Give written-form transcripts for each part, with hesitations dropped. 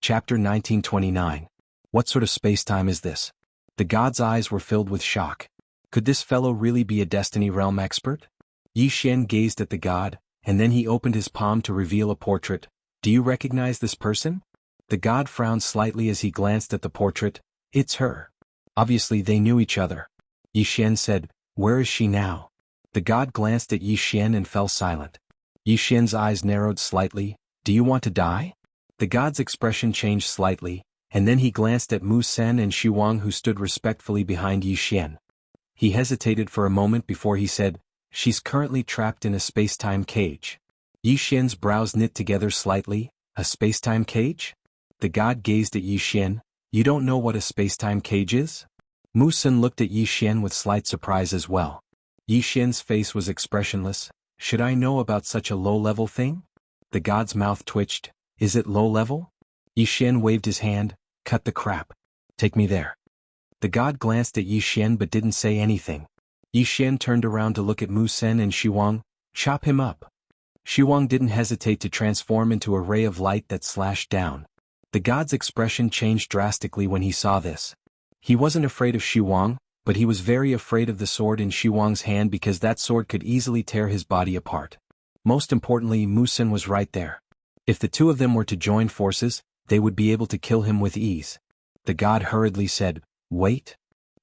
Chapter 1929. What sort of space-time is this? The god's eyes were filled with shock. Could this fellow really be a Destiny Realm expert? Yi Xian gazed at the god, and then he opened his palm to reveal a portrait. Do you recognize this person? The god frowned slightly as he glanced at the portrait. It's her. Obviously they knew each other. Yi Xian said, where is she now? The god glanced at Yi Xian and fell silent. Yi Xian's eyes narrowed slightly. Do you want to die? The god's expression changed slightly, and then he glanced at Mu Sen and Xu Wang, who stood respectfully behind Yi Xian. He hesitated for a moment before he said, she's currently trapped in a space-time cage. Yi Xian's brows knit together slightly. A space-time cage? The god gazed at Yi Xian. You don't know what a space-time cage is? Mu Sen looked at Yi Xian with slight surprise as well. Yi Xian's face was expressionless. Should I know about such a low-level thing? The god's mouth twitched. Is it low-level? Yi Xian waved his hand. Cut the crap. Take me there. The god glanced at Yi Xian but didn't say anything. Yi Xian turned around to look at Mu Sen and Xu Wang. Chop him up. Xu Wang didn't hesitate to transform into a ray of light that slashed down. The god's expression changed drastically when he saw this. He wasn't afraid of Xu Wang, but he was very afraid of the sword in Xu Wang's hand because that sword could easily tear his body apart. Most importantly, Mu Sen was right there. If the two of them were to join forces, they would be able to kill him with ease. The god hurriedly said, wait.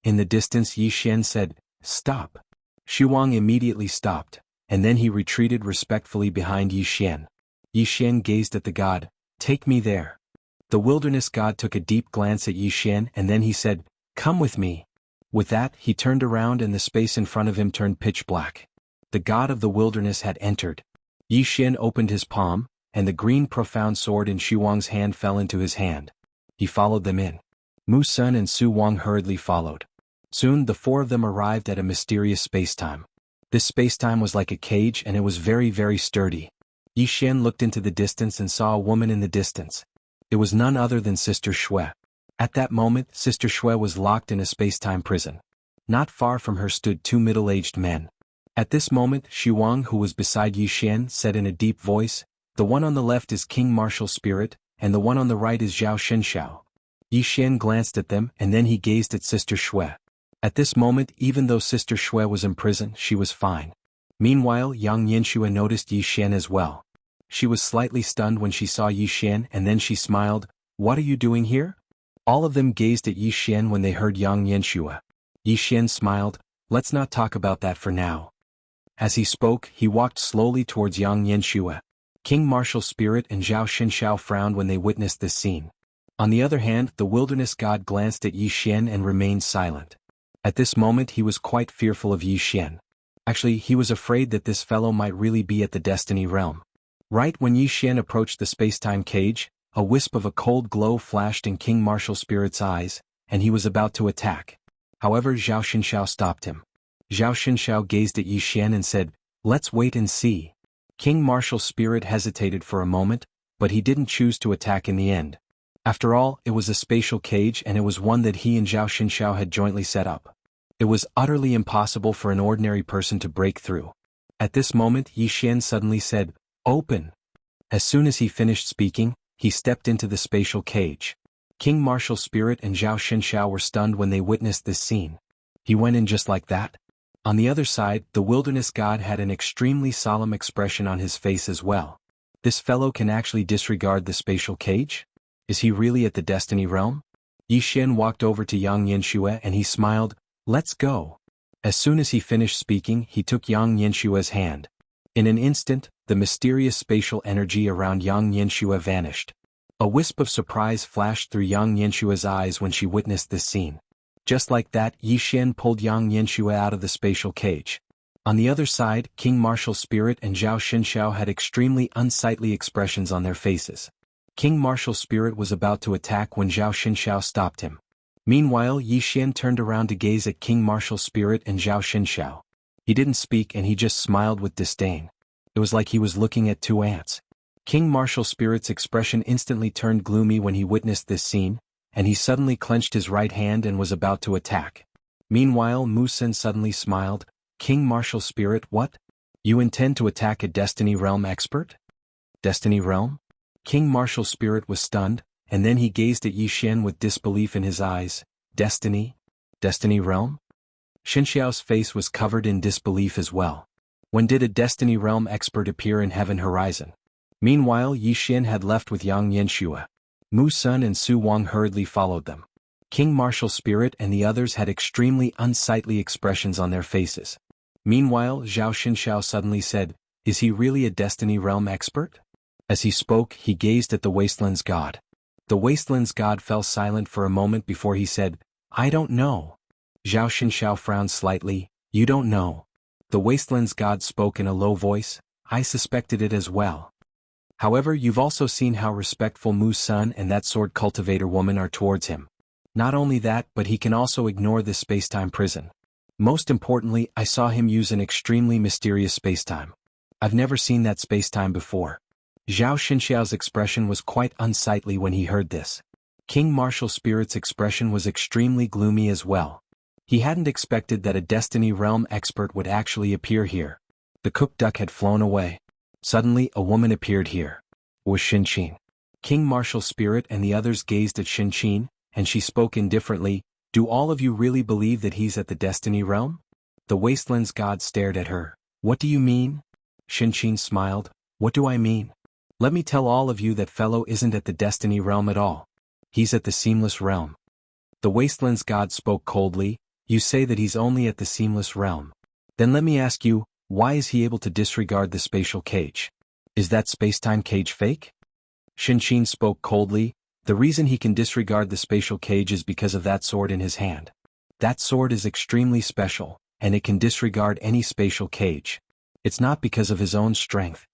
In the distance Yi Xian said, stop. Xu Wang immediately stopped, and then he retreated respectfully behind Yi Xian. Yi Xian gazed at the god. Take me there. The wilderness god took a deep glance at Yi Xian and then he said, come with me. With that, he turned around and the space in front of him turned pitch black. The god of the wilderness had entered. Yi Xian opened his palm, and the green profound sword in Xu Wang's hand fell into his hand. He followed them in. Mu Sen and Xu Wang hurriedly followed. Soon the four of them arrived at a mysterious space-time. This space-time was like a cage and it was very, very sturdy. Yi Xian looked into the distance and saw a woman in the distance. It was none other than Sister Xue. At that moment, Sister Xue was locked in a space-time prison. Not far from her stood two middle-aged men. At this moment, Xu Wang, who was beside Yi Xian, said in a deep voice, the one on the left is King Martial Spirit, and the one on the right is Zhao Xinxiao. Yi Xian glanced at them and then he gazed at Sister Xue. At this moment, even though Sister Xue was in prison, she was fine. Meanwhile, Yang Yanxue noticed Yi Xian as well. She was slightly stunned when she saw Yi Xian and then she smiled. What are you doing here? All of them gazed at Yi Xian when they heard Yang Yanxue. Yi Xian smiled. Let's not talk about that for now. As he spoke, he walked slowly towards Yang Yanxue. King Martial Spirit and Zhao Xinxiao frowned when they witnessed this scene. On the other hand, the wilderness god glanced at Yi Xian and remained silent. At this moment he was quite fearful of Yi Xian. Actually, he was afraid that this fellow might really be at the Destiny Realm. Right when Yi Xian approached the space-time cage, a wisp of a cold glow flashed in King Martial Spirit's eyes, and he was about to attack. However, Zhao Xinxiao stopped him. Zhao Xinxiao gazed at Yi Xian and said, let's wait and see. King Martial Spirit hesitated for a moment, but he didn't choose to attack in the end. After all, it was a spatial cage and it was one that he and Zhao Xinxiao had jointly set up. It was utterly impossible for an ordinary person to break through. At this moment, Yi Xian suddenly said, open. As soon as he finished speaking, he stepped into the spatial cage. King Martial Spirit and Zhao Xinxiao were stunned when they witnessed this scene. He went in just like that? On the other side, the wilderness god had an extremely solemn expression on his face as well. This fellow can actually disregard the spatial cage? Is he really at the Destiny Realm? Yi Xian walked over to Yang Yanxue and he smiled, let's go. As soon as he finished speaking, he took Yang Yanxue's hand. In an instant, the mysterious spatial energy around Yang Yanxue vanished. A wisp of surprise flashed through Yang Yanxue's eyes when she witnessed this scene. Just like that, Yi Xian pulled Yang Yanxue out of the spatial cage. On the other side, King Martial Spirit and Zhao Xinxiao had extremely unsightly expressions on their faces. King Martial Spirit was about to attack when Zhao Xinxiao stopped him. Meanwhile, Yi Xian turned around to gaze at King Martial Spirit and Zhao Xinxiao. He didn't speak and he just smiled with disdain. It was like he was looking at two ants. King Martial Spirit's expression instantly turned gloomy when he witnessed this scene, and he suddenly clenched his right hand and was about to attack. Meanwhile, Mu Sen suddenly smiled. King Martial Spirit, what? You intend to attack a Destiny Realm expert? Destiny Realm? King Martial Spirit was stunned, and then he gazed at Yi Xian with disbelief in his eyes. Destiny? Destiny realm? Xinxiao's face was covered in disbelief as well. When did a Destiny realm expert appear in Heaven Horizon? Meanwhile, Yi Xian had left with Yang Yanxue. Mu Sun and Su Wang hurriedly followed them. King Martial Spirit and the others had extremely unsightly expressions on their faces. Meanwhile, Zhao Xinxiao suddenly said, "Is he really a Destiny realm expert?" As he spoke, he gazed at the Wasteland's god. The Wasteland's god fell silent for a moment before he said, "I don't know." Zhao Xinxiao frowned slightly. "You don't know." The Wasteland's god spoke in a low voice. "I suspected it as well. However, you've also seen how respectful Mu's son and that sword cultivator woman are towards him. Not only that, but he can also ignore this spacetime prison. Most importantly, I saw him use an extremely mysterious spacetime. I've never seen that spacetime before." Zhao Xinxiao's expression was quite unsightly when he heard this. King Martial Spirit's expression was extremely gloomy as well. He hadn't expected that a Destiny realm expert would actually appear here. The cooked duck had flown away. Suddenly, a woman appeared here. It was Xinqin. King Martial Spirit and the others gazed at Xinqin, and she spoke indifferently. "Do all of you really believe that he's at the Destiny realm?" The Wasteland's god stared at her. "What do you mean?" Xinqin smiled. "What do I mean? Let me tell all of you that fellow isn't at the Destiny realm at all. He's at the Seamless realm." The Wasteland's god spoke coldly. "You say that he's only at the Seamless realm. Then let me ask you, why is he able to disregard the spatial cage? Is that spacetime cage fake?" Xinqin spoke coldly. "The reason he can disregard the spatial cage is because of that sword in his hand. That sword is extremely special, and it can disregard any spatial cage. It's not because of his own strength."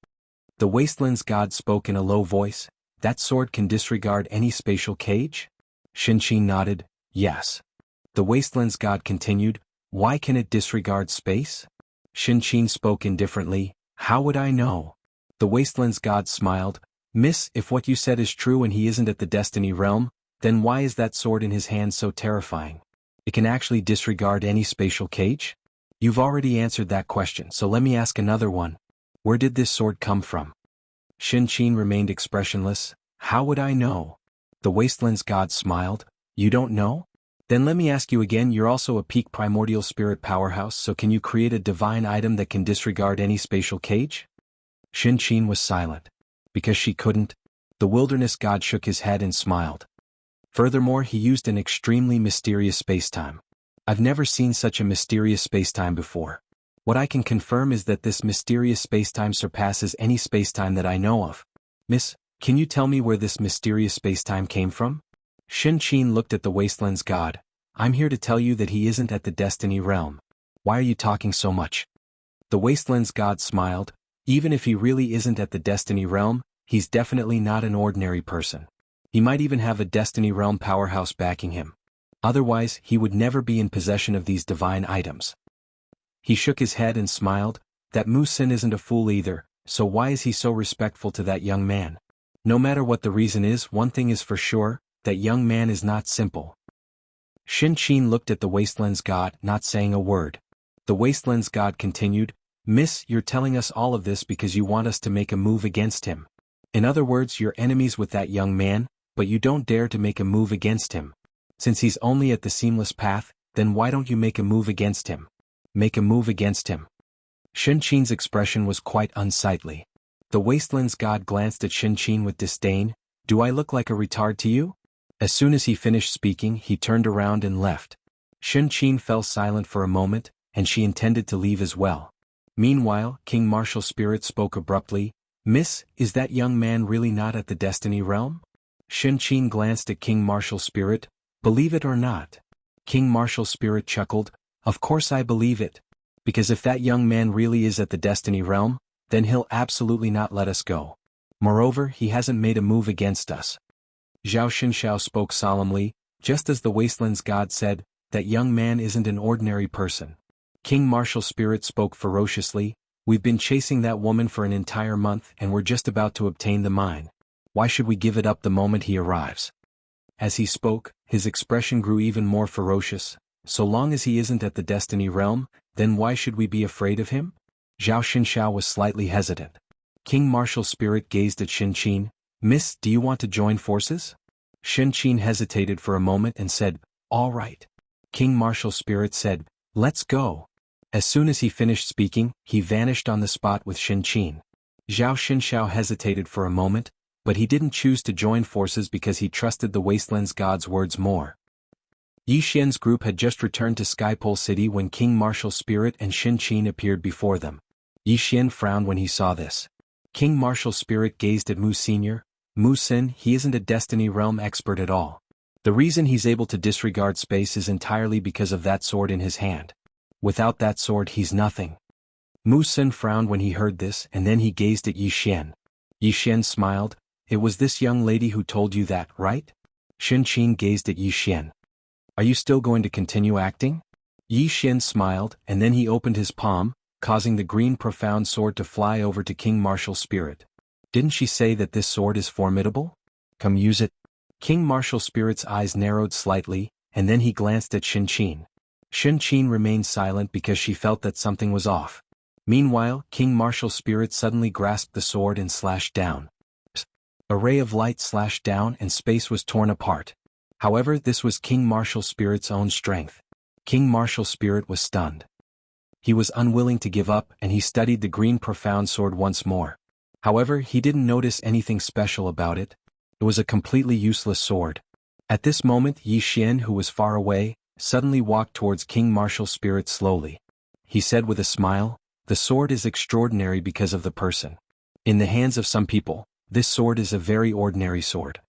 The Wasteland's god spoke in a low voice. "That sword can disregard any spatial cage?" Xinqin nodded. "Yes." The Wasteland's god continued. "Why can it disregard space?" Xinqin spoke indifferently. "How would I know?" The Wasteland's god smiled. "Miss, if what you said is true and he isn't at the Destiny realm, then why is that sword in his hand so terrifying? It can actually disregard any spatial cage? You've already answered that question, so let me ask another one. Where did this sword come from?" Xinqin remained expressionless. "How would I know?" The Wasteland's god smiled. "You don't know? Then let me ask you again, you're also a peak primordial spirit powerhouse, so can you create a divine item that can disregard any spatial cage?" Xinqin was silent. Because she couldn't. The wilderness god shook his head and smiled. Furthermore, he used an extremely mysterious spacetime. I've never seen such a mysterious spacetime before. What I can confirm is that this mysterious spacetime surpasses any spacetime that I know of. Miss, can you tell me where this mysterious spacetime came from? Xinqin looked at the Wasteland's god. "I'm here to tell you that he isn't at the Destiny realm. Why are you talking so much?" The Wasteland's god smiled. "Even if he really isn't at the Destiny realm, he's definitely not an ordinary person. He might even have a Destiny realm powerhouse backing him. Otherwise, he would never be in possession of these divine items." He shook his head and smiled. "That Mu Sin isn't a fool either, so why is he so respectful to that young man? No matter what the reason is, one thing is for sure, that young man is not simple." Xinqin looked at the Wasteland's god, not saying a word. The Wasteland's god continued. "Miss, you're telling us all of this because you want us to make a move against him. In other words, you're enemies with that young man, but you don't dare to make a move against him. Since he's only at the Seamless path, then why don't you make a move against him? Make a move against him." Xinqin's expression was quite unsightly. The Wasteland's god glanced at Xinqin with disdain. "Do I look like a retard to you?" As soon as he finished speaking, he turned around and left. Xinqin fell silent for a moment, and she intended to leave as well. Meanwhile, King Martial Spirit spoke abruptly. "Miss, is that young man really not at the Destiny realm?" Xinqin glanced at King Martial Spirit. "Believe it or not." King Martial Spirit chuckled. "Of course I believe it. Because if that young man really is at the Destiny realm, then he'll absolutely not let us go. Moreover, he hasn't made a move against us." Zhao Xinxiao spoke solemnly. "Just as the Wasteland's god said, that young man isn't an ordinary person." King Martial Spirit spoke ferociously. "We've been chasing that woman for an entire month and we're just about to obtain the mine. Why should we give it up the moment he arrives?" As he spoke, his expression grew even more ferocious. "So long as he isn't at the Destiny realm, then why should we be afraid of him?" Zhao Xinxiao was slightly hesitant. King Martial Spirit gazed at Xinqin. "Miss, do you want to join forces?" Shen Qin hesitated for a moment and said, "All right." King Martial Spirit said, "Let's go." As soon as he finished speaking, he vanished on the spot with Shen Qin. Zhao Xinshao hesitated for a moment, but he didn't choose to join forces because he trusted the Wasteland's god's words more. Yi Xian's group had just returned to Skypole City when King Martial Spirit and Shen Qin appeared before them. Yi Xian frowned when he saw this. King Martial Spirit gazed at Mu Senior. Mu Sin, he isn't a Destiny Realm expert at all. The reason he's able to disregard space is entirely because of that sword in his hand. Without that sword he's nothing. Mu Sin frowned when he heard this, and then he gazed at Yi Xian. Yi Xian smiled. "It was this young lady who told you that, right?" Shen Qin gazed at Yi Xian. "Are you still going to continue acting?" Yi Xian smiled, and then he opened his palm, causing the green profound sword to fly over to King Martial Spirit. "Didn't she say that this sword is formidable? Come use it." King Martial Spirit's eyes narrowed slightly, and then he glanced at Shen Qin. Shen Qin remained silent because she felt that something was off. Meanwhile, King Martial Spirit suddenly grasped the sword and slashed down. A ray of light slashed down and space was torn apart. However, this was King Martial Spirit's own strength. King Martial Spirit was stunned. He was unwilling to give up and he studied the green profound sword once more. However, he didn't notice anything special about it. It was a completely useless sword. At this moment, Yi Xian, who was far away, suddenly walked towards King Martial Spirit slowly. He said with a smile, "The sword is extraordinary because of the person. In the hands of some people, this sword is a very ordinary sword.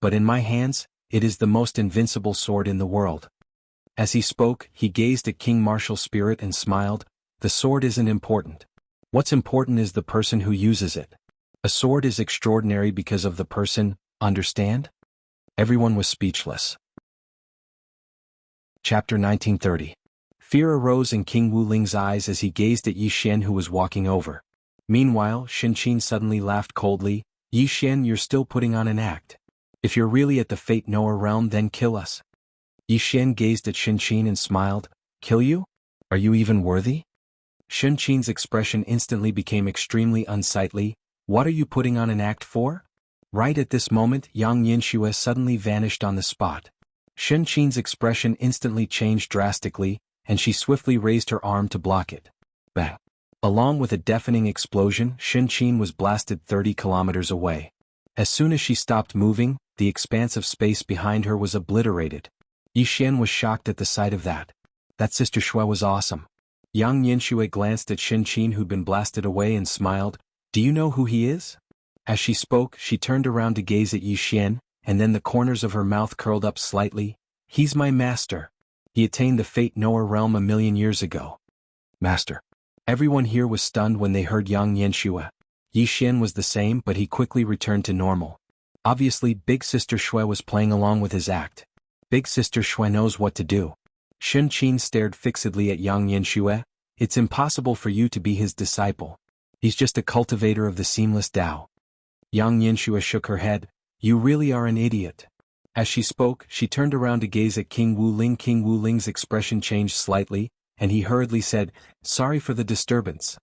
But in my hands, it is the most invincible sword in the world." As he spoke, he gazed at King Martial Spirit and smiled. "The sword isn't important. What's important is the person who uses it. A sword is extraordinary because of the person, understand?" Everyone was speechless. Chapter 1930. Fear arose in King Wu Ling's eyes as he gazed at Yi Xian who was walking over. Meanwhile, Shen Qin suddenly laughed coldly. "Yi Xian, you're still putting on an act. If you're really at the Fate Knower realm, then kill us." Yi Xian gazed at Shen Qin and smiled. "Kill you? Are you even worthy?" Shen Qin's expression instantly became extremely unsightly. "What are you putting on an act for?" Right at this moment, Yang Yinxue suddenly vanished on the spot. Shen Qin's expression instantly changed drastically, and she swiftly raised her arm to block it. Bang! Along with a deafening explosion, Shen Qin was blasted 30 kilometers away. As soon as she stopped moving, the expanse of space behind her was obliterated. Yi Xian was shocked at the sight of that. That Sister Shui was awesome. Yang Yinxue glanced at Shen Qin who'd been blasted away and smiled. "Do you know who he is?" As she spoke, she turned around to gaze at Yi Xian, and then the corners of her mouth curled up slightly. "He's my master. He attained the Fate Knower realm 1,000,000 years ago." Master. Everyone here was stunned when they heard Yang Yinxue. Yi Xian was the same, but he quickly returned to normal. Obviously, Big Sister Shui was playing along with his act. Big Sister Shui knows what to do. Shen Qin stared fixedly at Yang Yinxue. "It's impossible for you to be his disciple. He's just a cultivator of the seamless Tao." Yang Yinxue shook her head. "You really are an idiot." As she spoke, she turned around to gaze at King Wu Ling. King Wu Ling's expression changed slightly, and he hurriedly said, "Sorry for the disturbance."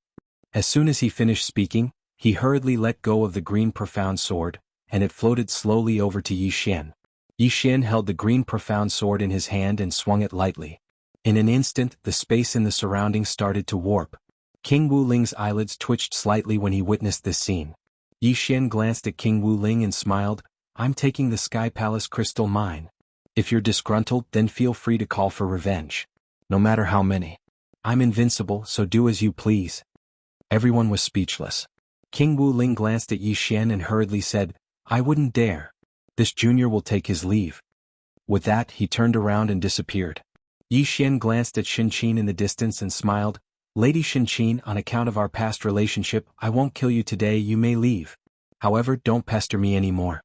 As soon as he finished speaking, he hurriedly let go of the green profound sword, and it floated slowly over to Yi Xian. Yi Xian held the green profound sword in his hand and swung it lightly. In an instant, the space in the surroundings started to warp. King Wu Ling's eyelids twitched slightly when he witnessed this scene. Yi Xian glanced at King Wu Ling and smiled. "I'm taking the Sky Palace crystal mine. If you're disgruntled, then feel free to call for revenge. No matter how many. I'm invincible, so do as you please." Everyone was speechless. King Wu Ling glanced at Yi Xian and hurriedly said, "I wouldn't dare. This junior will take his leave." With that, he turned around and disappeared. Yi Xian glanced at Shen Qin in the distance and smiled. "Lady Shen Qin, on account of our past relationship, I won't kill you today. You may leave. However, don't pester me anymore.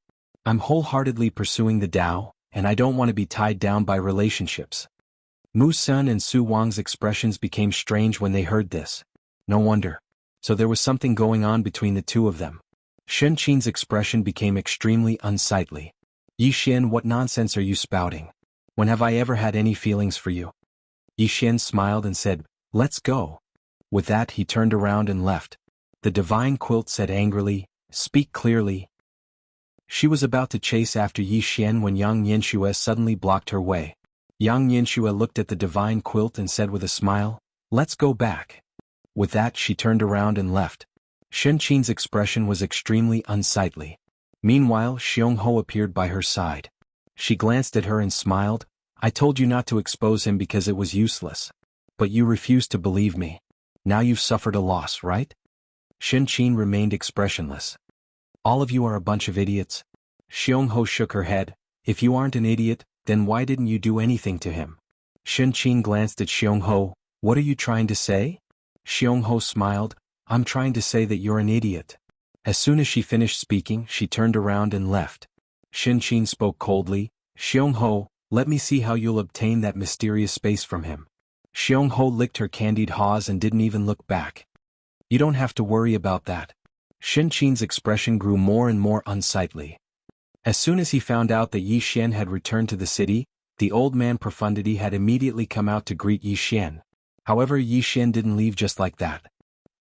I'm wholeheartedly pursuing the Tao, and I don't want to be tied down by relationships." Mu Sun and Su Wang's expressions became strange when they heard this. No wonder. So there was something going on between the two of them. Shen Qin's expression became extremely unsightly. "Yi Xian, what nonsense are you spouting? When have I ever had any feelings for you?" Yi Xian smiled and said, "Let's go." With that, he turned around and left. The divine quilt said angrily, "Speak clearly." She was about to chase after Yi Xian when Yang Yanxue suddenly blocked her way. Yang Yanxue looked at the divine quilt and said with a smile, "Let's go back." With that she turned around and left. Shen Qin's expression was extremely unsightly. Meanwhile Xiong Ho appeared by her side. She glanced at her and smiled. "I told you not to expose him because it was useless. But you refused to believe me. Now you've suffered a loss, right?" Shen Qin remained expressionless. "All of you are a bunch of idiots." Xiong Ho shook her head. "If you aren't an idiot, then why didn't you do anything to him?" Shen Qin glanced at Xiong Ho. "What are you trying to say?" Xiong Ho smiled. "I'm trying to say that you're an idiot." As soon as she finished speaking, she turned around and left. Shen Qin spoke coldly. "Xiong Ho, let me see how you'll obtain that mysterious space from him." Xiong Ho licked her candied paws and didn't even look back. "You don't have to worry about that." Shen Qin's expression grew more and more unsightly. As soon as he found out that Yi Xian had returned to the city, the old man Profundity had immediately come out to greet Yi Xian. However, Yi Xian didn't leave just like that.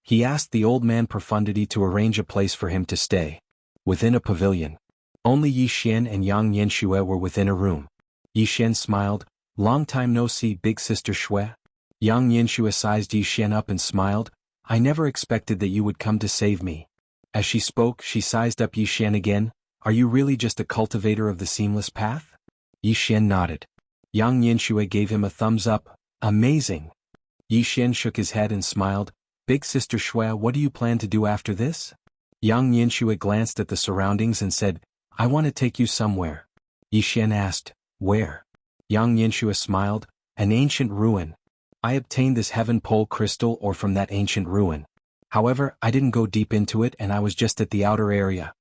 He asked the old man Profundity to arrange a place for him to stay. Within a pavilion. Only Yi Xian and Yang Yanxue were within a room. Yi Xian smiled. "Long time no see, big sister Shui." Yang Yanxue sized Yi Xian up and smiled. "I never expected that you would come to save me." As she spoke, she sized up Yi Xian again. "Are you really just a cultivator of the seamless path?" Yi Xian nodded. Yang Yanxue gave him a thumbs up. "Amazing." Yi Xian shook his head and smiled. "Big sister Shui, what do you plan to do after this?" Yang Yanxue glanced at the surroundings and said, "I want to take you somewhere." Yi Xian asked, "Where?" Yang Yanxue smiled. "An ancient ruin. I obtained this heaven pole crystal ore from that ancient ruin. However, I didn't go deep into it and I was just at the outer area."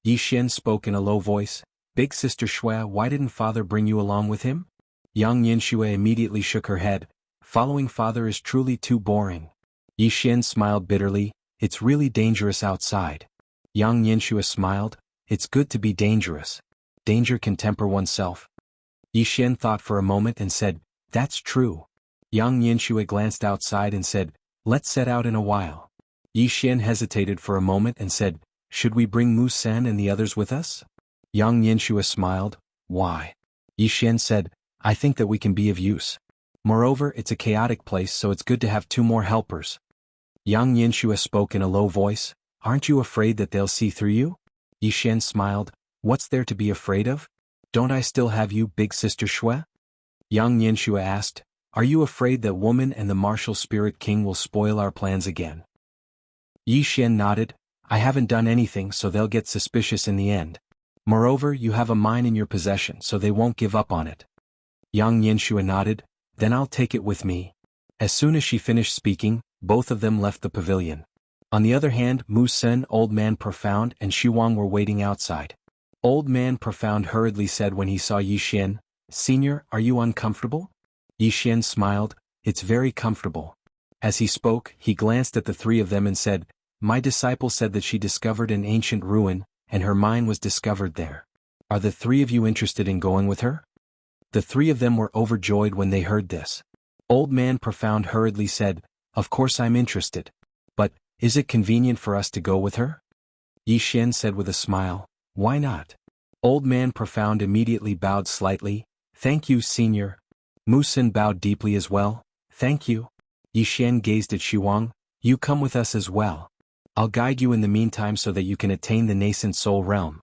Yi Xian spoke in a low voice. "Big sister Shui, why didn't father bring you along with him?" Yang Yanxue immediately shook her head. "Following father is truly too boring." Yi Xian smiled bitterly. "It's really dangerous outside." Yang Yanxue smiled. "It's good to be dangerous. Danger can temper oneself." Yi Xian thought for a moment and said, "That's true." Yang Yanxue glanced outside and said, "Let's set out in a while." Yi Xian hesitated for a moment and said, "Should we bring Mu Sen and the others with us?" Yang Yanxue smiled. "Why?" Yi Xian said, "I think that we can be of use. Moreover, it's a chaotic place, so it's good to have two more helpers." Yang Yanxue spoke in a low voice. "Aren't you afraid that they'll see through you?" Yi Xian smiled. "What's there to be afraid of? Don't I still have you, big sister Shui?" Yang Yanxue asked, "Are you afraid that woman and the martial spirit king will spoil our plans again?" Yi Xian nodded. "I haven't done anything, so they'll get suspicious in the end. Moreover, you have a mine in your possession, so they won't give up on it." Yang Yanxue nodded. "Then I'll take it with me." As soon as she finished speaking, both of them left the pavilion. On the other hand, Mu Sen, Old Man Profound, and Xu Wang were waiting outside. Old Man Profound hurriedly said when he saw Yi Xian, "Senior, are you uncomfortable?" Yi Xian smiled. "It's very comfortable." As he spoke, he glanced at the three of them and said, "My disciple said that she discovered an ancient ruin, and her mine was discovered there. Are the three of you interested in going with her?" The three of them were overjoyed when they heard this. Old Man Profound hurriedly said, "Of course I'm interested. But, is it convenient for us to go with her?" Yi Xian said with a smile, "Why not?" Old Man Profound immediately bowed slightly. "Thank you, Senior." Mu Sen bowed deeply as well. "Thank you." Yi Xian gazed at Xu Wang. "You come with us as well. I'll guide you in the meantime so that you can attain the nascent soul realm."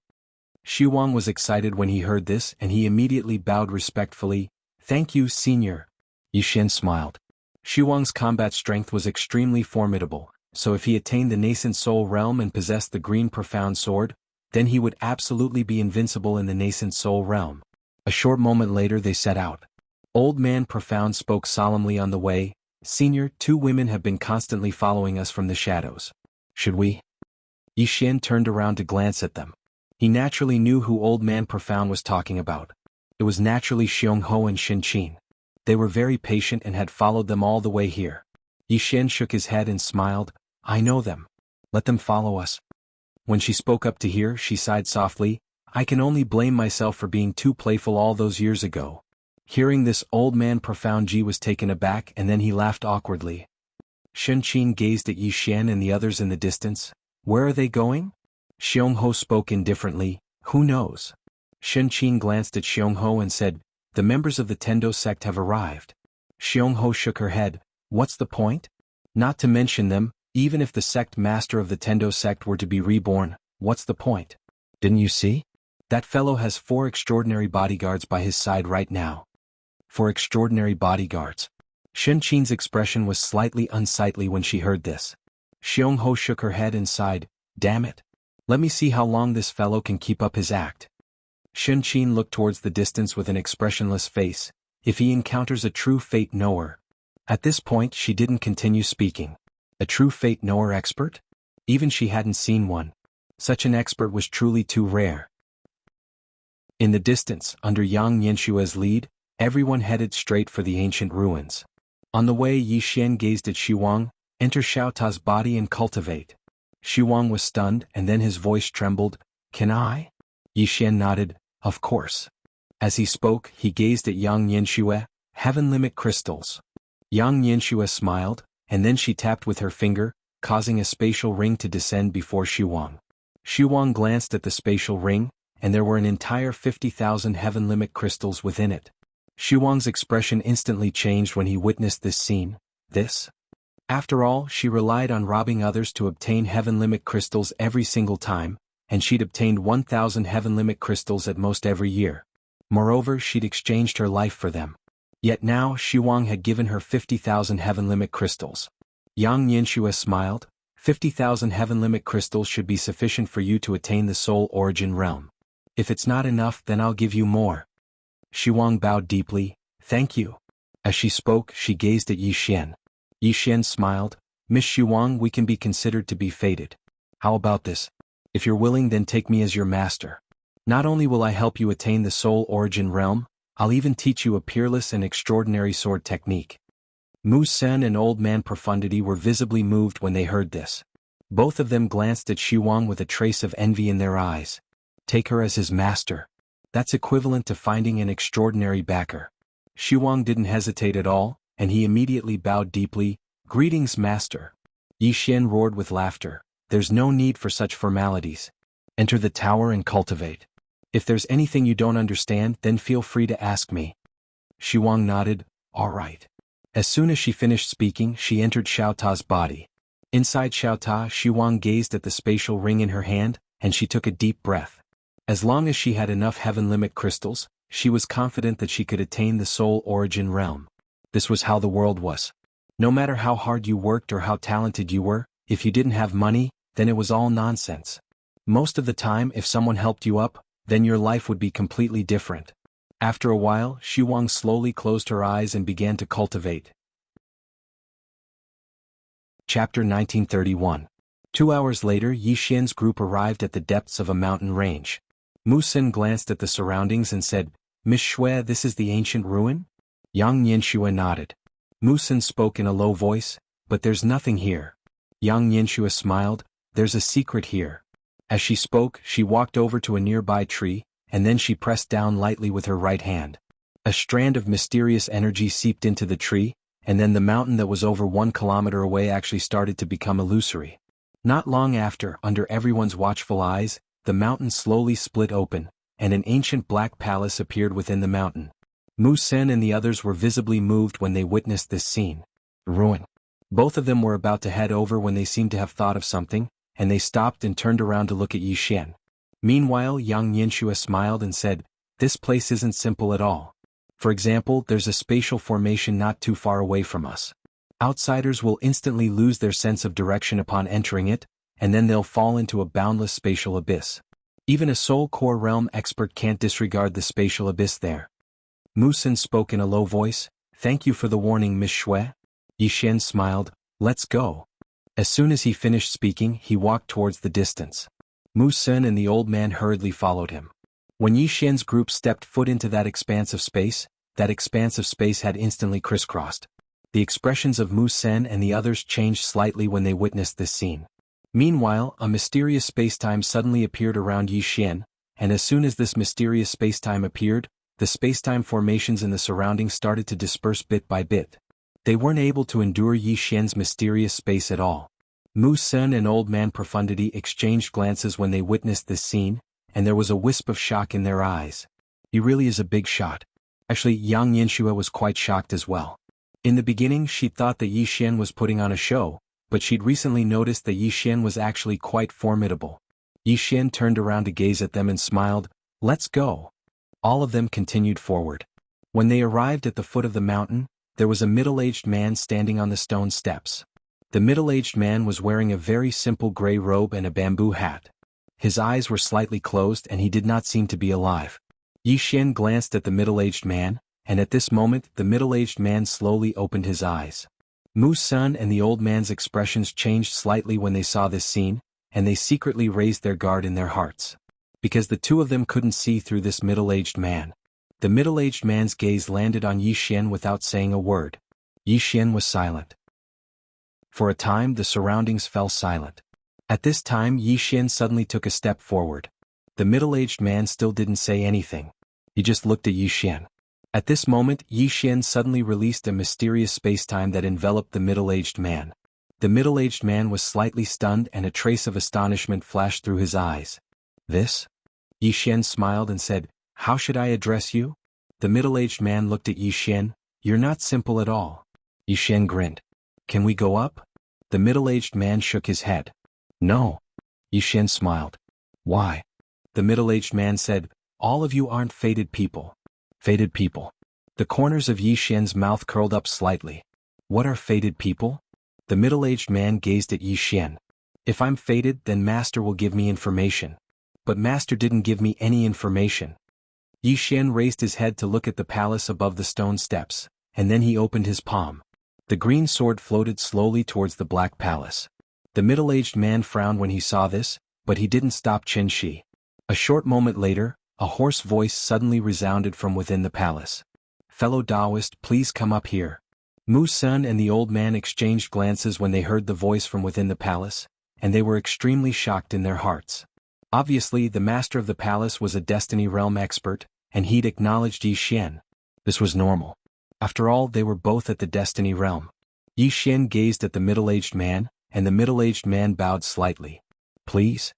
Xu Wang was excited when he heard this and he immediately bowed respectfully. "Thank you, Senior." Yi Xian smiled. Xu Wang's combat strength was extremely formidable, so if he attained the nascent soul realm and possessed the green profound sword, then he would absolutely be invincible in the nascent soul realm. A short moment later they set out. Old Man Profound spoke solemnly on the way. "Senior, two women have been constantly following us from the shadows. Should we?" Yi Xian turned around to glance at them. He naturally knew who Old Man Profound was talking about. It was naturally Xiong Ho and Shen Qin. They were very patient and had followed them all the way here. Yi Xian shook his head and smiled. "I know them. Let them follow us." When she spoke up to hear, she sighed softly. "I can only blame myself for being too playful all those years ago." Hearing this, Old Man Profound Ji was taken aback and then he laughed awkwardly. Shen Qin gazed at Yi Xian and the others in the distance. "Where are they going?" Xiong Ho spoke indifferently. Who knows? Shen Qin glanced at Xiongho and said, the members of the Tendo sect have arrived. Xiongho shook her head. What's the point? Not to mention them, even if the sect master of the Tendo sect were to be reborn, what's the point? Didn't you see? That fellow has 4 extraordinary bodyguards by his side right now. 4 extraordinary bodyguards. Shen Qin's expression was slightly unsightly when she heard this. Xiongho shook her head and sighed, damn it. Let me see how long this fellow can keep up his act. Shen Qin looked towards the distance with an expressionless face. If he encounters a true fate knower. At this point she didn't continue speaking. A true fate knower expert? Even she hadn't seen one. Such an expert was truly too rare. In the distance, under Yang Nianshua's lead, everyone headed straight for the ancient ruins. On the way Yi Xian gazed at Shiwang, enter Xiaota's body and cultivate. Shiwang was stunned and then his voice trembled, can I? Yi Xian nodded, of course. As he spoke, he gazed at Yang Nianxue, heaven limit crystals. Yang Nianxue smiled, and then she tapped with her finger, causing a spatial ring to descend before Shiwang. Shiwang glanced at the spatial ring, and there were an entire 50,000 heaven limit crystals within it. Shiwang's expression instantly changed when he witnessed this scene. This? After all, she relied on robbing others to obtain heaven limit crystals every single time, and she'd obtained 1,000 heaven limit crystals at most every year. Moreover, she'd exchanged her life for them. Yet now, Shiwang had given her 50,000 heaven limit crystals. Yang Nianxue smiled, 50,000 heaven limit crystals should be sufficient for you to attain the soul origin realm. If it's not enough, then I'll give you more. Shiwang bowed deeply, thank you. As she spoke, she gazed at Yi Xian. Yi Xian smiled, Miss Shiwang, we can be considered to be fated. How about this? If you're willing, then take me as your master. Not only will I help you attain the soul origin realm, I'll even teach you a peerless and extraordinary sword technique. Mu Sen and Old Man Profundity were visibly moved when they heard this. Both of them glanced at Shiwang with a trace of envy in their eyes. Take her as his master. That's equivalent to finding an extraordinary backer. Shiwang didn't hesitate at all, and he immediately bowed deeply, greetings, master. Yi Xian roared with laughter, there's no need for such formalities. Enter the tower and cultivate. If there's anything you don't understand, then feel free to ask me. Shiwang nodded, all right. As soon as she finished speaking, she entered Xiaota's body. Inside Xiaota, Shiwang gazed at the spatial ring in her hand, and she took a deep breath. As long as she had enough heaven limit crystals, she was confident that she could attain the soul origin realm. This was how the world was. No matter how hard you worked or how talented you were, if you didn't have money, then it was all nonsense. Most of the time, if someone helped you up, then your life would be completely different. After a while, Shiwang slowly closed her eyes and began to cultivate. Chapter 1931. 2 hours later, Yi Xian's group arrived at the depths of a mountain range. Mu Sen glanced at the surroundings and said, Miss Xue, this is the ancient ruin? Yang Nianxue nodded. Mu Sen spoke in a low voice, but there's nothing here. Yang Nianxue smiled, there's a secret here. As she spoke, she walked over to a nearby tree, and then she pressed down lightly with her right hand. A strand of mysterious energy seeped into the tree, and then the mountain that was over 1 kilometer away actually started to become illusory. Not long after, under everyone's watchful eyes, the mountain slowly split open, and an ancient black palace appeared within the mountain. Mu Sen and the others were visibly moved when they witnessed this scene. Ruin. Both of them were about to head over when they seemed to have thought of something, and they stopped and turned around to look at Yi Xian. Meanwhile, Yang Nianxue smiled and said, this place isn't simple at all. For example, there's a spatial formation not too far away from us. Outsiders will instantly lose their sense of direction upon entering it, and then they'll fall into a boundless spatial abyss. Even a soul core realm expert can't disregard the spatial abyss there. Mu Sen spoke in a low voice, thank you for the warning, Miss Xue. Yi Xian smiled, let's go. As soon as he finished speaking, he walked towards the distance. Mu Sen and the old man hurriedly followed him. When Yi Xian's group stepped foot into that expanse of space had instantly crisscrossed. The expressions of Mu Sen and the others changed slightly when they witnessed this scene. Meanwhile, a mysterious spacetime suddenly appeared around Yi Xian, and as soon as this mysterious spacetime appeared, the spacetime formations in the surroundings started to disperse bit by bit. They weren't able to endure Yi Xian's mysterious space at all. Mu Sen and Old Man Profundity exchanged glances when they witnessed this scene, and there was a wisp of shock in their eyes. He really is a big shot. Actually, Yang Yanxue was quite shocked as well. In the beginning she'd thought that Yi Xian was putting on a show, but she'd recently noticed that Yi Xian was actually quite formidable. Yi Xian turned around to gaze at them and smiled, "Let's go." All of them continued forward. When they arrived at the foot of the mountain, there was a middle-aged man standing on the stone steps. The middle-aged man was wearing a very simple gray robe and a bamboo hat. His eyes were slightly closed and he did not seem to be alive. Yi Xian glanced at the middle-aged man, and at this moment the middle-aged man slowly opened his eyes. Mu Sun and the old man's expressions changed slightly when they saw this scene, and they secretly raised their guard in their hearts. Because the two of them couldn't see through this middle-aged man. The middle-aged man's gaze landed on Yi Xian without saying a word. Yi Xian was silent. For a time the surroundings fell silent. At this time Yi Xian suddenly took a step forward. The middle-aged man still didn't say anything. He just looked at Yi Xian. At this moment Yi Xian suddenly released a mysterious spacetime that enveloped the middle-aged man. The middle-aged man was slightly stunned and a trace of astonishment flashed through his eyes. "This?" Yi Xian smiled and said, "How should I address you?" The middle-aged man looked at Yi Xian. "You're not simple at all." Yi Xian grinned. "Can we go up?" The middle-aged man shook his head. "No." Yi Xian smiled. "Why?" The middle-aged man said, "All of you aren't fated people." Fated people. The corners of Yi Xian's mouth curled up slightly. "What are fated people?" The middle-aged man gazed at Yi Xian. "If I'm fated, then Master will give me information." But Master didn't give me any information. Yi Xian raised his head to look at the palace above the stone steps, and then he opened his palm. The green sword floated slowly towards the black palace. The middle-aged man frowned when he saw this, but he didn't stop Qin Shi. A short moment later, a hoarse voice suddenly resounded from within the palace. "Fellow Taoist, please come up here." Mu Sun and the old man exchanged glances when they heard the voice from within the palace, and they were extremely shocked in their hearts. Obviously, the master of the palace was a Destiny Realm expert, and he'd acknowledged Yi Xian. This was normal. After all, they were both at the Destiny Realm. Yi Xian gazed at the middle-aged man, and the middle-aged man bowed slightly. "Please?"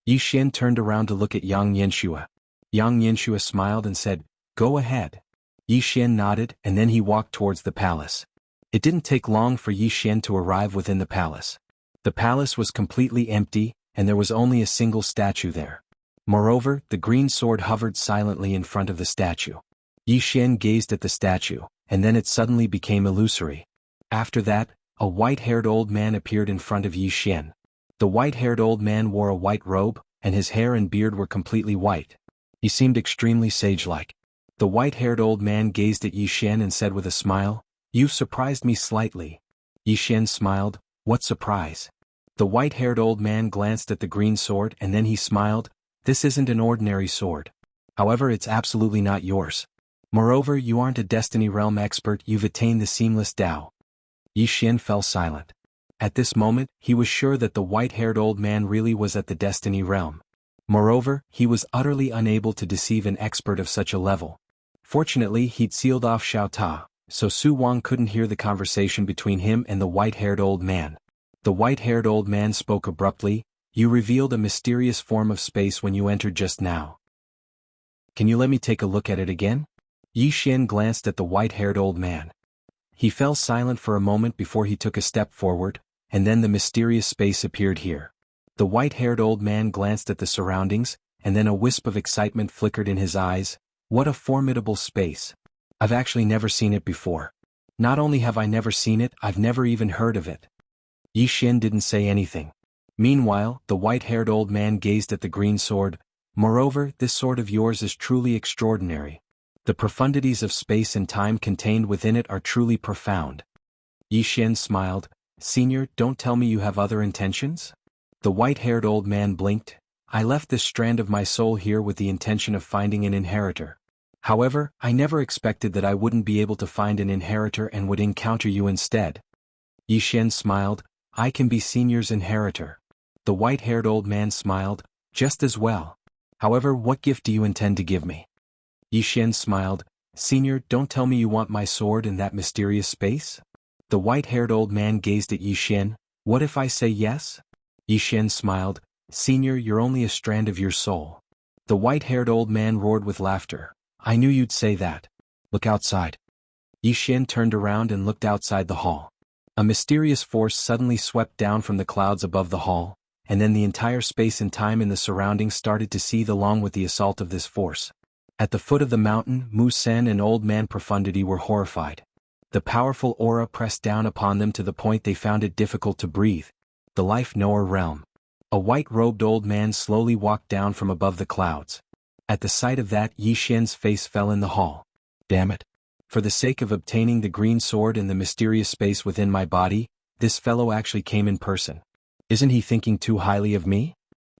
Yi Xian turned around to look at Yang Yanxue. Yang Yanxue smiled and said, "Go ahead." Yi Xian nodded and then he walked towards the palace. It didn't take long for Yi Xian to arrive within the palace. The palace was completely empty, and there was only a single statue there. Moreover, the green sword hovered silently in front of the statue. Yi Xian gazed at the statue, and then it suddenly became illusory. After that, a white-haired old man appeared in front of Yi Xian. The white-haired old man wore a white robe, and his hair and beard were completely white. He seemed extremely sage-like. The white-haired old man gazed at Yi Xian and said with a smile, "You've surprised me slightly." Yi Xian smiled, "What surprise?" The white-haired old man glanced at the green sword and then he smiled, "This isn't an ordinary sword. However, it's absolutely not yours. Moreover, you aren't a Destiny Realm expert, you've attained the Seamless Tao." Yi Xian fell silent. At this moment, he was sure that the white-haired old man really was at the Destiny Realm. Moreover, he was utterly unable to deceive an expert of such a level. Fortunately, he'd sealed off Xiao Ta, so Su Wang couldn't hear the conversation between him and the white-haired old man. The white-haired old man spoke abruptly, "You revealed a mysterious form of space when you entered just now. Can you let me take a look at it again?" Yi Xian glanced at the white-haired old man. He fell silent for a moment before he took a step forward, and then the mysterious space appeared here. The white-haired old man glanced at the surroundings, and then a wisp of excitement flickered in his eyes. "What a formidable space. I've actually never seen it before. Not only have I never seen it, I've never even heard of it." Yi Xian didn't say anything. Meanwhile, the white-haired old man gazed at the green sword. "Moreover, this sword of yours is truly extraordinary. The profundities of space and time contained within it are truly profound." Yi Xian smiled. "Senior, don't tell me you have other intentions?" The white-haired old man blinked. "I left this strand of my soul here with the intention of finding an inheritor. However, I never expected that I wouldn't be able to find an inheritor and would encounter you instead." Yi Xian smiled. "I can be Senior's inheritor." The white-haired old man smiled. "Just as well. However, what gift do you intend to give me?" Yi Xian smiled. "Senior, don't tell me you want my sword in that mysterious space?" The white-haired old man gazed at Yi Xian. "What if I say yes?" Yi Xian smiled. "Senior, you're only a strand of your soul. The white-haired old man roared with laughter. I knew you'd say that. Look outside. Yi Xian turned around and looked outside the hall. A mysterious force suddenly swept down from the clouds above the hall, and then the entire space and time in the surroundings started to seethe along with the assault of this force. At the foot of the mountain, Mu Sen and Old Man Profundity were horrified. The powerful aura pressed down upon them to the point they found it difficult to breathe. The life-knower realm. A white-robed old man slowly walked down from above the clouds. At the sight of that, Yi Xian's face fell in the hall. Damn it. For the sake of obtaining the green sword and the mysterious space within my body, this fellow actually came in person. Isn't he thinking too highly of me?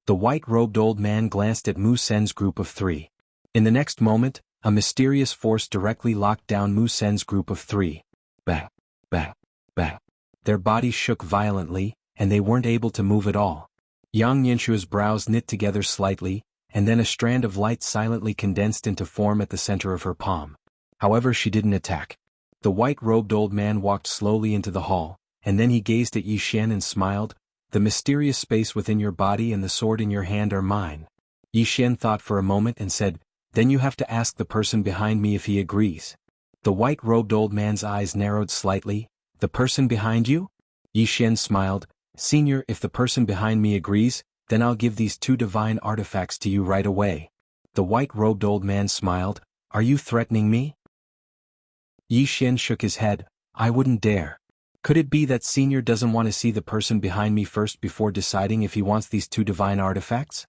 The white-robed old man glanced at Mu Sen's group of three. In the next moment, a mysterious force directly locked down Mu Sen's group of three. Bang, bang, bang. Their bodies shook violently, and they weren't able to move at all. Yang Ninshua's brows knit together slightly, and then a strand of light silently condensed into form at the center of her palm. However, she didn't attack. The white-robed old man walked slowly into the hall, and then he gazed at Yi Xian and smiled. The mysterious space within your body and the sword in your hand are mine. Yi Xian thought for a moment and said, then you have to ask the person behind me if he agrees. The white-robed old man's eyes narrowed slightly. The person behind you? Yi Xian smiled. Senior, if the person behind me agrees, then I'll give these 2 divine artifacts to you right away. The white-robed old man smiled. Are you threatening me? Yi Xian shook his head. I wouldn't dare. Could it be that Senior doesn't want to see the person behind me first before deciding if he wants these 2 divine artifacts?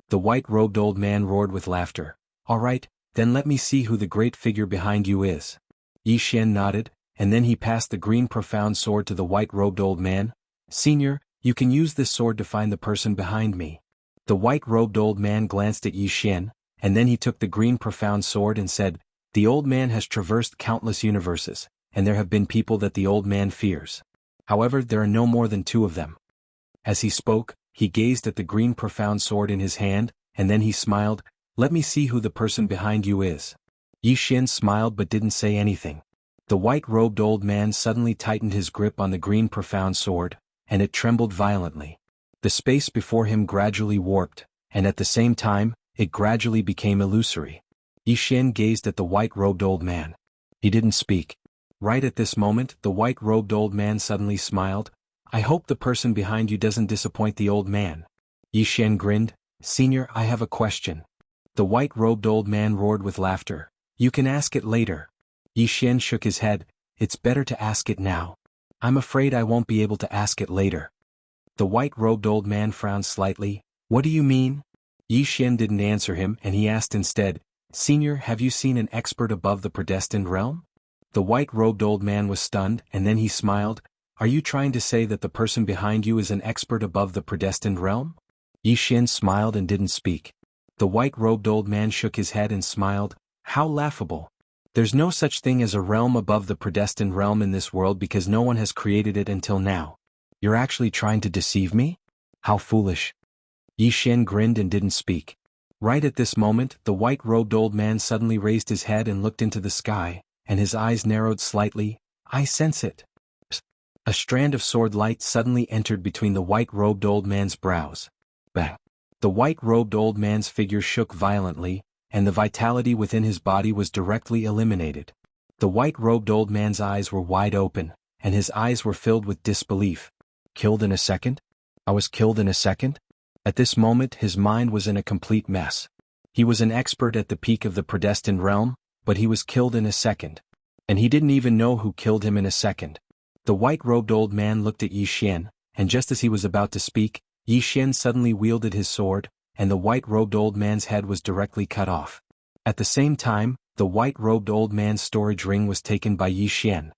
The white-robed old man roared with laughter. All right, then let me see who the great figure behind you is. Yi Xian nodded, and then he passed the green profound sword to the white-robed old man. Senior, you can use this sword to find the person behind me. The white-robed old man glanced at Yi Xian, and then he took the green profound sword and said, the old man has traversed countless universes, and there have been people that the old man fears. However, there are no more than 2 of them. As he spoke, he gazed at the green profound sword in his hand, and then he smiled. Let me see who the person behind you is. Yi Xian smiled but didn't say anything. The white-robed old man suddenly tightened his grip on the green profound sword, and it trembled violently. The space before him gradually warped, and at the same time, it gradually became illusory. Yi Xian gazed at the white-robed old man. He didn't speak. Right at this moment, the white-robed old man suddenly smiled. I hope the person behind you doesn't disappoint the old man. Yi Xian grinned. Senior, I have a question. The white-robed old man roared with laughter. You can ask it later. Yi Xian shook his head. It's better to ask it now. I'm afraid I won't be able to ask it later. The white-robed old man frowned slightly. What do you mean? Yi Xian didn't answer him, and he asked instead, Senior, have you seen an expert above the predestined realm? The white-robed old man was stunned, and then he smiled. Are you trying to say that the person behind you is an expert above the predestined realm? Yi Xian smiled and didn't speak. The white-robed old man shook his head and smiled. How laughable. There's no such thing as a realm above the predestined realm in this world because no one has created it until now. You're actually trying to deceive me? How foolish. Yi Xian grinned and didn't speak. Right at this moment, the white-robed old man suddenly raised his head and looked into the sky, and his eyes narrowed slightly. I sense it. A strand of sword light suddenly entered between the white-robed old man's brows. Bang. The white-robed old man's figure shook violently, and the vitality within his body was directly eliminated. The white-robed old man's eyes were wide open, and his eyes were filled with disbelief. Killed in a second? I was killed in a second? At this moment his mind was in a complete mess. He was an expert at the peak of the predestined realm, but he was killed in a second. And he didn't even know who killed him in a second. The white-robed old man looked at Yi Xian, and just as he was about to speak, Yi Xian suddenly wielded his sword, and the white-robed old man's head was directly cut off. At the same time, the white-robed old man's storage ring was taken by Yi Xian.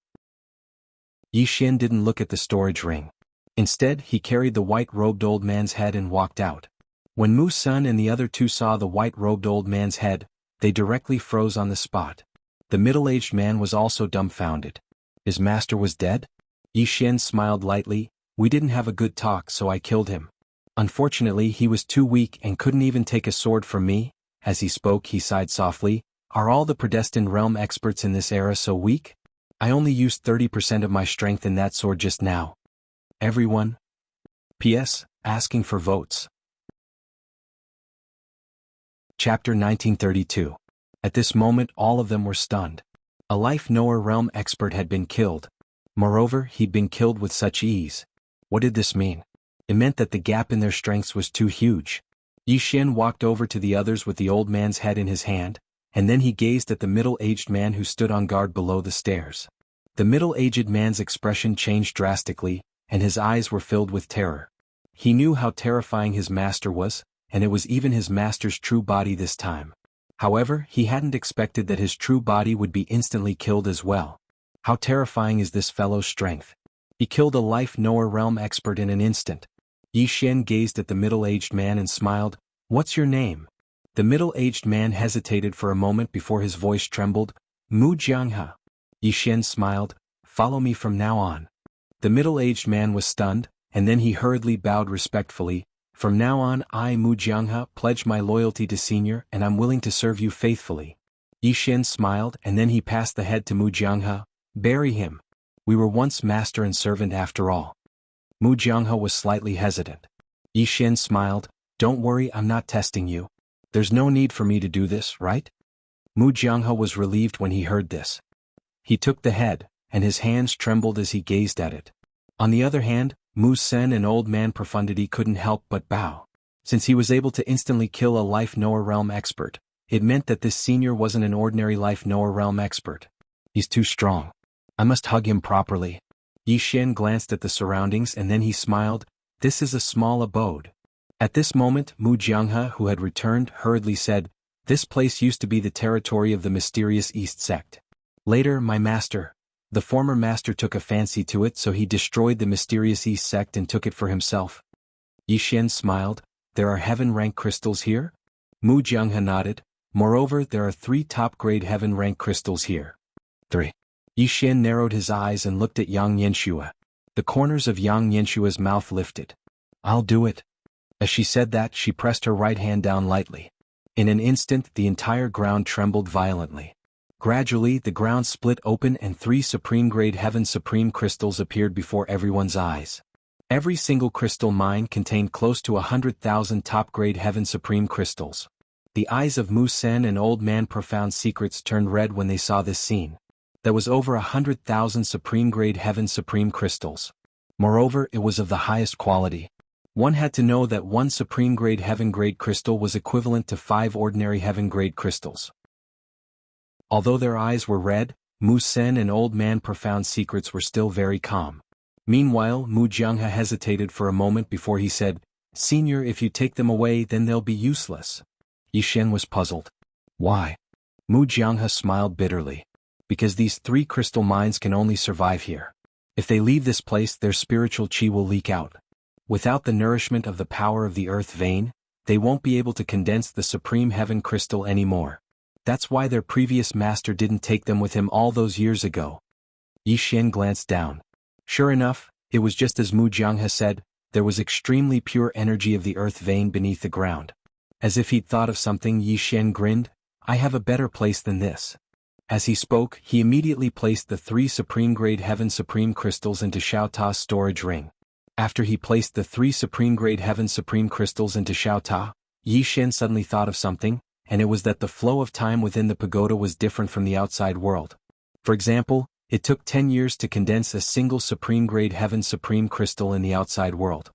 Yi Xian didn't look at the storage ring. Instead, he carried the white-robed old man's head and walked out. When Mu Sun and the other 2 saw the white-robed old man's head, they directly froze on the spot. The middle-aged man was also dumbfounded. His master was dead? Yi Xian smiled lightly. We didn't have a good talk, so I killed him. Unfortunately, he was too weak and couldn't even take a sword from me. As he spoke, he sighed softly. Are all the predestined realm experts in this era so weak? I only used 30% of my strength in that sword just now. Everyone. P.S. Asking for votes. Chapter 1932. At this moment all of them were stunned. A life knower realm expert had been killed. Moreover, he'd been killed with such ease. What did this mean? It meant that the gap in their strengths was too huge. Yi Xian walked over to the others with the old man's head in his hand, and then he gazed at the middle-aged man who stood on guard below the stairs. The middle-aged man's expression changed drastically, and his eyes were filled with terror. He knew how terrifying his master was, and it was even his master's true body this time. However, he hadn't expected that his true body would be instantly killed as well. How terrifying is this fellow's strength? He killed a life knower realm expert in an instant. Yi Xian gazed at the middle-aged man and smiled. "What's your name?" The middle-aged man hesitated for a moment before his voice trembled. "Mu Jianghe." Yi Xian smiled. "Follow me from now on." The middle-aged man was stunned, and then he hurriedly bowed respectfully. "From now on I, Mu Jianghe, pledge my loyalty to Senior and I'm willing to serve you faithfully." Yi Xian smiled and then he passed the head to Mu Jianghe. "Bury him. We were once master and servant after all." Mu Jianghe was slightly hesitant. Yi Xian smiled. "Don't worry, I'm not testing you. There's no need for me to do this, right?" Mu Jianghe was relieved when he heard this. He took the head, and his hands trembled as he gazed at it. On the other hand, Mu Sen and Old Man Profundity couldn't help but bow. Since he was able to instantly kill a life knower realm expert, it meant that this senior wasn't an ordinary life knower realm expert. He's too strong. I must hug him properly. Yi Xian glanced at the surroundings and then he smiled. This is a small abode. At this moment, Mu Jianghe, who had returned, hurriedly said, "This place used to be the territory of the mysterious East sect. Later, my master, the former master, took a fancy to it, so he destroyed the mysterious East sect and took it for himself." Yi Xian smiled. "There are heaven-rank crystals here?" Mu Jianghe nodded. "Moreover, there are 3 top-grade heaven-rank crystals here." 3. Yi Xian narrowed his eyes and looked at Yang Yanxue. The corners of Yang Yanshua's mouth lifted. "I'll do it." As she said that, she pressed her right hand down lightly. In an instant, the entire ground trembled violently. Gradually, the ground split open and 3 supreme-grade heaven supreme crystals appeared before everyone's eyes. Every single crystal mine contained close to 100,000 top-grade heaven supreme crystals. The eyes of Mu Sen and Old Man Profound Secrets turned red when they saw this scene. There was over 100,000 supreme-grade heaven supreme crystals. Moreover, it was of the highest quality. One had to know that 1 supreme-grade heaven-grade crystal was equivalent to 5 ordinary heaven-grade crystals. Although their eyes were red, Mu Sen and Old Man Profound Secrets were still very calm. Meanwhile, Mu Jianghe hesitated for a moment before he said, "Senior, if you take them away then they'll be useless." Yi Xian was puzzled. "Why?" Mu Jianghe smiled bitterly. "Because these 3 crystal mines can only survive here. If they leave this place their spiritual qi will leak out. Without the nourishment of the power of the earth vein, they won't be able to condense the supreme heaven crystal anymore. That's why their previous master didn't take them with him all those years ago." Yi Xian glanced down. Sure enough, it was just as Mu Jianghe said, there was extremely pure energy of the earth vein beneath the ground. As if he'd thought of something, Yi Xian grinned. "I have a better place than this." As he spoke, he immediately placed the 3 supreme-grade heaven supreme crystals into Xiao Ta's storage ring. After he placed the 3 supreme-grade heaven supreme crystals into Xiao Ta, Yi Xian suddenly thought of something, and it was that the flow of time within the pagoda was different from the outside world. For example, it took 10 years to condense a single supreme-grade heaven supreme crystal in the outside world.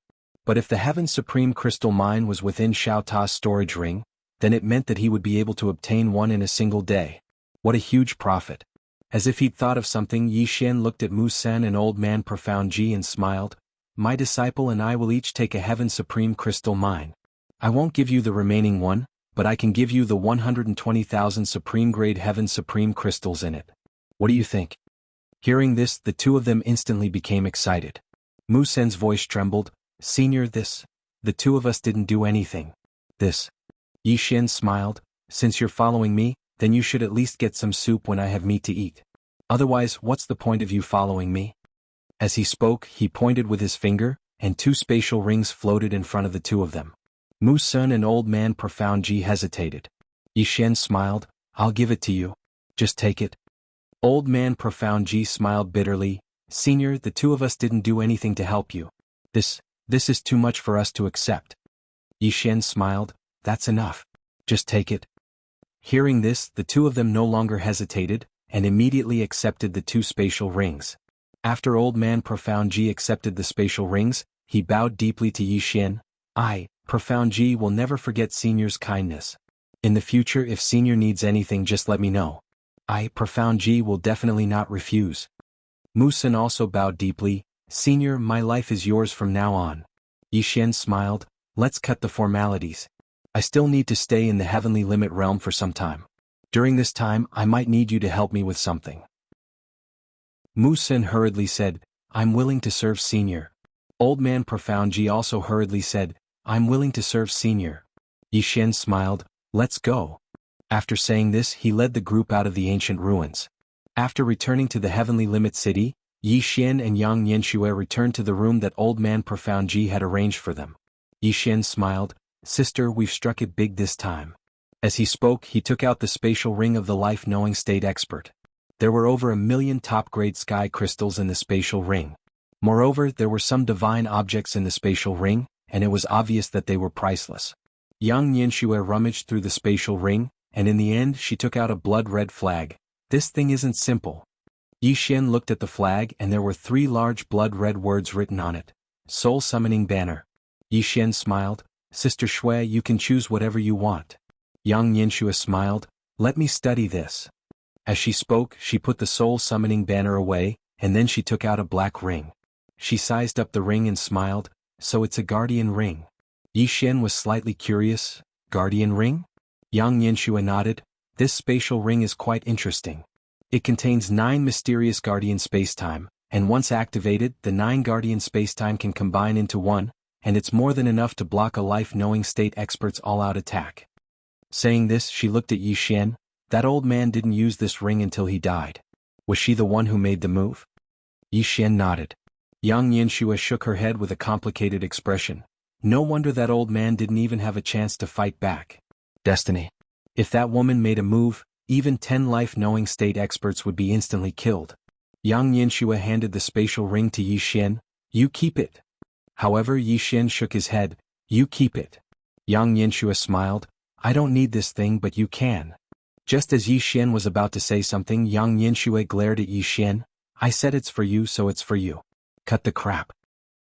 But if the heaven supreme crystal mine was within Xiao Ta's storage ring, then it meant that he would be able to obtain one in a single day. What a huge profit. As if he'd thought of something, Yi Xian looked at Mu Sen and Old Man Profound Ji and smiled. "My disciple and I will each take a heaven supreme crystal mine. I won't give you the remaining one, but I can give you the 120,000 supreme-grade heaven supreme crystals in it. What do you think?" Hearing this, the 2 of them instantly became excited. Mu Sen's voice trembled. "Senior, the 2 of us didn't do anything. This." Yi Xian smiled. "Since you're following me, then you should at least get some soup when I have meat to eat. Otherwise, what's the point of you following me?" As he spoke, he pointed with his finger, and 2 spatial rings floated in front of the 2 of them. Mu Sen and Old Man Profound Ji hesitated. Yi Xian smiled. "I'll give it to you. Just take it." Old Man Profound Ji smiled bitterly. "Senior, the 2 of us didn't do anything to help you. This is too much for us to accept." Yi Xian smiled. "That's enough. Just take it. Hearing this, the two of them no longer hesitated, and immediately accepted the two spatial rings. After Old Man Profound Ji accepted the spatial rings, he bowed deeply to Yi Xian. I, Profound Ji, will never forget Senior's kindness. In the future, if Senior needs anything, just let me know. I, Profound Ji, will definitely not refuse. Mu Sin also bowed deeply. Senior, my life is yours from now on. Yi Xian smiled. Let's cut the formalities. I still need to stay in the heavenly limit realm for some time. During this time, I might need you to help me with something. Mu Sin hurriedly said, I'm willing to serve Senior. Old Man Profound Ji also hurriedly said, I'm willing to serve Senior. Yi Xian smiled. Let's go. After saying this, he led the group out of the ancient ruins. After returning to the heavenly limit city, Yi Xian and Yang Yanxue returned to the room that Old Man Profound Ji had arranged for them. Yi Xian smiled. Sister, we've struck it big this time. As he spoke, he took out the spatial ring of the life-knowing state expert. There were over 1 million top-grade sky crystals in the spatial ring. Moreover, there were some divine objects in the spatial ring, and it was obvious that they were priceless. Yang Yanxue rummaged through the spatial ring, and in the end she took out a blood-red flag. This thing isn't simple. Yi Xian looked at the flag and there were 3 large blood-red words written on it. Soul Summoning Banner. Yi Xian smiled. Sister Shui, you can choose whatever you want. Yang Yanxue smiled. Let me study this. As she spoke, she put the soul summoning banner away, and then she took out a black ring. She sized up the ring and smiled. So it's a guardian ring. Yi Xian was slightly curious. Guardian ring? Yang Yanxue nodded. This spatial ring is quite interesting. It contains 9 mysterious guardian spacetime, and once activated, the 9 guardian spacetime can combine into one, and it's more than enough to block a life-knowing state expert's all-out attack. Saying this, she looked at Yi Xian. That old man didn't use this ring until he died. Was she the one who made the move? Yi Xian nodded. Yang Yanxue shook her head with a complicated expression. No wonder that old man didn't even have a chance to fight back. Destiny. If that woman made a move, even 10 life-knowing state experts would be instantly killed. Yang Yanxue handed the spatial ring to Yi Xian. You keep it. However, Yi Xian shook his head. You keep it. Yang Yanxue smiled. I don't need this thing, but you can. Just as Yi Xian was about to say something, Yang Yanxue glared at Yi Xian. I said it's for you, so it's for you. Cut the crap.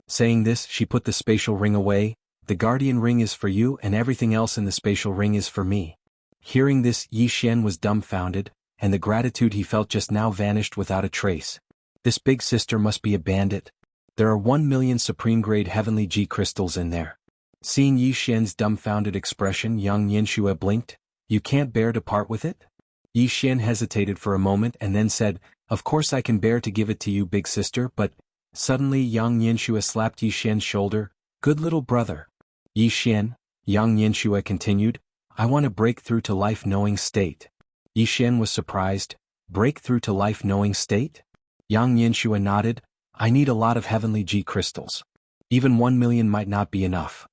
Saying this, she put the spatial ring away. The guardian ring is for you and everything else in the spatial ring is for me. Hearing this, Yi Xian was dumbfounded, and the gratitude he felt just now vanished without a trace. This big sister must be a bandit. There are 1 million supreme-grade heavenly G crystals in there. Seeing Yi Xian's dumbfounded expression, Yang Yanxue blinked. You can't bear to part with it? Yi Xian hesitated for a moment and then said, Of course I can bear to give it to you, big sister, but... Suddenly Yang Yanxue slapped Yi Xian's shoulder. Good little brother. Yi Xian, Yang Yanxue continued, I want to break through to life-knowing state. Yi Xian was surprised. Break through to life-knowing state? Yang Yanxue nodded. I need a lot of heavenly G crystals. Even 1 million might not be enough.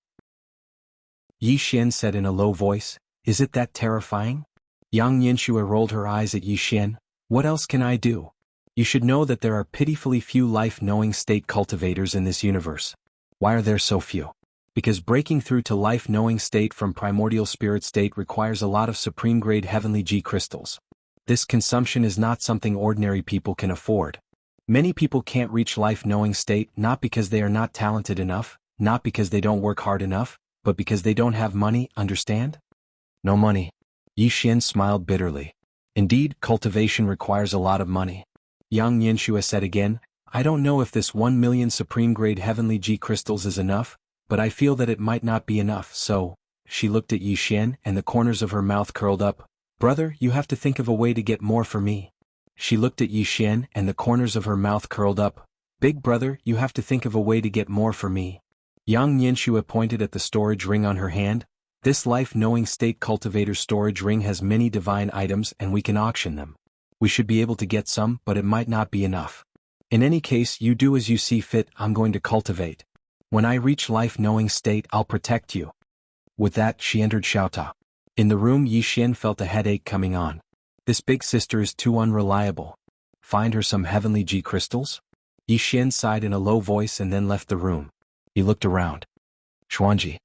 Yi Xian said in a low voice, Is it that terrifying? Yang Yanxue rolled her eyes at Yi Xian. What else can I do? You should know that there are pitifully few life-knowing state cultivators in this universe. Why are there so few? Because breaking through to life-knowing state from primordial spirit state requires a lot of supreme-grade heavenly G crystals. This consumption is not something ordinary people can afford. Many people can't reach life-knowing state not because they are not talented enough, not because they don't work hard enough, but because they don't have money, understand? No money. Yi Xian smiled bitterly. Indeed, cultivation requires a lot of money. Yang Yanxue said again, I don't know if this 1 million supreme-grade heavenly G crystals is enough, but I feel that it might not be enough, so... She looked at Yi Xian and the corners of her mouth curled up. Brother, you have to think of a way to get more for me. She looked at Yi Xian and the corners of her mouth curled up. Big brother, you have to think of a way to get more for me. Yang Yanxue pointed at the storage ring on her hand. This life-knowing state cultivator storage ring has many divine items and we can auction them. We should be able to get some, but it might not be enough. In any case, you do as you see fit. I'm going to cultivate. When I reach life-knowing state, I'll protect you. With that, she entered Xiaota. In the room, Yi Xian felt a headache coming on. This big sister is too unreliable. Find her some heavenly G crystals? Yi Xian sighed in a low voice and then left the room. He looked around. Xuanji.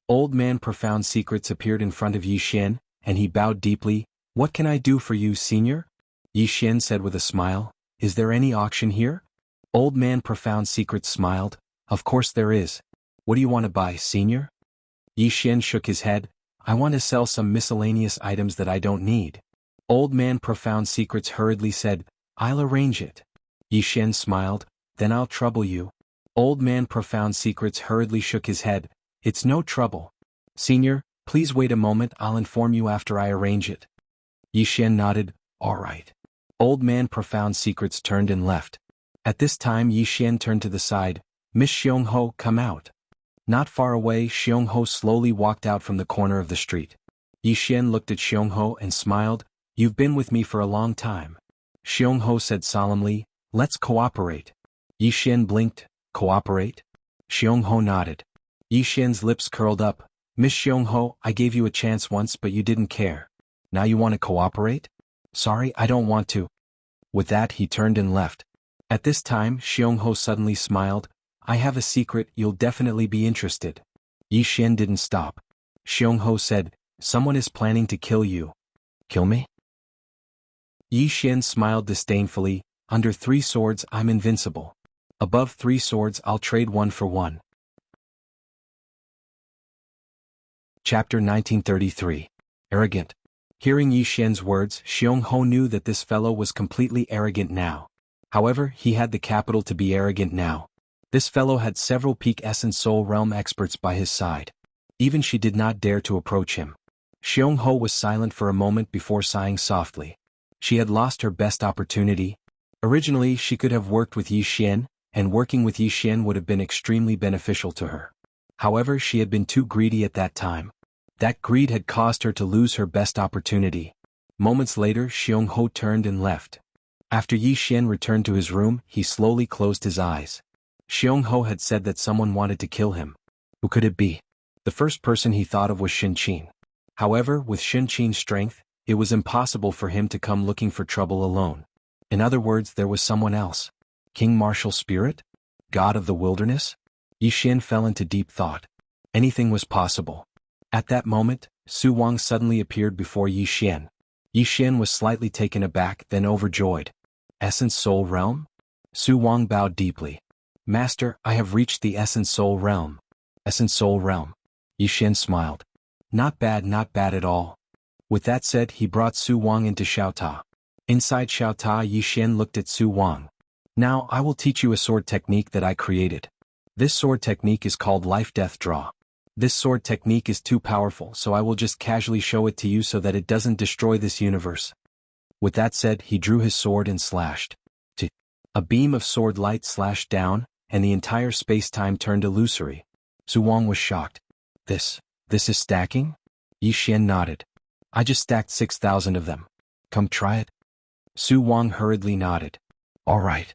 Old Man Profound Secrets appeared in front of Yi Xian, and he bowed deeply. "What can I do for you, senior?" Yi Xian said with a smile. "Is there any auction here?" Old Man Profound Secrets smiled. "Of course there is. What do you want to buy, senior?" Yi Xian shook his head. "I want to sell some miscellaneous items that I don't need." Old Man Profound Secrets hurriedly said, "I'll arrange it." Yi Xian smiled. "Then I'll trouble you." Old Man Profound Secrets hurriedly shook his head. "It's no trouble. Senior, please wait a moment, I'll inform you after I arrange it." Yi Xian nodded. "All right." Old Man Profound Secrets turned and left. At this time Yi Xian turned to the side. "Miss Xiongho, come out." Not far away, Xiongho slowly walked out from the corner of the street. Yi Xian looked at Xiongho and smiled. "You've been with me for a long time." Xiongho said solemnly, "Let's cooperate." Yi Xian blinked. "Cooperate?" Xiongho nodded. Yi Xian's lips curled up. "Miss Xiongho, I gave you a chance once but you didn't care. Now you want to cooperate?" "Sorry, I don't want to." With that he turned and left. At this time Xiongho suddenly smiled. "I have a secret, you'll definitely be interested." Yi Xian didn't stop. Xiongho said, "Someone is planning to kill you." "Kill me?" Yi Xian smiled disdainfully. "Under 3 swords I'm invincible. Above 3 swords I'll trade 1 for 1. Chapter 1933. Arrogant. Hearing Yi Xian's words, Xiongho knew that this fellow was completely arrogant now. However, he had the capital to be arrogant now. This fellow had several peak essence soul realm experts by his side. Even she did not dare to approach him. Xiongho was silent for a moment before sighing softly. She had lost her best opportunity. Originally she could have worked with Yi Xian, and working with Yi Xian would have been extremely beneficial to her. However, she had been too greedy at that time. That greed had caused her to lose her best opportunity. Moments later, Xiongho turned and left. After Yi Xian returned to his room, he slowly closed his eyes. Xiongho had said that someone wanted to kill him. Who could it be? The first person he thought of was Shinqin. However, with Shinqin's strength, it was impossible for him to come looking for trouble alone. In other words, there was someone else. King Martial Spirit? God of the Wilderness? Yi Xian fell into deep thought. Anything was possible. At that moment, Su Wang suddenly appeared before Yi Xian. Yi Xian was slightly taken aback, then overjoyed. Essence Soul Realm? Su Wang bowed deeply. "Master, I have reached the Essence Soul Realm." Essence Soul Realm. Yi Xian smiled. Not bad at all." With that said, he brought Su Wang into Xiaota. Inside Xiaota, Yi Xian looked at Su Wang. "Now I will teach you a sword technique that I created. This sword technique is called Life-Death Draw. This sword technique is too powerful, so I will just casually show it to you so that it doesn't destroy this universe." With that said, he drew his sword and slashed. A beam of sword light slashed down, and the entire space-time turned illusory. Su Wang was shocked. This is stacking?" Yi Xian nodded. "I just stacked 6,000 of them. Come try it." Su Wang hurriedly nodded. "All right."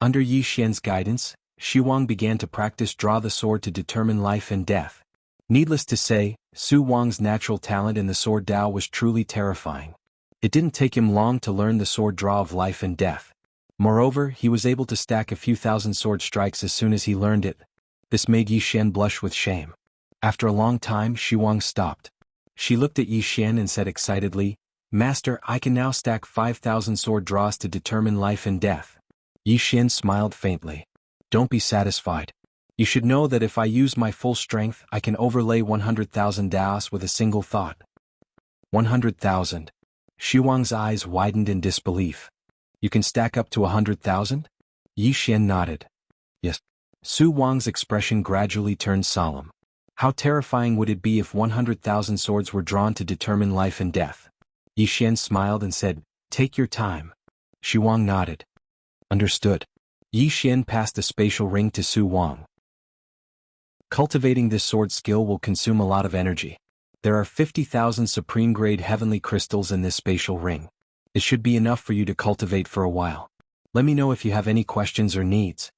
Under Yi Xian's guidance, Xu Wang began to practice draw the sword to determine life and death. Needless to say, Su Wang's natural talent in the sword Dao was truly terrifying. It didn't take him long to learn the sword draw of life and death. Moreover, he was able to stack a few thousand sword strikes as soon as he learned it. This made Yi Xian blush with shame. After a long time, Xu Wang stopped. She looked at Yi Xian and said excitedly, "Master, I can now stack 5,000 sword draws to determine life and death." Yi Xian smiled faintly. "Don't be satisfied. You should know that if I use my full strength, I can overlay 100,000 Daos with a single thought." 100,000. Xu Wang's eyes widened in disbelief. "You can stack up to 100,000? Yi Xian nodded. "Yes." Su Wang's expression gradually turned solemn. How terrifying would it be if 100,000 swords were drawn to determine life and death? Yi Xian smiled and said, "Take your time." Xu Wang nodded. "Understood." Yi Xian passed the spatial ring to Su Wang. Cultivating this sword skill will consume a lot of energy. There are 50,000 supreme-grade heavenly crystals in this spatial ring. It should be enough for you to cultivate for a while. Let me know if you have any questions or needs.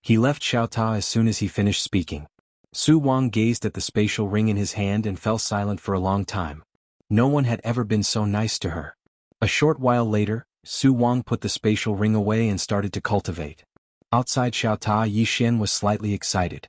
He left Xiaota as soon as he finished speaking. Su Wang gazed at the spatial ring in his hand and fell silent for a long time. No one had ever been so nice to her. A short while later, Su Wang put the spatial ring away and started to cultivate. Outside Xiaota, Yi Xian was slightly excited.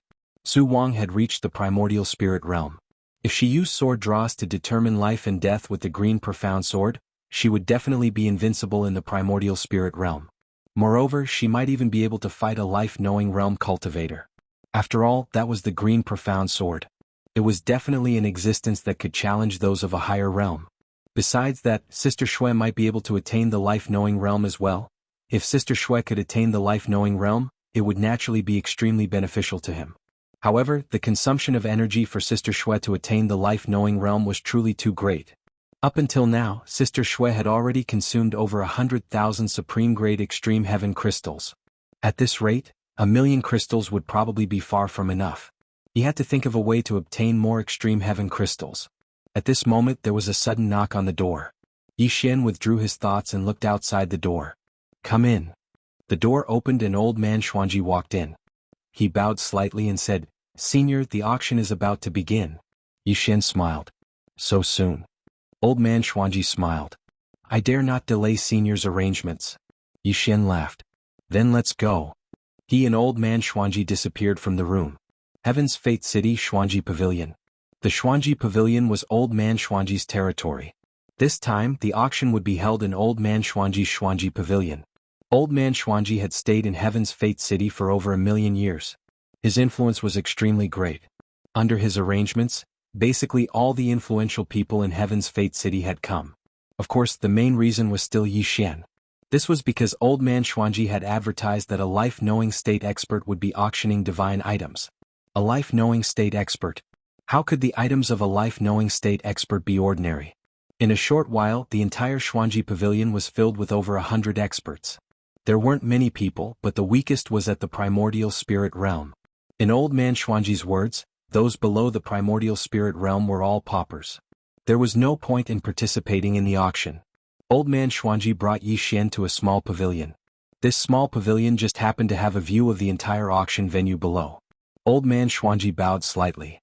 Su Wang had reached the primordial spirit realm. If she used sword draws to determine life and death with the green profound sword, she would definitely be invincible in the primordial spirit realm. Moreover, she might even be able to fight a life-knowing realm cultivator. After all, that was the green profound sword. It was definitely an existence that could challenge those of a higher realm. Besides that, Sister Shui might be able to attain the life-knowing realm as well. If Sister Shui could attain the life-knowing realm, it would naturally be extremely beneficial to him. However, the consumption of energy for Sister Shui to attain the life-knowing realm was truly too great. Up until now, Sister Shui had already consumed over 100,000 supreme-grade extreme heaven crystals. At this rate, 1,000,000 crystals would probably be far from enough. He had to think of a way to obtain more extreme heaven crystals. At this moment there was a sudden knock on the door. Yi Xian withdrew his thoughts and looked outside the door. "Come in." The door opened and old man Xuanji walked in. He bowed slightly and said, "Senior, the auction is about to begin." Yi Xian smiled. "So soon?" Old man Xuanji smiled. "I dare not delay Senior's arrangements." Yi Xian laughed. "Then let's go." He and old man Xuanji disappeared from the room. Heaven's Fate City Xuanji Pavilion. The Xuanji Pavilion was old man Xuanji's territory. This time, the auction would be held in old man Xuanji's Xuanji Pavilion. Old man Xuanji had stayed in Heaven's Fate City for over 1,000,000 years. His influence was extremely great. Under his arrangements, basically all the influential people in Heaven's Fate City had come. Of course, the main reason was still Yi Xian. This was because old man Xuanji had advertised that a life-knowing state expert would be auctioning divine items. A life-knowing state expert. How could the items of a life-knowing state expert be ordinary? In a short while, the entire Xuanji Pavilion was filled with over 100 experts. There weren't many people, but the weakest was at the primordial spirit realm. In old man Xuanji's words, those below the primordial spirit realm were all paupers. There was no point in participating in the auction. Old man Xuanji brought Yi Xian to a small pavilion. This small pavilion just happened to have a view of the entire auction venue below. Old man Xuanji bowed slightly.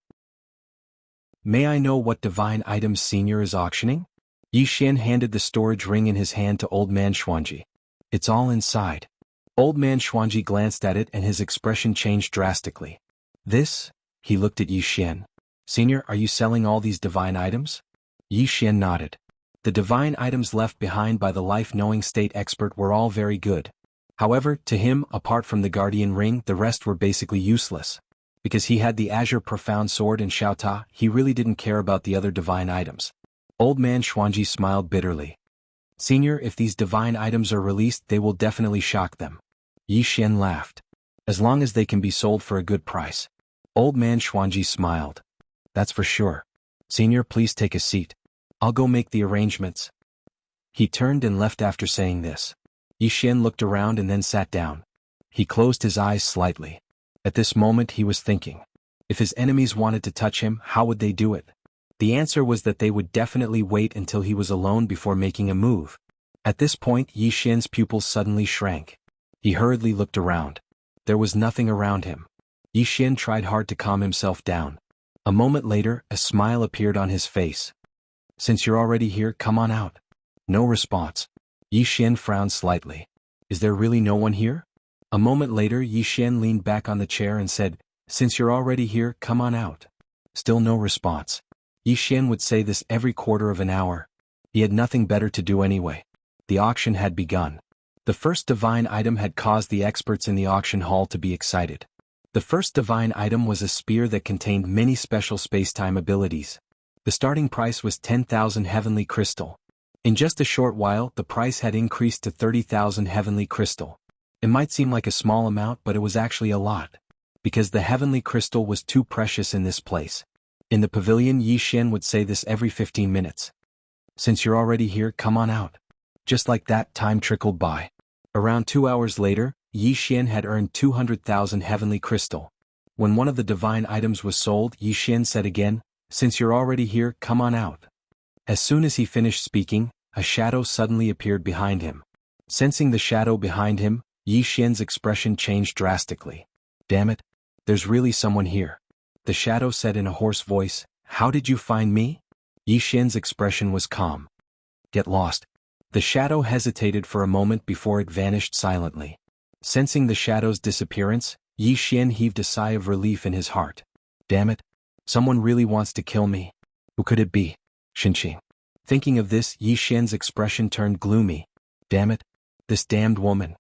"May I know what divine items Senior is auctioning?" Yi Xian handed the storage ring in his hand to old man Xuanji. "It's all inside." Old man Xuanji glanced at it and his expression changed drastically. "This?" He looked at Yi Xian. "Senior, are you selling all these divine items?" Yi Xian nodded. The divine items left behind by the life-knowing state expert were all very good. However, to him, apart from the guardian ring, the rest were basically useless. Because he had the azure profound sword and Xiaota, he really didn't care about the other divine items. Old man Xuanji smiled bitterly. "Senior, if these divine items are released, they will definitely shock them." Yi Xian laughed. "As long as they can be sold for a good price." Old man Xuanji smiled. "That's for sure. Senior, please take a seat. I'll go make the arrangements." He turned and left after saying this. Yi Xian looked around and then sat down. He closed his eyes slightly. At this moment he was thinking. If his enemies wanted to touch him, how would they do it? The answer was that they would definitely wait until he was alone before making a move. At this point Yi Xian's pupils suddenly shrank. He hurriedly looked around. There was nothing around him. Yi Xian tried hard to calm himself down. A moment later, a smile appeared on his face. "Since you're already here, come on out." No response. Yi Xian frowned slightly. "Is there really no one here?" A moment later Yi Xian leaned back on the chair and said, "Since you're already here, come on out." Still no response. Yi Xian would say this every quarter of an hour. He had nothing better to do anyway. The auction had begun. The first divine item had caused the experts in the auction hall to be excited. The first divine item was a spear that contained many special space-time abilities. The starting price was 10,000 heavenly crystal. In just a short while, the price had increased to 30,000 heavenly crystal. It might seem like a small amount, but it was actually a lot. Because the heavenly crystal was too precious in this place. In the pavilion, Yi Xian would say this every 15 minutes. "Since you're already here, come on out." Just like that, time trickled by. Around 2 hours later, Yi Xian had earned 200,000 heavenly crystal. When one of the divine items was sold, Yi Xian said again, "Since you're already here, come on out." As soon as he finished speaking, a shadow suddenly appeared behind him. Sensing the shadow behind him, Yi Xian's expression changed drastically. "Damn it, there's really someone here." The shadow said in a hoarse voice, "How did you find me?" Yi Xian's expression was calm. "Get lost." The shadow hesitated for a moment before it vanished silently. Sensing the shadow's disappearance, Yi Xian heaved a sigh of relief in his heart. Damn it. Someone really wants to kill me. Who could it be? Xinqing. Thinking of this, Yi Xian's expression turned gloomy. Damn it. This damned woman.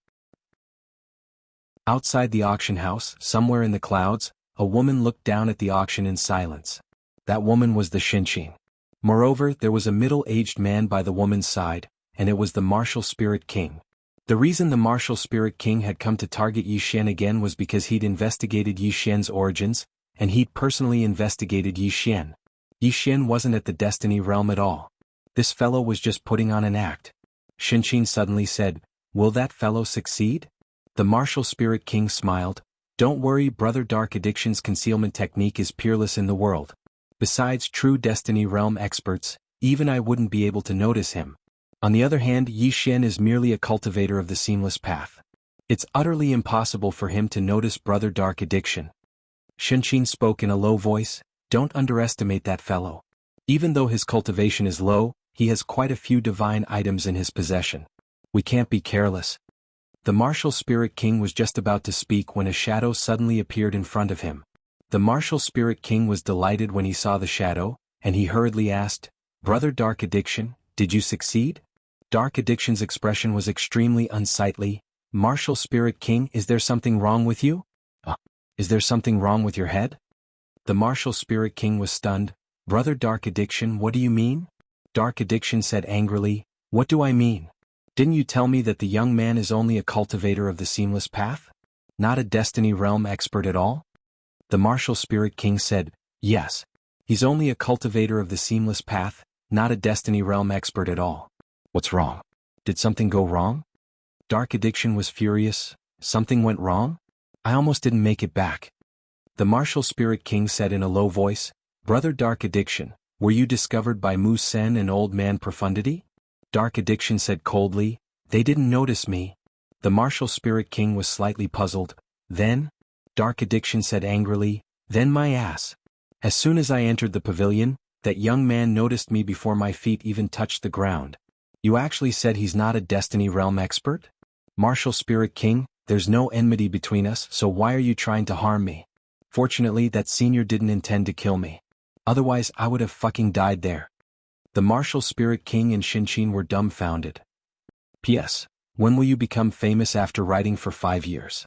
Outside the auction house, somewhere in the clouds, a woman looked down at the auction in silence. That woman was the Xinqing. Moreover, there was a middle-aged man by the woman's side, and it was the martial spirit king. The reason the martial spirit king had come to target Yi Xian again was because he'd investigated Yi Xian's origins, and he'd personally investigated Yi Xian. Yi Xian wasn't at the Destiny realm at all. This fellow was just putting on an act. Xinqing suddenly said, "Will that fellow succeed?" The martial spirit king smiled. "Don't worry, brother, Dark Addiction's concealment technique is peerless in the world. Besides true Destiny realm experts, even I wouldn't be able to notice him. On the other hand, Yi Xian is merely a cultivator of the seamless path. It's utterly impossible for him to notice brother Dark Addiction." Xinqing spoke in a low voice. "Don't underestimate that fellow. Even though his cultivation is low, he has quite a few divine items in his possession. We can't be careless." The martial spirit king was just about to speak when a shadow suddenly appeared in front of him. The martial spirit king was delighted when he saw the shadow, and he hurriedly asked, "Brother Dark Addiction, did you succeed?" Dark Addiction's expression was extremely unsightly. "Martial spirit king, is there something wrong with you? Is there something wrong with your head?" The martial spirit king was stunned. "Brother Dark Addiction, what do you mean?" Dark Addiction said angrily, "What do I mean? Didn't you tell me that the young man is only a cultivator of the seamless path? Not a Destiny realm expert at all?" The martial spirit king said, "Yes. He's only a cultivator of the seamless path, not a Destiny realm expert at all." "What's wrong? Did something go wrong?" Dark Addiction was furious. "Something went wrong? I almost didn't make it back." The martial spirit king said in a low voice, "Brother Dark Addiction, were you discovered by Mu Sen and Old Man Profundity?" Dark Addiction said coldly, "They didn't notice me." The martial spirit king was slightly puzzled. "Then?" Dark Addiction said angrily, "Then my ass. As soon as I entered the pavilion, that young man noticed me before my feet even touched the ground." "You actually said he's not a Destiny realm expert?" "Martial spirit king, there's no enmity between us, so why are you trying to harm me? Fortunately, that senior didn't intend to kill me. Otherwise I would have fucking died there." The martial spirit king and Xinqing were dumbfounded. P.S. When will you become famous after writing for 5 years?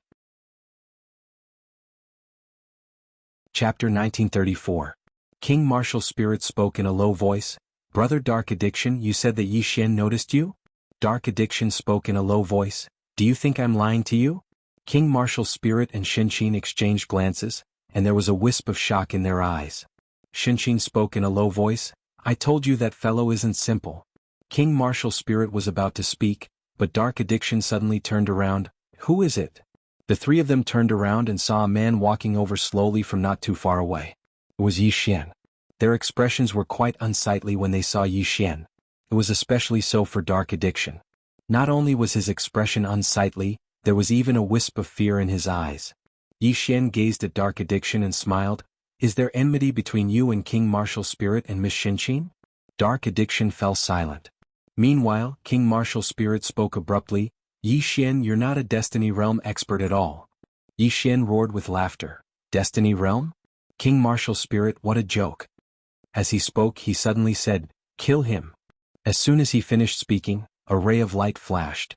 Chapter 1934. King Martial Spirit spoke in a low voice. "Brother Dark Addiction, you said that Yi Xian noticed you?" Dark Addiction spoke in a low voice. "Do you think I'm lying to you?" King Martial Spirit and Xinqing exchanged glances, and there was a wisp of shock in their eyes. Xinqing spoke in a low voice. "I told you that fellow isn't simple." King Martial Spirit was about to speak, but Dark Addiction suddenly turned around. "Who is it?" The three of them turned around and saw a man walking over slowly from not too far away. It was Yi Xian. Their expressions were quite unsightly when they saw Yi Xian. It was especially so for Dark Addiction. Not only was his expression unsightly, there was even a wisp of fear in his eyes. Yi Xian gazed at Dark Addiction and smiled. "Is there enmity between you and King Martial Spirit and Miss Xinqing?" Dark Addiction fell silent. Meanwhile, King Martial Spirit spoke abruptly. "Yi Xian, you're not a Destiny realm expert at all." Yi Xian roared with laughter. "Destiny realm? King Martial Spirit, what a joke." As he spoke, he suddenly said, "Kill him." As soon as he finished speaking, a ray of light flashed.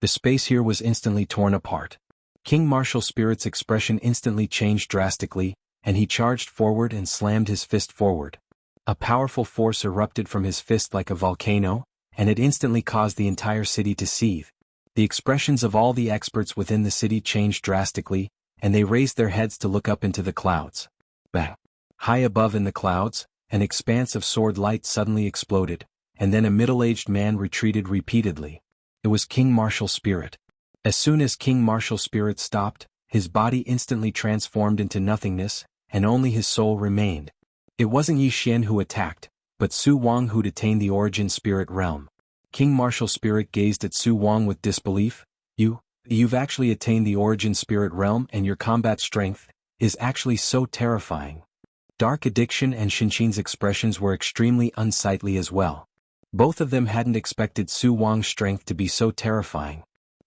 The space here was instantly torn apart. King Martial Spirit's expression instantly changed drastically, and he charged forward and slammed his fist forward. A powerful force erupted from his fist like a volcano, and it instantly caused the entire city to seethe. The expressions of all the experts within the city changed drastically, and they raised their heads to look up into the clouds. Bang! High above in the clouds, an expanse of sword light suddenly exploded, and then a middle-aged man retreated repeatedly. It was King Martial Spirit. As soon as King Martial Spirit stopped, his body instantly transformed into nothingness, and only his soul remained. It wasn't Yi Xian who attacked, but Su Wang who'd attained the origin spirit realm. King Martial Spirit gazed at Su Wang with disbelief. You've actually attained the origin spirit realm, and your combat strength is actually so terrifying." Dark Addiction and Xinqing's expressions were extremely unsightly as well. Both of them hadn't expected Su Wang's strength to be so terrifying.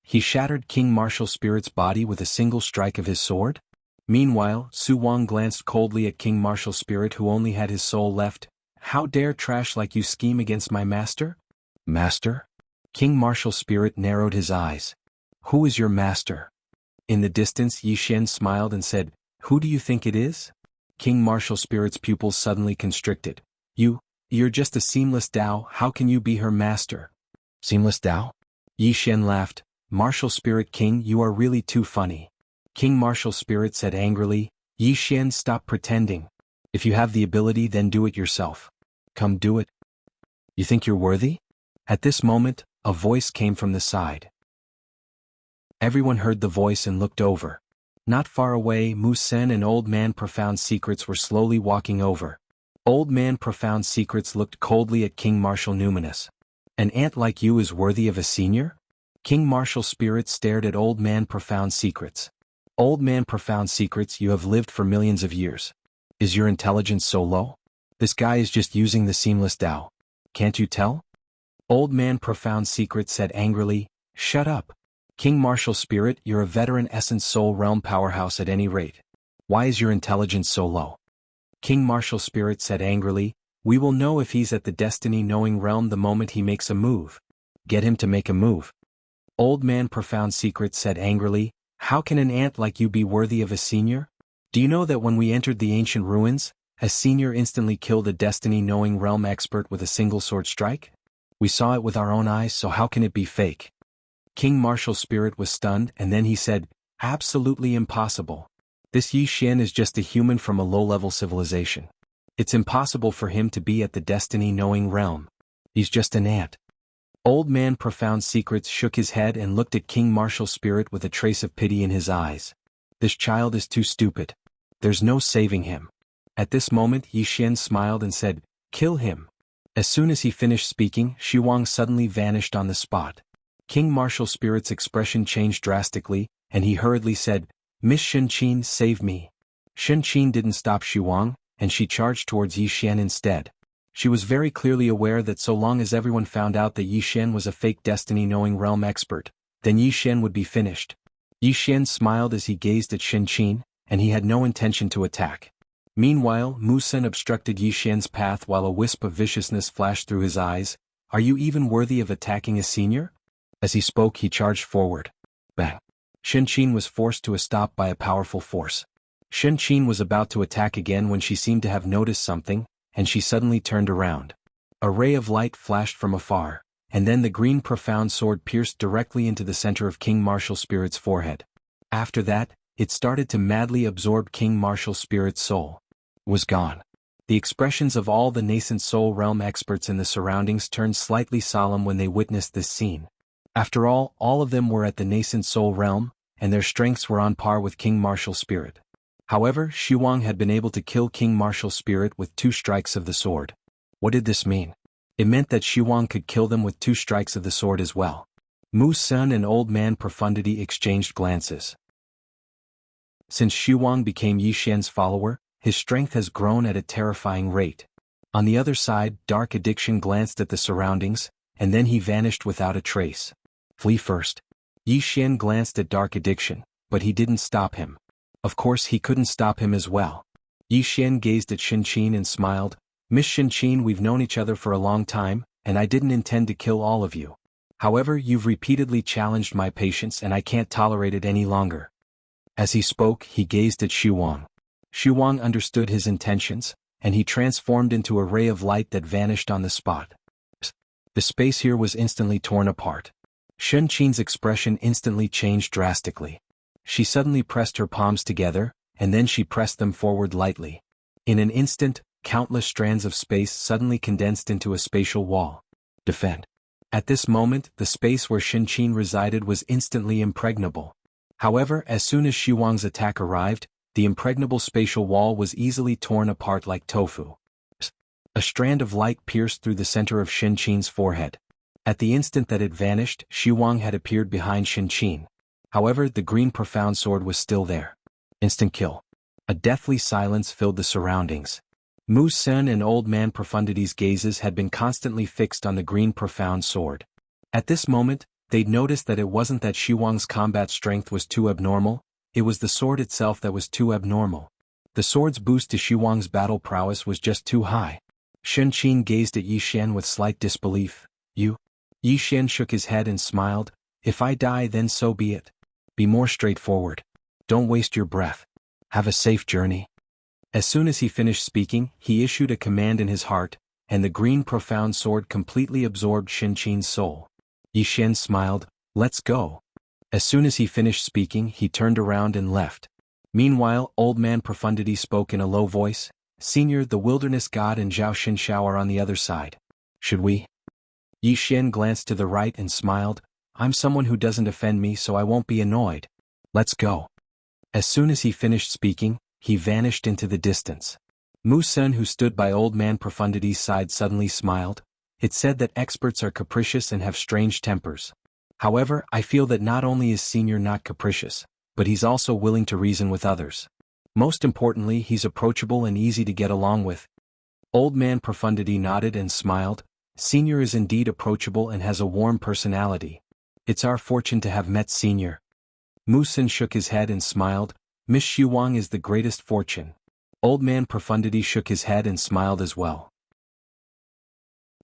He shattered King Martial Spirit's body with a single strike of his sword? Meanwhile, Su Wang glanced coldly at King Martial Spirit, who only had his soul left. How dare trash like you scheme against my master? Master? King Martial Spirit narrowed his eyes. Who is your master? In the distance, Yi Xian smiled and said, Who do you think it is? King Martial Spirit's pupils suddenly constricted. You're just a seamless Dao, how can you be her master? Seamless Dao? Yi Xian laughed. Martial Spirit King, you are really too funny. King Martial Spirit said angrily, Yi Xian, stop pretending. If you have the ability, then do it yourself. Come do it. You think you're worthy? At this moment, a voice came from the side. Everyone heard the voice and looked over. Not far away, Mu Sen and Old Man Profound Secrets were slowly walking over. Old Man Profound Secrets looked coldly at King Martial Numinous. An ant like you is worthy of a senior? King Martial Spirit stared at Old Man Profound Secrets. Old Man Profound Secrets, you have lived for millions of years. Is your intelligence so low? This guy is just using the seamless Dao. Can't you tell? Old Man Profound Secrets said angrily, Shut up. King Martial Spirit, you're a veteran Essence Soul Realm powerhouse at any rate. Why is your intelligence so low? King Martial Spirit said angrily, We will know if he's at the Destiny-knowing realm the moment he makes a move. Get him to make a move. Old Man Profound Secrets said angrily, How can an ant like you be worthy of a senior? Do you know that when we entered the ancient ruins, a senior instantly killed a Destiny-knowing realm expert with a single sword strike? We saw it with our own eyes, so how can it be fake? King Martial Spirit was stunned, and then he said, Absolutely impossible. This Yi Xian is just a human from a low-level civilization. It's impossible for him to be at the Destiny-knowing realm. He's just an ant. Old Man Profound Secrets shook his head and looked at King Martial Spirit with a trace of pity in his eyes. This child is too stupid. There's no saving him. At this moment, Yi Xian smiled and said, Kill him. As soon as he finished speaking, Xu Wang suddenly vanished on the spot. King Martial Spirit's expression changed drastically, and he hurriedly said, Miss Shenqin, save me. Shenqin didn't stop Xu Wang, and she charged towards Yi Xian instead. She was very clearly aware that so long as everyone found out that Yi Xian was a fake Destiny-knowing realm expert, then Yi Xian would be finished. Yi Xian smiled as he gazed at Shenqin, and he had no intention to attack. Meanwhile, Mu Sen obstructed Yi Xian's path while a wisp of viciousness flashed through his eyes. Are you even worthy of attacking a senior? As he spoke, he charged forward. Bang! Shenqin was forced to a stop by a powerful force. Shenqin was about to attack again when she seemed to have noticed something, and she suddenly turned around. A ray of light flashed from afar, and then the green profound sword pierced directly into the center of King Martial Spirit's forehead. After that, it started to madly absorb King Martial Spirit's soul. It was gone. The expressions of all the nascent soul realm experts in the surroundings turned slightly solemn when they witnessed this scene. After all of them were at the nascent soul realm, and their strengths were on par with King Martial Spirit. However, Xu Wang had been able to kill King Martial Spirit with 2 strikes of the sword. What did this mean? It meant that Xu Wang could kill them with 2 strikes of the sword as well. Mu Sen and Old Man Profundity exchanged glances. Since Xu Wang became Yi Xian's follower, his strength has grown at a terrifying rate. On the other side, Dark Addiction glanced at the surroundings, and then he vanished without a trace. Flee first. Yi Xian glanced at Dark Addiction, but he didn't stop him. Of course he couldn't stop him as well. Yi Xian gazed at Shenqin and smiled. Miss Shenqin, we've known each other for a long time, and I didn't intend to kill all of you. However, you've repeatedly challenged my patience and I can't tolerate it any longer. As he spoke, he gazed at Xu Wang. Xu Wang understood his intentions, and he transformed into a ray of light that vanished on the spot. The space here was instantly torn apart. Shenqin's expression instantly changed drastically. She suddenly pressed her palms together, and then she pressed them forward lightly. In an instant, countless strands of space suddenly condensed into a spatial wall. Defend. At this moment, the space where Shenqin resided was instantly impregnable. However, as soon as Xu Wang's attack arrived, the impregnable spatial wall was easily torn apart like tofu. A strand of light pierced through the center of Shenqin's forehead. At the instant that it vanished, Xu Wang had appeared behind Shenqin. However, the green profound sword was still there. Instant kill. A deathly silence filled the surroundings. Mu Sen and Old Man Profundity's gazes had been constantly fixed on the green profound sword. At this moment, They'd noticed that it wasn't that Xu Wang's combat strength was too abnormal, it was the sword itself that was too abnormal. The sword's boost to Xu Wang's battle prowess was just too high. Shen Qin gazed at Yi Xian with slight disbelief. You? Yi Xian shook his head and smiled. If I die, then so be it. Be more straightforward. Don't waste your breath. Have a safe journey. As soon as he finished speaking, he issued a command in his heart, and the green profound sword completely absorbed Shen Qin's soul. Yi Xian smiled. Let's go. As soon as he finished speaking, he turned around and left. Meanwhile, Old Man Profundity spoke in a low voice. Senior, the wilderness god and Zhao Xinshao are on the other side. Should we? Yi Xian glanced to the right and smiled. I'm someone who doesn't offend me, so I won't be annoyed. Let's go. As soon as he finished speaking, he vanished into the distance. Mu Sen, who stood by Old Man Profundity's side, suddenly smiled. It said that experts are capricious and have strange tempers. However, I feel that not only is Senior not capricious, but he's also willing to reason with others. Most importantly, he's approachable and easy to get along with. Old Man Profundity nodded and smiled. Senior is indeed approachable and has a warm personality. It's our fortune to have met Senior. Mu Sen shook his head and smiled. Miss Xu Wang is the greatest fortune. Old Man Profundity shook his head and smiled as well.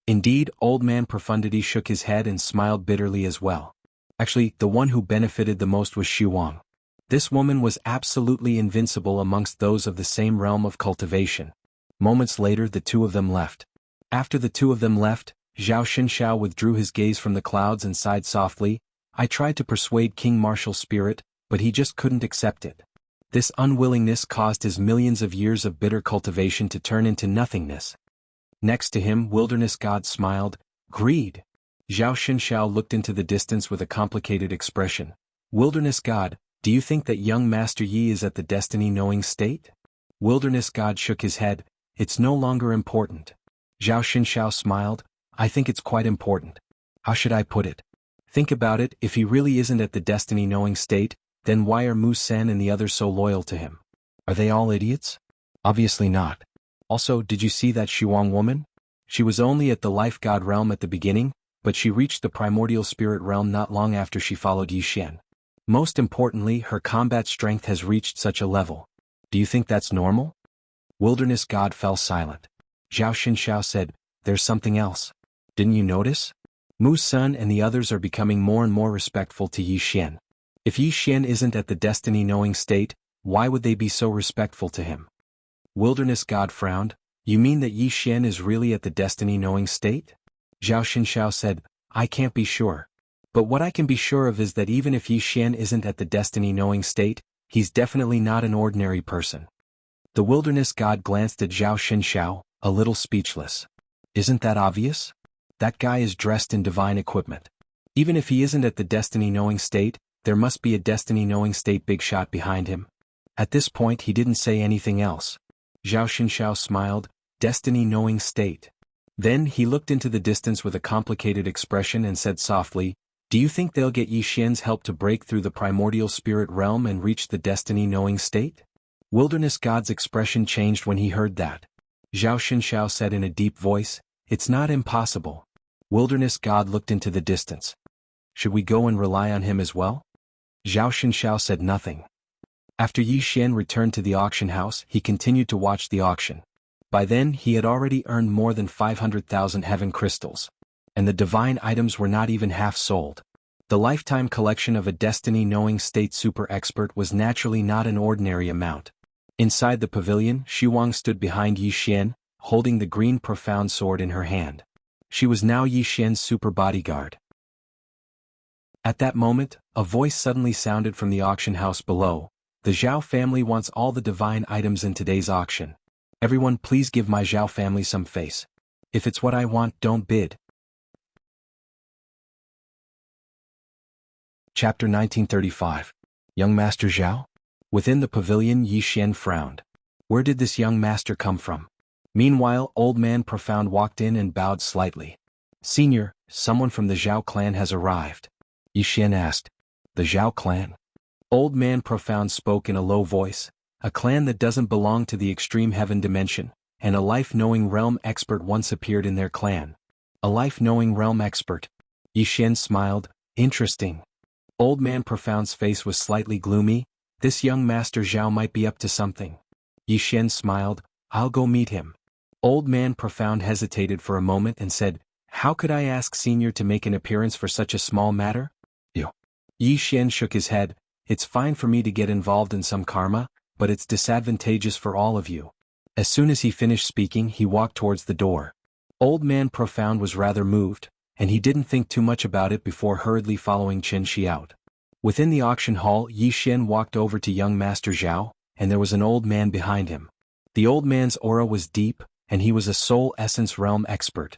Indeed, Old Man Profundity shook his head and smiled bitterly as well. Actually, the one who benefited the most was Xu Wang. This woman was absolutely invincible amongst those of the same realm of cultivation. Moments later, the two of them left. After the two of them left, Zhao Xinshao withdrew his gaze from the clouds and sighed softly. I tried to persuade King Martial's spirit, but he just couldn't accept it. This unwillingness caused his millions of years of bitter cultivation to turn into nothingness. Next to him, Wilderness God smiled. Greed. Zhao Xinshao looked into the distance with a complicated expression. Wilderness God, do you think that young Master Yi is at the destiny-knowing state? Wilderness God shook his head. It's no longer important. Zhao Xinshao smiled. I think it's quite important. How should I put it? Think about it, if he really isn't at the destiny-knowing state, then why are Mu Sen and the others so loyal to him? Are they all idiots? Obviously not. Also, did you see that Xuang woman? She was only at the life god realm at the beginning, but she reached the primordial spirit realm not long after she followed Yi Xian. Most importantly, her combat strength has reached such a level. Do you think that's normal? Wilderness God fell silent. Zhao Xinshao said, There's something else. Didn't you notice? Mu Sen and the others are becoming more and more respectful to Yi Xian. If Yi Xian isn't at the destiny-knowing state, why would they be so respectful to him? Wilderness God frowned. You mean that Yi Xian is really at the destiny-knowing state? Zhao Xinshao said, I can't be sure. But what I can be sure of is that even if Yi Xian isn't at the destiny-knowing state, he's definitely not an ordinary person. The Wilderness God glanced at Zhao Xinshao, a little speechless. Isn't that obvious? That guy is dressed in divine equipment. Even if he isn't at the destiny-knowing state, there must be a destiny-knowing state big shot behind him. At this point he didn't say anything else. Zhao Xinshao smiled. Destiny-knowing state. Then he looked into the distance with a complicated expression and said softly, Do you think they'll get Yi Xian's help to break through the primordial spirit realm and reach the destiny-knowing state? Wilderness God's expression changed when he heard that. Zhao Xinshao said in a deep voice, It's not impossible. Wilderness God looked into the distance. Should we go and rely on him as well? Zhao Xinshao said nothing. After Yi Xian returned to the auction house, he continued to watch the auction. By then he had already earned more than 500,000 heaven crystals. And the divine items were not even half sold. The lifetime collection of a destiny-knowing state super expert was naturally not an ordinary amount. Inside the pavilion, Xu Wang stood behind Yi Xian, holding the green profound sword in her hand. She was now Yi Xian's super bodyguard. At that moment, a voice suddenly sounded from the auction house below. The Zhao family wants all the divine items in today's auction. Everyone please give my Zhao family some face. If it's what I want, don't bid. Chapter 1935. Young Master Zhao? Within the pavilion, Yi Xian frowned. Where did this young master come from? Meanwhile, Old Man Profound walked in and bowed slightly. Senior, someone from the Zhao clan has arrived. Yi Xian asked. The Zhao clan? Old Man Profound spoke in a low voice. A clan that doesn't belong to the extreme heaven dimension, and a life-knowing realm expert once appeared in their clan. A life-knowing realm expert. Yi Xian smiled. Interesting. Old Man Profound's face was slightly gloomy. This young Master Zhao might be up to something. Yi Xian smiled. I'll go meet him. Old Man Profound hesitated for a moment and said, how could I ask Senior to make an appearance for such a small matter? Yi Xian shook his head. It's fine for me to get involved in some karma, but it's disadvantageous for all of you. As soon as he finished speaking, he walked towards the door. Old Man Profound was rather moved, and he didn't think too much about it before hurriedly following Qin Shi out. Within the auction hall, Yi Xian walked over to young Master Zhao, and there was an old man behind him. The old man's aura was deep, and he was a soul essence realm expert.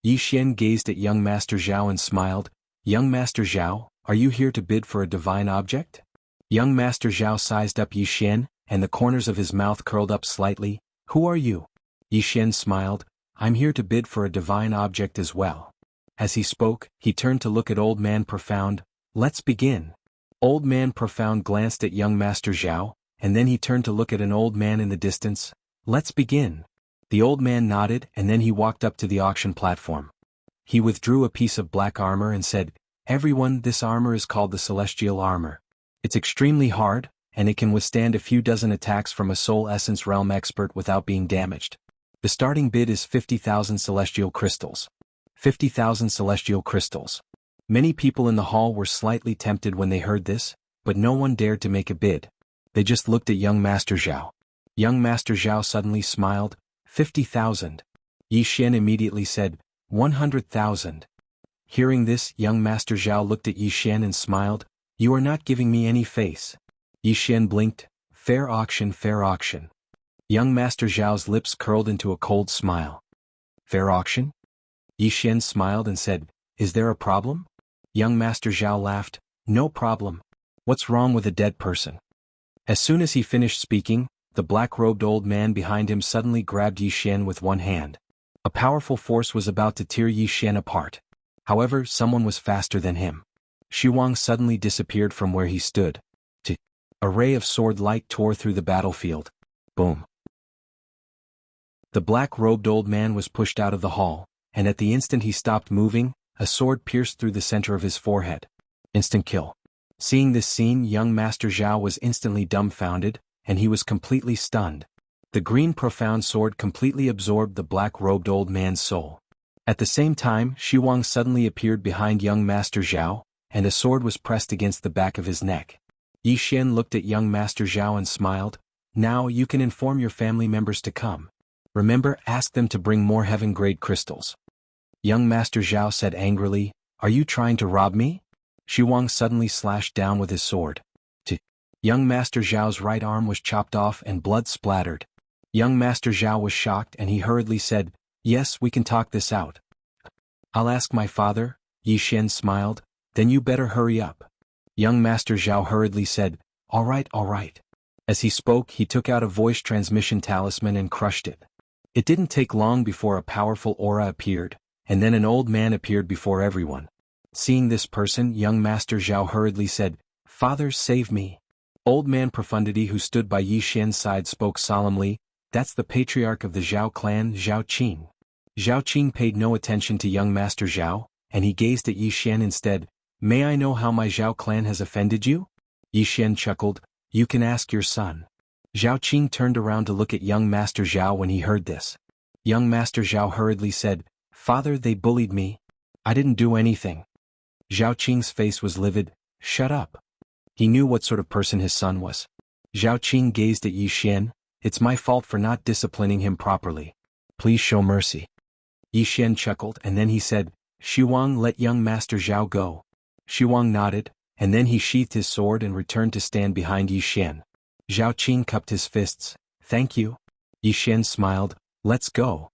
Yi Xian gazed at young Master Zhao and smiled. Young Master Zhao, are you here to bid for a divine object? Young Master Zhao sized up Yi Xian, and the corners of his mouth curled up slightly. Who are you? Yi Xian smiled. I'm here to bid for a divine object as well. As he spoke, he turned to look at Old Man Profound. Let's begin. Old Man Profound glanced at young Master Zhao, and then he turned to look at an old man in the distance. Let's begin. The old man nodded, and then he walked up to the auction platform. He withdrew a piece of black armor and said, everyone, this armor is called the Celestial Armor. It's extremely hard, and it can withstand a few dozen attacks from a soul essence realm expert without being damaged. The starting bid is 50,000 celestial crystals. 50,000 celestial crystals. Many people in the hall were slightly tempted when they heard this, but no one dared to make a bid. They just looked at young Master Zhao. Young Master Zhao suddenly smiled. 50,000. Yi Xian immediately said, 100,000. Hearing this, young Master Zhao looked at Yi Xian and smiled. You are not giving me any face. Yi Xian blinked. Fair auction, fair auction. Young Master Zhao's lips curled into a cold smile. Fair auction? Yi Xian smiled and said, is there a problem? Young Master Zhao laughed. No problem. What's wrong with a dead person? As soon as he finished speaking, the black-robed old man behind him suddenly grabbed Yi Xian with one hand. A powerful force was about to tear Yi Xian apart. However, someone was faster than him. Xu Wang suddenly disappeared from where he stood. A ray of sword light tore through the battlefield. Boom. The black-robed old man was pushed out of the hall, and at the instant he stopped moving, a sword pierced through the center of his forehead. Instant kill. Seeing this scene, young Master Zhao was instantly dumbfounded, and he was completely stunned. The green profound sword completely absorbed the black-robed old man's soul. At the same time, Xu Wang suddenly appeared behind young Master Zhao, and a sword was pressed against the back of his neck. Yi Xian looked at young Master Zhao and smiled. Now you can inform your family members to come. Remember, ask them to bring more heaven-grade crystals. Young Master Zhao said angrily, are you trying to rob me? Xu Wang suddenly slashed down with his sword. Young Master Zhao's right arm was chopped off and blood splattered. Young Master Zhao was shocked and he hurriedly said, yes, we can talk this out. I'll ask my father. Yi Xian smiled. Then you better hurry up. Young Master Zhao hurriedly said, all right, all right. As he spoke, he took out a voice transmission talisman and crushed it. It didn't take long before a powerful aura appeared, and then an old man appeared before everyone. Seeing this person, young Master Zhao hurriedly said, Father, save me. Old Man Profundity, who stood by Yi Xian's side, spoke solemnly. That's the patriarch of the Zhao clan, Zhao Qing. Zhao Qing paid no attention to young Master Zhao, and he gazed at Yi Xian instead. May I know how my Zhao clan has offended you? Yi Xian chuckled. You can ask your son. Zhao Qing turned around to look at young Master Zhao when he heard this. Young Master Zhao hurriedly said, Father, they bullied me. I didn't do anything. Zhao Qing's face was livid. Shut up. He knew what sort of person his son was. Zhao Qing gazed at Yi Xian. It's my fault for not disciplining him properly. Please show mercy. Yi Xian chuckled and then he said, Xu Wang, let young Master Zhao go. Xu Wang nodded, and then he sheathed his sword and returned to stand behind Yi Xian. Zhao Qing cupped his fists. Thank you. Yi Xian smiled. Let's go.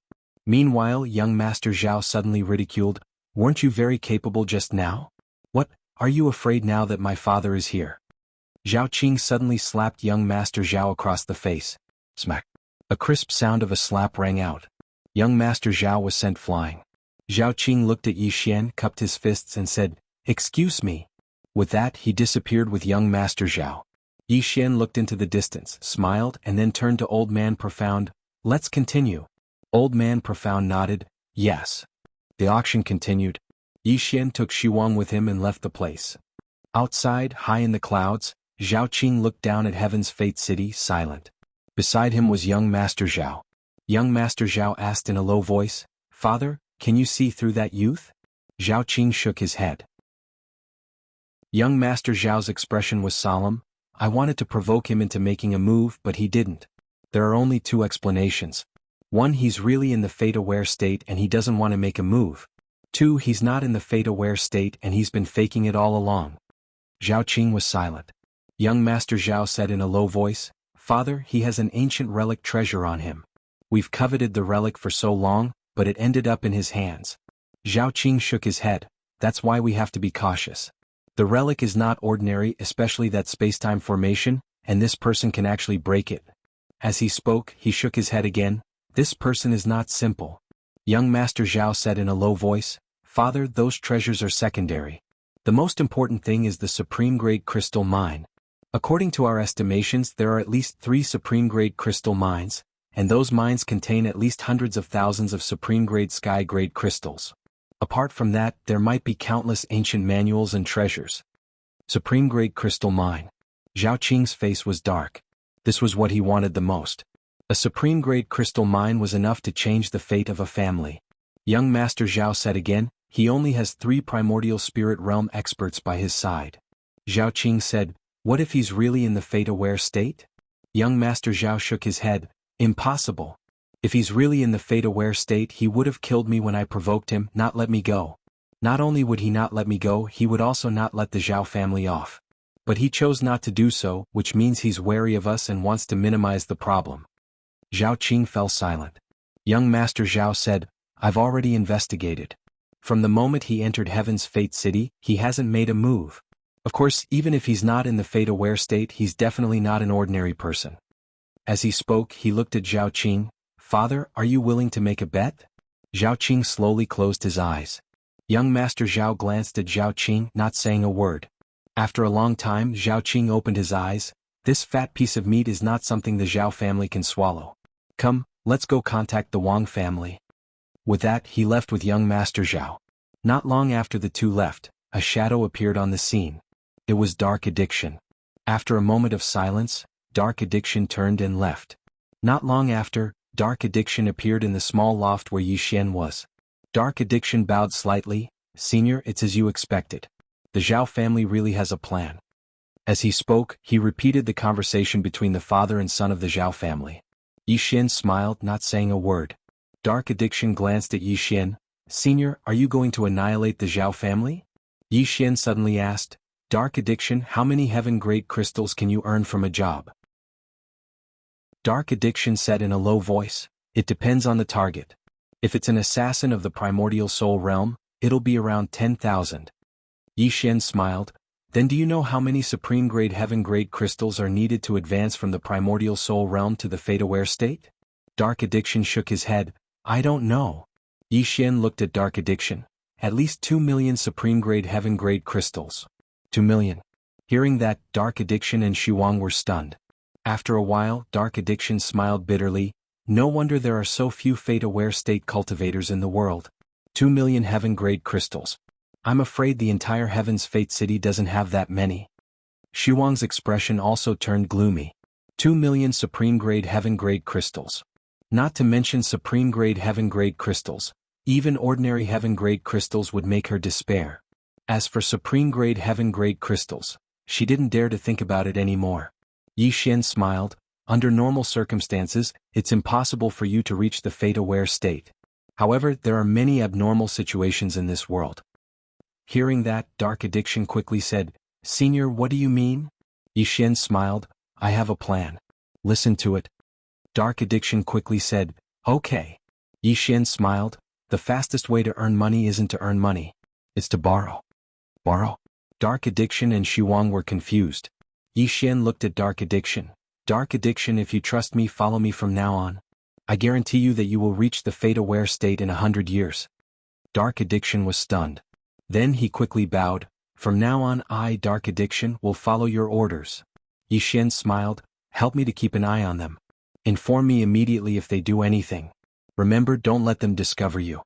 Meanwhile, young Master Zhao suddenly ridiculed. Weren't you very capable just now? What, are you afraid now that my father is here? Zhao Qing suddenly slapped young Master Zhao across the face. Smack. A crisp sound of a slap rang out. Young Master Zhao was sent flying. Zhao Qing looked at Yi Xian, cupped his fists and said, Excuse me. With that, he disappeared with young Master Zhao. Yi Xian looked into the distance, smiled, and then turned to Old Man Profound. Let's continue. Old Man Profound nodded. Yes. The auction continued. Yi Xian took Wang with him and left the place. Outside, high in the clouds, Zhao Qing looked down at Heaven's Fate City, silent. Beside him was young Master Zhao. Young Master Zhao asked in a low voice, "Father, can you see through that youth?" Zhao Qing shook his head. Young Master Zhao's expression was solemn. "I wanted to provoke him into making a move, but he didn't. There are only two explanations. One, he's really in the fate-aware state and he doesn't want to make a move. Two, he's not in the fate-aware state and he's been faking it all along." Zhao Qing was silent. Young Master Zhao said in a low voice, "Father, he has an ancient relic treasure on him. We've coveted the relic for so long, but it ended up in his hands." Zhao Qing shook his head. "That's why we have to be cautious. The relic is not ordinary, especially that space-time formation, and this person can actually break it." As he spoke, he shook his head again. "This person is not simple." Young Master Zhao said in a low voice, "Father, those treasures are secondary. The most important thing is the supreme-grade crystal mine. According to our estimations, there are at least 3 supreme-grade crystal mines, and those mines contain at least hundreds of thousands of supreme-grade sky-grade crystals. Apart from that, there might be countless ancient manuals and treasures." Supreme-grade crystal mine. Zhao Qing's face was dark. This was what he wanted the most. A supreme-grade crystal mine was enough to change the fate of a family. Young Master Zhao said again, "He only has 3 primordial spirit realm experts by his side." Zhao Qing said, "What if he's really in the fate-aware state?" Young Master Zhao shook his head. "Impossible. If he's really in the fate-aware state, he would have killed me when I provoked him, not let me go. Not only would he not let me go, he would also not let the Zhao family off. But he chose not to do so, which means he's wary of us and wants to minimize the problem." Zhao Qing fell silent. Young Master Zhao said, "I've already investigated. From the moment he entered Heaven's Fate City, he hasn't made a move. Of course, even if he's not in the fate-aware state, he's definitely not an ordinary person." As he spoke, he looked at Zhao Qing. "Father, are you willing to make a bet?" Zhao Qing slowly closed his eyes. Young Master Zhao glanced at Zhao Qing, not saying a word. After a long time, Zhao Qing opened his eyes. "This fat piece of meat is not something the Zhao family can swallow. Come, let's go contact the Wang family." With that, he left with young Master Zhao. Not long after the two left, a shadow appeared on the scene. It was Dark Addiction. After a moment of silence, Dark Addiction turned and left. Not long after, Dark Addiction appeared in the small loft where Yi Xian was. Dark Addiction bowed slightly. "Senior, it's as you expected. The Zhao family really has a plan." As he spoke, he repeated the conversation between the father and son of the Zhao family. Yi Xian smiled, not saying a word. Dark Addiction glanced at Yi Xian. "Senior, are you going to annihilate the Zhao family?" Yi Xian suddenly asked. "Dark Addiction, how many heaven-grade crystals can you earn from a job?" Dark Addiction said in a low voice, "It depends on the target. If it's an assassin of the primordial soul realm, it'll be around 10,000. Yi Xian smiled. "Then do you know how many supreme-grade heaven-grade crystals are needed to advance from the primordial soul realm to the fate-aware state?" Dark Addiction shook his head. "I don't know." Yi Xian looked at Dark Addiction. "At least 2 million supreme-grade heaven-grade crystals." 2 million. Hearing that, Dark Addiction and Wang were stunned. After a while, Dark Addiction smiled bitterly. "No wonder there are so few fate-aware state cultivators in the world. 2 million heaven-grade crystals. I'm afraid the entire Heaven's Fate City doesn't have that many." Wang's expression also turned gloomy. 2 million supreme-grade heaven-grade crystals. Not to mention supreme-grade heaven-grade crystals. Even ordinary heaven-grade crystals would make her despair. As for supreme-grade heaven-grade crystals, she didn't dare to think about it anymore. Yi Xian smiled. "Under normal circumstances, it's impossible for you to reach the fate-aware state. However, there are many abnormal situations in this world." Hearing that, Dark Addiction quickly said, "Senior, what do you mean?" Yi Xian smiled. "I have a plan. Listen to it." Dark Addiction quickly said, "Okay." Yi Xian smiled. "The fastest way to earn money isn't to earn money. It's to borrow." "Borrow?" Dark Addiction and Wang were confused. Yi Xian looked at Dark Addiction. "Dark Addiction, if you trust me, follow me from now on. I guarantee you that you will reach the fate-aware state in 100 years. Dark Addiction was stunned. Then he quickly bowed. "From now on, I, Dark Addiction, will follow your orders." Yi Xian smiled. "Help me to keep an eye on them. Inform me immediately if they do anything. Remember, don't let them discover you."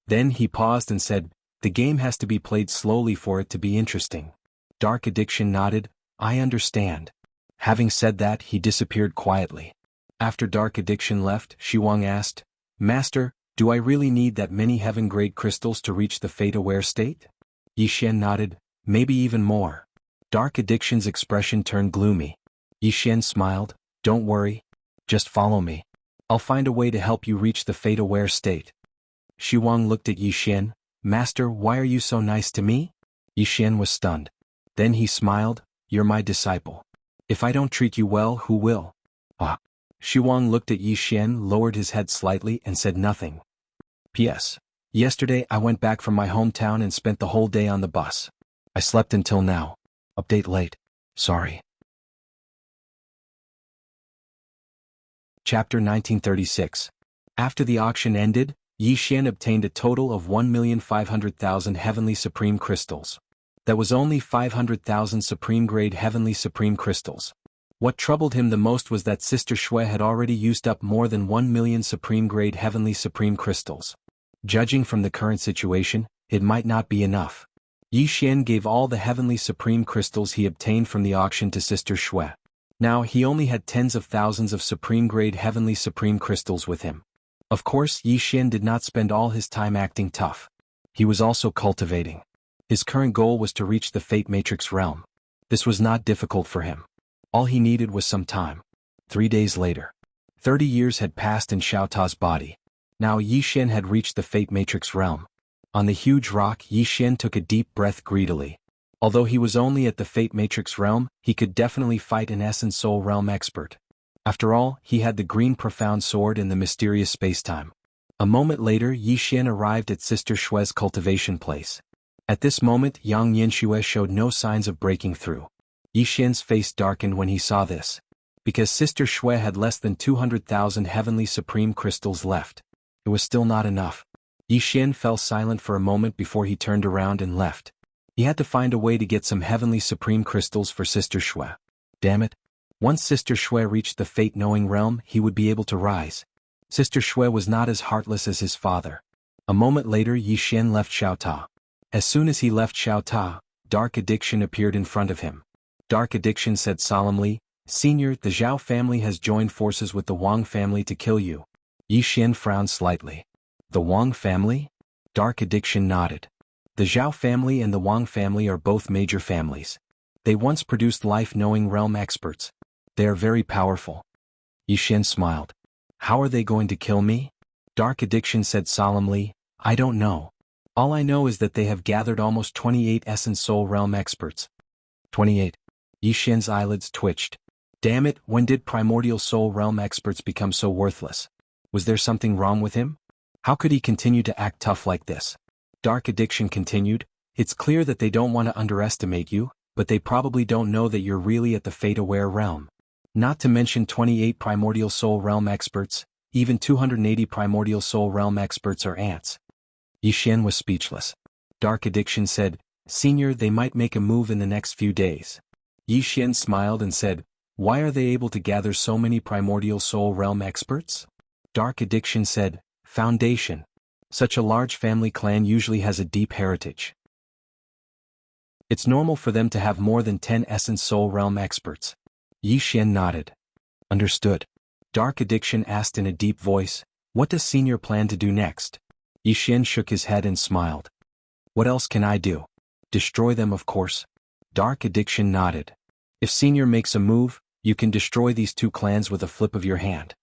Then he paused and said, The game has to be played slowly for it to be interesting. Dark Addiction nodded, I understand. Having said that, he disappeared quietly. After Dark Addiction left, Shuang asked, Master, do I really need that many heaven-grade crystals to reach the fate-aware state? Yishen nodded, maybe even more. Dark Addiction's expression turned gloomy. Yishen smiled, don't worry. Just follow me. I'll find a way to help you reach the fate-aware state. Shuang looked at Yishen, Master, why are you so nice to me? Yishen was stunned. Then he smiled, you're my disciple. If I don't treat you well, who will? Ah. Shuang looked at Yishen, lowered his head slightly and said nothing. P.S. Yesterday I went back from my hometown and spent the whole day on the bus. I slept until now. Update late. Sorry. Chapter 1936. After the auction ended, Yishen obtained a total of 1,500,000 Heavenly Supreme Crystals. That was only 500,000 Supreme-grade Heavenly Supreme Crystals. What troubled him the most was that Sister Shui had already used up more than 1 million Supreme-grade Heavenly Supreme Crystals. Judging from the current situation, it might not be enough. Yishen gave all the Heavenly Supreme Crystals he obtained from the auction to Sister Shui. Now he only had tens of thousands of Supreme-grade Heavenly Supreme Crystals with him. Of course, Yishen did not spend all his time acting tough. He was also cultivating. His current goal was to reach the Fate Matrix realm. This was not difficult for him. All he needed was some time. 3 days later. 30 years had passed in Xiaota's body. Now Yishen had reached the Fate Matrix realm. On the huge rock, Yishen took a deep breath greedily. Although he was only at the Fate Matrix realm, he could definitely fight an Essence Soul realm expert. After all, he had the green profound sword in the mysterious spacetime. A moment later, Yishen arrived at Sister Shui's cultivation place. At this moment, Yang Yinxue showed no signs of breaking through. Yishen's face darkened when he saw this. Because Sister Shui had less than 200,000 Heavenly Supreme Crystals left. It was still not enough. Yishen fell silent for a moment before he turned around and left. He had to find a way to get some Heavenly Supreme Crystals for Sister Shui. Damn it. Once Sister Shui reached the fate-knowing realm, he would be able to rise. Sister Shui was not as heartless as his father. A moment later, Yishen left Xiaota. As soon as he left Xiaota, Dark Addiction appeared in front of him. Dark Addiction said solemnly, Senior, the Zhao family has joined forces with the Wang family to kill you. Yishen frowned slightly. The Wang family? Dark Addiction nodded. The Zhao family and the Wang family are both major families. They once produced life-knowing realm experts. They are very powerful. Yishen smiled. How are they going to kill me? Dark Addiction said solemnly, I don't know. All I know is that they have gathered almost 28 Essence Soul realm experts. 28. Yishen's eyelids twitched. Damn it, when did Primordial Soul realm experts become so worthless? Was there something wrong with him? How could he continue to act tough like this? Dark Addiction continued, it's clear that they don't want to underestimate you, but they probably don't know that you're really at the fate-aware realm. Not to mention 28 Primordial Soul realm experts, even 280 Primordial Soul realm experts are ants. Yishen was speechless. Dark Addiction said, Senior, they might make a move in the next few days. Yishen smiled and said, why are they able to gather so many Primordial Soul realm experts? Dark Addiction said, Foundation. Such a large family clan usually has a deep heritage. It's normal for them to have more than 10 Essence Soul realm experts. Yishen nodded. Understood. Dark Addiction asked in a deep voice, what does Senior plan to do next? Yishen shook his head and smiled. What else can I do? Destroy them, of course. Dark Addiction nodded. If Senior makes a move, you can destroy these two clans with a flip of your hand.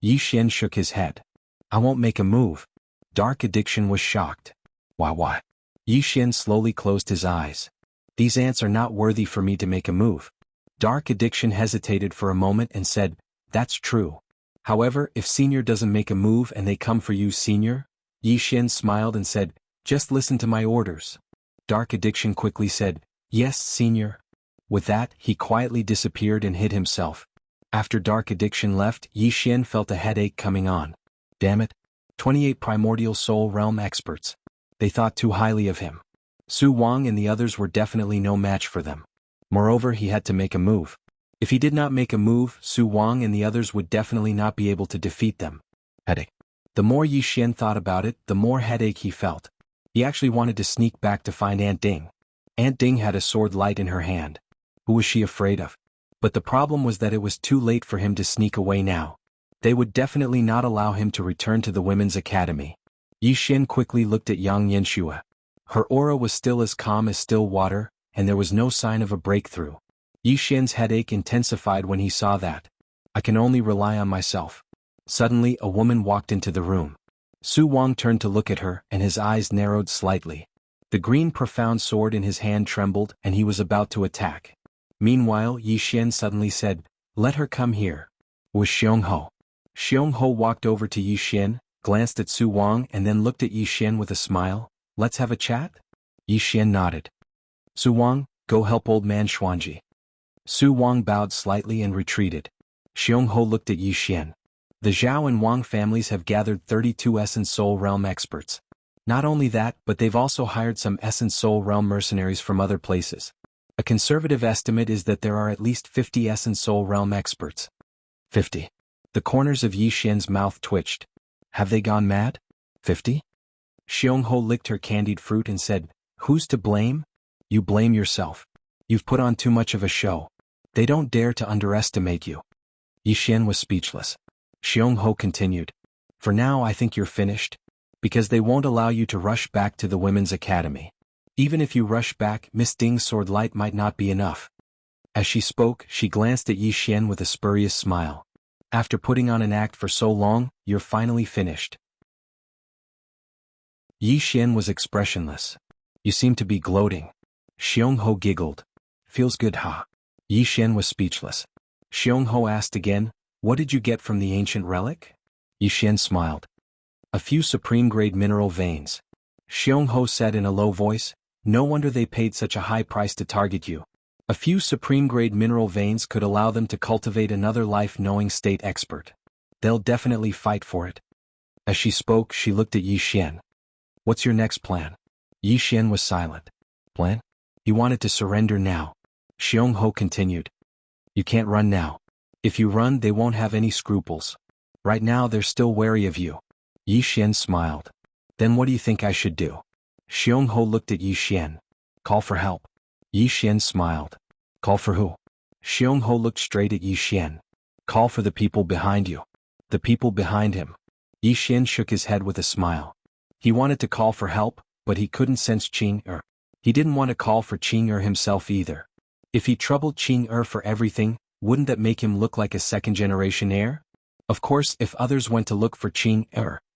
Yishen shook his head. I won't make a move. Dark Addiction was shocked. Why? Yishen slowly closed his eyes. These ants are not worthy for me to make a move. Dark Addiction hesitated for a moment and said, that's true. However, if Senior doesn't make a move and they come for you, Senior? Yishen smiled and said, just listen to my orders. Dark Addiction quickly said, yes, Senior. With that, he quietly disappeared and hid himself. After Dark Addiction left, Yishen felt a headache coming on. Damn it. 28 Primordial Soul realm experts. They thought too highly of him. Su Wang and the others were definitely no match for them. Moreover, he had to make a move. If he did not make a move, Su Wang and the others would definitely not be able to defeat them. Headache. The more Yishen thought about it, the more headache he felt. He actually wanted to sneak back to find Aunt Ding. Aunt Ding had a sword light in her hand. Who was she afraid of? But the problem was that it was too late for him to sneak away now. They would definitely not allow him to return to the women's academy. Yi Xian quickly looked at Yang Yanxue. Her aura was still as calm as still water, and there was no sign of a breakthrough. Yi Xian's headache intensified when he saw that. I can only rely on myself. Suddenly a woman walked into the room. Su Wang turned to look at her, and his eyes narrowed slightly. The green profound sword in his hand trembled, and he was about to attack. Meanwhile, Yi Xian suddenly said, "Let her come here." It was Xiongho. Xiongho walked over to Yi Xian, glanced at Su Wang and then looked at Yi Xian with a smile. "Let's have a chat?" Yi Xian nodded. "Su Wang, go help old man Xuanji." Su Wang bowed slightly and retreated. Xiongho looked at Yi Xian. The Zhao and Wang families have gathered 32 Essence Soul Realm experts. Not only that, but they've also hired some Essence Soul Realm mercenaries from other places. A conservative estimate is that there are at least 50 Essence Soul Realm experts. 50. The corners of Yi Xian's mouth twitched. Have they gone mad? 50? Xiongho licked her candied fruit and said, "Who's to blame? You blame yourself. You've put on too much of a show. They don't dare to underestimate you." Yi Xian was speechless. Xiongho continued, "For now I think you're finished. Because they won't allow you to rush back to the women's academy. Even if you rush back, Miss Ding's sword light might not be enough." As she spoke, she glanced at Yi Xian with a spurious smile. "After putting on an act for so long, you're finally finished." Yi Xian was expressionless. "You seem to be gloating." Xiongho giggled. "Feels good, huh?" Yi Xian was speechless. Xiongho asked again, "What did you get from the ancient relic?" Yi Xian smiled. "A few supreme-grade mineral veins." Xiongho said in a low voice, "No wonder they paid such a high price to target you. A few supreme-grade mineral veins could allow them to cultivate another life-knowing state expert. They'll definitely fight for it." As she spoke, she looked at Yi Xian. "What's your next plan?" Yi Xian was silent. "Plan?" He wanted to surrender now. Xiongho continued. "You can't run now. If you run, they won't have any scruples. Right now they're still wary of you." Yi Xian smiled. "Then what do you think I should do?" Xiongho looked at Yi Xian. "Call for help." Yi Xian smiled. "Call for who?" Xiongho looked straight at Yi Xian. "Call for the people behind you." The people behind him. Yi Xian shook his head with a smile. He wanted to call for help, but he couldn't sense Qing. He didn't want to call for Qing himself either. If he troubled Qing for everything, wouldn't that make him look like a second-generation heir? Of course, if others went to look for Qing,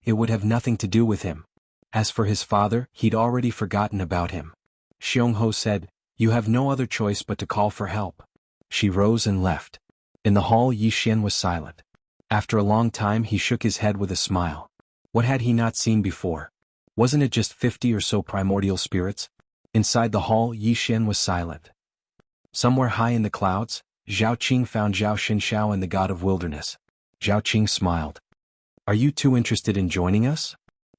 it would have nothing to do with him. As for his father, he'd already forgotten about him. Xiongho said, "You have no other choice but to call for help." She rose and left. In the hall, Yi Xian was silent. After a long time, he shook his head with a smile. What had he not seen before? Wasn't it just 50 or so primordial spirits? Inside the hall, Yi Xian was silent. Somewhere high in the clouds, Zhao Qing found Zhao Xinshao and the god of wilderness. Zhao Qing smiled. "Are you two interested in joining us?"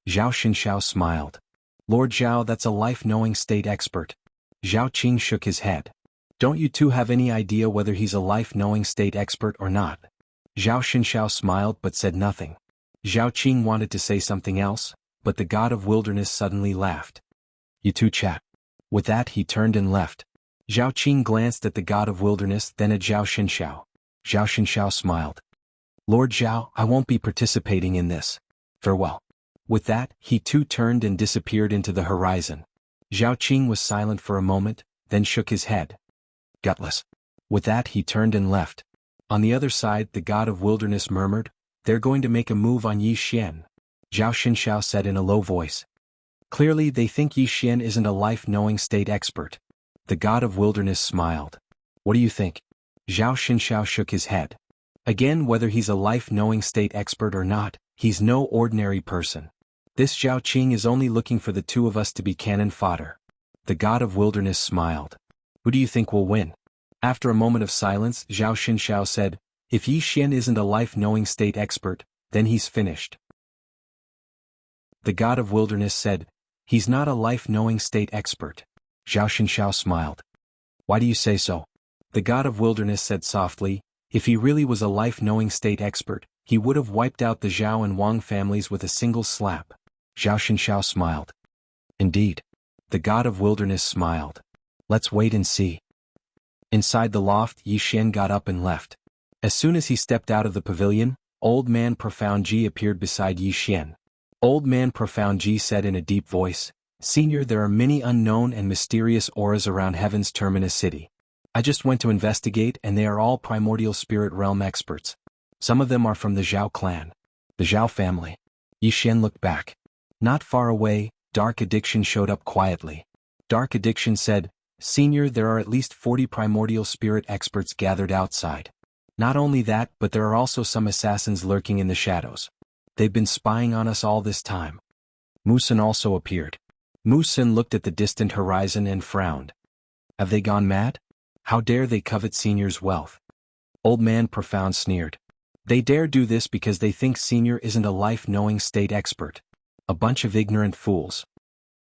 Zhao Xinshao smiled. "Lord Zhao, that's a life-knowing state expert." Zhao Qing shook his head. "Don't you two have any idea whether he's a life-knowing state expert or not?" Zhao Xinshao smiled but said nothing. Zhao Qing wanted to say something else, but the god of wilderness suddenly laughed. "You two chat." With that he turned and left. Zhao Qing glanced at the god of wilderness, then at Zhao Xinshao. Zhao Xinshao smiled. "Lord Zhao, I won't be participating in this. Farewell." With that, he too turned and disappeared into the horizon. Zhao Qing was silent for a moment, then shook his head. "Gutless." With that he turned and left. On the other side, the god of wilderness murmured, "They're going to make a move on Yi Xian." Zhao Xinshao said in a low voice. "Clearly they think Yi Xian isn't a life-knowing state expert." The god of wilderness smiled. "What do you think?" Zhao Xinshao shook his head. "Again, whether he's a life-knowing state expert or not, he's no ordinary person. This Zhao Qing is only looking for the two of us to be cannon fodder." The god of wilderness smiled. "Who do you think will win?" After a moment of silence, Zhao Xinshao said, "If Yi Xian isn't a life-knowing state expert, then he's finished." The god of wilderness said, "He's not a life-knowing state expert." Zhao Xinshao smiled. "Why do you say so?" The god of wilderness said softly, "If he really was a life-knowing state expert, he would have wiped out the Zhao and Wang families with a single slap." Zhao Xinshao smiled. Indeed. The god of wilderness smiled. Let's wait and see. Inside the loft, Yi Xian got up and left. As soon as he stepped out of the pavilion, Old Man Profound Ji appeared beside Yi Xian. Old Man Profound Ji said in a deep voice, "Senior, there are many unknown and mysterious auras around Heaven's Terminus City. I just went to investigate and they are all primordial spirit realm experts. Some of them are from the Zhao clan. The Zhao family." Yi Xian looked back. Not far away, Dark Addiction showed up quietly. Dark Addiction said, "Senior, there are at least 40 primordial spirit experts gathered outside. Not only that, but there are also some assassins lurking in the shadows. They've been spying on us all this time." Mu Sun also appeared. Mu Sun looked at the distant horizon and frowned. Have they gone mad? How dare they covet Senior's wealth? Old Man Profound sneered. They dare do this because they think Senior isn't a life-knowing state expert. A bunch of ignorant fools.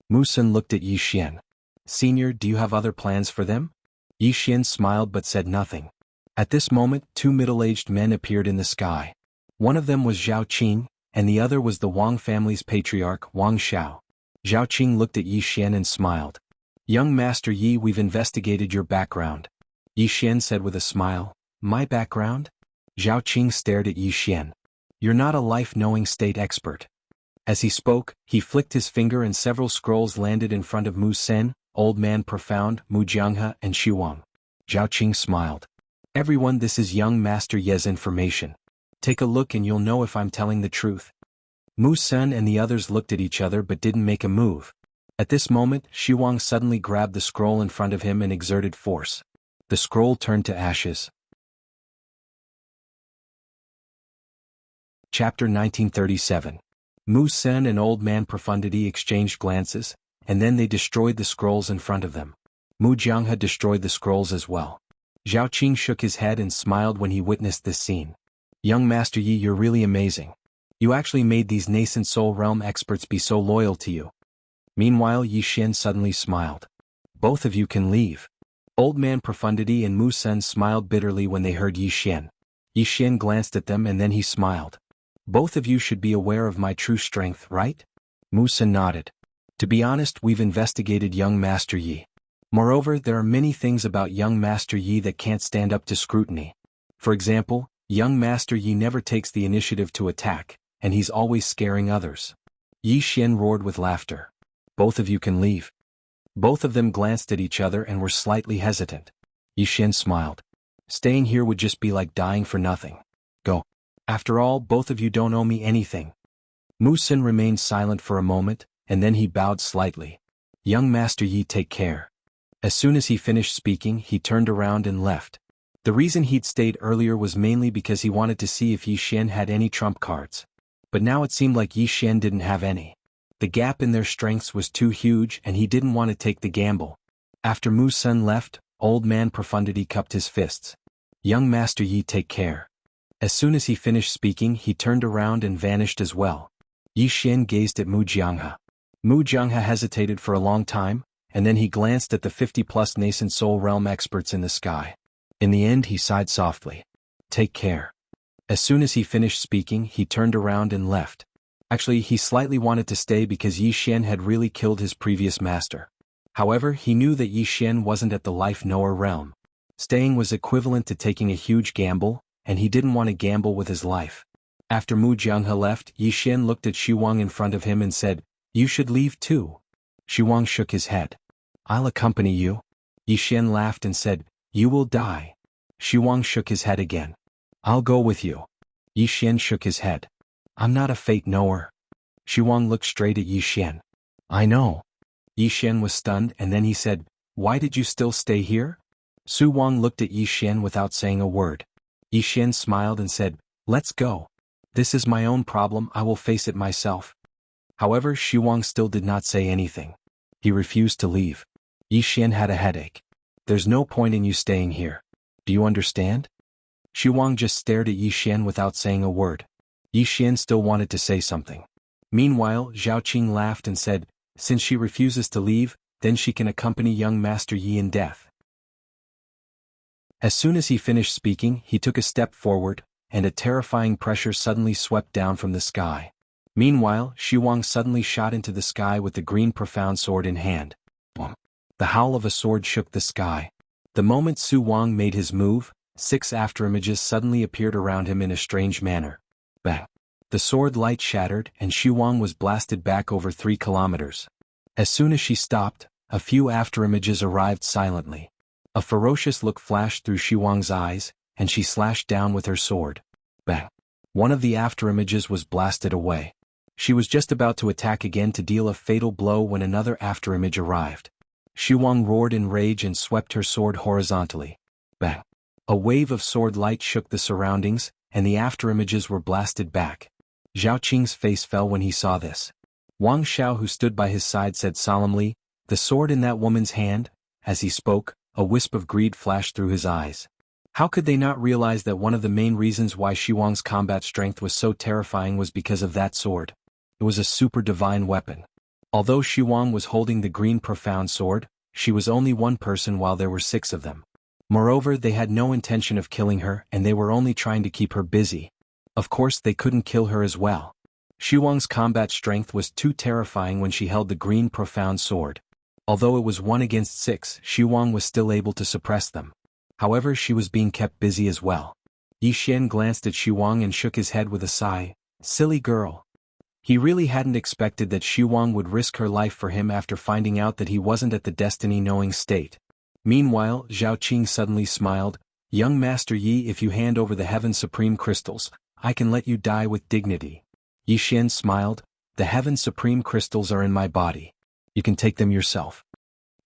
Mu Sun looked at Yi Xian. Senior, do you have other plans for them? Yi Xian smiled but said nothing. At this moment, two middle-aged men appeared in the sky. One of them was Zhao Qing, and the other was the Wang family's patriarch, Wang Xiao. Zhao Qing looked at Yi Xian and smiled. Young Master Yi, we've investigated your background. Yi Xian said with a smile. My background? Zhao Qing stared at Yi Xian. You're not a life-knowing state expert. As he spoke, he flicked his finger and several scrolls landed in front of Mu Sen, Old Man Profound, Mu Jianghe and Xu Wang. Zhao Qing smiled. Everyone, this is young Master Ye's information. Take a look and you'll know if I'm telling the truth. Mu Sen and the others looked at each other but didn't make a move. At this moment, Xu Wang suddenly grabbed the scroll in front of him and exerted force. The scroll turned to ashes. Chapter 1937. Mu Sen and Old Man Profundity exchanged glances, and then they destroyed the scrolls in front of them. Mu Jianghe destroyed the scrolls as well. Zhao Qing shook his head and smiled when he witnessed this scene. Young Master Yi, you're really amazing. You actually made these nascent soul realm experts be so loyal to you. Meanwhile, Yi Xian suddenly smiled. Both of you can leave. Old Man Profundity and Mu Sen smiled bitterly when they heard Yi Xian. Yi Xian glanced at them and then he smiled. Both of you should be aware of my true strength, right? Mu Sen nodded. To be honest, we've investigated young Master Yi. Moreover, there are many things about young Master Yi that can't stand up to scrutiny. For example, young Master Yi never takes the initiative to attack, and he's always scaring others. Yi Xian roared with laughter. Both of you can leave. Both of them glanced at each other and were slightly hesitant. Yi Xian smiled. Staying here would just be like dying for nothing. Go. After all, both of you don't owe me anything. Mu Sun remained silent for a moment, and then he bowed slightly. Young Master Yi, take care. As soon as he finished speaking, he turned around and left. The reason he'd stayed earlier was mainly because he wanted to see if Yi Xian had any trump cards. But now it seemed like Yi Xian didn't have any. The gap in their strengths was too huge and he didn't want to take the gamble. After Mu Sun left, Old Man Profundity cupped his fists. Young Master Yi, take care. As soon as he finished speaking, he turned around and vanished as well. Yi Xian gazed at Mu Jianghe. Mu Jianghe hesitated for a long time, and then he glanced at the 50-plus nascent soul realm experts in the sky. In the end, he sighed softly. Take care. As soon as he finished speaking, he turned around and left. Actually, he slightly wanted to stay because Yi Xian had really killed his previous master. However, he knew that Yi Xian wasn't at the life-knower realm. Staying was equivalent to taking a huge gamble, and he didn't want to gamble with his life. After Mu Jianghe left, Yi Xian looked at Xu Wang in front of him and said, You should leave too. Xu Wang shook his head. I'll accompany you. Yi Xian laughed and said, You will die. Xu Wang shook his head again. I'll go with you. Yi Xian shook his head. I'm not a fate knower. Xu Wang looked straight at Yi Xian. I know. Yi Xian was stunned and then he said, Why did you still stay here? Xu Wang looked at Yi Xian without saying a word. Yi Xian smiled and said, Let's go. This is my own problem, I will face it myself. However, Xu Wang still did not say anything. He refused to leave. Yi Xian had a headache. There's no point in you staying here. Do you understand? Xu Wang just stared at Yi Xian without saying a word. Yi Xian still wanted to say something. Meanwhile, Zhao Qing laughed and said, Since she refuses to leave, then she can accompany young Master Yi in death. As soon as he finished speaking, he took a step forward, and a terrifying pressure suddenly swept down from the sky. Meanwhile, Xu Wang suddenly shot into the sky with the green profound sword in hand. Boom. The howl of a sword shook the sky. The moment Xu Wang made his move, 6 afterimages suddenly appeared around him in a strange manner. Bang. The sword light shattered and Xu Wang was blasted back over 3 kilometers. As soon as she stopped, a few afterimages arrived silently. A ferocious look flashed through Xu Wang's eyes, and she slashed down with her sword. Bang. One of the afterimages was blasted away. She was just about to attack again to deal a fatal blow when another afterimage arrived. Xu Wang roared in rage and swept her sword horizontally. Bang. A wave of sword light shook the surroundings, and the afterimages were blasted back. Zhao Qing's face fell when he saw this. Wang Xiao, who stood by his side, said solemnly, "The sword in that woman's hand." As he spoke, a wisp of greed flashed through his eyes. How could they not realize that one of the main reasons why Xu Wang's combat strength was so terrifying was because of that sword? It was a super divine weapon. Although Xu Wang was holding the green profound sword, she was only one person while there were 6 of them. Moreover, they had no intention of killing her and they were only trying to keep her busy. Of course they couldn't kill her as well. Xu Wang's combat strength was too terrifying when she held the green profound sword. Although it was 1 against 6, Xu Wang was still able to suppress them. However, she was being kept busy as well. Yi Xian glanced at Xu Wang and shook his head with a sigh. Silly girl. He really hadn't expected that Xu Wang would risk her life for him after finding out that he wasn't at the destiny-knowing state. Meanwhile, Zhao Qing suddenly smiled. Young Master Yi, if you hand over the Heaven Supreme crystals, I can let you die with dignity. Yi Xian smiled. The Heaven Supreme crystals are in my body. You can take them yourself.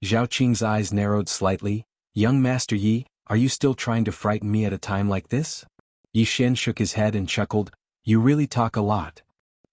Zhao Qing's eyes narrowed slightly. Young Master Yi, are you still trying to frighten me at a time like this? Yi Xian shook his head and chuckled. You really talk a lot.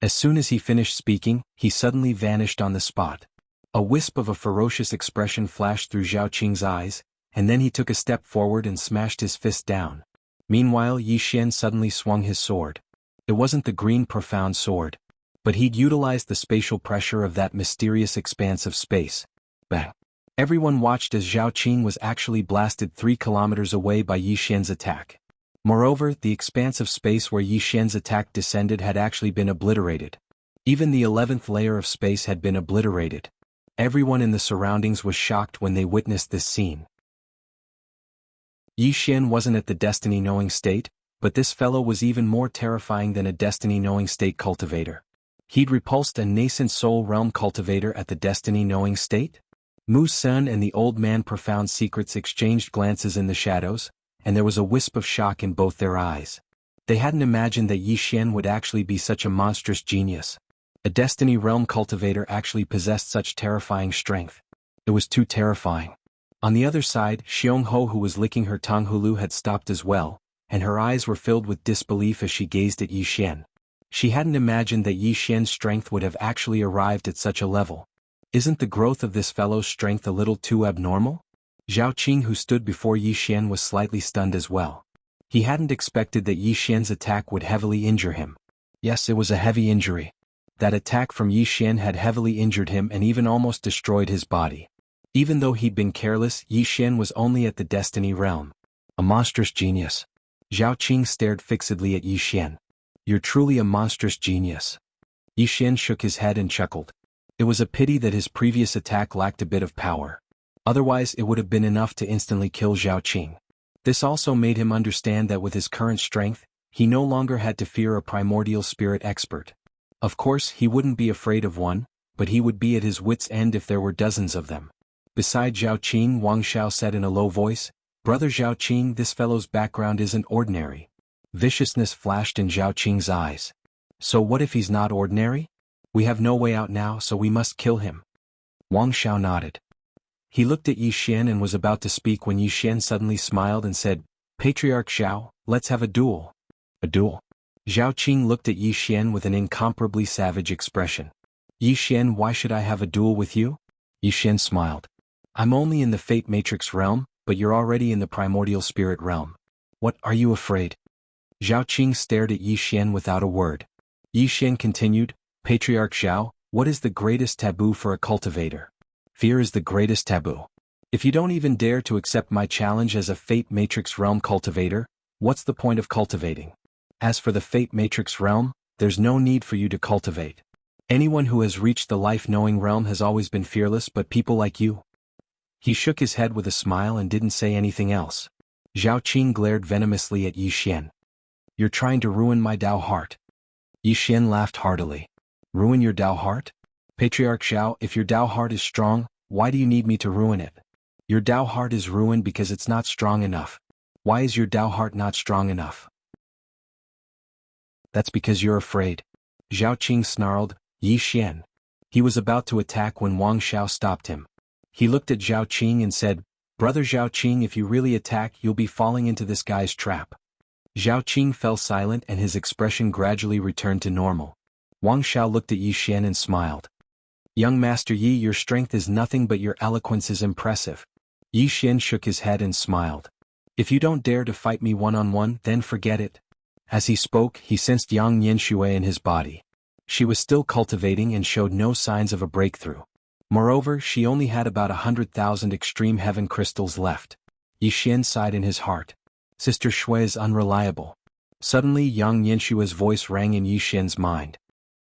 As soon as he finished speaking, he suddenly vanished on the spot. A wisp of a ferocious expression flashed through Zhao Qing's eyes, and then he took a step forward and smashed his fist down. Meanwhile, Yi Xian suddenly swung his sword. It wasn't the green profound sword, but he'd utilized the spatial pressure of that mysterious expanse of space. Bang. Everyone watched as Zhao Qing was actually blasted 3 kilometers away by Yi Xian's attack. Moreover, the expanse of space where Yi Xian's attack descended had actually been obliterated. Even the 11th layer of space had been obliterated. Everyone in the surroundings was shocked when they witnessed this scene. Yi Xian wasn't at the destiny-knowing state, but this fellow was even more terrifying than a destiny-knowing state cultivator. He'd repulsed a nascent soul realm cultivator at the destiny-knowing state? Mu Sun and the old man Profound Secrets exchanged glances in the shadows, and there was a wisp of shock in both their eyes. They hadn't imagined that Yi Xian would actually be such a monstrous genius. A destiny realm cultivator actually possessed such terrifying strength. It was too terrifying. On the other side, Xiong Ho, who was licking her tongue hulu, had stopped as well, and her eyes were filled with disbelief as she gazed at Yi Xian. She hadn't imagined that Yi Xian's strength would have actually arrived at such a level. Isn't the growth of this fellow's strength a little too abnormal? Zhao Qing, who stood before Yi Xian, was slightly stunned as well. He hadn't expected that Yi Xian's attack would heavily injure him. Yes, it was a heavy injury. That attack from Yi Xian had heavily injured him and even almost destroyed his body. Even though he'd been careless, Yi Xian was only at the destiny realm. A monstrous genius. Zhao Qing stared fixedly at Yi Xian. You're truly a monstrous genius. Yi Xian shook his head and chuckled. It was a pity that his previous attack lacked a bit of power. Otherwise it would have been enough to instantly kill Zhao Qing. This also made him understand that with his current strength, he no longer had to fear a primordial spirit expert. Of course, he wouldn't be afraid of one, but he would be at his wits' end if there were dozens of them. Beside Zhao Qing, Wang Xiao said in a low voice, Brother Zhao Qing, this fellow's background isn't ordinary. Viciousness flashed in Zhao Qing's eyes. So what if he's not ordinary? We have no way out now, so we must kill him. Wang Xiao nodded. He looked at Yi Xian and was about to speak when Yi Xian suddenly smiled and said, Patriarch Xiao, let's have a duel. A duel? Zhao Qing looked at Yi Xian with an incomparably savage expression. Yi Xian, why should I have a duel with you? Yi Xian smiled. I'm only in the Fate Matrix realm, but you're already in the Primordial Spirit realm. What, are you afraid? Zhao Qing stared at Yi Xian without a word. Yi Xian continued, Patriarch Xiao, what is the greatest taboo for a cultivator? Fear is the greatest taboo. If you don't even dare to accept my challenge as a Fate Matrix realm cultivator, what's the point of cultivating? As for the Fate Matrix realm, There's no need for you to cultivate. Anyone who has reached the life-knowing realm has always been fearless, but people like you. He shook his head with a smile and didn't say anything else. Zhao Qing glared venomously at Yi Xian. You're trying to ruin my Dao heart. Yi Xian laughed heartily. Ruin your Dao heart? Patriarch Zhao, if your Dao heart is strong, why do you need me to ruin it? Your Dao heart is ruined because it's not strong enough. Why is your Dao heart not strong enough? That's because you're afraid. Zhao Qing snarled. Yi Xian. He was about to attack when Wang Xiao stopped him. He looked at Zhao Qing and said, Brother Zhao Qing, if you really attack, you'll be falling into this guy's trap. Zhao Qing fell silent and his expression gradually returned to normal. Wang Xiao looked at Yi Xian and smiled. Young Master Yi, your strength is nothing but your eloquence is impressive. Yi Xian shook his head and smiled. If you don't dare to fight me one-on-one, then forget it. As he spoke, he sensed Yang Nianshui in his body. She was still cultivating and showed no signs of a breakthrough. Moreover, she only had about 100,000 extreme heaven crystals left. Yi Xian sighed in his heart. Sister Shui is unreliable. Suddenly Yang Nianshui's voice rang in Yi Xian's mind.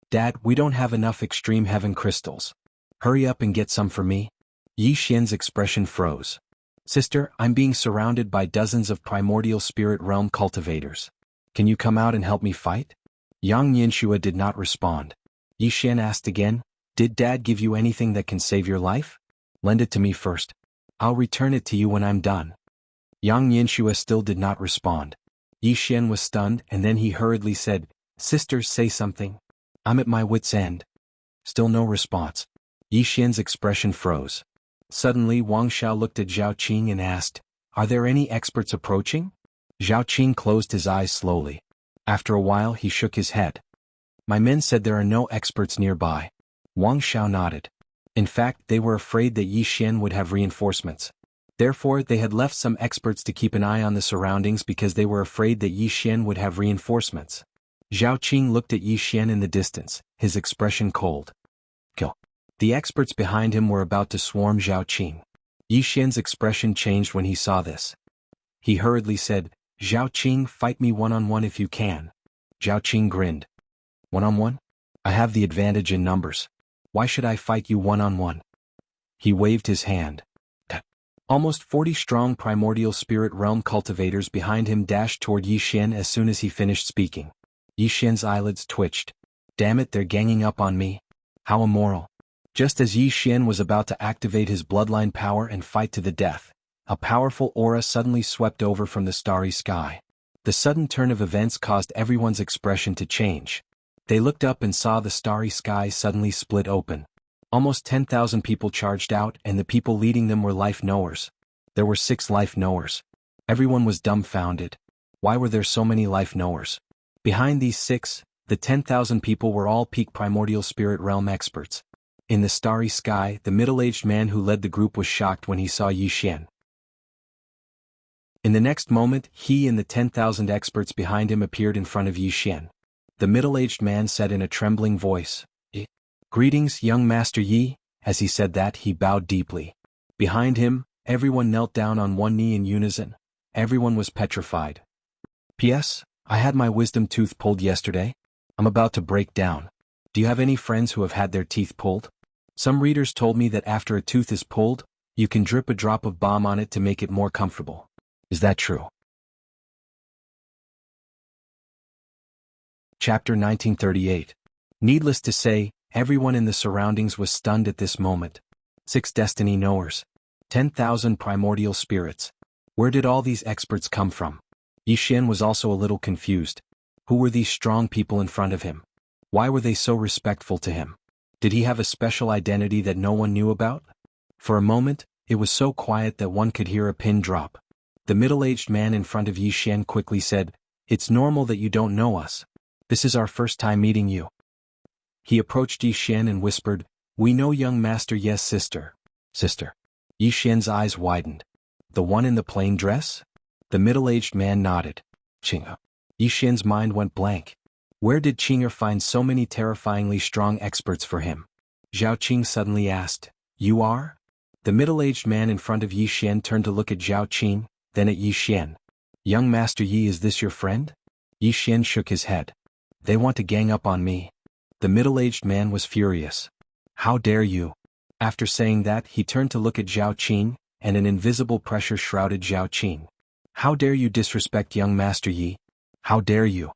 Dad, we don't have enough extreme heaven crystals. Hurry up and get some for me. Yi Xian's expression froze. Sister, I'm being surrounded by dozens of primordial spirit realm cultivators. Can you come out and help me fight? Yang Nianshua did not respond. Yi Xian asked again, Did Dad give you anything that can save your life? Lend it to me first. I'll return it to you when I'm done. Yang Nianshua still did not respond. Yi Xian was stunned and then he hurriedly said, Sister, say something. I'm at my wit's end. Still no response. Yi Xian's expression froze. Suddenly Wang Xiao looked at Zhao Qing and asked, Are there any experts approaching? Zhao Qing closed his eyes slowly. After a while he shook his head. My men said there are no experts nearby. Wang Xiao nodded. In fact, they were afraid that Yi Xian would have reinforcements. Therefore, they had left some experts to keep an eye on the surroundings because they were afraid that Yi Xian would have reinforcements. Zhao Qing looked at Yi Xian in the distance, his expression cold. Kill. The experts behind him were about to swarm Zhao Qing. Yi Xian's expression changed when he saw this. He hurriedly said, Zhao Qing, fight me one-on-one if you can. Zhao Qing grinned. One-on-one? I have the advantage in numbers. Why should I fight you one-on-one? He waved his hand. Almost 40 strong primordial spirit realm cultivators behind him dashed toward Yi Xian as soon as he finished speaking. Yi Xian's eyelids twitched. Damn it, they're ganging up on me. How immoral. Just as Yi Xian was about to activate his bloodline power and fight to the death, a powerful aura suddenly swept over from the starry sky. The sudden turn of events caused everyone's expression to change. They looked up and saw the starry sky suddenly split open. Almost 10,000 people charged out and the people leading them were life knowers. There were 6 life knowers. Everyone was dumbfounded. Why were there so many life knowers? Behind these 6, the 10,000 people were all peak primordial spirit realm experts. In the starry sky, the middle-aged man who led the group was shocked when he saw Yi Xian. In the next moment, he and the 10,000 experts behind him appeared in front of Yi Xian. The middle-aged man said in a trembling voice, Greetings, young Master Yi. As he said that, he bowed deeply. Behind him, everyone knelt down on one knee in unison. Everyone was petrified. P.S. I had my wisdom tooth pulled yesterday. I'm about to break down. Do you have any friends who have had their teeth pulled? Some readers told me that after a tooth is pulled, you can drip a drop of balm on it to make it more comfortable. Is that true? Chapter 1938. Needless to say, everyone in the surroundings was stunned at this moment. 6 destiny knowers. 10,000 primordial spirits. Where did all these experts come from? Yi Xian was also a little confused. Who were these strong people in front of him? Why were they so respectful to him? Did he have a special identity that no one knew about? For a moment, it was so quiet that one could hear a pin drop. The middle-aged man in front of Yi Xian quickly said, It's normal that you don't know us. This is our first time meeting you. He approached Yi Xian and whispered, We know young master. Yes, sister. Sister. Yi Xian's eyes widened. The one in the plain dress? The middle-aged man nodded. Qing'e. Yi Xian's mind went blank. Where did Qing'e find so many terrifyingly strong experts for him? Zhao Qing suddenly asked, You are? The middle-aged man in front of Yi Xian turned to look at Zhao Qing, then at Yi Xian. Young Master Yi, is this your friend? Yi Xian shook his head. They want to gang up on me. The middle-aged man was furious. How dare you? After saying that, he turned to look at Zhao Qing, and an invisible pressure shrouded Zhao Qing. How dare you disrespect young Master Yi? How dare you?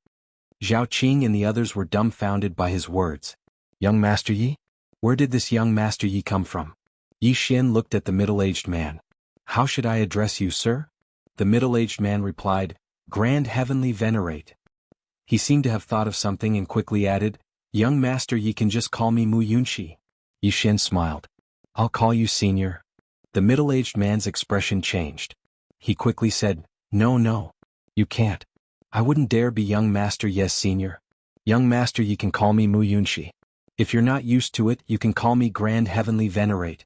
Zhao Qing and the others were dumbfounded by his words. Young Master Yi? Where did this young Master Yi come from? Yi Xian looked at the middle-aged man. How should I address you, sir? The middle-aged man replied, Grand Heavenly Venerate. He seemed to have thought of something and quickly added, Young Master Yi can just call me Mu Yunxi. Yi Xian smiled. I'll call you Senior. The middle-aged man's expression changed. He quickly said, No, you can't. I wouldn't dare be Young Master Yes Senior. Young Master Yi can call me Mu Yunxi. If you're not used to it, you can call me Grand Heavenly Venerate.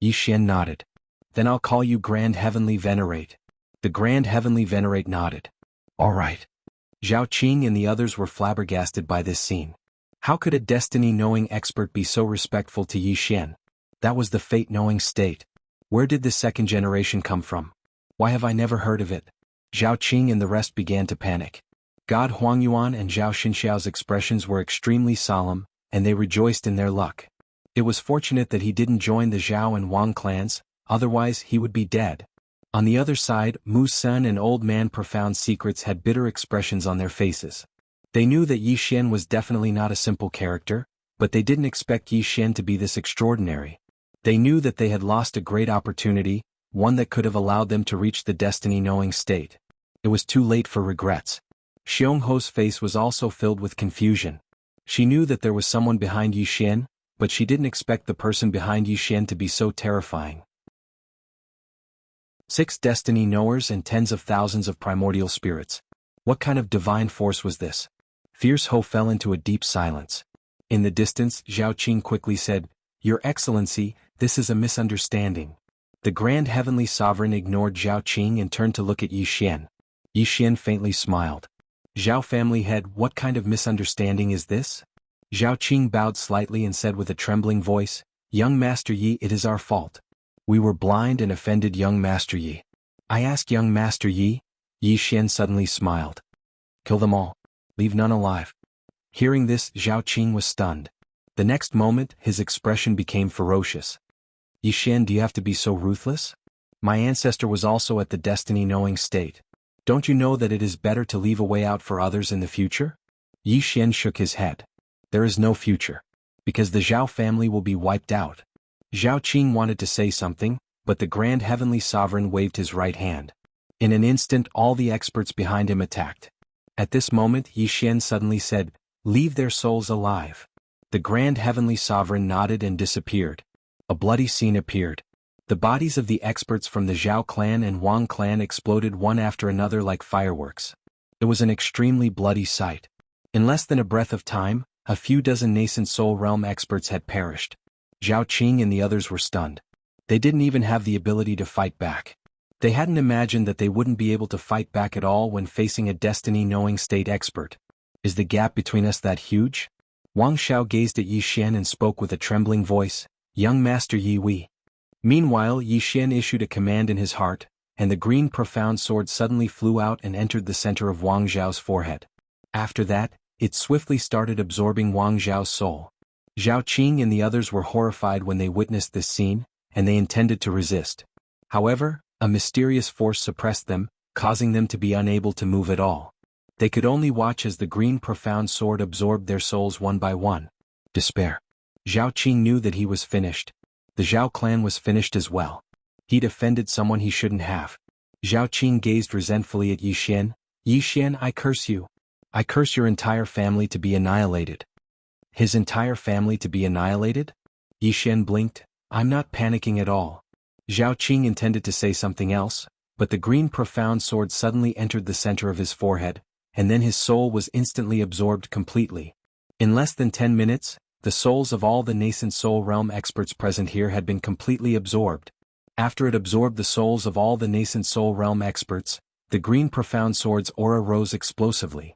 Yi Xian nodded. Then I'll call you Grand Heavenly Venerate. The Grand Heavenly Venerate nodded. All right. Zhao Qing and the others were flabbergasted by this scene. How could a destiny-knowing expert be so respectful to Yi Xian? That was the fate-knowing state. Where did this second generation come from? Why have I never heard of it? Zhao Qing and the rest began to panic. God Huangyuan and Zhao Xinxiao's expressions were extremely solemn, and they rejoiced in their luck. It was fortunate that he didn't join the Zhao and Wang clans, otherwise he would be dead. On the other side, Mu Sun and Old Man Profound Secrets had bitter expressions on their faces. They knew that Yi Xian was definitely not a simple character, but they didn't expect Yi Xian to be this extraordinary. They knew that they had lost a great opportunity, one that could have allowed them to reach the destiny-knowing state. It was too late for regrets. Xiong Ho's face was also filled with confusion. She knew that there was someone behind Yi Xian, but she didn't expect the person behind Yi Xian to be so terrifying. 6 destiny knowers and tens of thousands of primordial spirits. What kind of divine force was this? Fierce Ho fell into a deep silence. In the distance, Zhao Qing quickly said, Your Excellency, this is a misunderstanding. The Grand Heavenly Sovereign ignored Zhao Qing and turned to look at Yi Xian. Yi Xian faintly smiled. Zhao family head, what kind of misunderstanding is this? Zhao Qing bowed slightly and said with a trembling voice, Young Master Yi, it is our fault. We were blind and offended young Master Yi. I ask young Master Yi. Yi Xian suddenly smiled. Kill them all. Leave none alive. Hearing this, Zhao Qing was stunned. The next moment, his expression became ferocious. Yi Xian, do you have to be so ruthless? My ancestor was also at the destiny-knowing state. Don't you know that it is better to leave a way out for others in the future? Yi Xian shook his head. There is no future. Because the Zhao family will be wiped out. Zhao Qing wanted to say something, but the Grand Heavenly Sovereign waved his right hand. In an instant, all the experts behind him attacked. At this moment, Yi Xian suddenly said, Leave their souls alive. The Grand Heavenly Sovereign nodded and disappeared. A bloody scene appeared. The bodies of the experts from the Zhao clan and Wang clan exploded one after another like fireworks. It was an extremely bloody sight. In less than a breath of time, a few dozen nascent soul realm experts had perished. Zhao Qing and the others were stunned. They didn't even have the ability to fight back. They hadn't imagined that they wouldn't be able to fight back at all when facing a destiny-knowing state expert. Is the gap between us that huge? Wang Xiao gazed at Yi Xian and spoke with a trembling voice, Young Master Yi Wei. Meanwhile, Yi Xian issued a command in his heart, and the green profound sword suddenly flew out and entered the center of Wang Zhao's forehead. After that, it swiftly started absorbing Wang Zhao's soul. Zhao Qing and the others were horrified when they witnessed this scene, and they intended to resist. However, a mysterious force suppressed them, causing them to be unable to move at all. They could only watch as the green profound sword absorbed their souls one by one. Despair. Zhao Qing knew that he was finished. The Zhao clan was finished as well. He'd offended someone he shouldn't have. Zhao Qing gazed resentfully at Yi Xian. Yi Xian, I curse you. I curse your entire family to be annihilated. His entire family to be annihilated? Yi Xian blinked. I'm not panicking at all. Zhao Qing intended to say something else, but the green profound sword suddenly entered the center of his forehead, and then his soul was instantly absorbed completely. In less than 10 minutes, the souls of all the nascent soul realm experts present here had been completely absorbed. After it absorbed the souls of all the nascent soul realm experts, the green profound sword's aura rose explosively.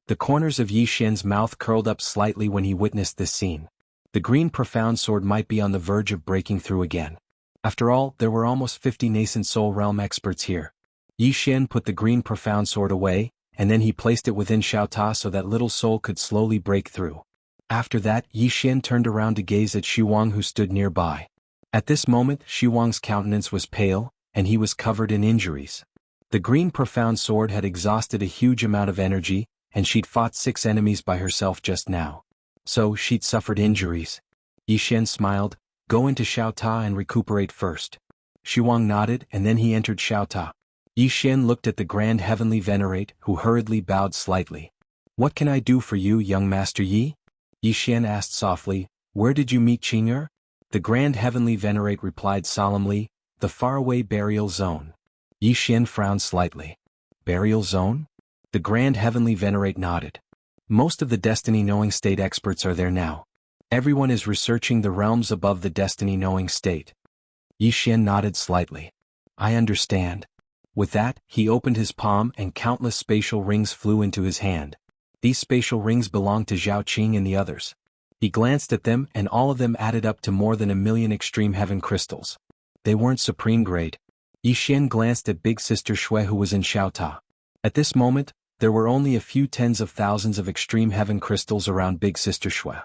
The corners of Yi Xian's mouth curled up slightly when he witnessed this scene. The green profound sword might be on the verge of breaking through again. After all, there were almost 50 nascent soul realm experts here. Yi Xian put the green profound sword away, and then he placed it within Xiao Ta so that little soul could slowly break through. After that, Yi Xian turned around to gaze at Xu Wang, who stood nearby. At this moment, Xu Wang's countenance was pale, and he was covered in injuries. The green profound sword had exhausted a huge amount of energy, and she'd fought 6 enemies by herself just now. So, she'd suffered injuries. Yi Xian smiled. Go into Xiao Ta and recuperate first. Xu Wang nodded, and then he entered Xiao Ta. Yi Xian looked at the Grand Heavenly Venerate, who hurriedly bowed slightly. What can I do for you, young Master Yi? Yi Xian asked softly. Where did you meet Qing'er? The Grand Heavenly Venerate replied solemnly. The faraway burial zone. Yi Xian frowned slightly. Burial zone? The Grand Heavenly Venerate nodded. Most of the destiny-knowing state experts are there now. Everyone is researching the realms above the destiny-knowing state. Yi Xian nodded slightly. I understand. With that, he opened his palm and countless spatial rings flew into his hand. These spatial rings belonged to Zhao Qing and the others. He glanced at them, and all of them added up to more than 1,000,000 extreme heaven crystals. They weren't supreme grade. Yi Xian glanced at Big Sister Shui, who was in Xiao Ta. At this moment, there were only a few tens of thousands of extreme heaven crystals around Big Sister Shui.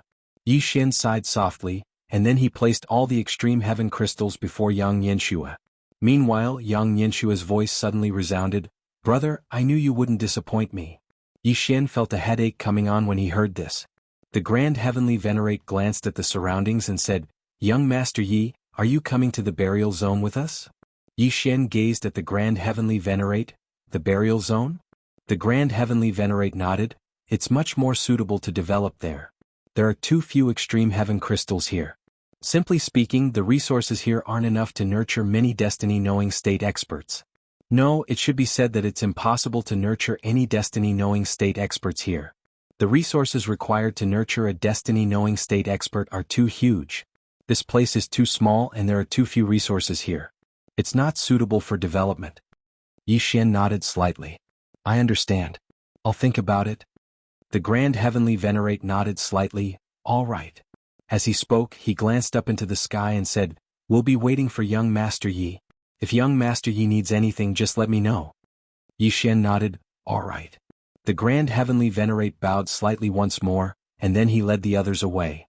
Yi Xian sighed softly, and then he placed all the extreme heaven crystals before Yang Yanxue. Meanwhile, Yang Yanshua's voice suddenly resounded. Brother, I knew you wouldn't disappoint me. Yi Xian felt a headache coming on when he heard this. The Grand Heavenly Venerate glanced at the surroundings and said, Young Master Yi, are you coming to the burial zone with us? Yi Xian gazed at the Grand Heavenly Venerate. The burial zone? The Grand Heavenly Venerate nodded. It's much more suitable to develop there. There are too few extreme heaven crystals here. Simply speaking, the resources here aren't enough to nurture many destiny-knowing state experts. No, it should be said that it's impossible to nurture any destiny-knowing state experts here. The resources required to nurture a destiny-knowing state expert are too huge. This place is too small and there are too few resources here. It's not suitable for development. Yi Xian nodded slightly. I understand. I'll think about it. The Grand Heavenly Venerate nodded slightly. All right. As he spoke, he glanced up into the sky and said, We'll be waiting for young Master Yi. If young Master Yi needs anything, just let me know. Yi Xian nodded. All right. The Grand Heavenly Venerate bowed slightly once more, and then he led the others away.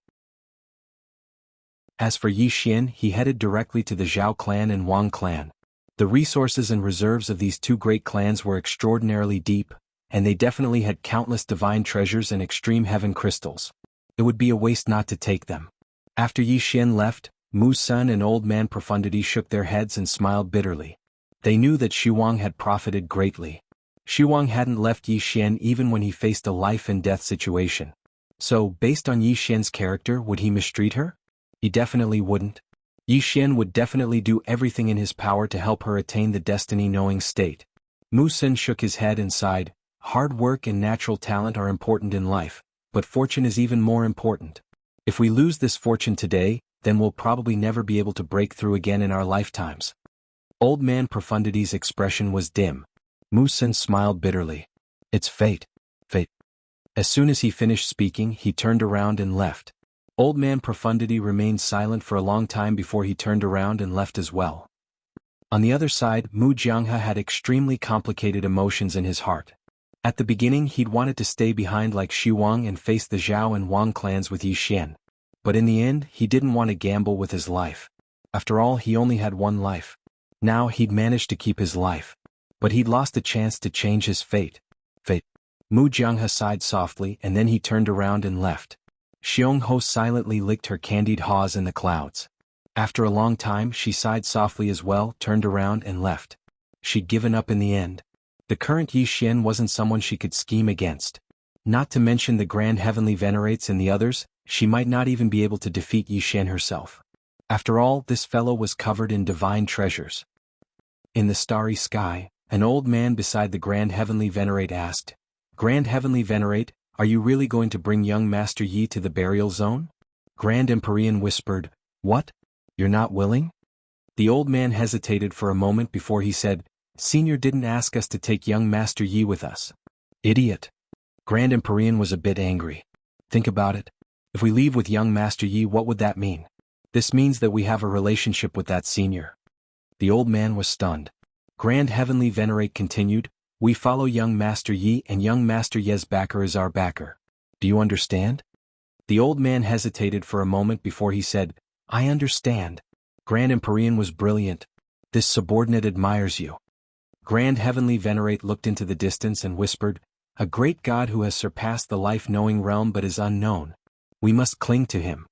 As for Yi Xian, he headed directly to the Zhao clan and Wang clan. The resources and reserves of these two great clans were extraordinarily deep, and they definitely had countless divine treasures and extreme heaven crystals. It would be a waste not to take them. After Yi Xian left, Mu Sun and Old Man Profundity shook their heads and smiled bitterly. They knew that Xu Wang had profited greatly. Xu Wang hadn't left Yi Xian even when he faced a life-and-death situation. So, based on Yi Xian's character, would he mistreat her? He definitely wouldn't. Yi Xian would definitely do everything in his power to help her attain the destiny-knowing state. Mu Sun shook his head and sighed. Hard work and natural talent are important in life, but fortune is even more important. If we lose this fortune today, then we'll probably never be able to break through again in our lifetimes. Old Man Profundity's expression was dim. Mu Sun smiled bitterly. It's fate. Fate. As soon as he finished speaking, he turned around and left. Old Man Profundity remained silent for a long time before he turned around and left as well. On the other side, Mu Jianghe had extremely complicated emotions in his heart. At the beginning, he'd wanted to stay behind like Xu Wang and face the Zhao and Wang clans with Yi Xian. But in the end, he didn't want to gamble with his life. After all, he only had one life. Now he'd managed to keep his life. But he'd lost a chance to change his fate. Fate. Mu Jianghe sighed softly and then he turned around and left. Xiong Ho silently licked her candied haws in the clouds. After a long time, she sighed softly as well, turned around and left. She'd given up in the end. The current Yi Xian wasn't someone she could scheme against. Not to mention the Grand Heavenly Venerates and the others, she might not even be able to defeat Yi Xian herself. After all, this fellow was covered in divine treasures. In the starry sky, an old man beside the Grand Heavenly Venerate asked, Grand Heavenly Venerate, are you really going to bring young Master Yi to the burial zone? Grand Empyrean whispered, What? You're not willing? The old man hesitated for a moment before he said, Senior didn't ask us to take young Master Yi with us. Idiot. Grand Empyrean was a bit angry. Think about it. If we leave with young Master Yi, what would that mean? This means that we have a relationship with that senior. The old man was stunned. Grand Heavenly Venerate continued, We follow young Master Yi, and young Master Ye's backer is our backer. Do you understand? The old man hesitated for a moment before he said, I understand. Grand Empyrean was brilliant. This subordinate admires you. Grand Heavenly Venerate looked into the distance and whispered, a great God who has surpassed the life-knowing realm but is unknown. We must cling to him.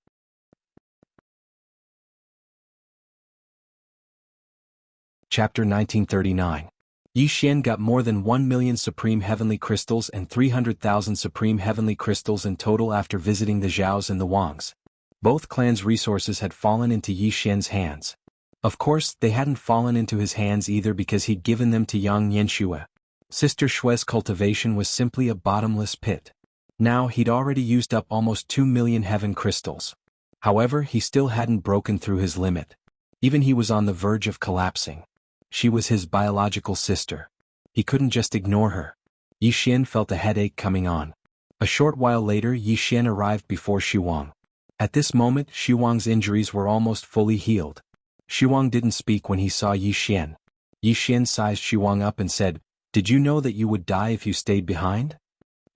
Chapter 1939. Yi Xian got more than 1 million Supreme Heavenly Crystals and 300,000 Supreme Heavenly Crystals in total after visiting the Zhaos and the Wangs. Both clans' resources had fallen into Yi Xian's hands. Of course, they hadn't fallen into his hands either because he'd given them to Yang Yanxue. Sister Shue's cultivation was simply a bottomless pit. Now he'd already used up almost 2 million heaven crystals. However, he still hadn't broken through his limit. Even he was on the verge of collapsing. She was his biological sister. He couldn't just ignore her. Yi Xian felt a headache coming on. A short while later, Yi Xian arrived before Xuwang. At this moment, Xuwang's injuries were almost fully healed. Xuwang didn't speak when he saw Yi Xian. Yi Xian sized Xuwang up and said, Did you know that you would die if you stayed behind?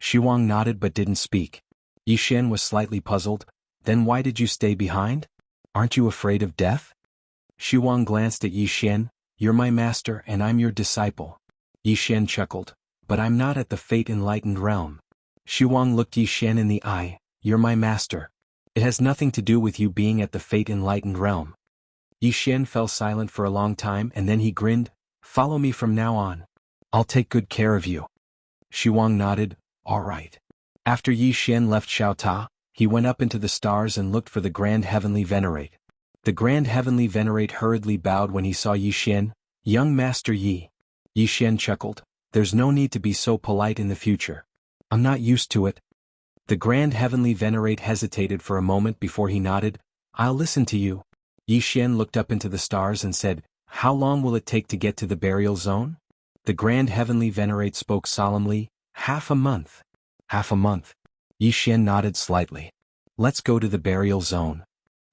Xuwang nodded but didn't speak. Yi Xian was slightly puzzled. Then why did you stay behind? Aren't you afraid of death? Xuwang glanced at Yi Xian. You're my master and I'm your disciple. Yi Xian chuckled. But I'm not at the fate-enlightened realm. Xuwang looked Yi Xian in the eye. You're my master. It has nothing to do with you being at the fate-enlightened realm. Yi Xian fell silent for a long time and then he grinned. Follow me from now on. I'll take good care of you. Xuwang nodded. All right. After Yi Xian left Xiaota, he went up into the stars and looked for the Grand Heavenly Venerate. The Grand Heavenly Venerate hurriedly bowed when he saw Yi Xian. Young Master Yi. Yi Xian chuckled. There's no need to be so polite in the future. I'm not used to it. The Grand Heavenly Venerate hesitated for a moment before he nodded. I'll listen to you. Yi Xian looked up into the stars and said, How long will it take to get to the burial zone? The Grand Heavenly Venerate spoke solemnly. Half a month. Half a month. Yi Xian nodded slightly. Let's go to the burial zone.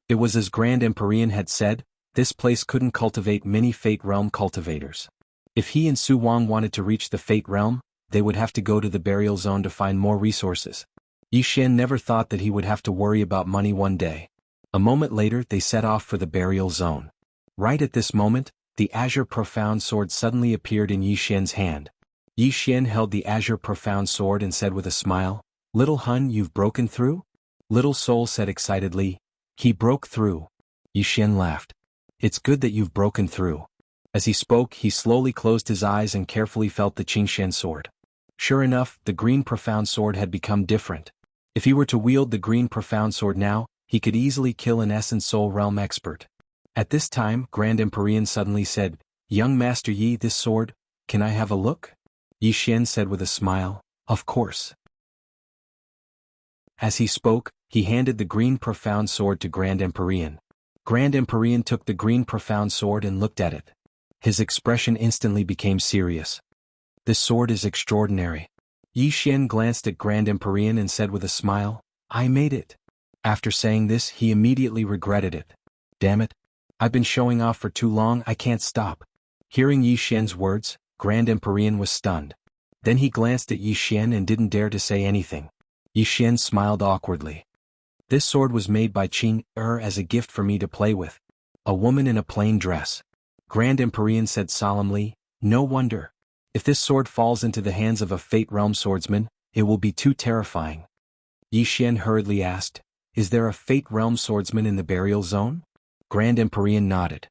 It was as Grand Empyrean had said, this place couldn't cultivate many Fate Realm cultivators. If he and Su Wang wanted to reach the Fate Realm, they would have to go to the burial zone to find more resources. Yi Xian never thought that he would have to worry about money one day. A moment later they set off for the burial zone. Right at this moment, the Azure Profound Sword suddenly appeared in Yi Xian's hand. Yi Xian held the Azure Profound Sword and said with a smile, Little Hun, you've broken through? Little Soul said excitedly, He broke through. Yi Xian laughed. It's good that you've broken through. As he spoke, he slowly closed his eyes and carefully felt the Qingshan sword. Sure enough, the green profound sword had become different. If he were to wield the green profound sword now, he could easily kill an Essence Soul Realm expert. At this time, Grand Empyrean suddenly said, Young Master Yi, this sword, can I have a look? Yi Xian said with a smile, Of course. As he spoke, he handed the green profound sword to Grand Empyrean. Grand Empyrean took the green profound sword and looked at it. His expression instantly became serious. This sword is extraordinary. Yi Xian glanced at Grand Empyrean and said with a smile, I made it. After saying this, he immediately regretted it. Damn it. I've been showing off for too long, I can't stop. Hearing Yi Xian's words, Grand Empyrean was stunned. Then he glanced at Yi Xian and didn't dare to say anything. Yi Xian smiled awkwardly. This sword was made by Qing as a gift for me to play with. A woman in a plain dress. Grand Empyrean said solemnly, No wonder. If this sword falls into the hands of a Fate Realm swordsman, it will be too terrifying. Yi Xian hurriedly asked, Is there a Fate Realm swordsman in the burial zone? Grand Empyrean nodded.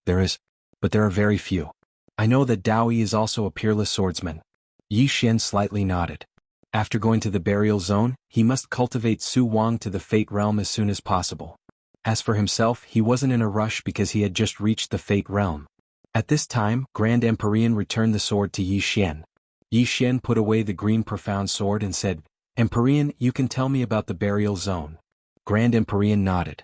There is, but there are very few. I know that Dao Yi is also a peerless swordsman. Yi Xian slightly nodded. After going to the burial zone, he must cultivate Su Wang to the Fate Realm as soon as possible. As for himself, he wasn't in a rush because he had just reached the Fate Realm. At this time, Grand Empyrean returned the sword to Yi Xian. Yi Xian put away the green profound sword and said, Empyrean, you can tell me about the burial zone. Grand Empyrean nodded.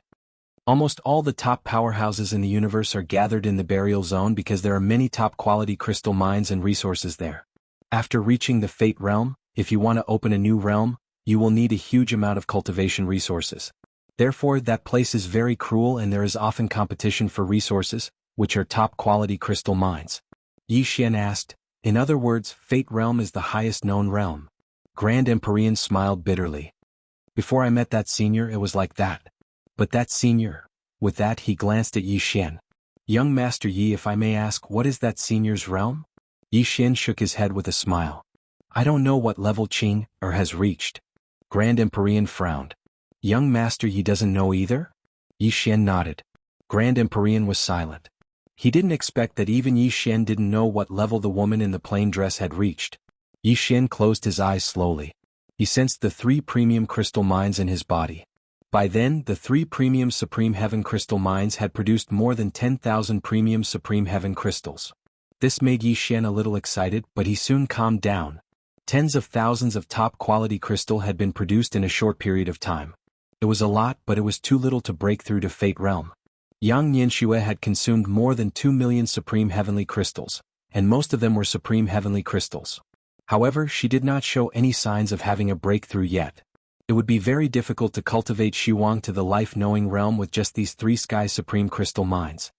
Almost all the top powerhouses in the universe are gathered in the burial zone because there are many top-quality crystal mines and resources there. After reaching the Fate Realm, if you want to open a new realm, you will need a huge amount of cultivation resources. Therefore, that place is very cruel and there is often competition for resources, which are top-quality crystal mines. Yi Xian asked, In other words, Fate Realm is the highest known realm. Grand Empyrean smiled bitterly. Before I met that senior it was like that. But that senior. With that he glanced at Yi Xian. Young Master Yi, if I may ask, what is that senior's realm? Yi Xian shook his head with a smile. I don't know what level Qing has reached. Grand Empyrean frowned. Young Master Yi doesn't know either? Yi Xian nodded. Grand Empyrean was silent. He didn't expect that even Yi Xian didn't know what level the woman in the plain dress had reached. Yi Xian closed his eyes slowly. He sensed the 3 premium crystal mines in his body. By then, the 3 premium Supreme Heaven crystal mines had produced more than 10,000 premium Supreme Heaven crystals. This made Yi Xian a little excited, but he soon calmed down. Tens of thousands of top-quality crystal had been produced in a short period of time. It was a lot, but it was too little to break through to Fate Realm. Yang Nianxue had consumed more than 2 million Supreme Heavenly crystals, and most of them were Supreme Heavenly crystals. However, she did not show any signs of having a breakthrough yet. It would be very difficult to cultivate Shuang to the life-knowing realm with just these 3 Sky Supreme crystal mines.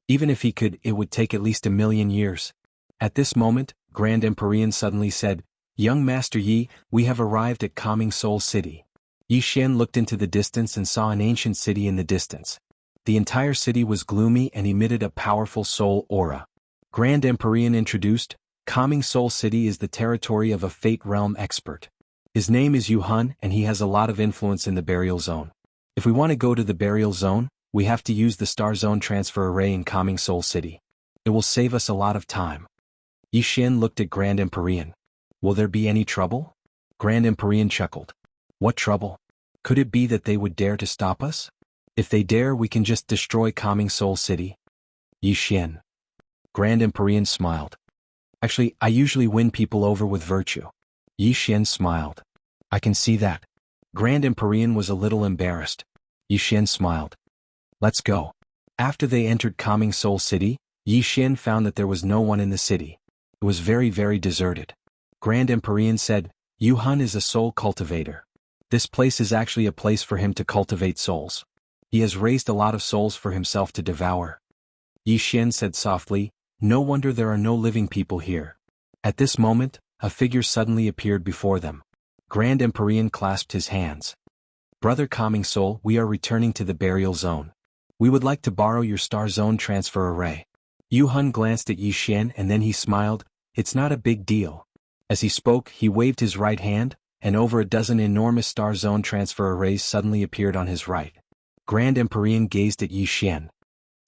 Even if he could, it would take at least 1,000,000 years. At this moment, Grand Empyrean suddenly said, Young Master Yi, we have arrived at Calming Soul City. Yi Xian looked into the distance and saw an ancient city in the distance. The entire city was gloomy and emitted a powerful soul aura. Grand Empyrean introduced, Calming Soul City is the territory of a Fate Realm expert. His name is Yuhan and he has a lot of influence in the burial zone. If we want to go to the burial zone, we have to use the Star Zone transfer array in Calming Soul City. It will save us a lot of time. Yi Xian looked at Grand Empyrean. Will there be any trouble? Grand Empyrean chuckled. What trouble? Could it be that they would dare to stop us? If they dare, we can just destroy Calming Soul City. Yi Xian. Grand Empyrean smiled. Actually, I usually win people over with virtue. Yi Xian smiled. I can see that. Grand Empyrean was a little embarrassed. Yi Xian smiled. Let's go. After they entered Calming Soul City, Yi Xian found that there was no one in the city. It was very, very deserted. Grand Empyrean said, Yuhan is a soul cultivator. This place is actually a place for him to cultivate souls. He has raised a lot of souls for himself to devour. Yi Xian said softly, no wonder there are no living people here. At this moment, a figure suddenly appeared before them. Grand Empyrean clasped his hands. Brother Calming Soul, we are returning to the burial zone. We would like to borrow your Star Zone transfer array. Yuhan glanced at Yi Xian and then he smiled, it's not a big deal. As he spoke, he waved his right hand, and over a dozen enormous Star Zone transfer arrays suddenly appeared on his right. Grand Empyrean gazed at Yi Xian.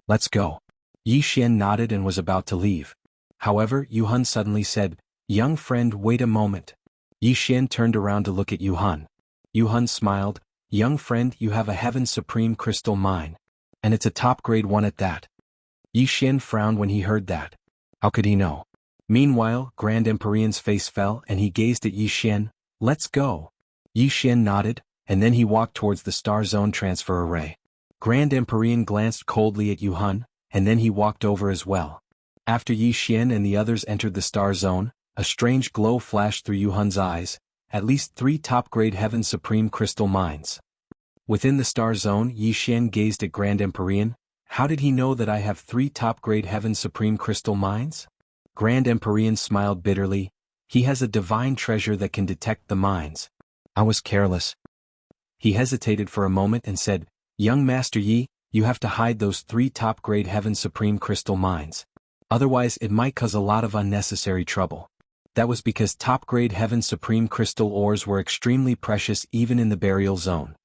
Let's go. Yi Xian nodded and was about to leave. However, Yuhan suddenly said, young friend, wait a moment. Yi Xian turned around to look at Yuhan. Yuhan smiled, young friend, you have a Heaven Supreme crystal mine. And it's a top-grade one at that. Yi Xian frowned when he heard that. How could he know? Meanwhile, Grand Empyrean's face fell and he gazed at Yi Xian. Let's go. Yi Xian nodded, and then he walked towards the Star Zone transfer array. Grand Empyrean glanced coldly at Yuhan, and then he walked over as well. After Yi Xian and the others entered the Star Zone, a strange glow flashed through Yuhan's eyes, at least 3 top-grade Heaven Supreme crystal mines. Within the Star Zone, Yi Xian gazed at Grand Empyrean. How did he know that I have 3 top-grade Heaven Supreme crystal mines? Grand Empyrean smiled bitterly. He has a divine treasure that can detect the mines. I was careless. He hesitated for a moment and said, young Master Yi, you have to hide those 3 top-grade Heaven Supreme crystal mines. Otherwise it might cause a lot of unnecessary trouble. That was because top-grade Heaven Supreme crystal ores were extremely precious even in the burial zone.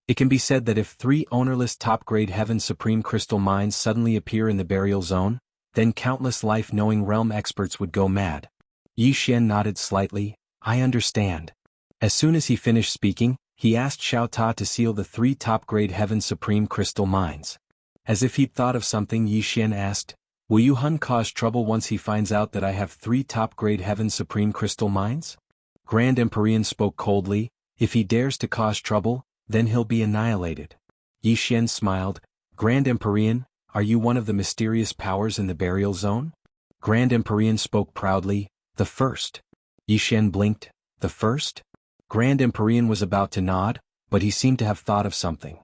It can be said that if 3 ownerless top-grade Heaven Supreme crystal mines suddenly appear in the burial zone, then countless life-knowing realm experts would go mad. Yi Xian nodded slightly, I understand. As soon as he finished speaking, he asked Xiao Ta to seal the 3 top-grade Heaven Supreme crystal mines. As if he'd thought of something, Yi Xian asked, will Yuhan cause trouble once he finds out that I have 3 top-grade Heaven Supreme crystal mines? Grand Empyrean spoke coldly, if he dares to cause trouble, then he'll be annihilated. Yi Xian smiled, Grand Empyrean, are you one of the mysterious powers in the burial zone? Grand Empyrean spoke proudly, the first. Yi Xian blinked, the first? Grand Empyrean was about to nod, but he seemed to have thought of something.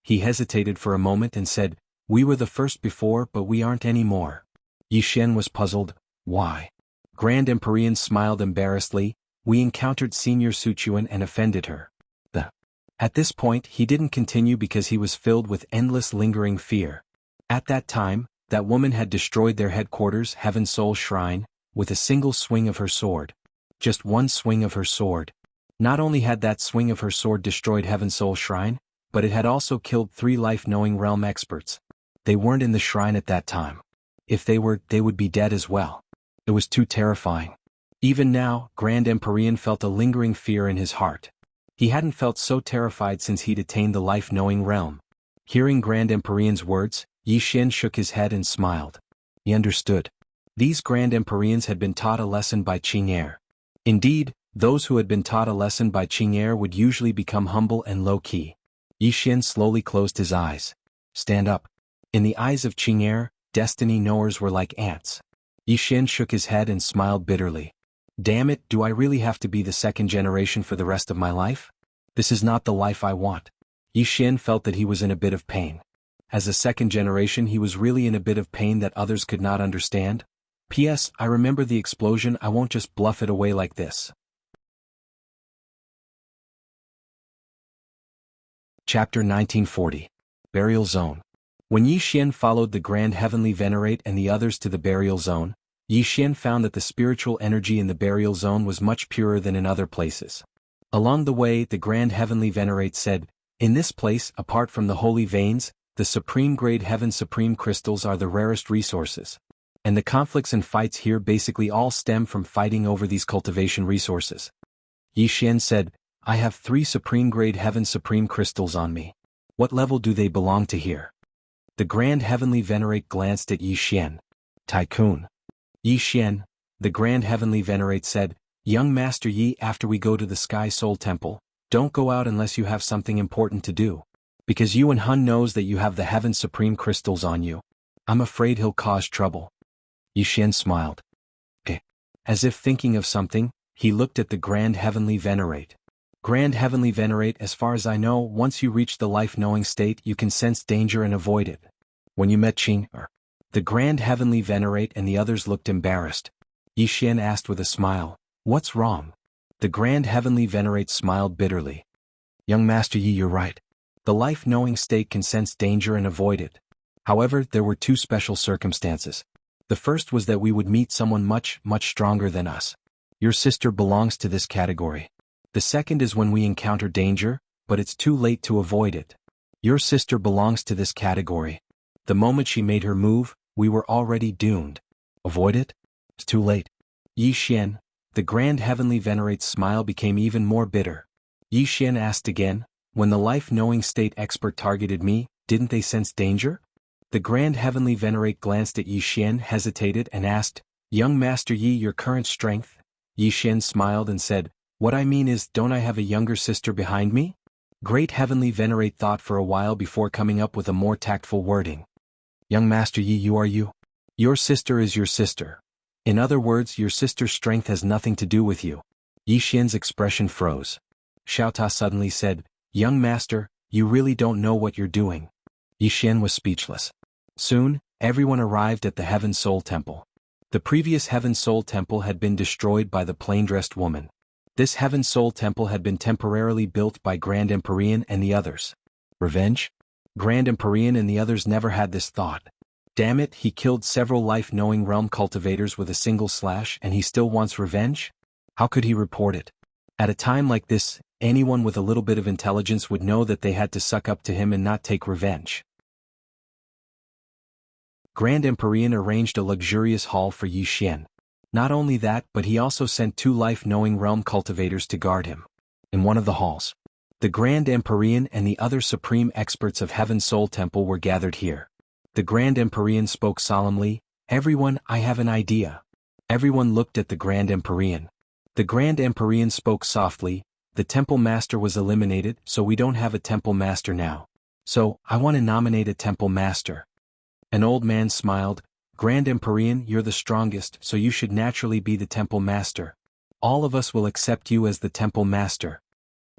He hesitated for a moment and said, We were the first before, but we aren't anymore. Yixin was puzzled. Why? Grand Empyrean smiled embarrassedly. We encountered Senior Suchuan and offended her. At this point he didn't continue because he was filled with endless lingering fear. At that time, that woman had destroyed their headquarters, Heaven Soul Shrine, with a single swing of her sword. Just one swing of her sword. Not only had that swing of her sword destroyed Heaven Soul Shrine, but it had also killed 3 life-knowing realm experts. They weren't in the shrine at that time. If they were, they would be dead as well. It was too terrifying. Even now, Grand Empyrean felt a lingering fear in his heart. He hadn't felt so terrified since he'd attained the life-knowing realm. Hearing Grand Empyrean's words, Yixin shook his head and smiled. He understood. These Grand Empyreans had been taught a lesson by Qing'er. Indeed, those who had been taught a lesson by Qing'er would usually become humble and low-key. Yixin slowly closed his eyes. Stand up. In the eyes of Qing'er, destiny knowers were like ants. Yixin shook his head and smiled bitterly. Damn it, do I really have to be the second generation for the rest of my life? This is not the life I want. Yixin felt that he was in a bit of pain. As a second generation he was really in a bit of pain that others could not understand. P.S. I remember the explosion, I won't just bluff it away like this. Chapter 1940. Burial Zone. When Yixin followed the Grand Heavenly Venerate and the others to the burial zone, Yixin found that the spiritual energy in the burial zone was much purer than in other places. Along the way, the Grand Heavenly Venerate said, in this place, apart from the holy veins, the supreme grade heaven supreme crystals are the rarest resources. And the conflicts and fights here basically all stem from fighting over these cultivation resources. Yixin said, I have 3 supreme grade heaven supreme crystals on me. What level do they belong to here? The Grand Heavenly Venerate glanced at Yixin. Tycoon. Yixin, the Grand Heavenly Venerate said, Young Master Yi, after we go to the Sky Soul Temple, don't go out unless you have something important to do. Because Yuan Hun knows that you have the Heaven Supreme crystals on you. I'm afraid he'll cause trouble. Yixin smiled. As if thinking of something, he looked at the Grand Heavenly Venerate. Grand Heavenly Venerate, as far as I know, once you reach the life-knowing state you can sense danger and avoid it. When you met Qing'er, the Grand Heavenly Venerate and the others looked embarrassed. Yixin asked with a smile, what's wrong? The Grand Heavenly Venerate smiled bitterly. Young Master Yi, you're right. The life-knowing state can sense danger and avoid it. However, there were 2 special circumstances. The first was that we would meet someone much, much stronger than us. Your sister belongs to this category. The second is when we encounter danger, but it's too late to avoid it. Your sister belongs to this category. The moment she made her move, we were already doomed. Avoid it? It's too late. Yixin, the Grand Heavenly Venerate's smile became even more bitter. Yixin asked again, when the life-knowing state expert targeted me, didn't they sense danger? The Grand Heavenly Venerate glanced at Yixin, hesitated and asked, Young Master Yi, your current strength? Yixin smiled and said, what I mean is, don't I have a younger sister behind me? Great Heavenly Venerate thought for a while before coming up with a more tactful wording. Young Master Yi, you are you. Your sister is your sister. In other words, your sister's strength has nothing to do with you. Yixin's expression froze. Xiaota suddenly said, Young Master, you really don't know what you're doing. Yixin was speechless. Soon, everyone arrived at the Heaven Soul Temple. The previous Heaven Soul Temple had been destroyed by the plain-dressed woman. This Heaven Soul Temple had been temporarily built by Grand Empyrean and the others. Revenge? Grand Empyrean and the others never had this thought. Damn it, he killed several life-knowing realm cultivators with a single slash and he still wants revenge? How could he report it? At a time like this, anyone with a little bit of intelligence would know that they had to suck up to him and not take revenge. Grand Empyrean arranged a luxurious hall for Yixin. Not only that, but he also sent 2 life-knowing realm cultivators to guard him. In one of the halls, the Grand Empyrean and the other supreme experts of Heaven Soul Temple were gathered here. The Grand Empyrean spoke solemnly, Everyone, I have an idea. Everyone looked at the Grand Empyrean. The Grand Empyrean spoke softly, the Temple Master was eliminated, so we don't have a Temple Master now. So, I want to nominate a Temple Master. An old man smiled, Grand Empyrean, you're the strongest, so you should naturally be the Temple Master. All of us will accept you as the Temple Master.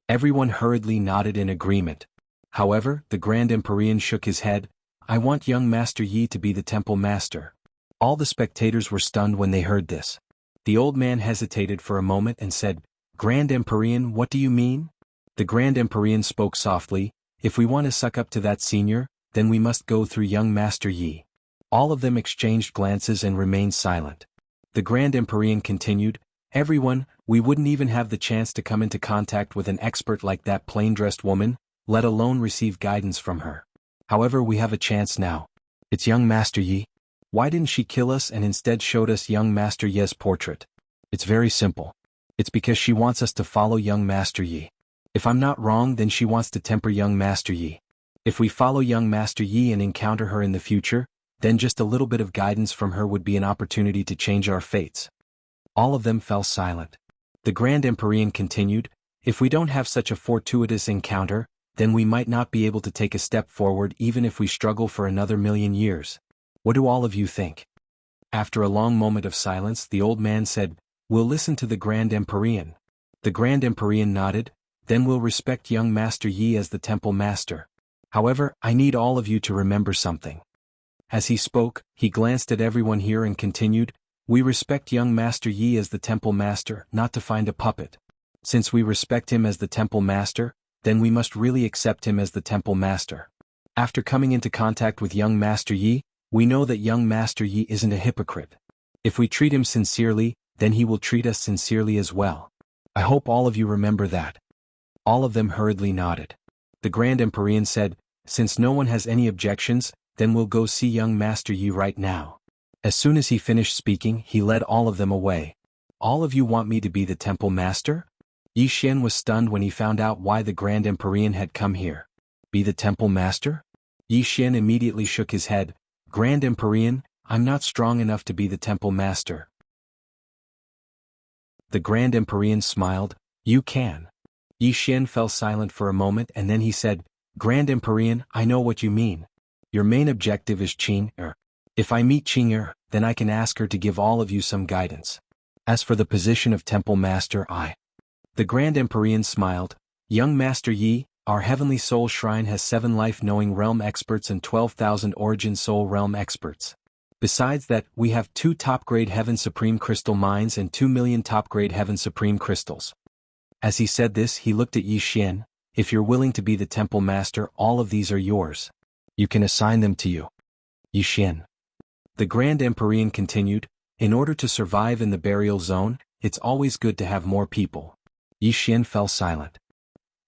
Everyone hurriedly nodded in agreement. However, the Grand Empyrean shook his head, I want young Master Yi to be the temple master. All the spectators were stunned when they heard this. The old man hesitated for a moment and said, Grand Empyrean, what do you mean? The Grand Empyrean spoke softly, if we want to suck up to that senior, then we must go through young Master Yi. All of them exchanged glances and remained silent. The Grand Empyrean continued, Everyone, we wouldn't even have the chance to come into contact with an expert like that plain-dressed woman, let alone receive guidance from her. However, we have a chance now. It's young Master Yi. Why didn't she kill us and instead showed us young Master Yi's portrait? It's very simple. It's because she wants us to follow young Master Yi. If I'm not wrong, then she wants to temper young Master Yi. If we follow young Master Yi and encounter her in the future, then just a little bit of guidance from her would be an opportunity to change our fates. All of them fell silent. The Grand Empyrean continued, if we don't have such a fortuitous encounter, then we might not be able to take a step forward even if we struggle for another 1,000,000 years. What do all of you think? After a long moment of silence, the old man said, We'll listen to the Grand Empyrean. The Grand Empyrean nodded, then we'll respect young Master Yi as the temple master. However, I need all of you to remember something. As he spoke, he glanced at everyone here and continued, We respect young Master Yi as the temple master, not to find a puppet. Since we respect him as the temple master, then we must really accept him as the temple master. After coming into contact with young Master Yi, we know that young Master Yi isn't a hypocrite. If we treat him sincerely, then he will treat us sincerely as well. I hope all of you remember that. All of them hurriedly nodded. The Grand Empyrean said, Since no one has any objections, then we'll go see young Master Yi right now. As soon as he finished speaking, he led all of them away. All of you want me to be the temple master? Yi Xian was stunned when he found out why the Grand Empyrean had come here. Be the temple master? Yi Xian immediately shook his head. Grand Empyrean, I'm not strong enough to be the temple master. The Grand Empyrean smiled, You can. Yi Xian fell silent for a moment and then he said, Grand Empyrean, I know what you mean. Your main objective is Qing. If I meet Qing, then I can ask her to give all of you some guidance. As for the position of temple master, The Grand Empyrean smiled, Young Master Yi, our Heavenly Soul Shrine has 7 life-knowing realm experts and 12,000 origin soul realm experts. Besides that, we have 2 top-grade Heaven Supreme Crystal mines and 2 million top-grade Heaven Supreme Crystals. As he said this, he looked at Yi Xian, If you're willing to be the temple master, all of these are yours. You can assign them to you. Yi Xian. The Grand Empyrean continued, In order to survive in the burial zone, it's always good to have more people. Yi Xian fell silent.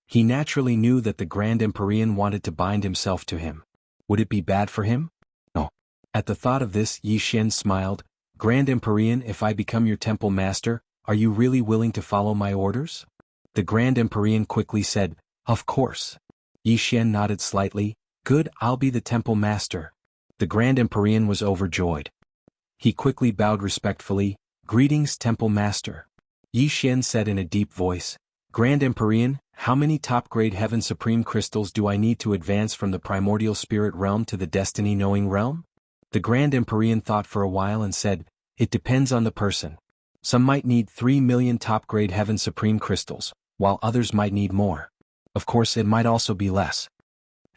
He naturally knew that the Grand Empyrean wanted to bind himself to him. Would it be bad for him? No. At the thought of this, Yi Xian smiled, Grand Empyrean, if I become your temple master, are you really willing to follow my orders? The Grand Empyrean quickly said, Of course. Yi Xian nodded slightly, Good, I'll be the temple master. The Grand Empyrean was overjoyed. He quickly bowed respectfully, Greetings, temple master. Yi Xian said in a deep voice, Grand Empyrean, how many top-grade Heaven Supreme Crystals do I need to advance from the Primordial Spirit Realm to the Destiny Knowing Realm? The Grand Empyrean thought for a while and said, It depends on the person. Some might need 3 million top-grade Heaven Supreme Crystals, while others might need more. Of course, it might also be less.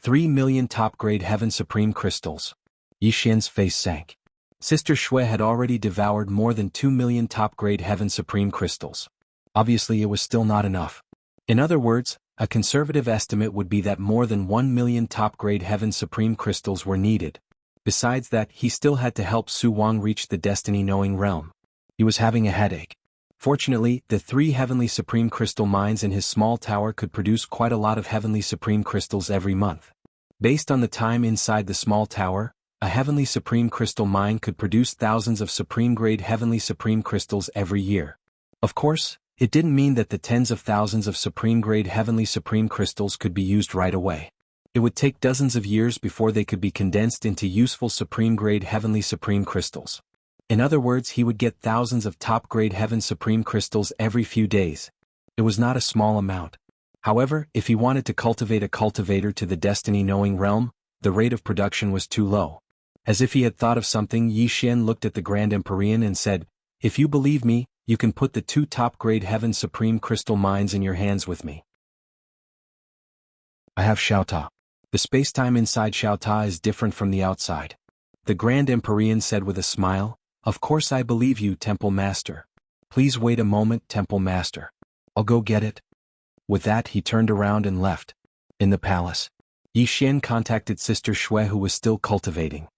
3 million top-grade Heaven Supreme Crystals. Yi Xian's face sank. Sister Shui had already devoured more than 2 million top-grade Heaven Supreme Crystals. Obviously, it was still not enough. In other words, a conservative estimate would be that more than 1 million top-grade Heaven Supreme Crystals were needed. Besides that, he still had to help Su Wang reach the Destiny-Knowing Realm. He was having a headache. Fortunately, the 3 Heavenly Supreme Crystal mines in his small tower could produce quite a lot of Heavenly Supreme Crystals every month. Based on the time inside the small tower, a Heavenly Supreme Crystal mine could produce thousands of Supreme-grade Heavenly Supreme Crystals every year. Of course, it didn't mean that the tens of thousands of Supreme-grade Heavenly Supreme Crystals could be used right away. It would take dozens of years before they could be condensed into useful Supreme-grade Heavenly Supreme Crystals. In other words, he would get thousands of top-grade Heaven Supreme Crystals every few days. It was not a small amount. However, if he wanted to cultivate a cultivator to the Destiny-Knowing Realm, the rate of production was too low. As if he had thought of something, Yi Xian looked at the Grand Empyrean and said, If you believe me, you can put the 2 top-grade Heaven Supreme Crystal mines in your hands with me. I have Xiao Ta. The spacetime inside Xiaota is different from the outside. The Grand Empyrean said with a smile, "Of course I believe you, Temple Master. Please wait a moment, Temple Master. I'll go get it." With that he turned around and left. In the palace, Yi Xian contacted Sister Shui, who was still cultivating.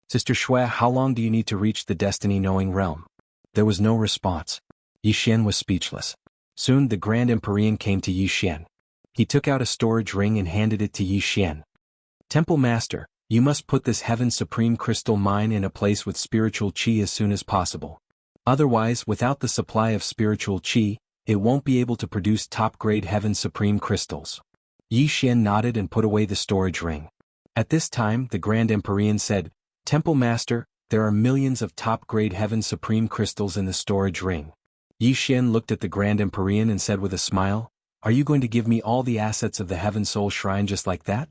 "Sister Shui, how long do you need to reach the destiny-knowing realm?" There was no response. Yi Xian was speechless. Soon the Grand Empyrean came to Yi Xian. He took out a storage ring and handed it to Yi Xian. "Temple Master, you must put this Heaven Supreme crystal mine in a place with spiritual qi as soon as possible. Otherwise, without the supply of spiritual qi, it won't be able to produce top-grade Heaven Supreme crystals." Yi Xian nodded and put away the storage ring. At this time the Grand Empyrean said, "Temple Master, there are millions of top-grade Heaven Supreme crystals in the storage ring." Yi Xian looked at the Grand Empyrean and said with a smile, "Are you going to give me all the assets of the Heaven Soul Shrine just like that?"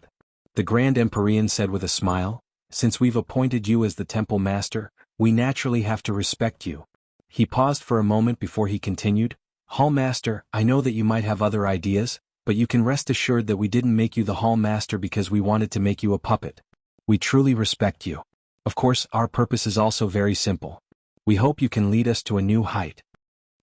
The Grand Empyrean said with a smile, "Since we've appointed you as the Temple Master, we naturally have to respect you." He paused for a moment before he continued, "Hall Master, I know that you might have other ideas, but you can rest assured that we didn't make you the Hall Master because we wanted to make you a puppet. We truly respect you. Of course, our purpose is also very simple. We hope you can lead us to a new height."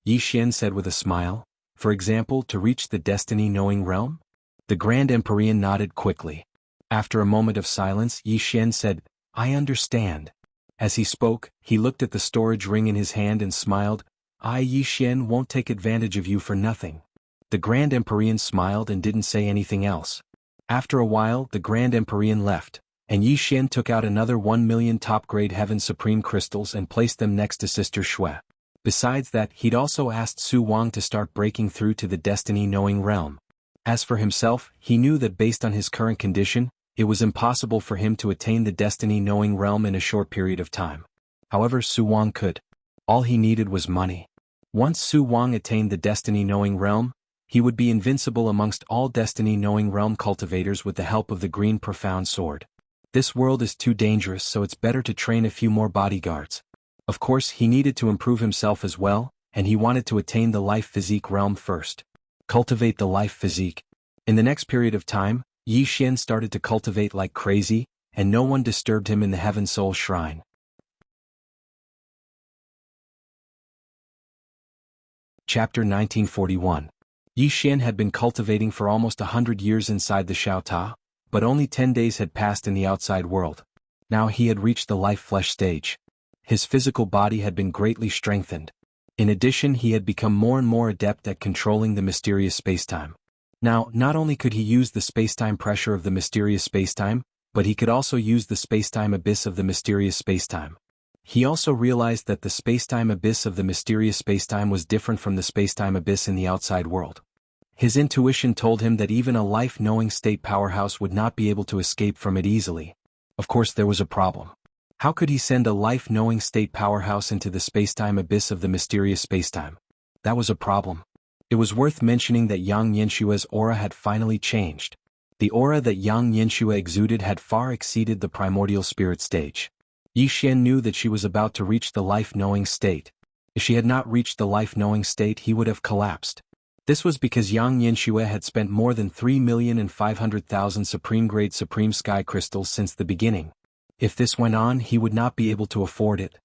Yi Xian said with a smile, "For example, to reach the destiny-knowing realm?" The Grand Empyrean nodded quickly. After a moment of silence, Yi Xian said, "I understand." As he spoke, he looked at the storage ring in his hand and smiled, "I, Yi Xian, won't take advantage of you for nothing." The Grand Empyrean smiled and didn't say anything else. After a while, the Grand Empyrean left, and Yi Xian took out another 1 million top-grade Heaven Supreme crystals and placed them next to Sister Shui. Besides that, he'd also asked Su Wang to start breaking through to the destiny-knowing realm. As for himself, he knew that based on his current condition, it was impossible for him to attain the destiny-knowing realm in a short period of time. However, Su Wang could. All he needed was money. Once Su Wang attained the destiny-knowing realm, he would be invincible amongst all destiny-knowing realm cultivators with the help of the green profound sword. This world is too dangerous, so it's better to train a few more bodyguards. Of course, he needed to improve himself as well, and he wanted to attain the life physique realm first. Cultivate the life physique. In the next period of time, Yi Xian started to cultivate like crazy, and no one disturbed him in the Heaven Soul Shrine. Chapter 1941. Yi Xian had been cultivating for almost 100 years inside the Xiaota, but only 10 days had passed in the outside world. Now he had reached the life-flesh stage. His physical body had been greatly strengthened. In addition, he had become more and more adept at controlling the mysterious spacetime. Now, not only could he use the spacetime pressure of the mysterious spacetime, but he could also use the spacetime abyss of the mysterious spacetime. He also realized that the spacetime abyss of the mysterious spacetime was different from the spacetime abyss in the outside world. His intuition told him that even a life-knowing state powerhouse would not be able to escape from it easily. Of course, there was a problem. How could he send a life-knowing state powerhouse into the spacetime abyss of the mysterious spacetime? That was a problem. It was worth mentioning that Yang Yenshua's aura had finally changed. The aura that Yang Yenshua exuded had far exceeded the primordial spirit stage. Yi Xian knew that she was about to reach the life-knowing state. If she had not reached the life-knowing state, he would have collapsed. This was because Yang Yenshua had spent more than 3,500,000 supreme-grade supreme sky crystals since the beginning. If this went on, he would not be able to afford it.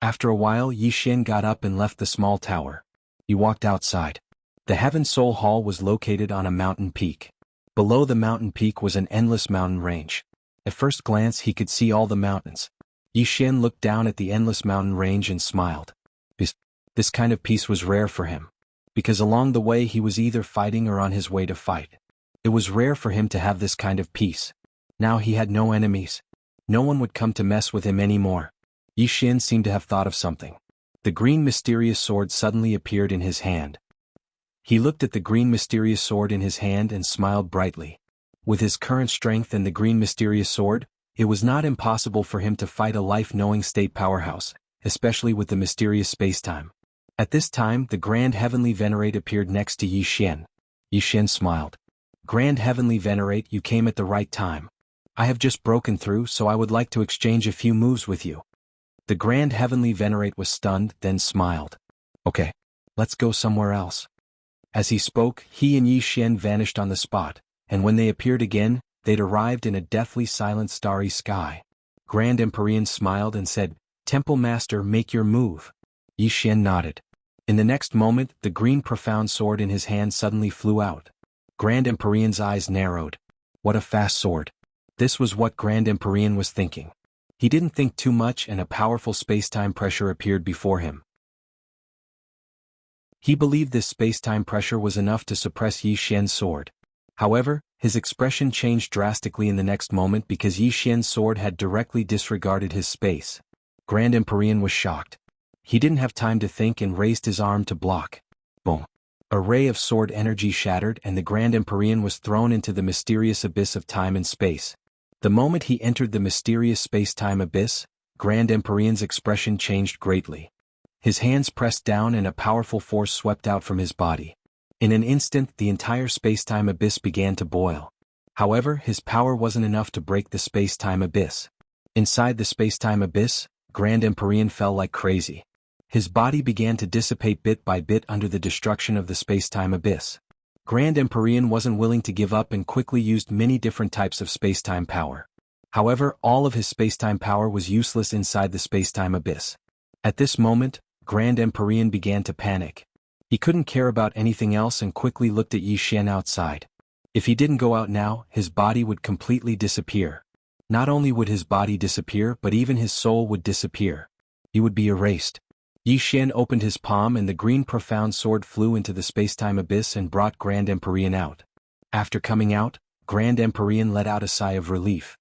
After a while, Yi Xian got up and left the small tower. He walked outside. The Heaven Soul Hall was located on a mountain peak. Below the mountain peak was an endless mountain range. At first glance, he could see all the mountains. Yi Xian looked down at the endless mountain range and smiled. This kind of peace was rare for him. Because along the way he was either fighting or on his way to fight. It was rare for him to have this kind of peace. Now he had no enemies. No one would come to mess with him anymore. Yi Xian seemed to have thought of something. The green mysterious sword suddenly appeared in his hand. He looked at the green mysterious sword in his hand and smiled brightly. With his current strength and the green mysterious sword, it was not impossible for him to fight a life-knowing state powerhouse, especially with the mysterious spacetime. At this time, the Grand Heavenly Venerate appeared next to Yi Xian. Yi Xian smiled. "Grand Heavenly Venerate, you came at the right time. I have just broken through, so I would like to exchange a few moves with you." The Grand Heavenly Venerate was stunned, then smiled. "Okay. Let's go somewhere else." As he spoke, he and Yi Xian vanished on the spot, and when they appeared again, they'd arrived in a deathly silent starry sky. Grand Empyrean smiled and said, "Temple Master, make your move." Yi Xian nodded. In the next moment, the green profound sword in his hand suddenly flew out. Grand Empyrean's eyes narrowed. What a fast sword. This was what Grand Empyrean was thinking. He didn't think too much and a powerful space-time pressure appeared before him. He believed this space-time pressure was enough to suppress Yi Xian's sword. However, his expression changed drastically in the next moment because Yi Xian's sword had directly disregarded his space. Grand Empyrean was shocked. He didn't have time to think and raised his arm to block. Boom. A ray of sword energy shattered and the Grand Empyrean was thrown into the mysterious abyss of time and space. The moment he entered the mysterious space-time abyss, Grand Empyrean's expression changed greatly. His hands pressed down and a powerful force swept out from his body. In an instant, the entire space-time abyss began to boil. However, his power wasn't enough to break the space-time abyss. Inside the space-time abyss, Grand Empyrean fell like crazy. His body began to dissipate bit by bit under the destruction of the space-time abyss. Grand Empyrean wasn't willing to give up and quickly used many different types of space-time power. However, all of his space-time power was useless inside the space-time abyss. At this moment, Grand Empyrean began to panic. He couldn't care about anything else and quickly looked at Yi Xian outside. If he didn't go out now, his body would completely disappear. Not only would his body disappear but even his soul would disappear. He would be erased. Yi Xian opened his palm and the green profound sword flew into the space-time abyss and brought Grand Empyrean out. After coming out, Grand Empyrean let out a sigh of relief.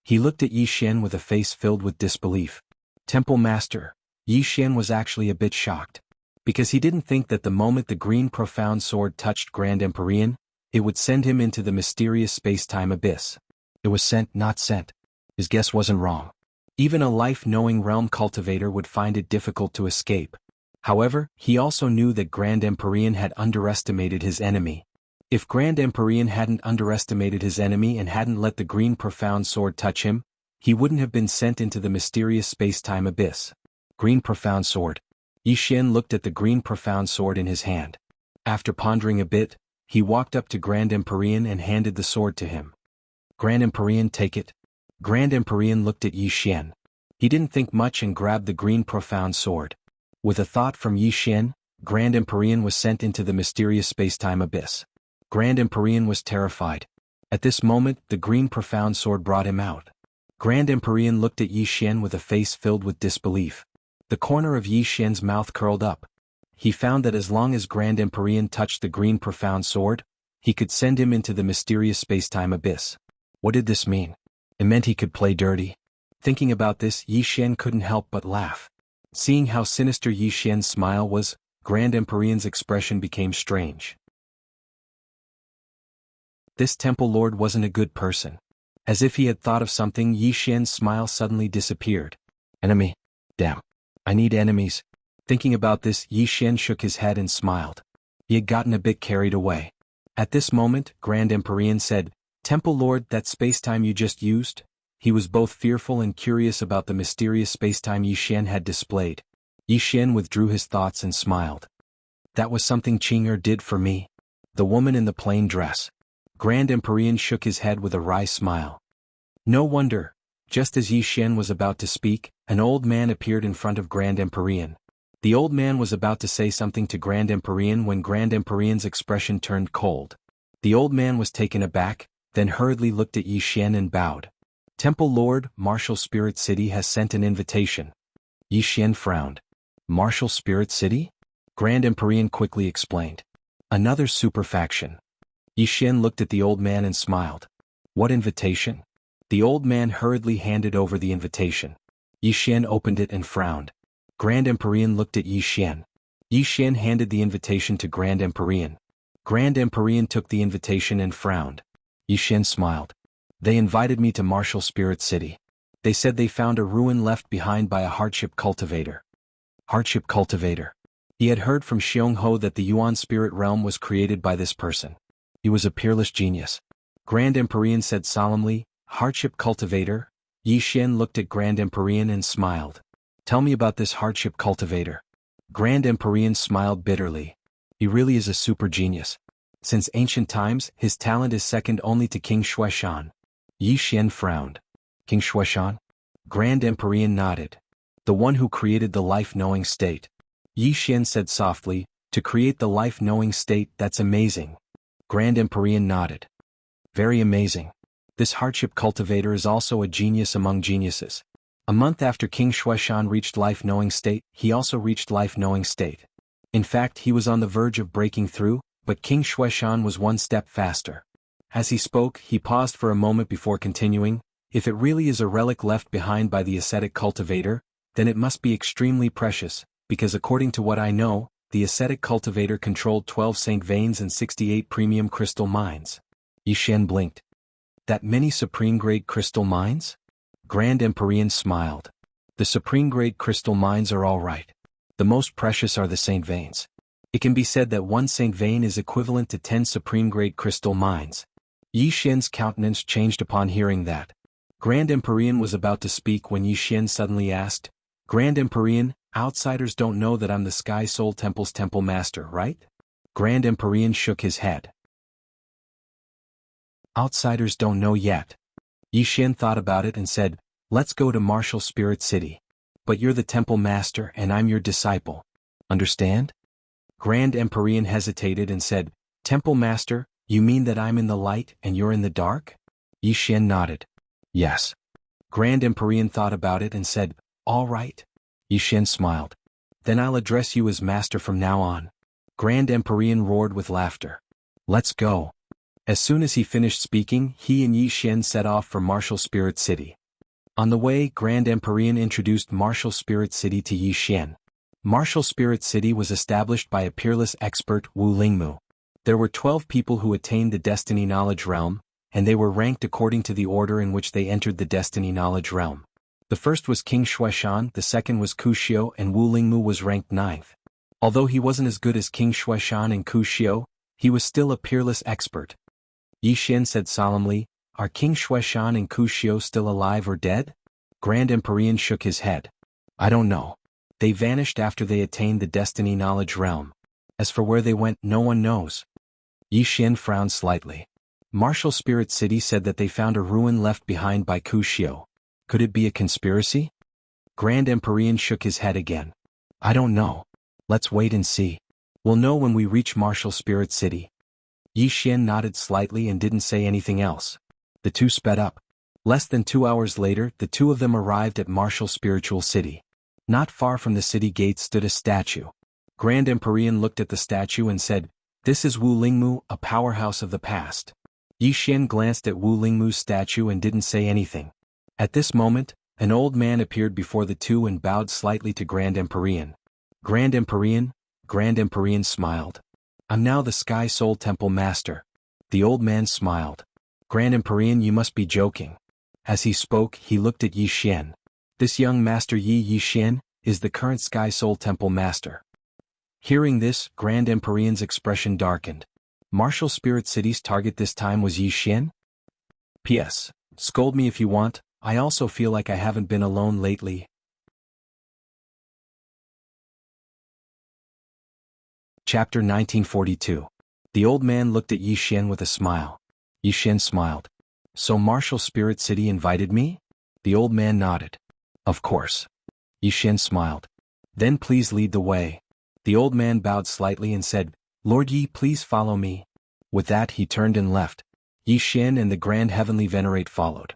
He looked at Yi Xian with a face filled with disbelief. Temple Master, Yi Xian was actually a bit shocked. Because he didn't think that the moment the green profound sword touched Grand Empyrean, it would send him into the mysterious space-time abyss. It was sent, not sent. His guess wasn't wrong. Even a life-knowing realm cultivator would find it difficult to escape. However, he also knew that Grand Empyrean had underestimated his enemy. If Grand Empyrean hadn't underestimated his enemy and hadn't let the green profound sword touch him, he wouldn't have been sent into the mysterious space-time abyss. Green profound sword. Yi Xian looked at the green profound sword in his hand. After pondering a bit, he walked up to Grand Empyrean and handed the sword to him. Grand Empyrean, take it. Grand Empyrean looked at Yi Xian. He didn't think much and grabbed the green profound sword. With a thought from Yi Xian, Grand Empyrean was sent into the mysterious space-time abyss. Grand Empyrean was terrified. At this moment, the green profound sword brought him out. Grand Empyrean looked at Yi Xian with a face filled with disbelief. The corner of Yi Xian's mouth curled up. He found that as long as Grand Empyrean touched the green profound sword, he could send him into the mysterious space-time abyss. What did this mean? It meant he could play dirty. Thinking about this, Yi Xian couldn't help but laugh. Seeing how sinister Yi Xian's smile was, Grand Empyrean's expression became strange. This temple lord wasn't a good person. As if he had thought of something, Yi Xian's smile suddenly disappeared. Enemy? Damn. I need enemies. Thinking about this, Yi Xian shook his head and smiled. He had gotten a bit carried away. At this moment, Grand Empyrean said, Temple Lord, that space-time you just used? He was both fearful and curious about the mysterious space-time Yi Xian had displayed. Yi Xian withdrew his thoughts and smiled. That was something Qing'er did for me. The woman in the plain dress. Grand Empyrean shook his head with a wry smile. No wonder. Just as Yi Xian was about to speak, an old man appeared in front of Grand Empyrean. The old man was about to say something to Grand Empyrean when Grand Empyrean's expression turned cold. The old man was taken aback, then hurriedly looked at Yi Xian and bowed. Temple Lord, Martial Spirit City has sent an invitation. Yi Xian frowned. Martial Spirit City? Grand Empyrean quickly explained. Another super faction. Yi Xian looked at the old man and smiled. What invitation? The old man hurriedly handed over the invitation. Yi Xian opened it and frowned. Grand Empyrean looked at Yi Xian. Yi Xian handed the invitation to Grand Empyrean. Grand Empyrean took the invitation and frowned. Yi Xian smiled. They invited me to Martial Spirit City. They said they found a ruin left behind by a hardship cultivator. Hardship cultivator. He had heard from Xiongho that the Yuan spirit realm was created by this person. He was a peerless genius. Grand Empyrean said solemnly, Hardship cultivator? Yi Xian looked at Grand Empyrean and smiled. Tell me about this hardship cultivator. Grand Empyrean smiled bitterly. He really is a super genius. Since ancient times, his talent is second only to King Xueshan. Yi Xian frowned. King Shuaishan? Grand Emperor nodded. The one who created the life-knowing state. Yi Xian said softly, to create the life-knowing state, that's amazing. Grand Emperor nodded. Very amazing. This hardship cultivator is also a genius among geniuses. A month after King Shuaishan reached life-knowing state, he also reached life-knowing state. In fact, he was on the verge of breaking through, but King Shuaishan was one step faster. As he spoke, he paused for a moment before continuing, if it really is a relic left behind by the ascetic cultivator, then it must be extremely precious, because according to what I know, the ascetic cultivator controlled 12 saint veins and 68 premium crystal mines. Yi Xian blinked. That many supreme-grade crystal mines? Grand Emperor smiled. The supreme-grade crystal mines are all right. The most precious are the saint veins. It can be said that one saint vein is equivalent to 10 supreme-grade crystal mines. Yi Xian's countenance changed upon hearing that. Grand Emperor was about to speak when Yi Xian suddenly asked, Grand Emperor, outsiders don't know that I'm the Sky Soul Temple's temple master, right? Grand Emperor shook his head. Outsiders don't know yet. Yi Xian thought about it and said, let's go to Martial Spirit City. But you're the temple master and I'm your disciple. Understand? Grand Emperor hesitated and said, Temple master, you mean that I'm in the light and you're in the dark? Yi Xian nodded. Yes. Grand Emperor thought about it and said, all right. Yi Xian smiled. Then I'll address you as master from now on. Grand Emperor roared with laughter. Let's go. As soon as he finished speaking, he and Yi Xian set off for Martial Spirit City. On the way, Grand Emperor introduced Martial Spirit City to Yi Xian. Martial Spirit City was established by a peerless expert, Wu Lingmu. There were 12 people who attained the Destiny Knowledge Realm, and they were ranked according to the order in which they entered the Destiny Knowledge Realm. The first was King Shuaishan, the second was Kuxiu, and Wu Lingmu was ranked 9th. Although he wasn't as good as King Shuaishan and Kuxiu, he was still a peerless expert. Yi Xian said solemnly, are King Shuaishan and Kuxiu still alive or dead? Grand Emperor shook his head. I don't know. They vanished after they attained the Destiny Knowledge Realm. As for where they went, no one knows. Yi Xian frowned slightly. Martial Spirit City said that they found a ruin left behind by Kuxiu. Could it be a conspiracy? Grand Emperor shook his head again. I don't know. Let's wait and see. We'll know when we reach Martial Spirit City. Yi Xian nodded slightly and didn't say anything else. The two sped up. Less than 2 hours later, the two of them arrived at Martial Spiritual City. Not far from the city gate stood a statue. Grand Emperor looked at the statue and said, this is Wu Lingmu, a powerhouse of the past. Yi Xian glanced at Wu Lingmu's statue and didn't say anything. At this moment, an old man appeared before the two and bowed slightly to Grand Emperor. Grand Emperor smiled. I'm now the Sky Soul Temple Master. The old man smiled. Grand Emperor, you must be joking. As he spoke, he looked at Yi Xian. This young Master Yi Xian is the current Sky Soul Temple Master. Hearing this, Grand Emperor's expression darkened. Martial Spirit City's target this time was Yi Xian? P.S. Scold me if you want, I also feel like I haven't been alone lately. Chapter 1942. The old man looked at Yi Xian with a smile. Yi Xian smiled. So Martial Spirit City invited me? The old man nodded. Of course. Yi Xian smiled. Then please lead the way. The old man bowed slightly and said, Lord Yi, please follow me. With that he turned and left. Yi Xian and the Grand Heavenly Venerate followed.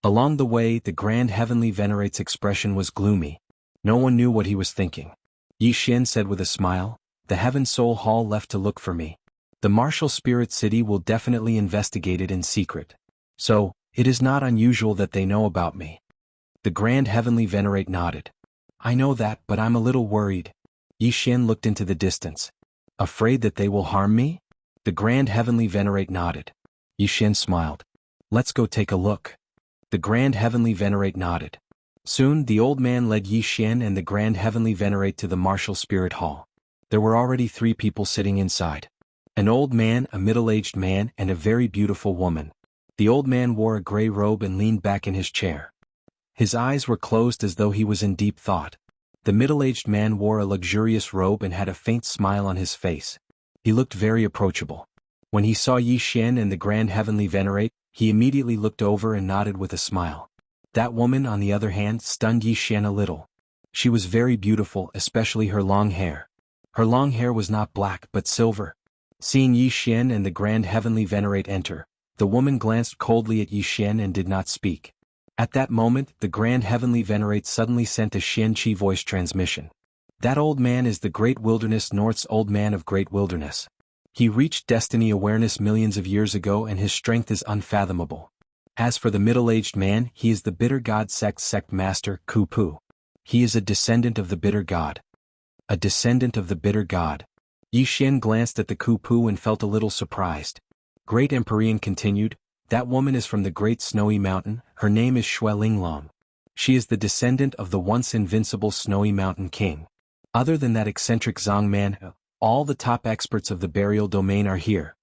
Along the way, the Grand Heavenly Venerate's expression was gloomy. No one knew what he was thinking. Yi Xian said with a smile, the Heaven Soul Hall left to look for me. The Martial Spirit City will definitely investigate it in secret. So, it is not unusual that they know about me. The Grand Heavenly Venerate nodded. I know that, but I'm a little worried. Yi Xian looked into the distance. Afraid that they will harm me? The Grand Heavenly Venerate nodded. Yi Xian smiled. Let's go take a look. The Grand Heavenly Venerate nodded. Soon, the old man led Yi Xian and the Grand Heavenly Venerate to the Martial Spirit Hall. There were already 3 people sitting inside. An old man, a middle-aged man, and a very beautiful woman. The old man wore a gray robe and leaned back in his chair. His eyes were closed as though he was in deep thought. The middle-aged man wore a luxurious robe and had a faint smile on his face. He looked very approachable. When he saw Yi Xian and the Grand Heavenly Venerate, he immediately looked over and nodded with a smile. That woman, on the other hand, stunned Yi Xian a little. She was very beautiful, especially her long hair. Her long hair was not black but silver. Seeing Yi Xian and the Grand Heavenly Venerate enter, the woman glanced coldly at Yi Xian and did not speak. At that moment, the Grand Heavenly Venerate suddenly sent a Xian-Qi voice transmission. That old man is the Great Wilderness North's old man of Great Wilderness. He reached destiny awareness millions of years ago and his strength is unfathomable. As for the middle-aged man, he is the Bitter God sect master, Ku Pu. He is a descendant of the Bitter God. A descendant of the Bitter God. Yi Xian glanced at the Ku Pu and felt a little surprised. Great Empyrean continued, that woman is from the Great Snowy Mountain, her name is Shui Linglong. She is the descendant of the once invincible Snowy Mountain King. Other than that eccentric Zhang man, all the top experts of the burial domain are here.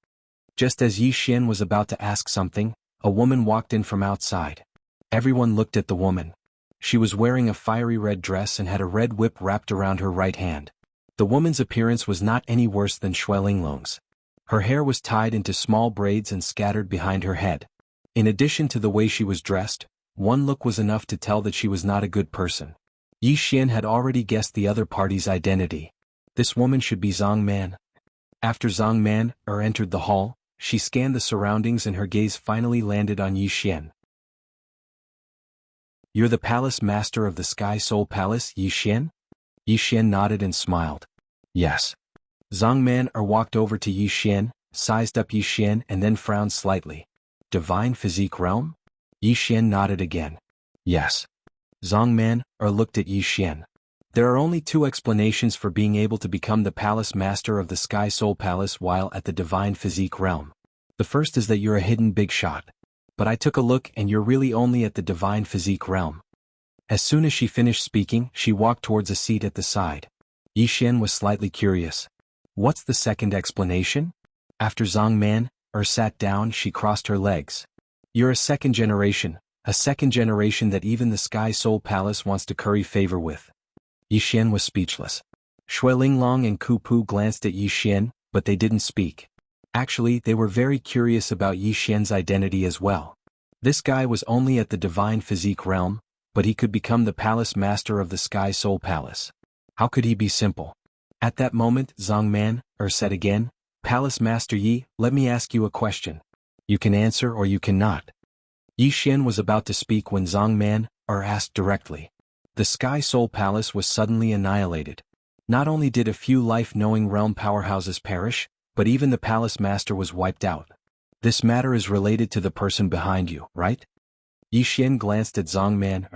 Just as Yi Xian was about to ask something, a woman walked in from outside. Everyone looked at the woman. She was wearing a fiery red dress and had a red whip wrapped around her right hand. The woman's appearance was not any worse than Shui Linglong's. Her hair was tied into small braids and scattered behind her head. In addition to the way she was dressed, one look was enough to tell that she was not a good person. Yi Xian had already guessed the other party's identity. This woman should be Zhang Man. After Zhang Man entered the hall, she scanned the surroundings and her gaze finally landed on Yi Xian. You're the palace master of the Sky Soul Palace, Yi Xian? Yi Xian nodded and smiled. Yes. Zhang Man walked over to Yi Xian, sized up Yi Xian and then frowned slightly. Divine Physique Realm? Yi Xian nodded again. Yes. Zhang Man looked at Yi Xian. There are only two explanations for being able to become the palace master of the Sky Soul Palace while at the Divine Physique Realm. The first is that you're a hidden big shot. But I took a look and you're really only at the Divine Physique Realm. As soon as she finished speaking, she walked towards a seat at the side. Yi Xian was slightly curious. What's the second explanation? After Zhang Man sat down, she crossed her legs. You're a second generation that even the Sky Soul Palace wants to curry favor with. Yi Xian was speechless. Shui Linglong and Ku Pu glanced at Yi Xian, but they didn't speak. Actually, they were very curious about Yi Xian's identity as well. This guy was only at the Divine Physique Realm, but he could become the palace master of the Sky Soul Palace. How could he be simple? At that moment, Zhang Man said again, Palace Master Yi, let me ask you a question. You can answer or you cannot. Yi Xian was about to speak when Zhang Man asked directly. The Sky Soul Palace was suddenly annihilated. Not only did a few life-knowing realm powerhouses perish, but even the palace master was wiped out. This matter is related to the person behind you, right? Yi Xian glanced at Zhang Man.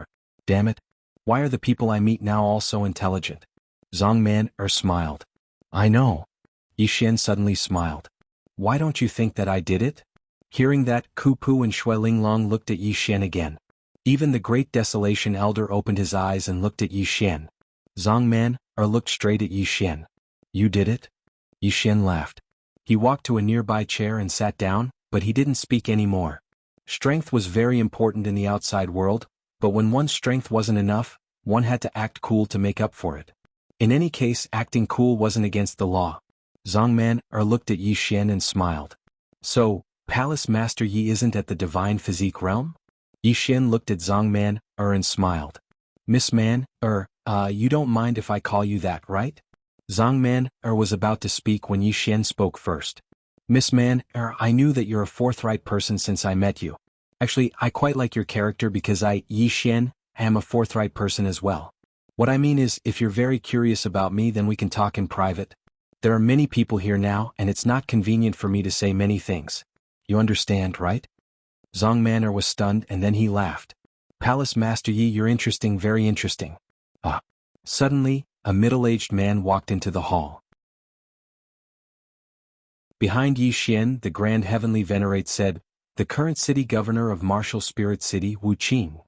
Damn it. Why are the people I meet now all so intelligent? Zhang Man smiled. I know. Yi Xian suddenly smiled. Why don't you think that I did it? Hearing that, Ku Pu and Shui Linglong looked at Yi Xian again. Even the Great Desolation Elder opened his eyes and looked at Yi Xian. Zhang Man looked straight at Yi Xian. You did it? Yi Xian laughed. He walked to a nearby chair and sat down, but he didn't speak anymore. Strength was very important in the outside world, but when one's strength wasn't enough, one had to act cool to make up for it. In any case, acting cool wasn't against the law. Zhang Man looked at Yi Xian and smiled. So, Palace Master Yi isn't at the Divine Physique Realm? Yi Xian looked at Zhang Man and smiled. Miss Man, you don't mind if I call you that, right? Zhang Man was about to speak when Yi Xian spoke first. Miss Man, I knew that you're a forthright person since I met you. Actually, I quite like your character because Yi Xian, am a forthright person as well. What I mean is, if you're very curious about me then we can talk in private. There are many people here now and it's not convenient for me to say many things. You understand, right? Zhang Man was stunned and then he laughed. Palace Master Yi, you're interesting, very interesting. Suddenly, a middle-aged man walked into the hall. Behind Yi Xian, the Grand Heavenly Venerate said, the current city governor of Martial Spirit City, Wu Qing.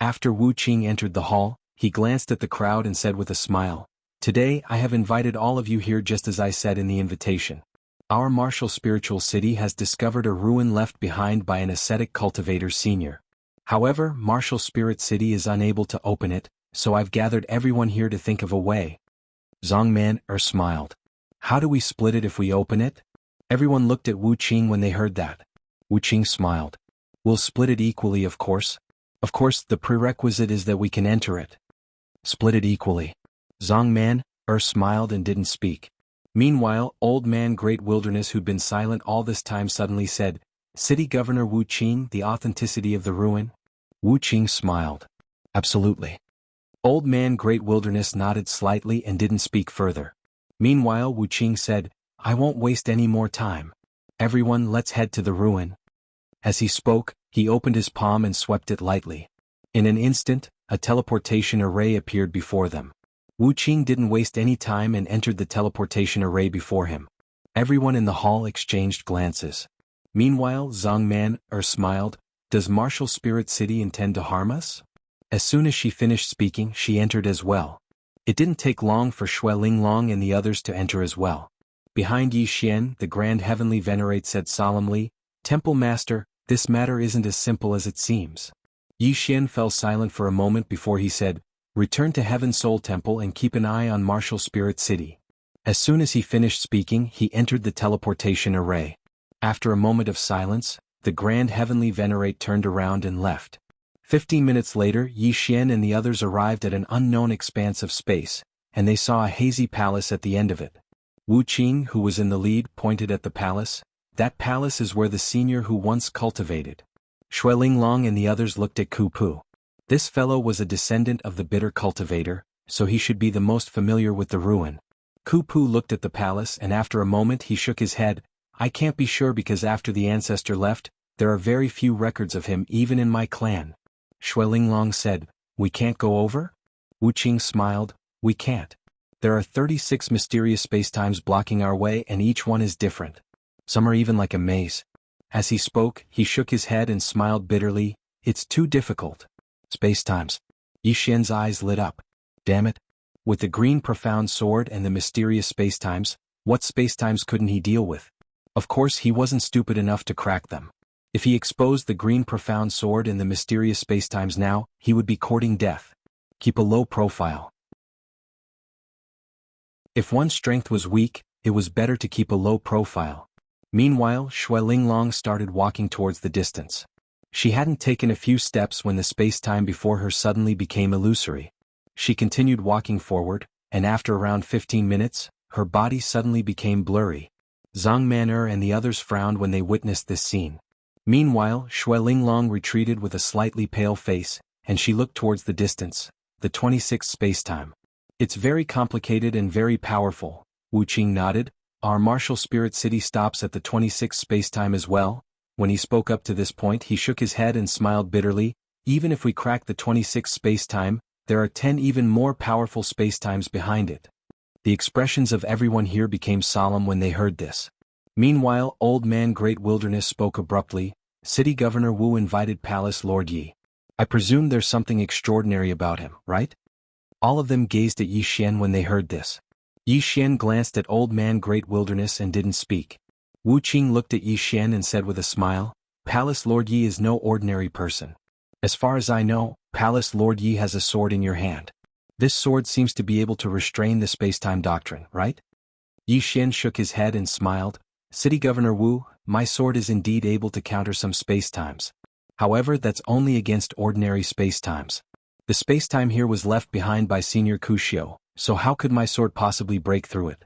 After Wu Qing entered the hall, he glanced at the crowd and said with a smile, Today I have invited all of you here just as I said in the invitation. Our martial spiritual city has discovered a ruin left behind by an ascetic cultivator senior. However, Martial Spirit City is unable to open it, so I've gathered everyone here to think of a way. Zhang Man smiled. How do we split it if we open it? Everyone looked at Wu Qing when they heard that. Wu Qing smiled. We'll split it equally, of course. Of course, the prerequisite is that we can enter it. Split it equally. Zhang Man, smiled and didn't speak. Meanwhile, Old Man Great Wilderness, who'd been silent all this time, suddenly said, "City Governor Wu Qing, the authenticity of the ruin?" Wu Qing smiled. "Absolutely." Old Man Great Wilderness nodded slightly and didn't speak further. Meanwhile, Wu Qing said, "I won't waste any more time. Everyone, let's head to the ruin." As he spoke, he opened his palm and swept it lightly. In an instant, a teleportation array appeared before them. Wu Qing didn't waste any time and entered the teleportation array before him. Everyone in the hall exchanged glances. Meanwhile, Zhang Man smiled. "Does Martial Spirit City intend to harm us?" As soon as she finished speaking, she entered as well. It didn't take long for Shui Linglong and the others to enter as well. Behind Yi Xian, the Grand Heavenly Venerate said solemnly, "Temple Master, this matter isn't as simple as it seems." Yi Xian fell silent for a moment before he said, "Return to Heaven Soul Temple and keep an eye on Martial Spirit City." As soon as he finished speaking, he entered the teleportation array. After a moment of silence, the Grand Heavenly Venerate turned around and left. 15 minutes later, Yi Xian and the others arrived at an unknown expanse of space, and they saw a hazy palace at the end of it. Wu Qing, who was in the lead, pointed at the palace. "That palace is where the senior who once cultivated." Shui Linglong and the others looked at Ku Pu. This fellow was a descendant of the bitter cultivator, so he should be the most familiar with the ruin. Ku Pu looked at the palace and after a moment he shook his head. "I can't be sure because after the ancestor left, there are very few records of him even in my clan." Shui Linglong said, "We can't go over?" Wu Qing smiled, "We can't. There are 36 mysterious spacetimes blocking our way and each one is different. Some are even like a maze." As he spoke, he shook his head and smiled bitterly. "It's too difficult." Spacetimes. Yi Xian's eyes lit up. Damn it. With the green profound sword and the mysterious spacetimes, what spacetimes couldn't he deal with? Of course he wasn't stupid enough to crack them. If he exposed the green profound sword and the mysterious spacetimes now, he would be courting death. Keep a low profile. If one's strength was weak, it was better to keep a low profile. Meanwhile, Shui Linglong started walking towards the distance. She hadn't taken a few steps when the space-time before her suddenly became illusory. She continued walking forward, and after around 15 minutes, her body suddenly became blurry. Zhang Man'er and the others frowned when they witnessed this scene. Meanwhile, Shui Linglong retreated with a slightly pale face, and she looked towards the distance, the 26th space-time. "It's very complicated and very powerful," Wu Qing nodded. "Our Martial Spirit City stops at the 26th space-time as well?" When he spoke up to this point, he shook his head and smiled bitterly. "Even if we crack the 26th space-time, there are 10 even more powerful space-times behind it." The expressions of everyone here became solemn when they heard this. Meanwhile, Old Man Great Wilderness spoke abruptly. "City Governor Wu invited Palace Lord Yi. I presume there's something extraordinary about him, right?" All of them gazed at Yi Xian when they heard this. Yi Xian glanced at Old Man Great Wilderness and didn't speak. Wu Qing looked at Yi Xian and said with a smile, "Palace Lord Yi is no ordinary person. As far as I know, Palace Lord Yi has a sword in your hand. This sword seems to be able to restrain the space-time doctrine, right?" Yi Xian shook his head and smiled. "City Governor Wu, my sword is indeed able to counter some space-times. However, that's only against ordinary space-times. The space-time here was left behind by Senior Kushio, so how could my sword possibly break through it?"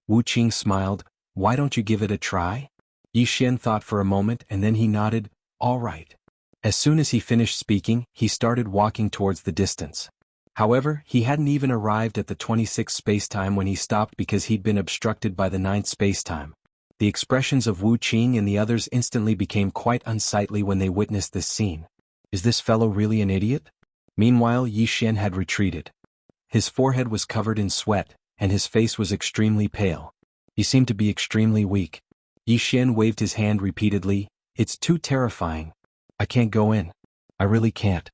Wu Qing smiled. "Why don't you give it a try?" Yi Xian thought for a moment and then he nodded. "All right." As soon as he finished speaking, he started walking towards the distance. However, he hadn't even arrived at the 26th space-time when he stopped because he'd been obstructed by the 9th space-time. The expressions of Wu Qing and the others instantly became quite unsightly when they witnessed this scene. Is this fellow really an idiot? Meanwhile, Yi Xian had retreated. His forehead was covered in sweat, and his face was extremely pale. He seemed to be extremely weak. Yi Xian waved his hand repeatedly. "It's too terrifying. I can't go in. I really can't."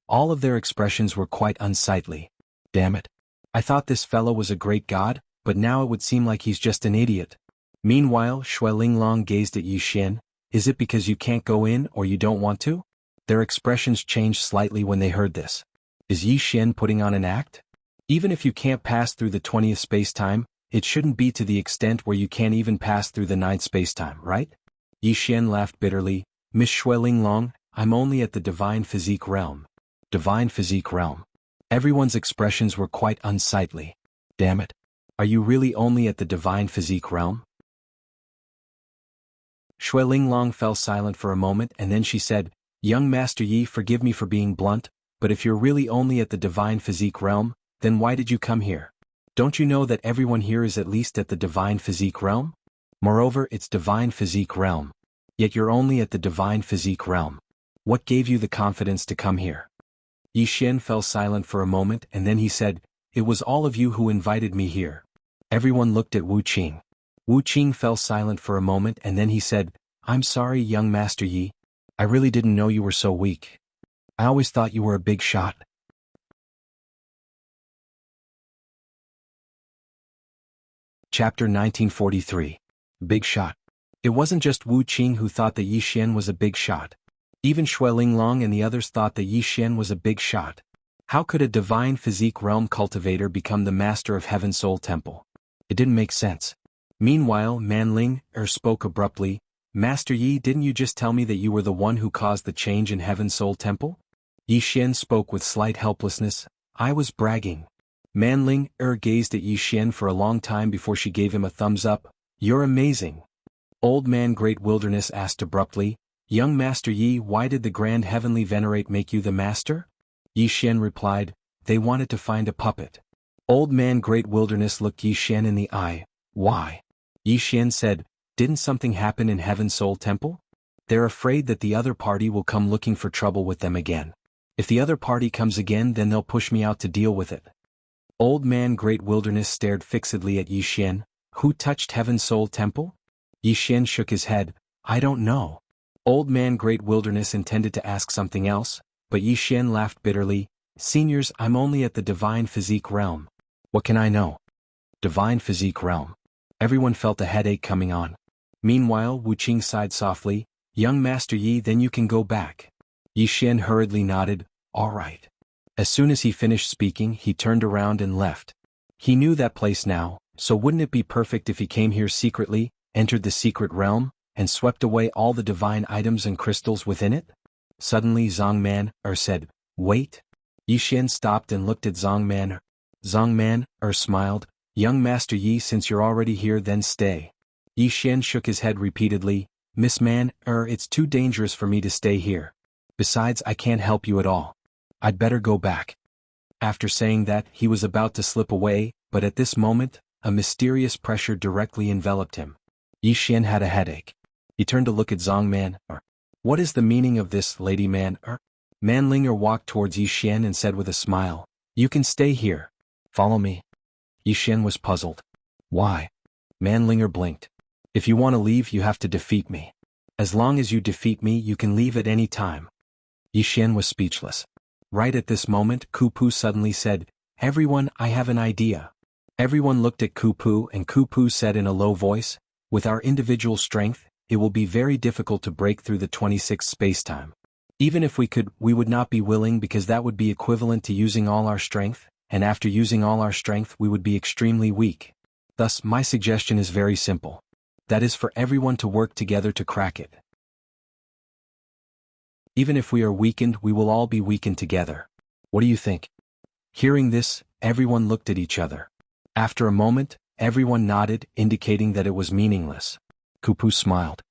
All of their expressions were quite unsightly. Damn it. I thought this fellow was a great god, but now it would seem like he's just an idiot. Meanwhile, Shui Linglong gazed at Yi Xian. "Is it because you can't go in or you don't want to?" Their expressions changed slightly when they heard this. Is Yi Xian putting on an act? Even if you can't pass through the 20th space-time, it shouldn't be to the extent where you can't even pass through the 9th space-time, right? Yi Xian laughed bitterly. Miss Shuelinglong, I'm only at the divine physique realm. Divine physique realm. Everyone's expressions were quite unsightly. Damn it. Are you really only at the divine physique realm? Shuelinglong fell silent for a moment and then she said, Young Master Yi, forgive me for being blunt, but if you're really only at the divine physique realm, then why did you come here? Don't you know that everyone here is at least at the divine physique realm? Moreover, it's divine physique realm. Yet you're only at the divine physique realm. What gave you the confidence to come here? Yi Xian fell silent for a moment and then he said, It was all of you who invited me here. Everyone looked at Wu Qing. Wu Qing fell silent for a moment and then he said, I'm sorry, young Master Yi. I really didn't know you were so weak. I always thought you were a big shot. Chapter 1943. Big Shot. It wasn't just Wu Qing who thought that Yi Xian was a big shot. Even Shuelinglong and the others thought that Yi Xian was a big shot. How could a divine physique realm cultivator become the master of Heaven Soul Temple? It didn't make sense. Meanwhile, Manling spoke abruptly, Master Yi, didn't you just tell me that you were the one who caused the change in Heaven Soul Temple? Yi Xian spoke with slight helplessness, I was bragging. Manling gazed at Yi Xian for a long time before she gave him a thumbs up, You're amazing. Old Man Great Wilderness asked abruptly, Young Master Yi, why did the Grand Heavenly Venerate make you the master? Yi Xian replied, They wanted to find a puppet. Old Man Great Wilderness looked Yi Xian in the eye, Why? Yi Xian said, Didn't something happen in Heaven Soul Temple? They're afraid that the other party will come looking for trouble with them again. If the other party comes again, then they'll push me out to deal with it. Old Man Great Wilderness stared fixedly at Yi Xian. Who touched Heaven Soul Temple? Yi Xian shook his head, I don't know. Old Man Great Wilderness intended to ask something else, but Yi Xian laughed bitterly, Seniors, I'm only at the divine physique realm. What can I know? Divine physique realm. Everyone felt a headache coming on. Meanwhile, Wu Qing sighed softly, Young Master Yi, then you can go back. Yi Xian hurriedly nodded, All right. As soon as he finished speaking, he turned around and left. He knew that place now, so wouldn't it be perfect if he came here secretly, entered the secret realm, and swept away all the divine items and crystals within it? Suddenly Zhang Man said, Wait. Yi Xian stopped and looked at Zhang Man. Zhang Man smiled, Young Master Yi, since you're already here, then stay. Yi Xian shook his head repeatedly, Miss Man, it's too dangerous for me to stay here. Besides, I can't help you at all. I'd better go back. After saying that, he was about to slip away, but at this moment, a mysterious pressure directly enveloped him. Yi Xian had a headache. He turned to look at Zhang Man. What is the meaning of this, Lady Man? Manlinger walked towards Yi Xian and said with a smile, You can stay here. Follow me. Yi Xian was puzzled. Why? Manlinger blinked. If you want to leave, you have to defeat me. As long as you defeat me, you can leave at any time. Yi Xian was speechless. Right at this moment, Ku Pu suddenly said, Everyone, I have an idea. Everyone looked at Ku Pu and Ku Pu said in a low voice, With our individual strength, it will be very difficult to break through the 26th spacetime. Even if we could, we would not be willing because that would be equivalent to using all our strength, and after using all our strength we would be extremely weak. Thus, my suggestion is very simple. That is for everyone to work together to crack it. Even if we are weakened, we will all be weakened together. What do you think? Hearing this, everyone looked at each other. After a moment, everyone nodded, indicating that it was meaningless. Ku Pu smiled.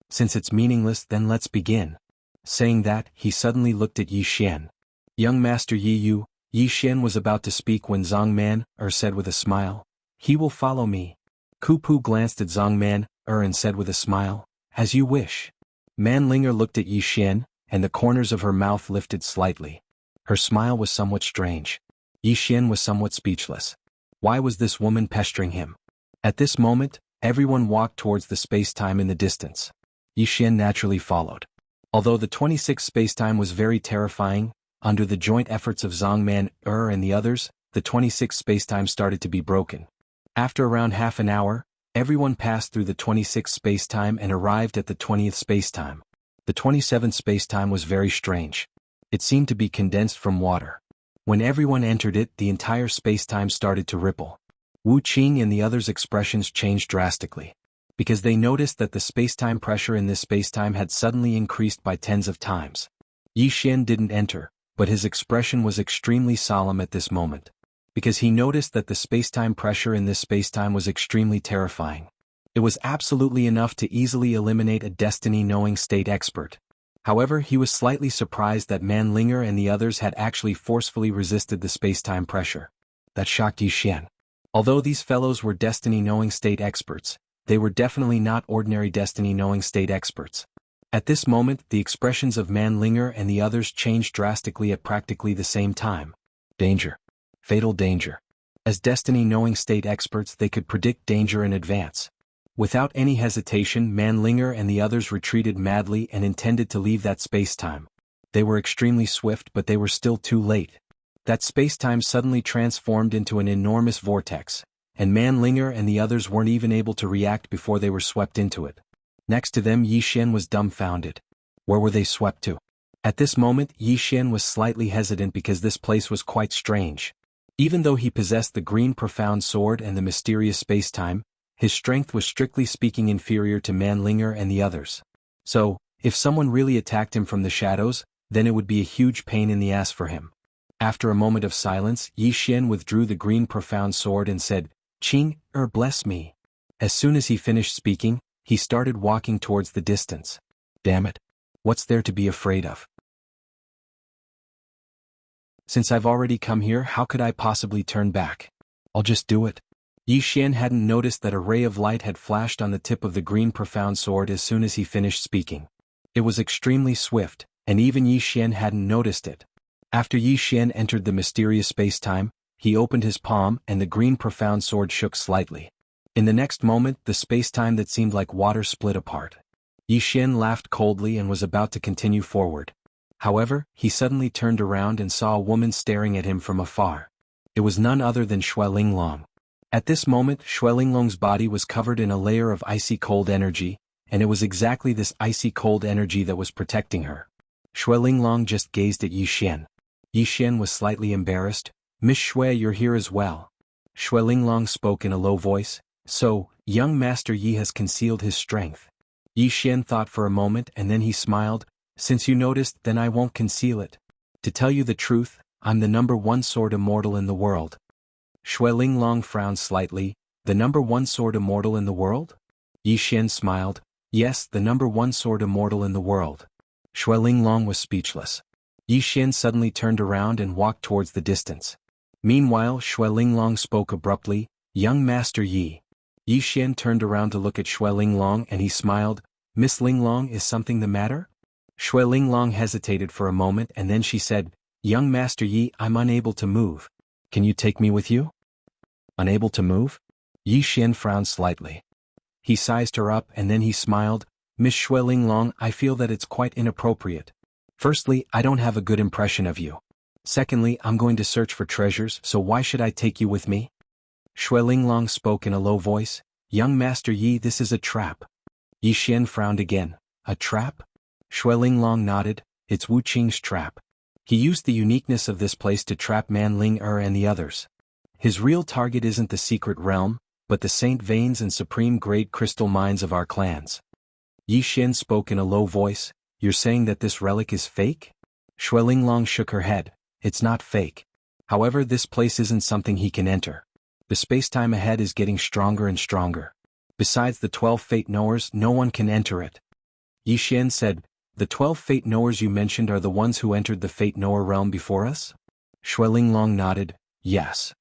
Since it's meaningless, then let's begin. Saying that, he suddenly looked at Yi Xian. Young Master Yi Xian was about to speak when Zhang Man said with a smile, He will follow me. Ku Pu glanced at Zhang Man and said with a smile, As you wish. Manlinger looked at Yi Xian, and the corners of her mouth lifted slightly. Her smile was somewhat strange. Yi Xian was somewhat speechless. Why was this woman pestering him? At this moment, everyone walked towards the space-time in the distance. Yi Xian naturally followed. Although the 26th spacetime was very terrifying, under the joint efforts of Zhang Man and the others, the 26th spacetime started to be broken. After around half an hour, everyone passed through the 26th spacetime and arrived at the 20th spacetime. The 27th spacetime was very strange. It seemed to be condensed from water. When everyone entered it, the entire spacetime started to ripple. Wu Qing and the others' expressions changed drastically. because they noticed that the spacetime pressure in this spacetime had suddenly increased by tens of times. Yi Xian didn't enter, but his expression was extremely solemn at this moment, because he noticed that the spacetime pressure in this spacetime was extremely terrifying. It was absolutely enough to easily eliminate a destiny-knowing state expert. However, he was slightly surprised that Man Linger and the others had actually forcefully resisted the spacetime pressure. That shocked Yi Xian. Although these fellows were destiny-knowing state experts, they were definitely not ordinary destiny-knowing state experts. At this moment, the expressions of Man Linger and the others changed drastically at practically the same time. Danger. Fatal danger. As destiny-knowing state experts, they could predict danger in advance. Without any hesitation, Man Linger and the others retreated madly and intended to leave that space-time. They were extremely swift, but they were still too late. That space-time suddenly transformed into an enormous vortex, and Man Linger and the others weren't even able to react before they were swept into it. Next to them, Yi Xian was dumbfounded. Where were they swept to? At this moment, Yi Xian was slightly hesitant because this place was quite strange. Even though he possessed the green profound sword and the mysterious space-time, his strength was strictly speaking inferior to Man Linger and the others. So, if someone really attacked him from the shadows, then it would be a huge pain in the ass for him. After a moment of silence, Yi Xian withdrew the green profound sword and said, "Qing, bless me." As soon as he finished speaking, he started walking towards the distance. Damn it. What's there to be afraid of? Since I've already come here, how could I possibly turn back? I'll just do it. Yi Xian hadn't noticed that a ray of light had flashed on the tip of the green profound sword as soon as he finished speaking. It was extremely swift, and even Yi Xian hadn't noticed it. After Yi Xian entered the mysterious space-time, he opened his palm and the green profound sword shook slightly. In the next moment, the space-time that seemed like water split apart. Yi Xian laughed coldly and was about to continue forward. However, he suddenly turned around and saw a woman staring at him from afar. It was none other than Xue Linglong. At this moment, Xue Linglong's body was covered in a layer of icy cold energy, and it was exactly this icy cold energy that was protecting her. Xue Linglong just gazed at Yi Xian. Yi Xian was slightly embarrassed. "Miss Xue, you're here as well." Xue Linglong spoke in a low voice. "So, young Master Yi has concealed his strength." Yi Xian thought for a moment and then he smiled. "Since you noticed, then I won't conceal it. To tell you the truth, I'm the #1 sword immortal in the world." Xue Linglong frowned slightly. "The #1 sword immortal in the world?" Yi Xian smiled. "Yes, the #1 sword immortal in the world." Xue Linglong was speechless. Yi Xian suddenly turned around and walked towards the distance. Meanwhile, Xue Linglong spoke abruptly, "Young Master Yi." Yi Xian turned around to look at Xue Linglong and he smiled. "Miss Linglong, is something the matter?" Xue Linglong hesitated for a moment and then she said, "Young Master Yi, I'm unable to move. Can you take me with you?" Unable to move? Yi Xian frowned slightly. He sized her up and then he smiled. "Miss Xue Linglong, I feel that it's quite inappropriate. Firstly, I don't have a good impression of you. Secondly, I'm going to search for treasures, so why should I take you with me?" Xue Linglong spoke in a low voice. "Young Master Yi, this is a trap." Yi Xian frowned again. "A trap?" Xue Linglong nodded. "It's Wu Qing's trap. He used the uniqueness of this place to trap Man Ling and the others. His real target isn't the secret realm, but the Saint Veins and supreme grade crystal mines of our clans." Yi Xian spoke in a low voice. "You're saying that this relic is fake?" Xue Linglong shook her head. "It's not fake. However, this place isn't something he can enter. The spacetime ahead is getting stronger and stronger. Besides the 12 Fate Knowers, no one can enter it." Yi Xian said, "The 12 Fate Knowers you mentioned are the ones who entered the Fate Knower realm before us?" Xue Linglong nodded. "Yes."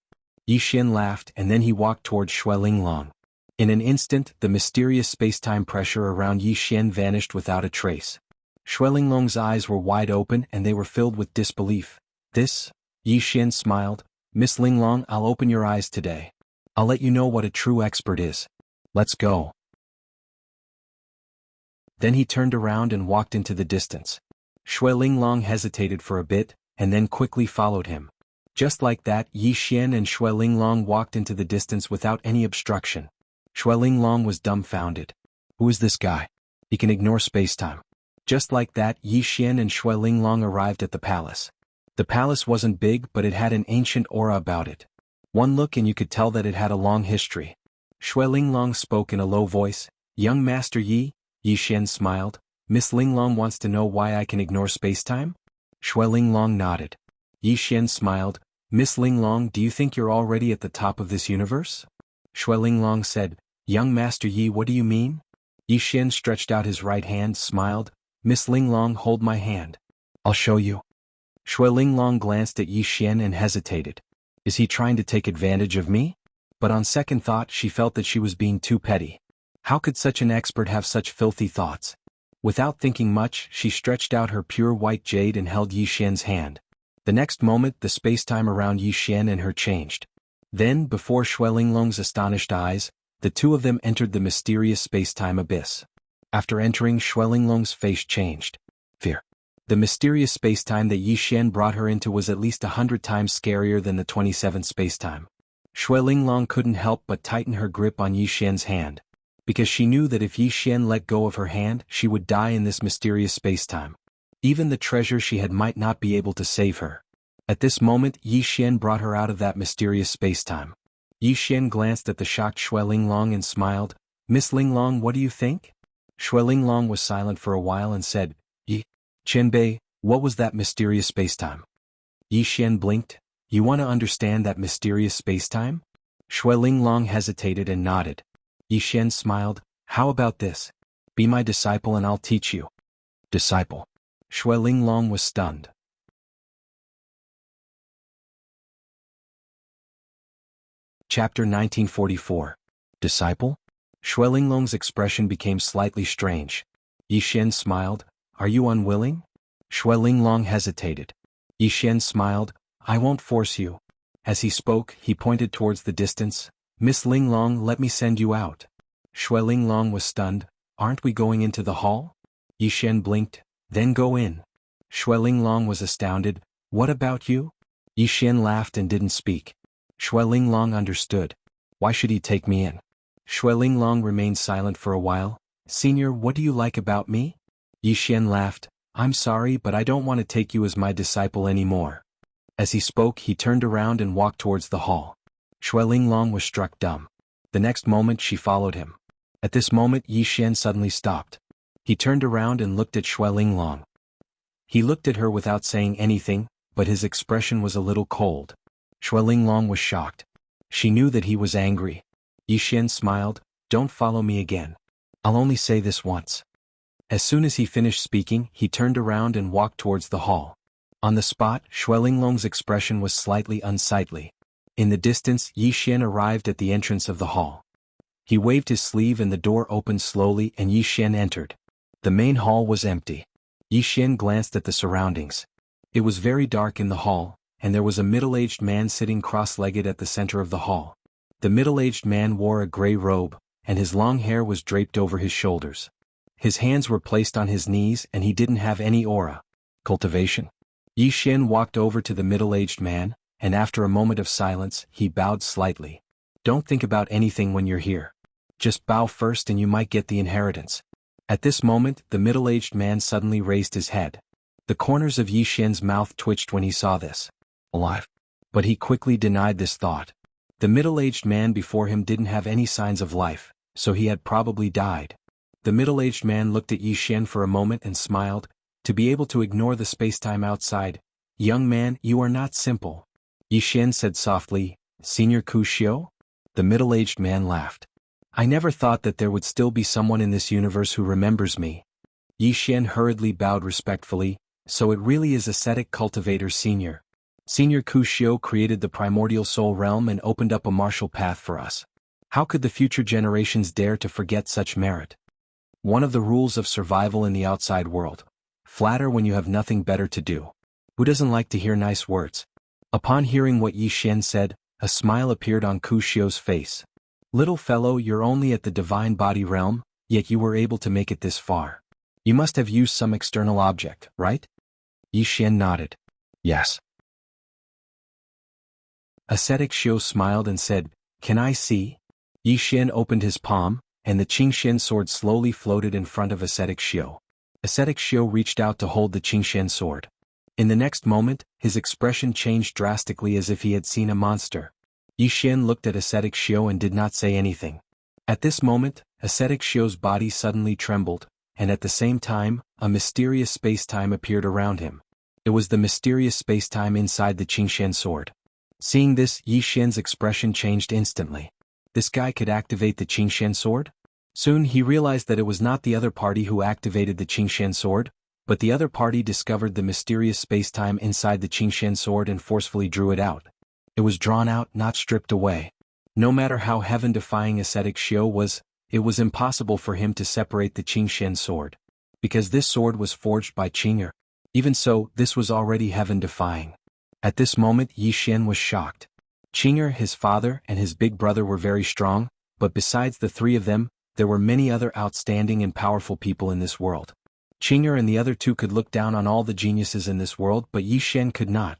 Yi Xian laughed and then he walked towards Xue Linglong. In an instant, the mysterious spacetime pressure around Yi Xian vanished without a trace. Xue Linglong's eyes were wide open and they were filled with disbelief. "This?" Yi Xian smiled. "Miss Linglong, I'll open your eyes today. I'll let you know what a true expert is. Let's go." Then he turned around and walked into the distance. Xue Linglong hesitated for a bit, and then quickly followed him. Just like that, Yi Xian and Xue Linglong walked into the distance without any obstruction. Xue Linglong was dumbfounded. Who is this guy? He can ignore spacetime. Just like that, Yi Xian and Xue Linglong arrived at the palace. The palace wasn't big, but it had an ancient aura about it. One look and you could tell that it had a long history. Xue Linglong spoke in a low voice. Young Master Yi, Yi Xian smiled. Miss Linglong wants to know why I can ignore spacetime? Shui Linglong nodded. Yi Xian smiled. Miss Linglong, do you think you're already at the top of this universe? Shui Linglong said, Young Master Yi, what do you mean? Yi Xian stretched out his right hand, smiled. Miss Linglong, hold my hand. I'll show you. Shui Linglong glanced at Yi Xian and hesitated. Is he trying to take advantage of me? But on second thought she felt that she was being too petty. How could such an expert have such filthy thoughts? Without thinking much, she stretched out her pure white jade and held Yi Xian's hand. The next moment the spacetime around Yi Xian and her changed. Then, before Shui Linglong's astonished eyes, the two of them entered the mysterious spacetime abyss. After entering, Shui Linglong's face changed. Fear. The mysterious spacetime that Yi Xian brought her into was at least 100 times scarier than the 27th spacetime. Shui Linglong couldn't help but tighten her grip on Yi Xian's hand, because she knew that if Yi Xian let go of her hand, she would die in this mysterious spacetime. Even the treasure she had might not be able to save her. At this moment, Yi Xian brought her out of that mysterious spacetime. Yi Xian glanced at the shocked Shui Linglong and smiled. Miss Linglong, what do you think? Shui Linglong was silent for a while and said, Yi Qianbei, what was that mysterious spacetime? Yi Xian blinked. You want to understand that mysterious spacetime? Shui Linglong hesitated and nodded. Yi Xian smiled. How about this? Be my disciple and I'll teach you. Disciple. Shui Linglong was stunned. Chapter 1944. Disciple? Shui Linglong's expression became slightly strange. Yi Xian smiled. Are you unwilling? Shui Linglong hesitated. Yi Xian smiled. I won't force you. As he spoke, he pointed towards the distance. Miss Linglong, let me send you out. Shui Linglong was stunned. Aren't we going into the hall? Yi Xian blinked. Then go in. Shui Linglong was astounded. What about you? Yi Xian laughed and didn't speak. Shui Linglong understood. Why should he take me in? Shui Linglong remained silent for a while. Senior, what do you like about me? Yi Xian laughed. I'm sorry, but I don't want to take you as my disciple anymore. As he spoke, he turned around and walked towards the hall. Shui Linglong was struck dumb. The next moment she followed him. At this moment Yi Xian suddenly stopped. He turned around and looked at Shui Linglong. He looked at her without saying anything, but his expression was a little cold. Shui Linglong was shocked. She knew that he was angry. Yi Xian smiled. Don't follow me again. I'll only say this once. As soon as he finished speaking, he turned around and walked towards the hall. On the spot, Shui Linglong's expression was slightly unsightly. In the distance, Yi Xian arrived at the entrance of the hall. He waved his sleeve and the door opened slowly and Yi Xian entered. The main hall was empty. Yi Xian glanced at the surroundings. It was very dark in the hall, and there was a middle-aged man sitting cross-legged at the center of the hall. The middle-aged man wore a gray robe, and his long hair was draped over his shoulders. His hands were placed on his knees and he didn't have any aura. Cultivation. Yi Xian walked over to the middle-aged man, and after a moment of silence, he bowed slightly. Don't think about anything when you're here. Just bow first and you might get the inheritance. At this moment, the middle-aged man suddenly raised his head. The corners of Yi Xian's mouth twitched when he saw this. Alive. But he quickly denied this thought. The middle-aged man before him didn't have any signs of life, so he had probably died. The middle-aged man looked at Yi Xian for a moment and smiled, to be able to ignore the spacetime outside. Young man, you are not simple. Yi Xian said softly, Senior Ku Xiu? The middle-aged man laughed. I never thought that there would still be someone in this universe who remembers me. Yi Xian hurriedly bowed respectfully. So it really is ascetic cultivator Senior. Senior Ku Xiu created the primordial soul realm and opened up a martial path for us. How could the future generations dare to forget such merit? One of the rules of survival in the outside world. Flatter when you have nothing better to do. Who doesn't like to hear nice words? Upon hearing what Yi Xian said, a smile appeared on Ku Xiu's face. Little fellow, you're only at the divine body realm, yet you were able to make it this far. You must have used some external object, right? Yi Xian nodded. Yes. Ascetic Xiu smiled and said, Can I see? Yi Xian opened his palm, and the Qingxian sword slowly floated in front of Ascetic Xiu. Ascetic Xiu reached out to hold the Qingxian sword. In the next moment, his expression changed drastically as if he had seen a monster. Yi Xian looked at Ascetic Xiu and did not say anything. At this moment, ascetic Xiu's body suddenly trembled, and at the same time, a mysterious space-time appeared around him. It was the mysterious space-time inside the Qingshan sword. Seeing this, Yi Xian's expression changed instantly. This guy could activate the Qingshan sword? Soon he realized that it was not the other party who activated the Qingshan sword, but the other party discovered the mysterious space-time inside the Qingshan sword and forcefully drew it out. It was drawn out, not stripped away. No matter how heaven-defying ascetic Xiu was, it was impossible for him to separate the Qingshan sword. Because this sword was forged by Qing'er. Even so, this was already heaven-defying. At this moment Yi Xian was shocked. Qing'er, his father, and his big brother were very strong, but besides the three of them, there were many other outstanding and powerful people in this world. Qing'er and the other two could look down on all the geniuses in this world, but Yi Xian could not.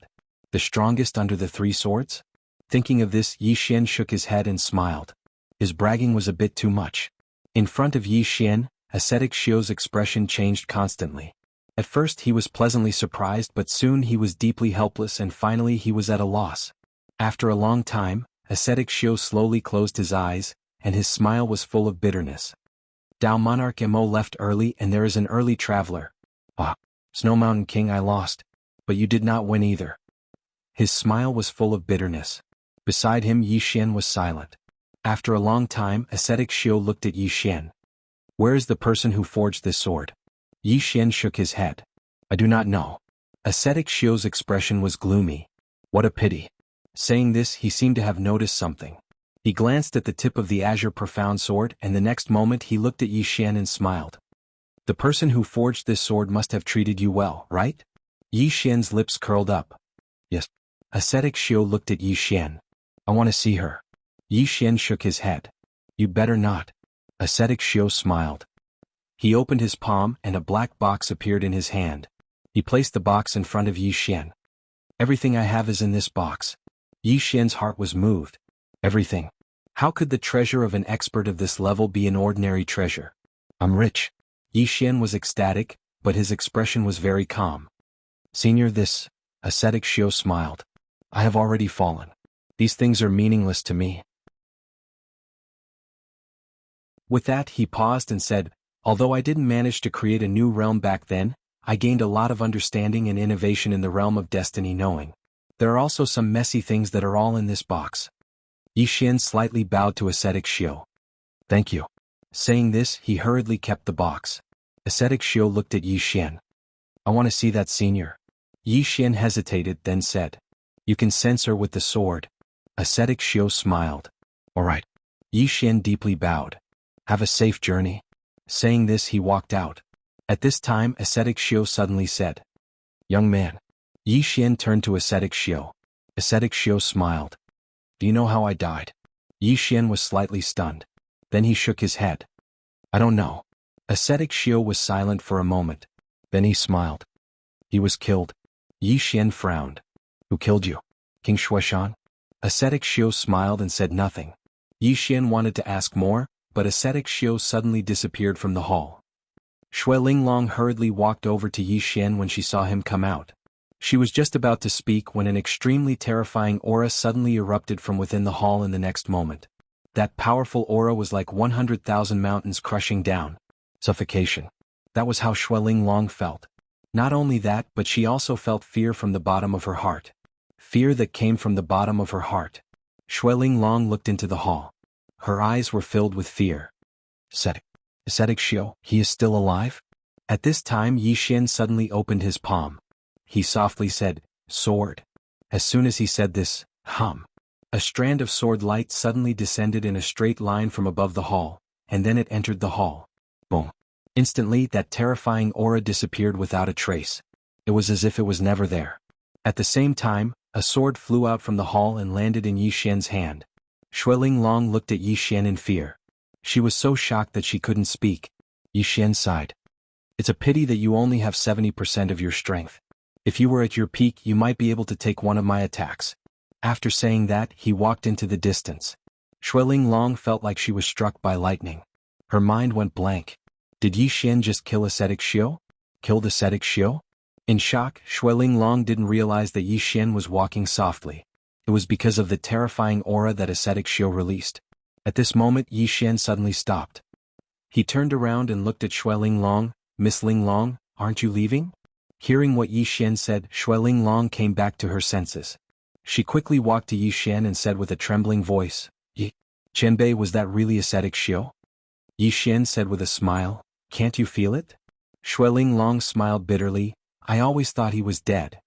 The strongest under the three swords? Thinking of this, Yi Xian shook his head and smiled. His bragging was a bit too much. In front of Yi Xian, ascetic Xiu's expression changed constantly. At first he was pleasantly surprised, but soon he was deeply helpless, and finally he was at a loss. After a long time, ascetic Xiu slowly closed his eyes, and his smile was full of bitterness. Dao Monarch Mo left early, and there is an early traveler. Ah, Snow Mountain King, I lost. But you did not win either. His smile was full of bitterness. Beside him Yi Xian was silent. After a long time, ascetic Xiu looked at Yi Xian. Where is the person who forged this sword? Yi Xian shook his head. I do not know. Ascetic Xiu's expression was gloomy. What a pity. Saying this, he seemed to have noticed something. He glanced at the tip of the azure profound sword, and the next moment he looked at Yi Xian and smiled. The person who forged this sword must have treated you well, right? Yi Xian's lips curled up. Yes. Ascetic Xiu looked at Yi Xian. I want to see her. Yi Xian shook his head. You better not. Ascetic Xiu smiled. He opened his palm, and a black box appeared in his hand. He placed the box in front of Yi Xian. Everything I have is in this box. Yi Xian's heart was moved. Everything. How could the treasure of an expert of this level be an ordinary treasure? I'm rich. Yi Xian was ecstatic, but his expression was very calm. Senior, this. Ascetic Xiu smiled. I have already fallen. These things are meaningless to me. With that, he paused and said, although I didn't manage to create a new realm back then, I gained a lot of understanding and innovation in the realm of destiny, knowing. There are also some messy things that are all in this box. Yi Xian slightly bowed to ascetic Xiu. Thank you. Saying this, he hurriedly kept the box. Ascetic Xiu looked at Yi Xian. I want to see that, senior. Yi Xian hesitated, then said. You can censor with the sword. Ascetic Xiu smiled. All right. Yi Xian deeply bowed. Have a safe journey. Saying this, he walked out. At this time, ascetic Xiu suddenly said. Young man. Yi Xian turned to ascetic Xiu. Ascetic Xiu smiled. Do you know how I died? Yi Xian was slightly stunned. Then he shook his head. I don't know. Ascetic Xiu was silent for a moment. Then he smiled. He was killed. Yi Xian frowned. Who killed you? King Shuaishan? Ascetic Xiu smiled and said nothing. Yi Xian wanted to ask more, but ascetic Xiu suddenly disappeared from the hall. Shui Linglong hurriedly walked over to Yi Xian when she saw him come out. She was just about to speak when an extremely terrifying aura suddenly erupted from within the hall in the next moment. That powerful aura was like 100,000 mountains crushing down. Suffocation. That was how Shui Linglong felt. Not only that, but she also felt fear from the bottom of her heart. Fear that came from the bottom of her heart. Shui Linglong looked into the hall. Her eyes were filled with fear. Ascetic Xiu, he is still alive? At this time Yi Xian suddenly opened his palm. He softly said, sword. As soon as he said this, a strand of sword light suddenly descended in a straight line from above the hall, and then it entered the hall. Boom. Instantly, that terrifying aura disappeared without a trace. It was as if it was never there. At the same time, a sword flew out from the hall and landed in Yi Xian's hand. Shui Linglong looked at Yi Xian in fear. She was so shocked that she couldn't speak. Yi Xian sighed. It's a pity that you only have 70% of your strength. If you were at your peak, you might be able to take one of my attacks. After saying that, he walked into the distance. Shui Linglong felt like she was struck by lightning. Her mind went blank. Did Yi Xian just kill ascetic Xiu? Killed ascetic Xiu? In shock, Shui Linglong didn't realize that Yi Xian was walking softly. It was because of the terrifying aura that ascetic Xiu released. At this moment Yi Xian suddenly stopped. He turned around and looked at Xueling Long. Miss Ling Long, aren't you leaving? Hearing what Yi Xian said, Xueling Long came back to her senses. She quickly walked to Yi Xian and said with a trembling voice, Yi Qianbei, was that really ascetic Xiu? Yi Xian said with a smile, can't you feel it? Xueling Long smiled bitterly, I always thought he was dead.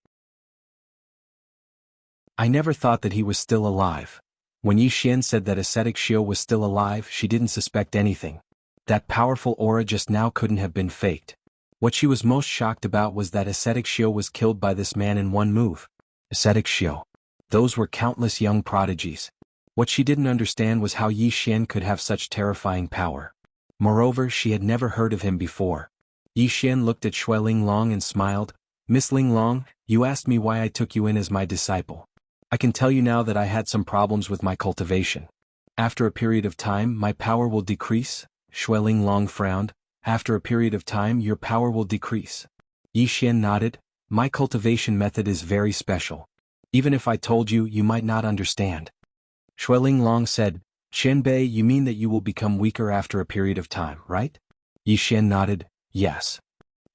I never thought that he was still alive. When Yi Xian said that ascetic Xiu was still alive, she didn't suspect anything. That powerful aura just now couldn't have been faked. What she was most shocked about was that ascetic Xiu was killed by this man in one move. Ascetic Xiu. Those were countless young prodigies. What she didn't understand was how Yi Xian could have such terrifying power. Moreover, she had never heard of him before. Yi Xian looked at Xueling Long and smiled, Miss Ling Long, you asked me why I took you in as my disciple. I can tell you now that I had some problems with my cultivation. After a period of time, my power will decrease. Xueling Long frowned. After a period of time, your power will decrease. Yi Xian nodded. My cultivation method is very special. Even if I told you, you might not understand. Xueling Long said, Qianbei, you mean that you will become weaker after a period of time, right? Yi Xian nodded, yes.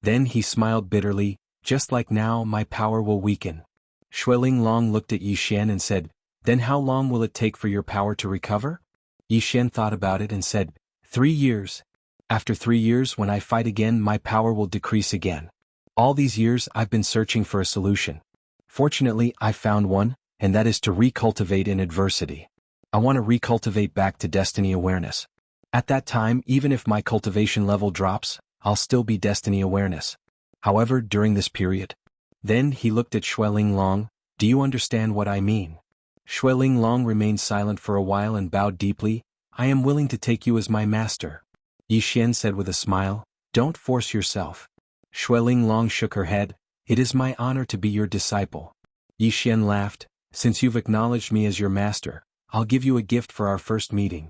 Then he smiled bitterly, just like now my power will weaken. Xueling Long looked at Yi Xian and said, then how long will it take for your power to recover? Yi Xian thought about it and said, 3 years. After 3 years, when I fight again, my power will decrease again. All these years I've been searching for a solution. Fortunately, I found one, and that is to recultivate in adversity. I want to recultivate back to destiny awareness. At that time, even if my cultivation level drops, I'll still be destiny awareness. However, during this period. Then he looked at Xueling Long, do you understand what I mean? Xueling Long remained silent for a while and bowed deeply, I am willing to take you as my master. Yi Xian said with a smile, don't force yourself. Xueling Long shook her head, it is my honor to be your disciple. Yi Xian laughed, since you've acknowledged me as your master, I'll give you a gift for our first meeting.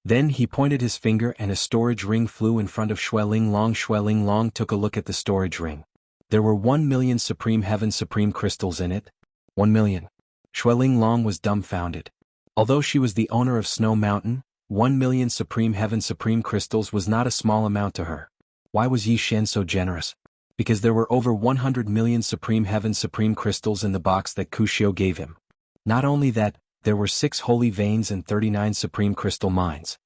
Then he pointed his finger and a storage ring flew in front of Xueling Long. Xueling Long took a look at the storage ring. There were 1 million Supreme Heaven Supreme crystals in it. 1 million. Xueling Long was dumbfounded. Although she was the owner of Snow Mountain, 1 million Supreme Heaven Supreme crystals was not a small amount to her. Why was Yi Xian so generous? Because there were over 100 million Supreme Heaven Supreme crystals in the box that Kushio gave him. Not only that, there were 6 holy veins and 39 Supreme Crystal mines.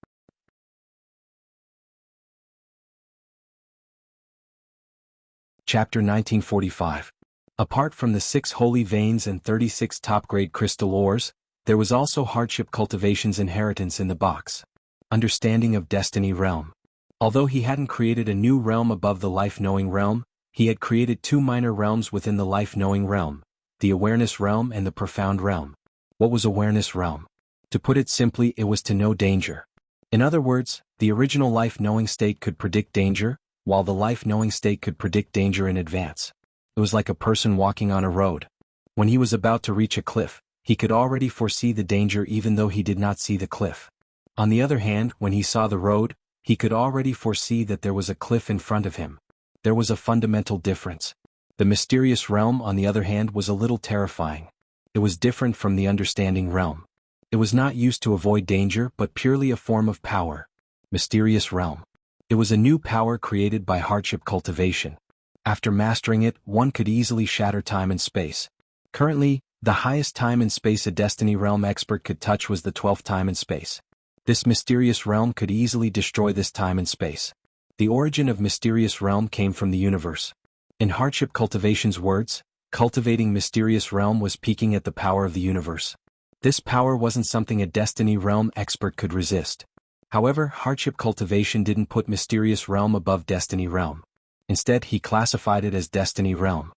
Chapter 1945. Apart from the 6 holy veins and 36 top-grade crystal ores, there was also hardship cultivation's inheritance in the box. Understanding of Destiny Realm. Although he hadn't created a new realm above the life-knowing realm, he had created 2 minor realms within the life-knowing realm, the awareness realm and the profound realm. What was awareness realm? To put it simply, it was to know danger. In other words, the original life-knowing state could predict danger, while the life-knowing state could predict danger in advance. It was like a person walking on a road. When he was about to reach a cliff, he could already foresee the danger even though he did not see the cliff. On the other hand, when he saw the road, he could already foresee that there was a cliff in front of him. There was a fundamental difference. The mysterious realm, on the other hand, was a little terrifying. It was different from the understanding realm. It was not used to avoid danger but purely a form of power. Mysterious realm. It was a new power created by hardship cultivation. After mastering it, one could easily shatter time and space. Currently, the highest time and space a Destiny Realm expert could touch was the 12th time and space. This mysterious realm could easily destroy this time and space. The origin of mysterious realm came from the universe. In hardship cultivation's words, cultivating mysterious realm was peaking at the power of the universe. This power wasn't something a Destiny Realm expert could resist. However, hardship cultivation didn't put mysterious realm above Destiny Realm. Instead, he classified it as Destiny Realm.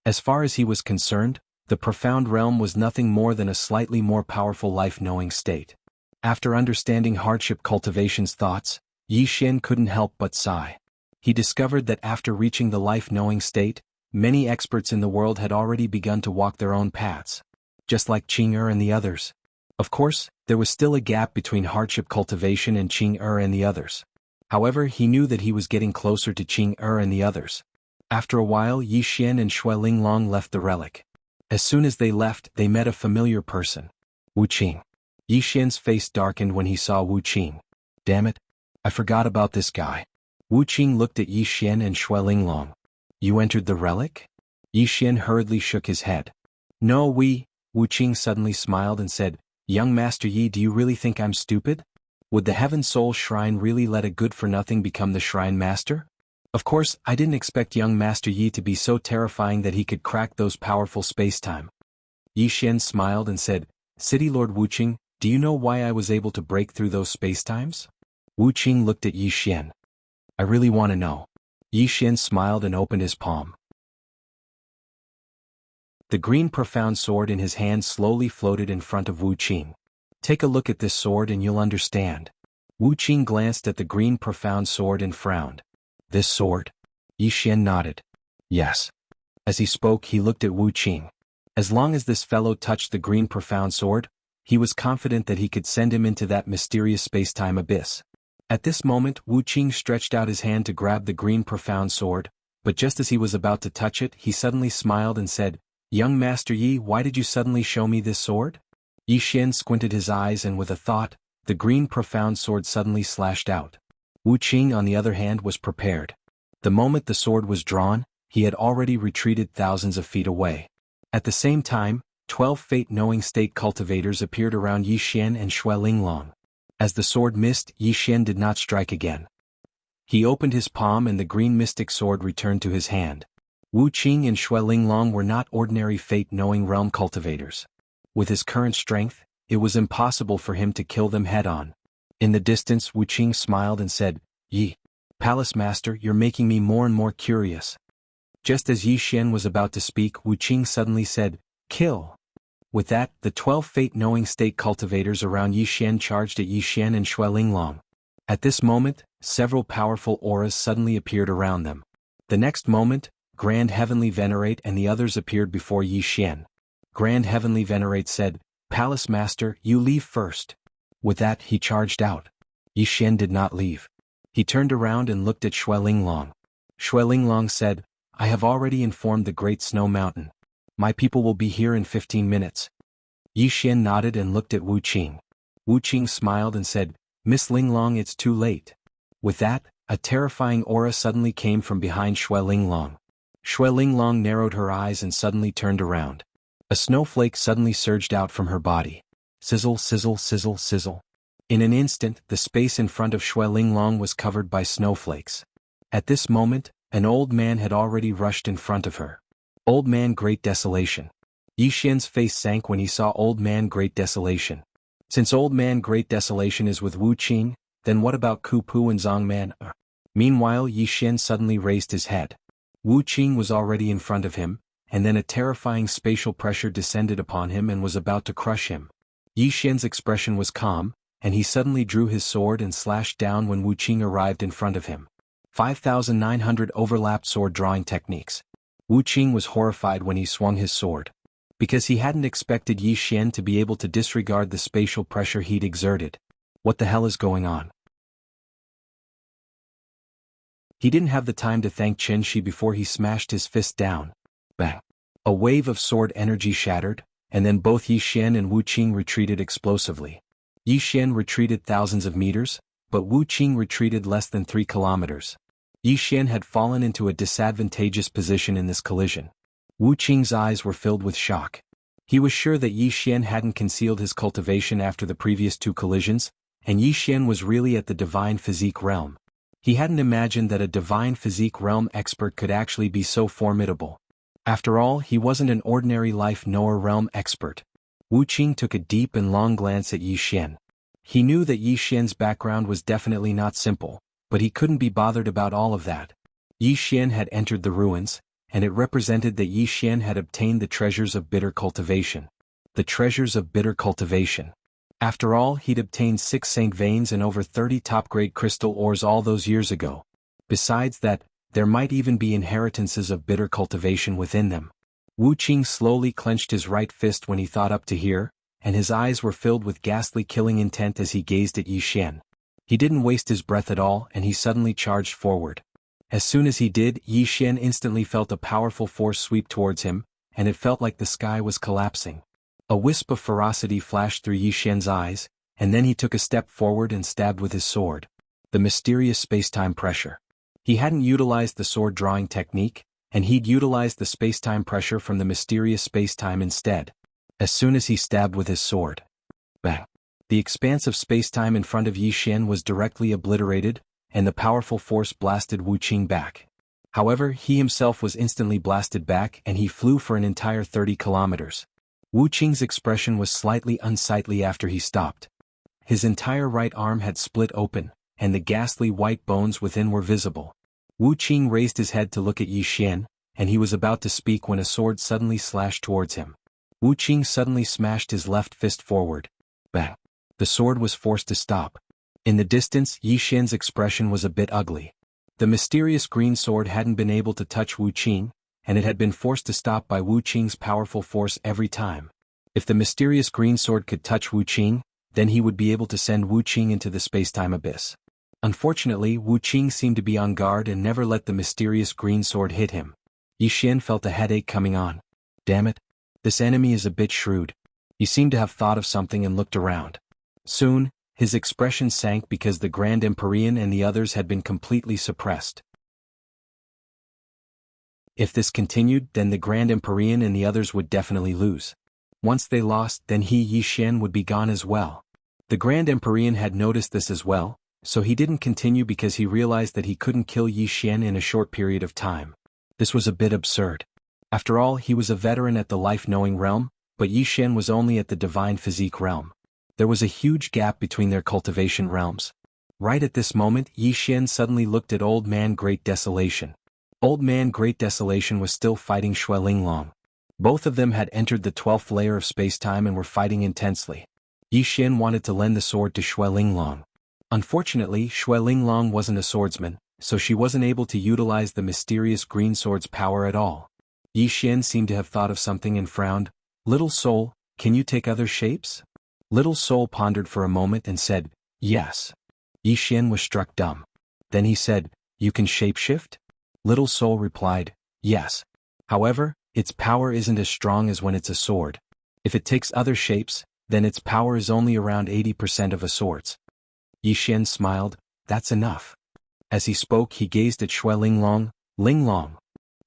As far as he was concerned, the profound realm was nothing more than a slightly more powerful life-knowing state. After understanding hardship cultivation's thoughts, Yi Xian couldn't help but sigh. He discovered that after reaching the life-knowing state, many experts in the world had already begun to walk their own paths. Just like Qing and the others. Of course, there was still a gap between hardship cultivation and Qing and the others. However, he knew that he was getting closer to Qing and the others. After a while, Yi Xian and Xueling Long left the relic. As soon as they left, they met a familiar person. Wu Qing. Yi Xian's face darkened when he saw Wu Qing. Damn it. I forgot about this guy. Wu Qing looked at Yi Xian and Xue Linglong. You entered the relic? Yi Xian hurriedly shook his head. No, Wu Qing suddenly smiled and said, Young Master Yi, do you really think I'm stupid? Would the Heaven Soul Shrine really let a good-for-nothing become the Shrine Master? Of course, I didn't expect young Master Yi to be so terrifying that he could crack those powerful space-time. Yi Xian smiled and said, City Lord Wu Qing, do you know why I was able to break through those spacetimes? Wu Qing looked at Yi Xian. I really want to know. Yi Xian smiled and opened his palm. The green profound sword in his hand slowly floated in front of Wu Qing. Take a look at this sword and you'll understand. Wu Qing glanced at the green profound sword and frowned. This sword? Yi Xian nodded. Yes. As he spoke, he looked at Wu Qing. As long as this fellow touched the green profound sword, he was confident that he could send him into that mysterious spacetime abyss. At this moment, Wu Qing stretched out his hand to grab the green profound sword, but just as he was about to touch it, he suddenly smiled and said, Young Master Yi, why did you suddenly show me this sword? Yi Xian squinted his eyes and with a thought, the green profound sword suddenly slashed out. Wu Qing, on the other hand, was prepared. The moment the sword was drawn, he had already retreated thousands of feet away. At the same time, 12 fate-knowing state cultivators appeared around Yi Xian and Xue Linglong. As the sword missed, Yi Xian did not strike again. He opened his palm and the green mystic sword returned to his hand. Wu Qing and Xue Linglong were not ordinary fate-knowing realm cultivators. With his current strength, it was impossible for him to kill them head-on. In the distance, Wu Qing smiled and said, Yi, Palace Master, you're making me more and more curious. Just as Yi Xian was about to speak, Wu Qing suddenly said, Kill. With that, the 12 fate-knowing state cultivators around Yi Xian charged at Yi Xian and Xue Linglong. At this moment, several powerful auras suddenly appeared around them. The next moment, Grand Heavenly Venerate and the others appeared before Yi Xian. Grand Heavenly Venerate said, Palace Master, you leave first. With that, he charged out. Yi Xian did not leave. He turned around and looked at Xue Linglong. Xue Linglong said, I have already informed the Great Snow Mountain. My people will be here in 15 minutes. Yi Xian nodded and looked at Wu Qing. Wu Qing smiled and said, Miss Linglong, it's too late. With that, a terrifying aura suddenly came from behind Xue Linglong. Xue Linglong narrowed her eyes and suddenly turned around. A snowflake suddenly surged out from her body. Sizzle, sizzle, sizzle, sizzle. In an instant, the space in front of Xue Linglong was covered by snowflakes. At this moment, an old man had already rushed in front of her. Old Man Great Desolation. Yi Xian's face sank when he saw Old Man Great Desolation. Since Old Man Great Desolation is with Wu Qing, then what about Ku Pu and Zhang Man? Meanwhile, Yi Xian suddenly raised his head. Wu Qing was already in front of him, and then a terrifying spatial pressure descended upon him and was about to crush him. Yi Xian's expression was calm, and he suddenly drew his sword and slashed down when Wu Qing arrived in front of him. 5,900 overlapped sword drawing techniques. Wu Qing was horrified when he swung his sword. Because he hadn't expected Yi Xian to be able to disregard the spatial pressure he'd exerted. What the hell is going on? He didn't have the time to thank Chen Shi before he smashed his fist down. Bang! A wave of sword energy shattered, and then both Yi Xian and Wu Qing retreated explosively. Yi Xian retreated thousands of meters, but Wu Qing retreated less than 3 kilometers. Yi Xian had fallen into a disadvantageous position in this collision. Wu Qing's eyes were filled with shock. He was sure that Yi Xian hadn't concealed his cultivation after the previous 2 collisions, and Yi Xian was really at the Divine Physique realm. He hadn't imagined that a Divine Physique realm expert could actually be so formidable. After all, he wasn't an ordinary life knower realm expert. Wu Qing took a deep and long glance at Yi Xian. He knew that Yi Xian's background was definitely not simple, but he couldn't be bothered about all of that. Yi Xian had entered the ruins, and it represented that Yi Xian had obtained the treasures of bitter cultivation. The treasures of bitter cultivation. After all, he'd obtained 6 Saint Veins and over 30 top-grade crystal ores all those years ago. Besides that, there might even be inheritances of bitter cultivation within them. Wu Qing slowly clenched his right fist when he thought up to here, and his eyes were filled with ghastly killing intent as he gazed at Yi Xian. He didn't waste his breath at all, and he suddenly charged forward. As soon as he did, Yi Xian instantly felt a powerful force sweep towards him, and it felt like the sky was collapsing. A wisp of ferocity flashed through Yi Xian's eyes, and then he took a step forward and stabbed with his sword. The mysterious space-time pressure. He hadn't utilized the sword drawing technique, and he'd utilized the space-time pressure from the mysterious space-time instead. As soon as he stabbed with his sword, bang! The expanse of space-time in front of Yi Xian was directly obliterated, and the powerful force blasted Wu Qing back. However, he himself was instantly blasted back and he flew for an entire 30 kilometers. Wu Qing's expression was slightly unsightly after he stopped. His entire right arm had split open, and the ghastly white bones within were visible. Wu Qing raised his head to look at Yi Xian, and he was about to speak when a sword suddenly slashed towards him. Wu Qing suddenly smashed his left fist forward. Bang! The sword was forced to stop. In the distance, Yi Xian's expression was a bit ugly. The mysterious green sword hadn't been able to touch Wu Qing, and it had been forced to stop by Wu Qing's powerful force every time. If the mysterious green sword could touch Wu Qing, then he would be able to send Wu Qing into the space-time abyss. Unfortunately, Wu Qing seemed to be on guard and never let the mysterious green sword hit him. Yi Xian felt a headache coming on. Damn it. This enemy is a bit shrewd. He seemed to have thought of something and looked around. Soon, his expression sank because the Grand Empyrean and the others had been completely suppressed. If this continued, then the Grand Empyrean and the others would definitely lose. Once they lost, then Yi Xian would be gone as well. The Grand Empyrean had noticed this as well, so he didn't continue because he realized that he couldn't kill Yi Xian in a short period of time. This was a bit absurd. After all, he was a veteran at the life-knowing realm, but Yi Xian was only at the divine physique realm. There was a huge gap between their cultivation realms. Right at this moment, Yi Xian suddenly looked at Old Man Great Desolation. Old Man Great Desolation was still fighting Xue Linglong. Both of them had entered the 12th layer of space-time and were fighting intensely. Yi Xian wanted to lend the sword to Xue Linglong. Unfortunately, Xue Linglong wasn't a swordsman, so she wasn't able to utilize the mysterious green sword's power at all. Yi Xian seemed to have thought of something and frowned. Little soul, can you take other shapes? Little soul pondered for a moment and said, yes. Yi Xian was struck dumb. Then he said, you can shapeshift? Little soul replied, yes. However, its power isn't as strong as when it's a sword. If it takes other shapes, then its power is only around 80% of a sword's. Yi Xian smiled, that's enough. As he spoke, he gazed at Xue Linglong. Linglong.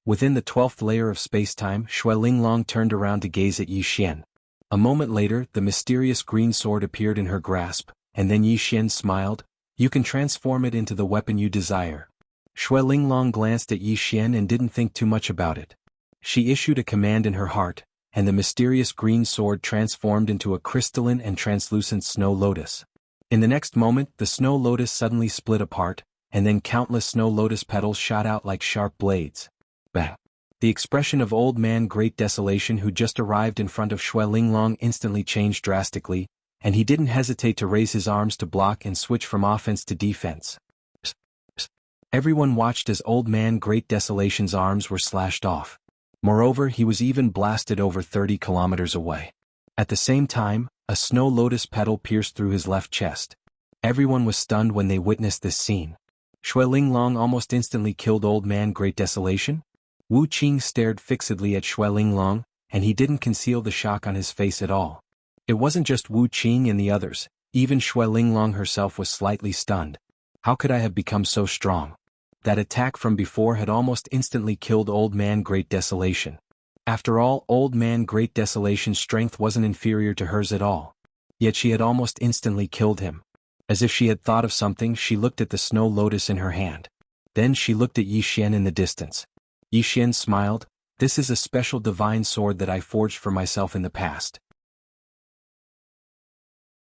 Within the 12th layer of space-time, Xue Linglong turned around to gaze at Yi Xian. A moment later, the mysterious green sword appeared in her grasp, and then Yi Xian smiled, you can transform it into the weapon you desire. Xue Linglong glanced at Yi Xian and didn't think too much about it. She issued a command in her heart, and the mysterious green sword transformed into a crystalline and translucent snow lotus. In the next moment, the snow lotus suddenly split apart, and then countless snow lotus petals shot out like sharp blades. Bang! The expression of Old Man Great Desolation who just arrived in front of Xue Linglong instantly changed drastically, and he didn't hesitate to raise his arms to block and switch from offense to defense. Psst, psst. Everyone watched as Old Man Great Desolation's arms were slashed off. Moreover, he was even blasted over 30 kilometers away. At the same time, a snow lotus petal pierced through his left chest. Everyone was stunned when they witnessed this scene. Xue Linglong almost instantly killed Old Man Great Desolation? Wu Qing stared fixedly at Xue Linglong, and he didn't conceal the shock on his face at all. It wasn't just Wu Qing and the others, even Xue Linglong herself was slightly stunned. How could I have become so strong? That attack from before had almost instantly killed Old Man Great Desolation. After all, Old Man Great Desolation's strength wasn't inferior to hers at all. Yet she had almost instantly killed him. As if she had thought of something, she looked at the snow lotus in her hand. Then she looked at Yi Xian in the distance. Yi Xian smiled, this is a special divine sword that I forged for myself in the past.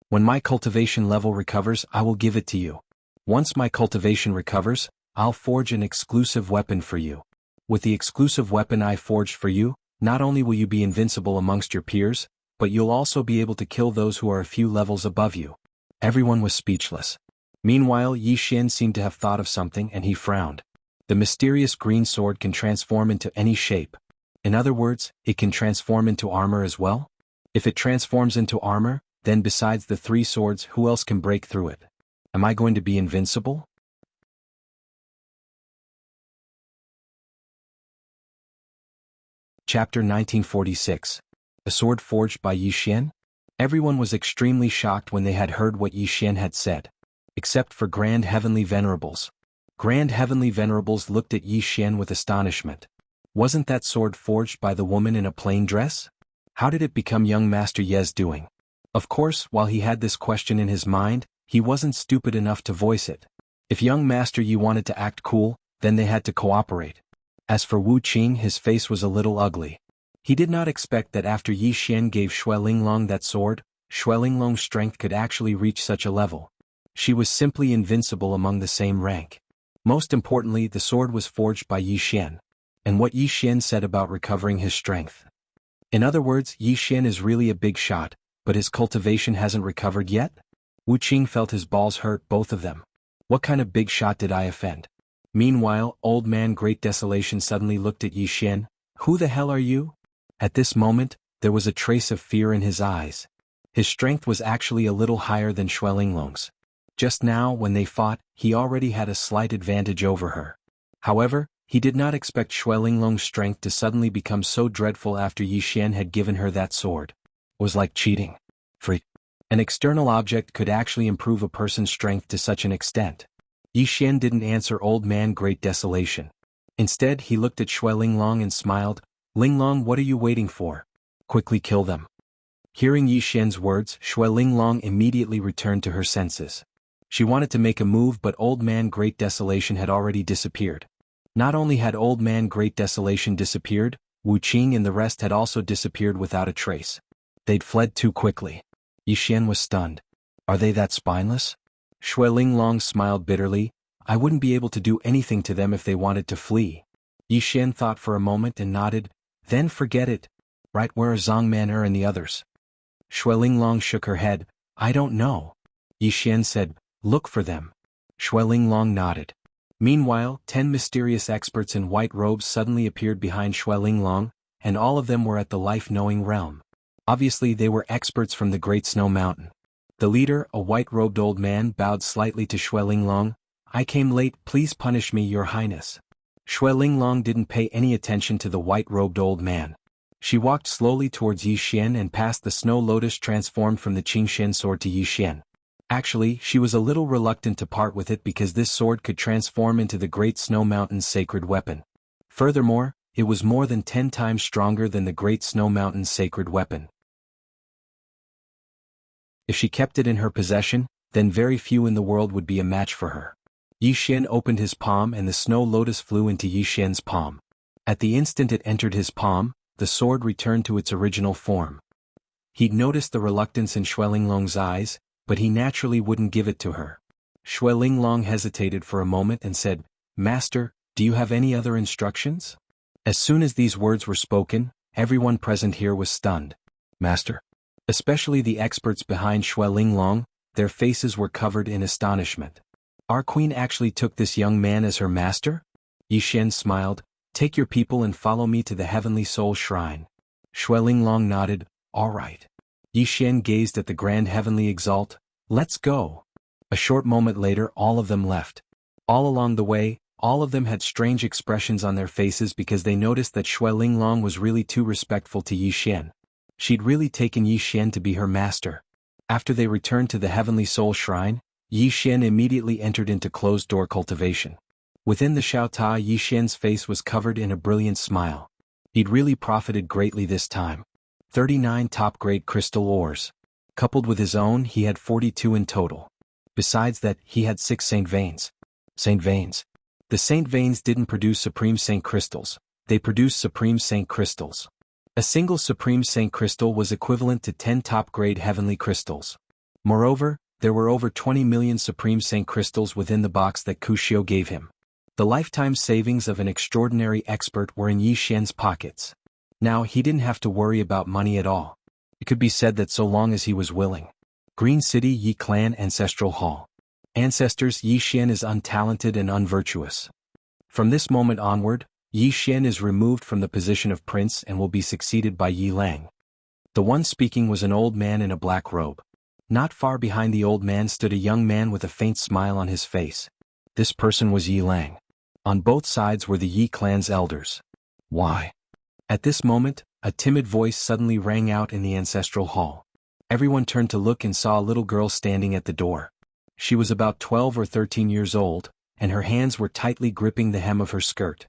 When my cultivation level recovers, I will give it to you. Once my cultivation recovers, I'll forge an exclusive weapon for you. With the exclusive weapon I forged for you, not only will you be invincible amongst your peers, but you'll also be able to kill those who are a few levels above you. Everyone was speechless. Meanwhile, Yi Xian seemed to have thought of something and he frowned. The mysterious green sword can transform into any shape. In other words, it can transform into armor as well? If it transforms into armor, then besides the three swords, who else can break through it? Am I going to be invincible? Chapter 1946. A sword forged by Yi Xian? Everyone was extremely shocked when they had heard what Yi Xian had said. Except for Grand Heavenly Venerables. Grand Heavenly Venerables looked at Yi Xian with astonishment. Wasn't that sword forged by the woman in a plain dress? How did it become young Master Ye's doing? Of course, while he had this question in his mind, he wasn't stupid enough to voice it. If young Master Yi wanted to act cool, then they had to cooperate. As for Wu Qing, his face was a little ugly. He did not expect that after Yi Xian gave Xue Linglong that sword, Xue Linglong's strength could actually reach such a level. She was simply invincible among the same rank. Most importantly, the sword was forged by Yi Xian. And what Yi Xian said about recovering his strength. In other words, Yi Xian is really a big shot, but his cultivation hasn't recovered yet? Wu Qing felt his balls hurt, both of them. What kind of big shot did I offend? Meanwhile, Old Man Great Desolation suddenly looked at Yi Xian. Who the hell are you? At this moment, there was a trace of fear in his eyes. His strength was actually a little higher than Xue Linglong's. Just now, when they fought, he already had a slight advantage over her. However, he did not expect Xue Linglong's strength to suddenly become so dreadful after Yi Xian had given her that sword. It was like cheating. An external object could actually improve a person's strength to such an extent. Yi Xian didn't answer Old Man Great Desolation. Instead, he looked at Xue Linglong and smiled. Linglong, what are you waiting for? Quickly kill them. Hearing Yi Xian's words, Xue Linglong immediately returned to her senses. She wanted to make a move, but Old Man Great Desolation had already disappeared. Not only had Old Man Great Desolation disappeared, Wu Qing and the rest had also disappeared without a trace. They'd fled too quickly. Yi Xian was stunned. Are they that spineless? Xue Linglong smiled bitterly. I wouldn't be able to do anything to them if they wanted to flee. Yi Xian thought for a moment and nodded. Then forget it. Right, where are Zhang Man'er and the others? Xue Linglong shook her head. I don't know. Yi Xian said, look for them. Xue Linglong nodded. Meanwhile, 10 mysterious experts in white robes suddenly appeared behind Xue Linglong, and all of them were at the life-knowing realm. Obviously they were experts from the Great Snow Mountain. The leader, a white-robed old man, bowed slightly to Xue Linglong. I came late, please punish me, Your Highness. Xue Linglong didn't pay any attention to the white-robed old man. She walked slowly towards Yi Xian and passed the snow lotus transformed from the Qingshen sword to Yi Xian. Actually, she was a little reluctant to part with it because this sword could transform into the Great Snow Mountain's sacred weapon. Furthermore, it was more than 10 times stronger than the Great Snow Mountain's sacred weapon. If she kept it in her possession, then very few in the world would be a match for her. Yi Xian opened his palm and the snow lotus flew into Yi Xian's palm. At the instant it entered his palm, the sword returned to its original form. He'd noticed the reluctance in Xue Linglong's eyes, but he naturally wouldn't give it to her. Xue Linglong hesitated for a moment and said, Master, do you have any other instructions? As soon as these words were spoken, everyone present here was stunned. Master. Especially the experts behind Xue Linglong, their faces were covered in astonishment. Our queen actually took this young man as her master? Yi Xian smiled. Take your people and follow me to the Heavenly Soul Shrine. Xue Linglong nodded. All right. Yi Xian gazed at the grand heavenly exalt. Let's go. A short moment later all of them left. All along the way, all of them had strange expressions on their faces because they noticed that Xue Linglong was really too respectful to Yi Xian. She'd really taken Yi Xian to be her master. After they returned to the Heavenly Soul Shrine, Yi Xian immediately entered into closed-door cultivation. Within the Xiaota, Yi Xian's face was covered in a brilliant smile. He'd really profited greatly this time. 39 top-grade crystal ores. Coupled with his own, he had 42 in total. Besides that, he had 6 Saint Veins. Saint Veins. The Saint Veins didn't produce Supreme Saint Crystals, they produced Supreme Saint Crystals. A single Supreme Saint Crystal was equivalent to 10 top-grade heavenly crystals. Moreover, there were over 20 million Supreme Saint Crystals within the box that Kushio gave him. The lifetime savings of an extraordinary expert were in Yi Xian's pockets. Now he didn't have to worry about money at all. It could be said that so long as he was willing. Green City Yi Clan Ancestral Hall. Ancestors, Yi Xian is untalented and unvirtuous. From this moment onward, Yi Xian is removed from the position of prince and will be succeeded by Yi Lang. The one speaking was an old man in a black robe. Not far behind the old man stood a young man with a faint smile on his face. This person was Yi Lang. On both sides were the Yi clan's elders. Why? At this moment, A timid voice suddenly rang out in the ancestral hall. Everyone turned to look and saw a little girl standing at the door. She was about 12 or 13 years old, and her hands were tightly gripping the hem of her skirt.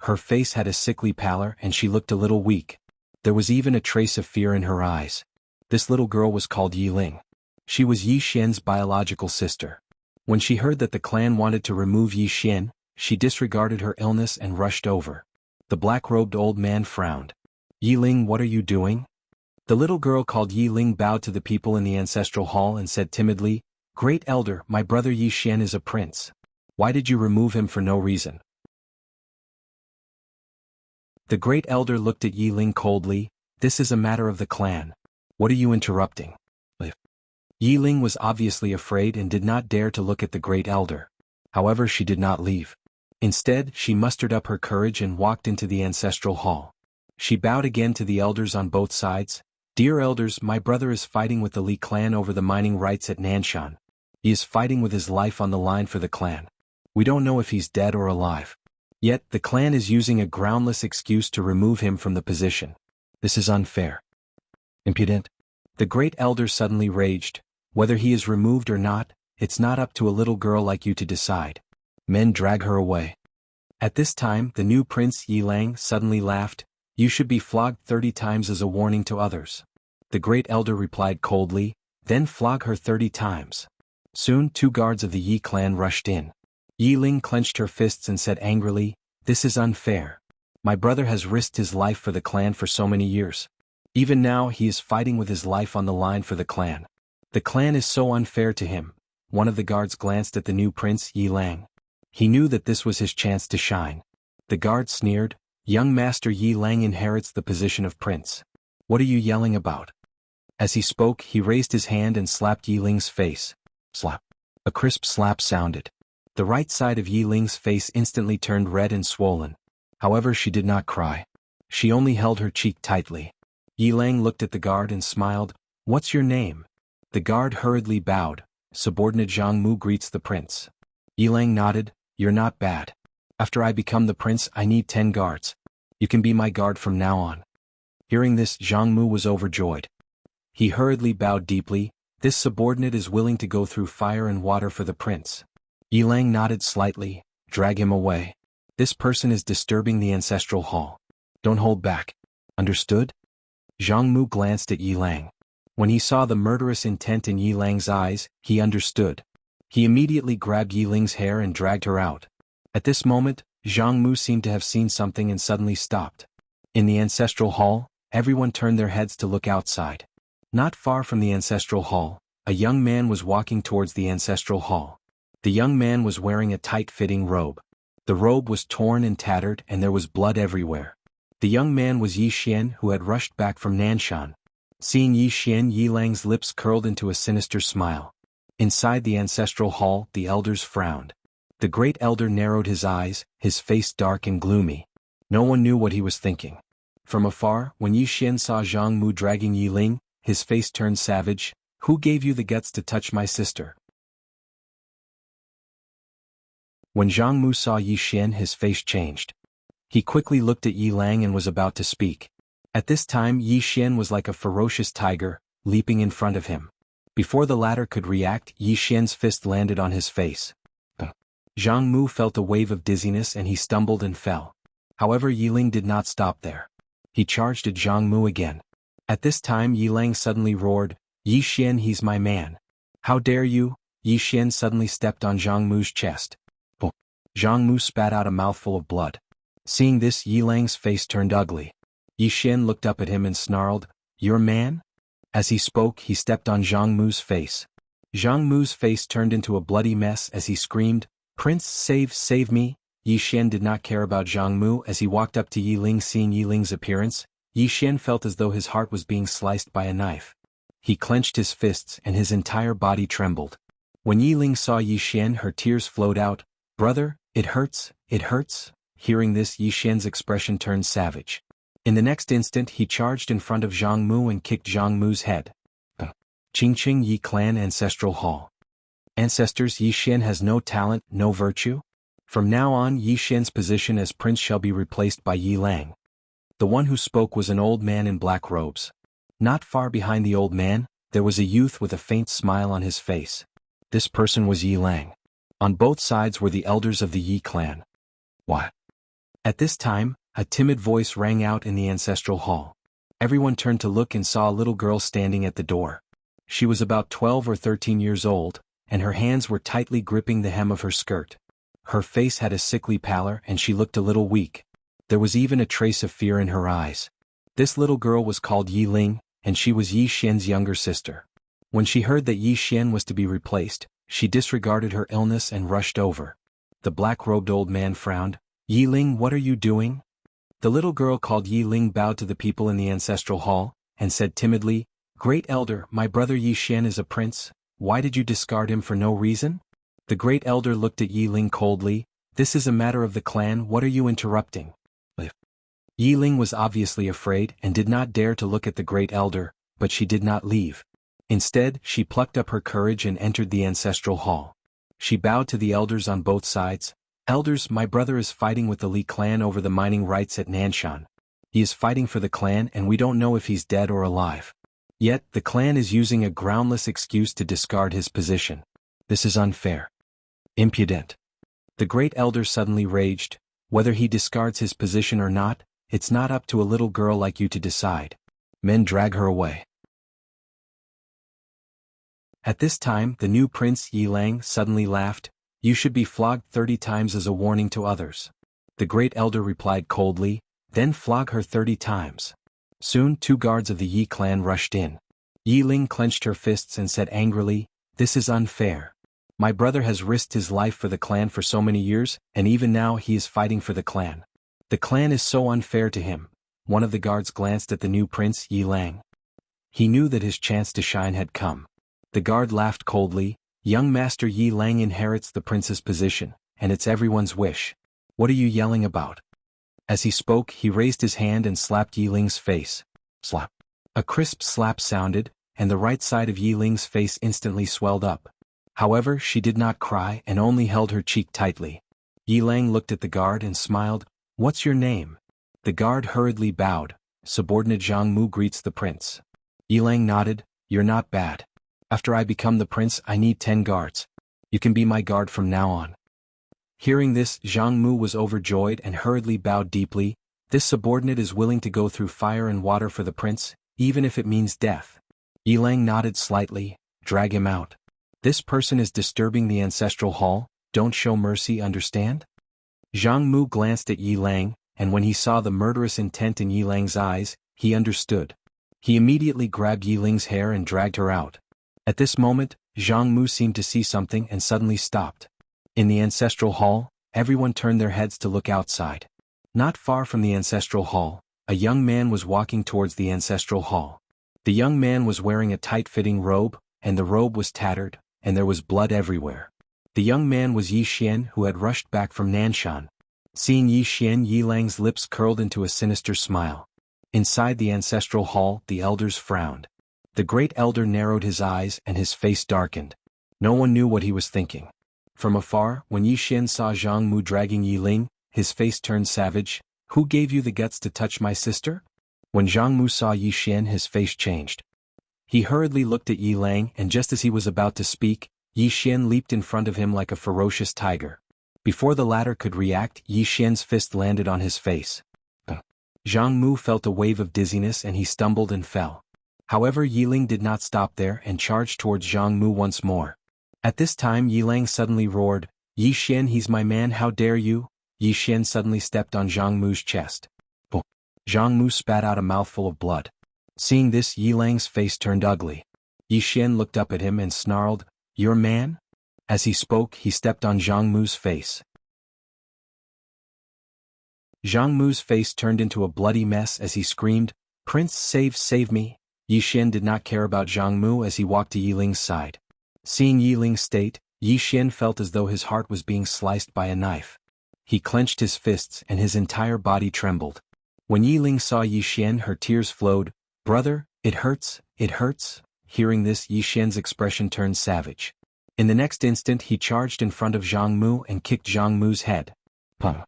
Her face had a sickly pallor and she looked a little weak. There was even a trace of fear in her eyes. This little girl was called Yi Ling. She was Yi Xian's biological sister. When she heard that the clan wanted to remove Yi Xian, she disregarded her illness and rushed over. The black-robed old man frowned. "Yi Ling, what are you doing?" The little girl called Yi Ling bowed to the people in the ancestral hall and said timidly, "Great Elder, my brother Yi Xian is a prince. Why did you remove him for no reason?" The Great Elder looked at Yi Ling coldly. "This is a matter of the clan. What are you interrupting?" Yi Ling was obviously afraid and did not dare to look at the Great Elder. However, she did not leave. Instead, she mustered up her courage and walked into the ancestral hall. She bowed again to the elders on both sides. "Dear elders, my brother is fighting with the Li clan over the mining rights at Nanshan. He is fighting with his life on the line for the clan. We don't know if he's dead or alive. Yet, the clan is using a groundless excuse to remove him from the position. This is unfair. Impudent." The Great Elder suddenly raged. "Whether he is removed or not, it's not up to a little girl like you to decide. Men, drag her away." At this time, the new prince Yi Lang suddenly laughed. "You should be flogged 30 times as a warning to others." The Great Elder replied coldly, "Then flog her 30 times. Soon 2 guards of the Yi clan rushed in. Yi Ling clenched her fists and said angrily, "This is unfair. My brother has risked his life for the clan for so many years. Even now he is fighting with his life on the line for the clan. The clan is so unfair to him." One of the guards glanced at the new prince Yi Lang. He knew that this was his chance to shine. The guard sneered, "Young Master Yi Lang inherits the position of prince. What are you yelling about?" As he spoke, he raised his hand and slapped Yi Ling's face. Slap. A crisp slap sounded. The right side of Yi Ling's face instantly turned red and swollen. However, she did not cry. She only held her cheek tightly. Yi Lang looked at the guard and smiled. "What's your name?" The guard hurriedly bowed. "Subordinate Zhang Mu greets the prince." Yi Lang nodded. "You're not bad. After I become the prince, I need 10 guards. You can be my guard from now on." Hearing this, Zhang Mu was overjoyed. He hurriedly bowed deeply. "This subordinate is willing to go through fire and water for the prince." Yi Lang nodded slightly. "Drag him away. This person is disturbing the ancestral hall. Don't hold back. Understood?" Zhang Mu glanced at Yi Lang. When he saw the murderous intent in Yi Lang's eyes, he understood. He immediately grabbed Yi Ling's hair and dragged her out. At this moment, Zhang Mu seemed to have seen something and suddenly stopped. In the ancestral hall, everyone turned their heads to look outside. Not far from the ancestral hall, a young man was walking towards the ancestral hall. The young man was wearing a tight-fitting robe. The robe was torn and tattered and there was blood everywhere. The young man was Yi Xian, who had rushed back from Nanshan. Seeing Yi Xian, Yi Lang's lips curled into a sinister smile. Inside the ancestral hall, the elders frowned. The Great Elder narrowed his eyes, his face dark and gloomy. No one knew what he was thinking. From afar, when Yi Xian saw Zhang Mu dragging Yi Ling, his face turned savage. "Who gave you the guts to touch my sister?" When Zhang Mu saw Yi Xian, his face changed. He quickly looked at Yi Lang and was about to speak. At this time, Yi Xian was like a ferocious tiger, leaping in front of him. Before the latter could react, Yi Xian's fist landed on his face. Zhang Mu felt a wave of dizziness and he stumbled and fell. However, Yi Ling did not stop there. He charged at Zhang Mu again. At this time, Yi Lang suddenly roared, "Yi Xian, he's my man. How dare you?" Yi Xian suddenly stepped on Zhang Mu's chest. Zhang Mu spat out a mouthful of blood. Seeing this, Yi Lang's face turned ugly. Yi Xian looked up at him and snarled, "Your man?" As he spoke, he stepped on Zhang Mu's face. Zhang Mu's face turned into a bloody mess as he screamed, "Prince, save me!" Yi Xian did not care about Zhang Mu as he walked up to Yi Ling. Seeing Yi Ling's appearance, Yi Xian felt as though his heart was being sliced by a knife. He clenched his fists and his entire body trembled. When Yi Ling saw Yi Xian, her tears flowed out. "Brother, it hurts, it hurts." Hearing this, Yi Xian's expression turned savage. In the next instant, he charged in front of Zhang Mu and kicked Zhang Mu's head. Qingqing Yi Clan Ancestral Hall. Ancestors, Yi Xian has no talent, no virtue? From now on, Yi Xian's position as prince shall be replaced by Yi Lang. The one who spoke was an old man in black robes. Not far behind the old man, there was a youth with a faint smile on his face. This person was Yi Lang. On both sides were the elders of the Yi clan. What? At this time, a timid voice rang out in the ancestral hall. Everyone turned to look and saw a little girl standing at the door. She was about 12 or 13 years old, and her hands were tightly gripping the hem of her skirt. Her face had a sickly pallor and she looked a little weak. There was even a trace of fear in her eyes. This little girl was called Yi Ling, and she was Yi Xian's younger sister. When she heard that Yi Xian was to be replaced, she disregarded her illness and rushed over. The black-robed old man frowned. Yi Ling, what are you doing? The little girl called Yi Ling bowed to the people in the ancestral hall, and said timidly, Great Elder, my brother Yi Xian is a prince. Why did you discard him for no reason? The great elder looked at Yi Ling coldly. This is a matter of the clan, what are you interrupting? Yi Ling was obviously afraid and did not dare to look at the great elder, but she did not leave. Instead, she plucked up her courage and entered the ancestral hall. She bowed to the elders on both sides. Elders, my brother is fighting with the Li clan over the mining rights at Nanshan. He is fighting for the clan and we don't know if he's dead or alive. Yet, the clan is using a groundless excuse to discard his position. This is unfair. Impudent. The great elder suddenly raged. Whether he discards his position or not, it's not up to a little girl like you to decide. Men drag her away. At this time, the new prince Yi Lang suddenly laughed. You should be flogged 30 times as a warning to others. The great elder replied coldly, then flog her 30 times. Soon 2 guards of the Yi clan rushed in. Yi Ling clenched her fists and said angrily, This is unfair. My brother has risked his life for the clan for so many years, and even now he is fighting for the clan. The clan is so unfair to him. One of the guards glanced at the new prince Yi Lang. He knew that his chance to shine had come. The guard laughed coldly, Young Master Yi Lang inherits the prince's position, and it's everyone's wish. What are you yelling about? As he spoke, he raised his hand and slapped Yi Ling's face. Slap. A crisp slap sounded, and the right side of Yi Ling's face instantly swelled up. However, she did not cry and only held her cheek tightly. Yi Lang looked at the guard and smiled, What's your name? The guard hurriedly bowed. Subordinate Zhang Mu greets the prince. Yi Lang nodded, You're not bad. After I become the prince, I need 10 guards. You can be my guard from now on. Hearing this, Zhang Mu was overjoyed and hurriedly bowed deeply. This subordinate is willing to go through fire and water for the prince, even if it means death. Yi Lang nodded slightly, Drag him out. This person is disturbing the ancestral hall, don't show mercy, understand? Zhang Mu glanced at Yi Lang, and when he saw the murderous intent in Yi Lang's eyes, he understood. He immediately grabbed Yi Ling's hair and dragged her out. At this moment, Zhang Mu seemed to see something and suddenly stopped. In the ancestral hall, everyone turned their heads to look outside. Not far from the ancestral hall, a young man was walking towards the ancestral hall. The young man was wearing a tight-fitting robe, and the robe was tattered, and there was blood everywhere. The young man was Yi Xian, who had rushed back from Nanshan. Seeing Yi Xian, Yi Lang's lips curled into a sinister smile. Inside the ancestral hall, the elders frowned. The great elder narrowed his eyes and his face darkened. No one knew what he was thinking. From afar, when Yi Xian saw Zhang Mu dragging Yi Ling, his face turned savage. Who gave you the guts to touch my sister? When Zhang Mu saw Yi Xian, his face changed. He hurriedly looked at Yi Lang, and just as he was about to speak, Yi Xian leaped in front of him like a ferocious tiger. Before the latter could react, Yi Xian's fist landed on his face. Zhang Mu felt a wave of dizziness and he stumbled and fell. However, Yi Ling did not stop there and charged towards Zhang Mu once more. At this time, Yi Lang suddenly roared, Yi Xian, he's my man, how dare you? Yi Xian suddenly stepped on Zhang Mu's chest. Zhang Mu spat out a mouthful of blood. Seeing this, Yi Lang's face turned ugly. Yi Xian looked up at him and snarled, Your man? As he spoke, he stepped on Zhang Mu's face. Zhang Mu's face turned into a bloody mess as he screamed, Prince, save me. Yi Xian did not care about Zhang Mu as he walked to Yi Ling's side. Seeing Yi Ling's state, Yi Xian felt as though his heart was being sliced by a knife. He clenched his fists and his entire body trembled. When Yi Ling saw Yi Xian, her tears flowed. Brother, it hurts, it hurts. Hearing this, Yi Xian's expression turned savage. In the next instant, he charged in front of Zhang Mu and kicked Zhang Mu's head. Pum.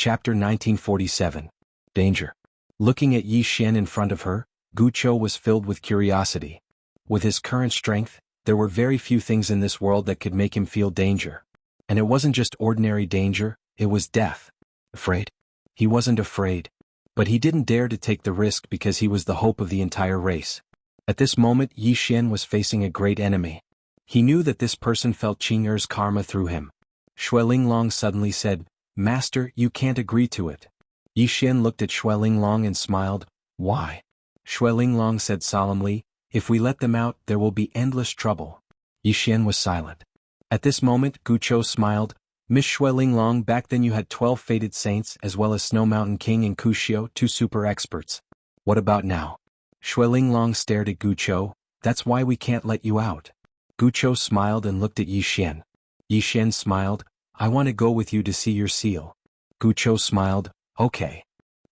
Chapter 1947. Danger. Looking at Yi Xian in front of her, Gu Chou was filled with curiosity. With his current strength, there were very few things in this world that could make him feel danger. And it wasn't just ordinary danger, it was death. Afraid? He wasn't afraid. But he didn't dare to take the risk because he was the hope of the entire race. At this moment Yi Xian was facing a great enemy. He knew that this person felt Qing Er's karma through him. Xuelinglong suddenly said, "Master, you can't agree to it." Yi Xian looked at Xuelinglong and smiled. "Why?" Xuelinglong said solemnly, "If we let them out, there will be endless trouble." Yi Xian was silent. At this moment Gu Chou smiled. "Miss Xuelinglong, back then you had 12 fated saints as well as Snow Mountain King and Kuxiu, 2 super experts. What about now?" Xuelinglong stared at Gu Chou. "That's why we can't let you out." Gu Chou smiled and looked at Yi Xian. Yi Xian smiled. "I want to go with you to see your seal." Gu Chou smiled. "Okay."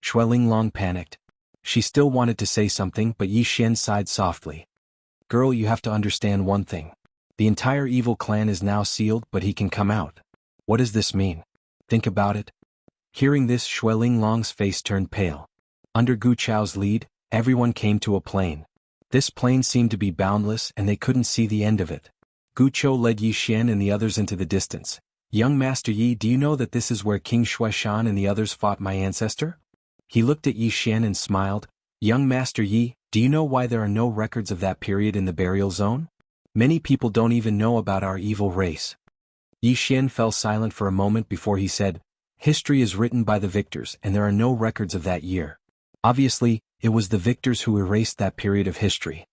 Xuelinglong panicked. She still wanted to say something but Yi Xian sighed softly. "Girl, you have to understand one thing. The entire evil clan is now sealed but he can come out. What does this mean? Think about it." Hearing this, Xuelinglong's face turned pale. Under Gu Chou's lead, everyone came to a plain. This plain seemed to be boundless and they couldn't see the end of it. Gu Chou led Yi Xian and the others into the distance. "Young Master Yi, do you know that this is where King Xueshan and the others fought my ancestor?" He looked at Yi Xian and smiled. "Young Master Yi, do you know why there are no records of that period in the burial zone? Many people don't even know about our evil race." Yi Xian fell silent for a moment before he said, "History is written by the victors and there are no records of that year." Obviously, it was the victors who erased that period of history.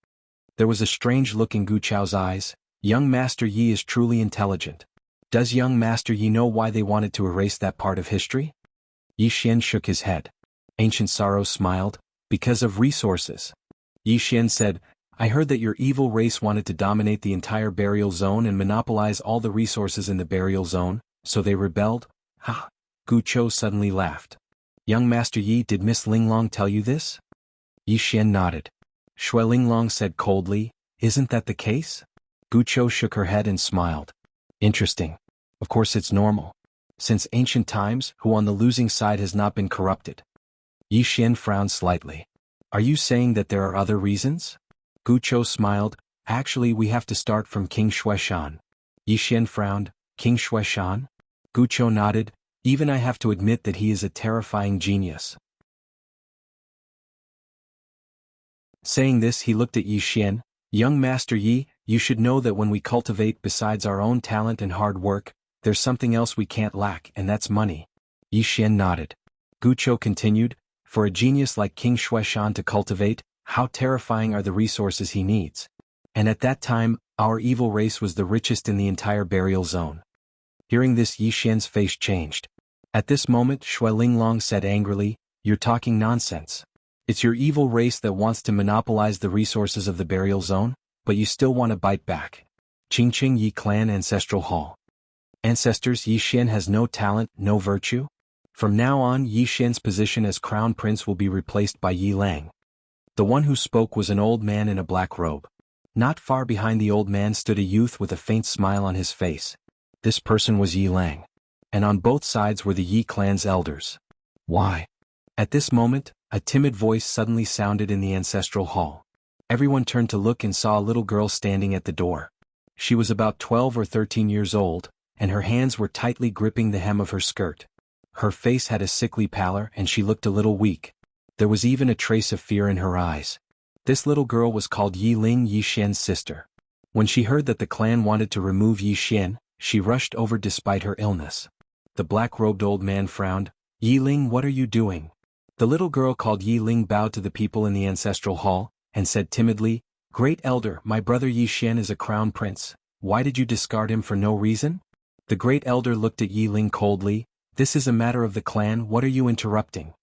There was a strange look in Gu Chou's eyes. Young Master Yi is truly intelligent. Does young Master Yi know why they wanted to erase that part of history? Yi Xian shook his head. Ancient Sorrow smiled. "Because of resources." Yi Xian said, "I heard that your evil race wanted to dominate the entire burial zone and monopolize all the resources in the burial zone, so they rebelled." "Ha!" Gu Chou suddenly laughed. "Young Master Yi, did Miss Linglong tell you this?" Yi Xian nodded. Xuelinglong said coldly, "Isn't that the case?" Gu Chou shook her head and smiled. "Interesting. Of course it's normal. Since ancient times, who on the losing side has not been corrupted?" Yi Xian frowned slightly. "Are you saying that there are other reasons?" Gu Chou smiled. "Actually, we have to start from King Xueshan." Yi Xian frowned. "King Xueshan?" Gu Chou nodded. "Even I have to admit that he is a terrifying genius." Saying this, he looked at Yi Xian. "Young Master Yi, you should know that when we cultivate besides our own talent and hard work, there's something else we can't lack, and that's money." Yi Xian nodded. Gu Chou continued, "For a genius like King Xueshan to cultivate, how terrifying are the resources he needs. And at that time, our evil race was the richest in the entire burial zone." Hearing this, Yi Xian's face changed. At this moment, Xuelinglong said angrily, "You're talking nonsense. It's your evil race that wants to monopolize the resources of the burial zone, but you still want to bite back." Qingqing Yi Clan Ancestral Hall. Ancestors, Yi Xian has no talent, no virtue? From now on, Yi Xian's position as crown prince will be replaced by Yi Lang. The one who spoke was an old man in a black robe. Not far behind the old man stood a youth with a faint smile on his face. This person was Yi Lang. And on both sides were the Yi clan's elders. "Why?" At this moment, a timid voice suddenly sounded in the ancestral hall. Everyone turned to look and saw a little girl standing at the door. She was about 12 or 13 years old, and her hands were tightly gripping the hem of her skirt. Her face had a sickly pallor and she looked a little weak. There was even a trace of fear in her eyes. This little girl was called Yi Ling, Yi Xian's sister. When she heard that the clan wanted to remove Yi Xian, she rushed over despite her illness. The black-robed old man frowned. "Yi Ling, what are you doing?" The little girl called Yi Ling bowed to the people in the ancestral hall, and said timidly, "Great elder, my brother Yi Xian is a crown prince. Why did you discard him for no reason?" The great elder looked at Yi Ling coldly. "This is a matter of the clan, what are you interrupting?"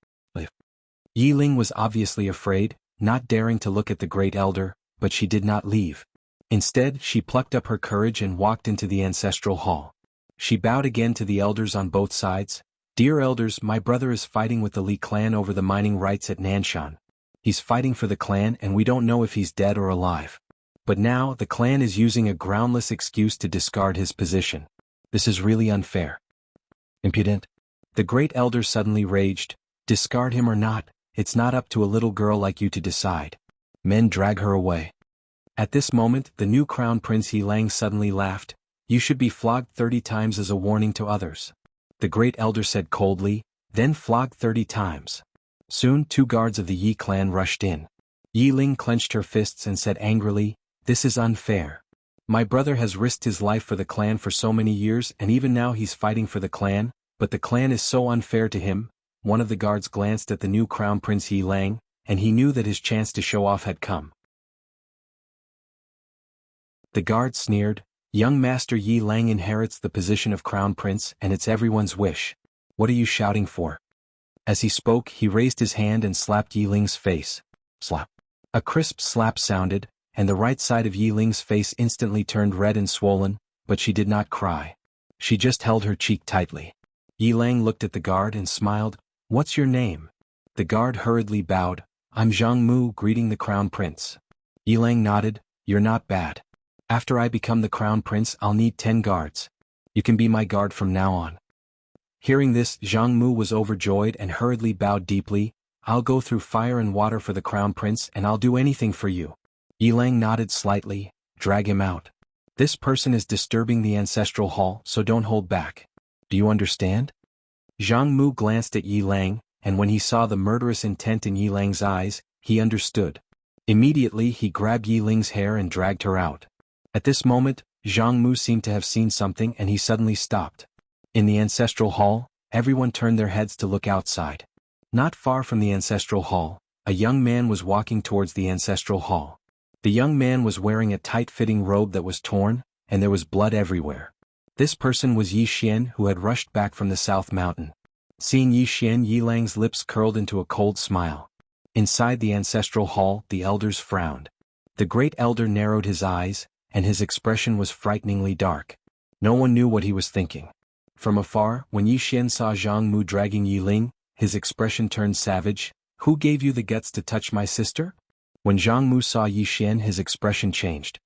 Yi Ling was obviously afraid, not daring to look at the great elder, but she did not leave. Instead, she plucked up her courage and walked into the ancestral hall. She bowed again to the elders on both sides. "Dear elders, my brother is fighting with the Li clan over the mining rights at Nanshan. He's fighting for the clan and we don't know if he's dead or alive. But now, the clan is using a groundless excuse to discard his position. This is really unfair. Impudent. The great elder suddenly raged, "Discard him or not, it's not up to a little girl like you to decide. Men, drag her away." At this moment the new crown prince Yi Lang suddenly laughed. "You should be flogged 30 times as a warning to others," the great elder said coldly, "then flogged 30 times. Soon 2 guards of the Yi clan rushed in. Yi Ling clenched her fists and said angrily, "This is unfair. My brother has risked his life for the clan for so many years and even now he's fighting for the clan, but the clan is so unfair to him." One of the guards glanced at the new crown prince Yi Lang, and he knew that his chance to show off had come. The guard sneered, "Young Master Yi Lang inherits the position of crown prince and it's everyone's wish. What are you shouting for?" As he spoke he raised his hand and slapped Yi Ling's face. Slap. A crisp slap sounded, and the right side of Yi Ling's face instantly turned red and swollen, but she did not cry. She just held her cheek tightly. Yi Lang looked at the guard and smiled. "What's your name?" The guard hurriedly bowed. "I'm Zhang Mu, greeting the crown prince." Yi Lang nodded. "You're not bad. After I become the crown prince I'll need 10 guards. You can be my guard from now on." Hearing this, Zhang Mu was overjoyed and hurriedly bowed deeply. "I'll go through fire and water for the crown prince and I'll do anything for you." Yi Lang nodded slightly. "Drag him out. This person is disturbing the ancestral hall, so don't hold back. Do you understand?" Zhang Mu glanced at Yi Lang, and when he saw the murderous intent in Yi Lang's eyes, he understood. Immediately he grabbed Yi Ling's hair and dragged her out. At this moment, Zhang Mu seemed to have seen something and he suddenly stopped. In the ancestral hall, everyone turned their heads to look outside. Not far from the ancestral hall, a young man was walking towards the ancestral hall. The young man was wearing a tight-fitting robe that was torn, and there was blood everywhere. This person was Yi Xian, who had rushed back from the South Mountain. Seeing Yi Xian, Yi Lang's lips curled into a cold smile. Inside the ancestral hall, the elders frowned. The great elder narrowed his eyes, and his expression was frighteningly dark. No one knew what he was thinking. From afar, when Yi Xian saw Zhang Mu dragging Yi Ling, his expression turned savage. "Who gave you the guts to touch my sister?" When Zhang Mu saw Yi Xian, his expression changed.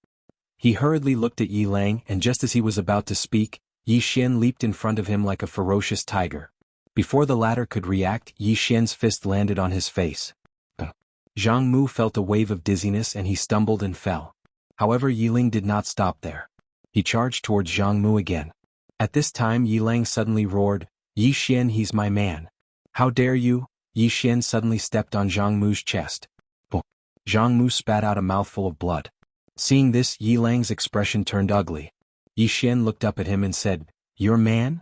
He hurriedly looked at Yi Lang, and just as he was about to speak, Yi Xian leaped in front of him like a ferocious tiger. Before the latter could react, Yi Xian's fist landed on his face. Zhang Mu felt a wave of dizziness and he stumbled and fell. However, Yi Ling did not stop there. He charged towards Zhang Mu again. At this time Yi Lang suddenly roared, "Yi Xian, he's my man. How dare you?" Yi Xian suddenly stepped on Zhang Mu's chest. Zhang Mu spat out a mouthful of blood. Seeing this, Yi Lang's expression turned ugly. Yi Xian looked up at him and said, "Your man?"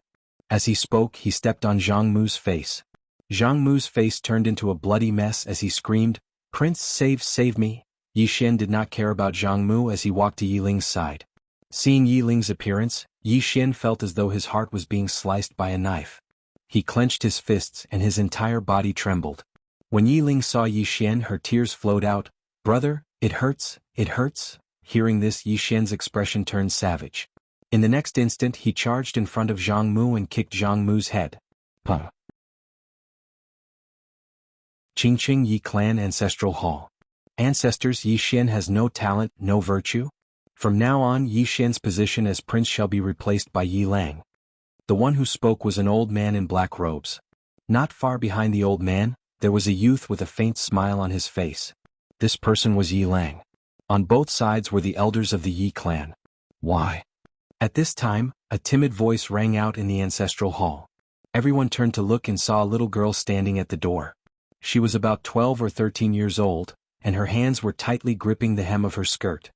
As he spoke, he stepped on Zhang Mu's face. Zhang Mu's face turned into a bloody mess as he screamed, "Prince, save me." Yi Xian did not care about Zhang Mu as he walked to Yi Ling's side. Seeing Yi Ling's appearance, Yi Xian felt as though his heart was being sliced by a knife. He clenched his fists and his entire body trembled. When Yi Ling saw Yi Xian, her tears flowed out. "Brother, it hurts, it hurts." Hearing this, Yi Xian's expression turned savage. In the next instant he charged in front of Zhang Mu and kicked Zhang Mu's head. Puh. Qingqing Yi Clan Ancestral Hall. Ancestors, Yi Xian has no talent, no virtue. From now on Yi Xian's position as prince shall be replaced by Yi Lang. The one who spoke was an old man in black robes. Not far behind the old man, there was a youth with a faint smile on his face. This person was Yi Lang. On both sides were the elders of the Yi clan. "Why?" At this time, a timid voice rang out in the ancestral hall. Everyone turned to look and saw a little girl standing at the door. She was about 12 or 13 years old, and her hands were tightly gripping the hem of her skirt.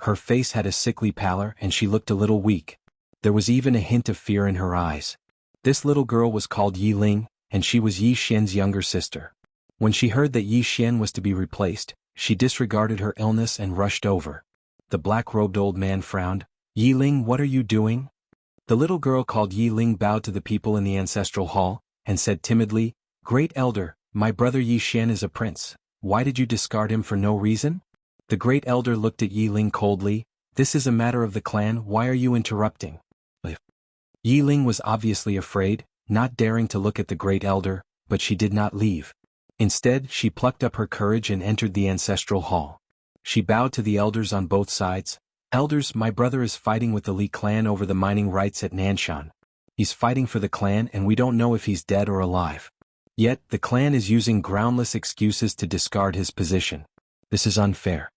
Her face had a sickly pallor and she looked a little weak. There was even a hint of fear in her eyes. This little girl was called Yi Ling, and she was Yi Xian's younger sister. When she heard that Yi Xian was to be replaced, she disregarded her illness and rushed over. The black-robed old man frowned. "Yi Ling, what are you doing?" The little girl called Yi Ling bowed to the people in the ancestral hall, and said timidly, "Great elder, my brother Yi Xian is a prince. Why did you discard him for no reason?" The great elder looked at Yi Ling coldly. "This is a matter of the clan, why are you interrupting?" Yi Ling was obviously afraid, not daring to look at the great elder, but she did not leave. Instead, she plucked up her courage and entered the ancestral hall. She bowed to the elders on both sides. "Elders, my brother is fighting with the Li clan over the mining rights at Nanshan. He's fighting for the clan and we don't know if he's dead or alive. Yet, the clan is using groundless excuses to discard his position. This is unfair.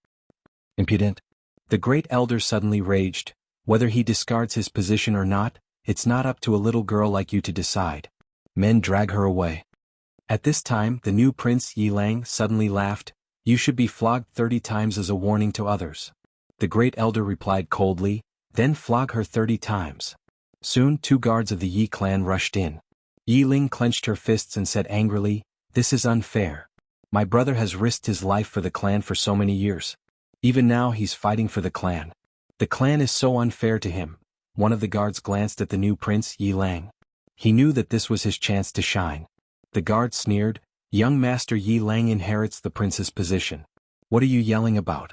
Impudent. The great elder suddenly raged. Whether he discards his position or not, it's not up to a little girl like you to decide. Men drag her away. At this time, the new prince Yi Lang suddenly laughed. You should be flogged 30 times as a warning to others. The great elder replied coldly, then flog her 30 times. Soon 2 guards of the Yi clan rushed in. Yi Ling clenched her fists and said angrily, "This is unfair. My brother has risked his life for the clan for so many years. Even now he's fighting for the clan. The clan is so unfair to him." One of the guards glanced at the new prince Yi Lang. He knew that this was his chance to shine. The guard sneered, "Young Master Yi Lang inherits the prince's position. What are you yelling about?"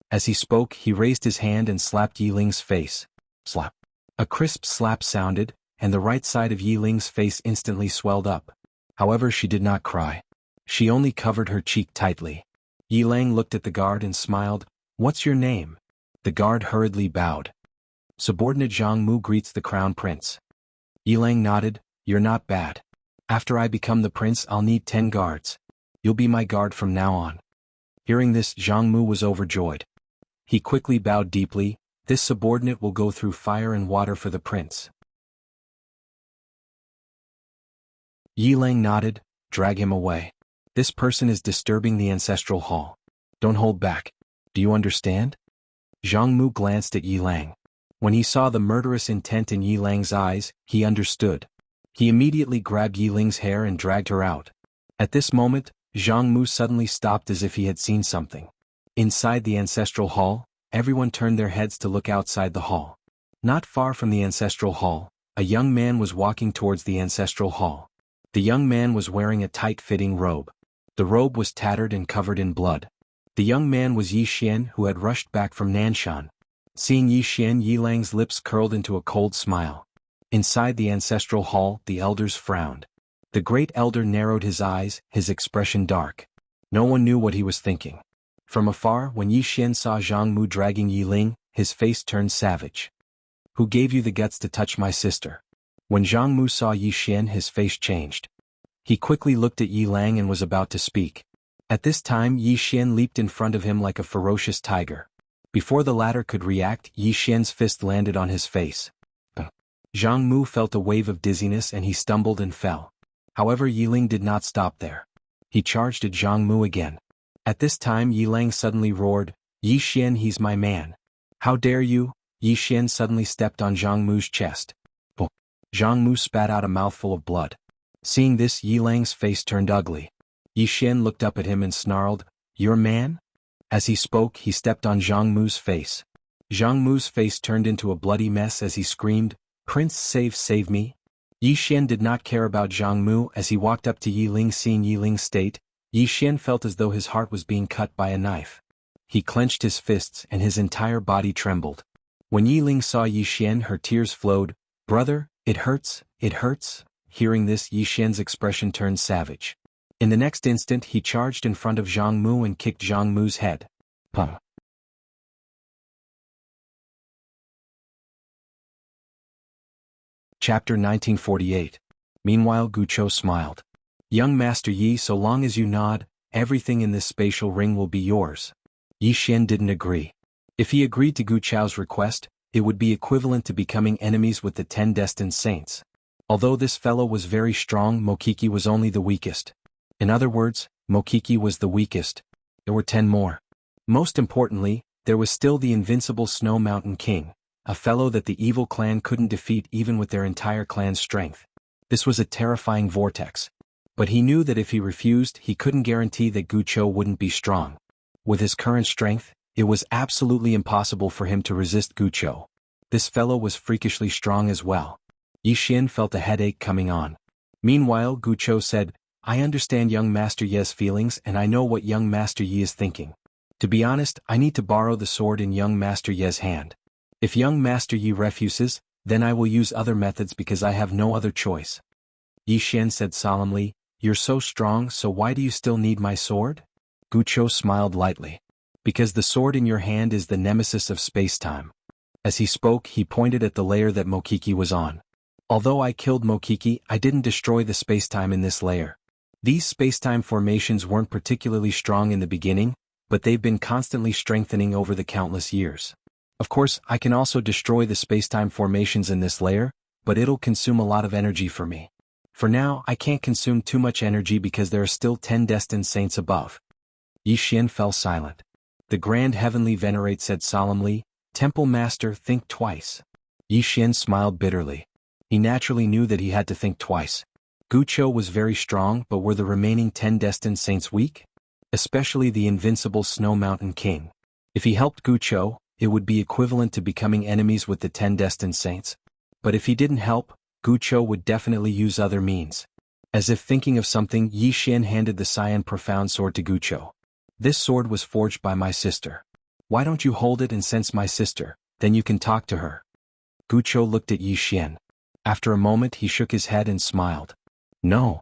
As he spoke, he raised his hand and slapped Yi Ling's face. Slap. A crisp slap sounded, and the right side of Yi Ling's face instantly swelled up. However, she did not cry. She only covered her cheek tightly. Yi Lang looked at the guard and smiled. "What's your name?" The guard hurriedly bowed. "Subordinate Zhang Mu greets the crown prince." Yi Lang nodded. "You're not bad. After I become the prince, I'll need 10 guards. You'll be my guard from now on." Hearing this, Zhang Mu was overjoyed. He quickly bowed deeply. "This subordinate will go through fire and water for the prince." Yi Lang nodded. "Drag him away. This person is disturbing the ancestral hall. Don't hold back. Do you understand?" Zhang Mu glanced at Yi Lang. When he saw the murderous intent in Yi Lang's eyes, he understood. He immediately grabbed Yi Ling's hair and dragged her out. At this moment, Zhang Mu suddenly stopped as if he had seen something. Inside the ancestral hall, everyone turned their heads to look outside the hall. Not far from the ancestral hall, a young man was walking towards the ancestral hall. The young man was wearing a tight-fitting robe. The robe was tattered and covered in blood. The young man was Yi Xian, who had rushed back from Nanshan. Seeing Yi Xian, Yi Lang's lips curled into a cold smile. Inside the ancestral hall, the elders frowned. The great elder narrowed his eyes, his expression dark. No one knew what he was thinking. From afar, when Yi Xian saw Zhang Mu dragging Yi Ling, his face turned savage. "Who gave you the guts to touch my sister?" When Zhang Mu saw Yi Xian, his face changed. He quickly looked at Yi Lang and was about to speak. At this time, Yi Xian leaped in front of him like a ferocious tiger. Before the latter could react, Yi Xian's fist landed on his face. Zhang Mu felt a wave of dizziness and he stumbled and fell. However, Yi Ling did not stop there. He charged at Zhang Mu again. At this time, Yi Lang suddenly roared, "Yi Xian, he's my man. How dare you?" Yi Xian suddenly stepped on Zhang Mu's chest. Zhang Mu spat out a mouthful of blood. Seeing this, Yi Lang's face turned ugly. Yi Xian looked up at him and snarled, "Your man?" As he spoke, he stepped on Zhang Mu's face. Zhang Mu's face turned into a bloody mess as he screamed, "Prince, save me." Yi Xian did not care about Zhang Mu as he walked up to Yi Ling. Seeing Yi Ling's state, Yi Xian felt as though his heart was being cut by a knife. He clenched his fists and his entire body trembled. When Yi Ling saw Yi Xian, her tears flowed. "Brother, it hurts, it hurts." Hearing this, Yi Xian's expression turned savage. In the next instant, he charged in front of Zhang Mu and kicked Zhang Mu's head. Pum. Chapter 1948. Meanwhile, Guchou smiled. "Young Master Yi, so long as you nod, everything in this spatial ring will be yours." Yi Xian didn't agree. If he agreed to Guchou's request, it would be equivalent to becoming enemies with the 10 destined saints. Although this fellow was very strong, Mokiki was only the weakest. In other words, Mokiki was the weakest. There were 10 more. Most importantly, there was still the invincible Snow Mountain King, a fellow that the evil clan couldn't defeat even with their entire clan's strength. This was a terrifying vortex. But he knew that if he refused, he couldn't guarantee that Guchou wouldn't be strong. With his current strength, it was absolutely impossible for him to resist Guchou. This fellow was freakishly strong as well. Yi Xian felt a headache coming on. Meanwhile, Guchou said, "I understand young Master Yi's feelings and I know what young Master Yi is thinking. To be honest, I need to borrow the sword in young Master Yi's hand. If young Master Yi refuses, then I will use other methods because I have no other choice." Yi Xian said solemnly, "You're so strong, so why do you still need my sword?" Guchou smiled lightly. "Because the sword in your hand is the nemesis of space-time." As he spoke, he pointed at the layer that Mokiki was on. Although I killed Mokiki, I didn't destroy the spacetime in this layer. These spacetime formations weren't particularly strong in the beginning, but they've been constantly strengthening over the countless years. Of course, I can also destroy the spacetime formations in this layer, but it'll consume a lot of energy for me. For now, I can't consume too much energy because there are still 10 destined saints above. Yi Xian fell silent. The Grand Heavenly Venerate said solemnly, "Temple Master, think twice." Yi Xian smiled bitterly. He naturally knew that he had to think twice. Guqiu was very strong, but were the remaining 10 destined saints weak? Especially the invincible Snow Mountain King. If he helped Guqiu, it would be equivalent to becoming enemies with the 10 destined saints. But if he didn't help, Guqiu would definitely use other means. As if thinking of something, Yi Xian handed the Cyan Profound Sword to Guqiu. "This sword was forged by my sister. Why don't you hold it and sense my sister, then you can talk to her." Guqiu looked at Yi Xian. After a moment he shook his head and smiled. "No."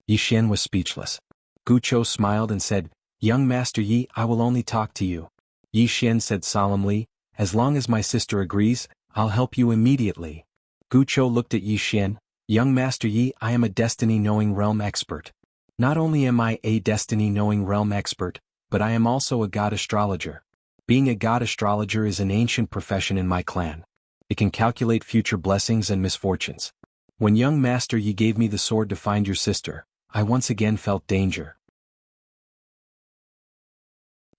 Yi Xian was speechless. Guqiu smiled and said, "Young Master Yi, I will only talk to you." Yi Xian said solemnly, "As long as my sister agrees, I'll help you immediately." Guqiu looked at Yi Xian. "Young Master Yi, I am a destiny-knowing realm expert. Not only am I a destiny-knowing realm expert, but I am also a god astrologer. Being a god astrologer is an ancient profession in my clan. It can calculate future blessings and misfortunes. When young Master Yi gave me the sword to find your sister, I once again felt danger.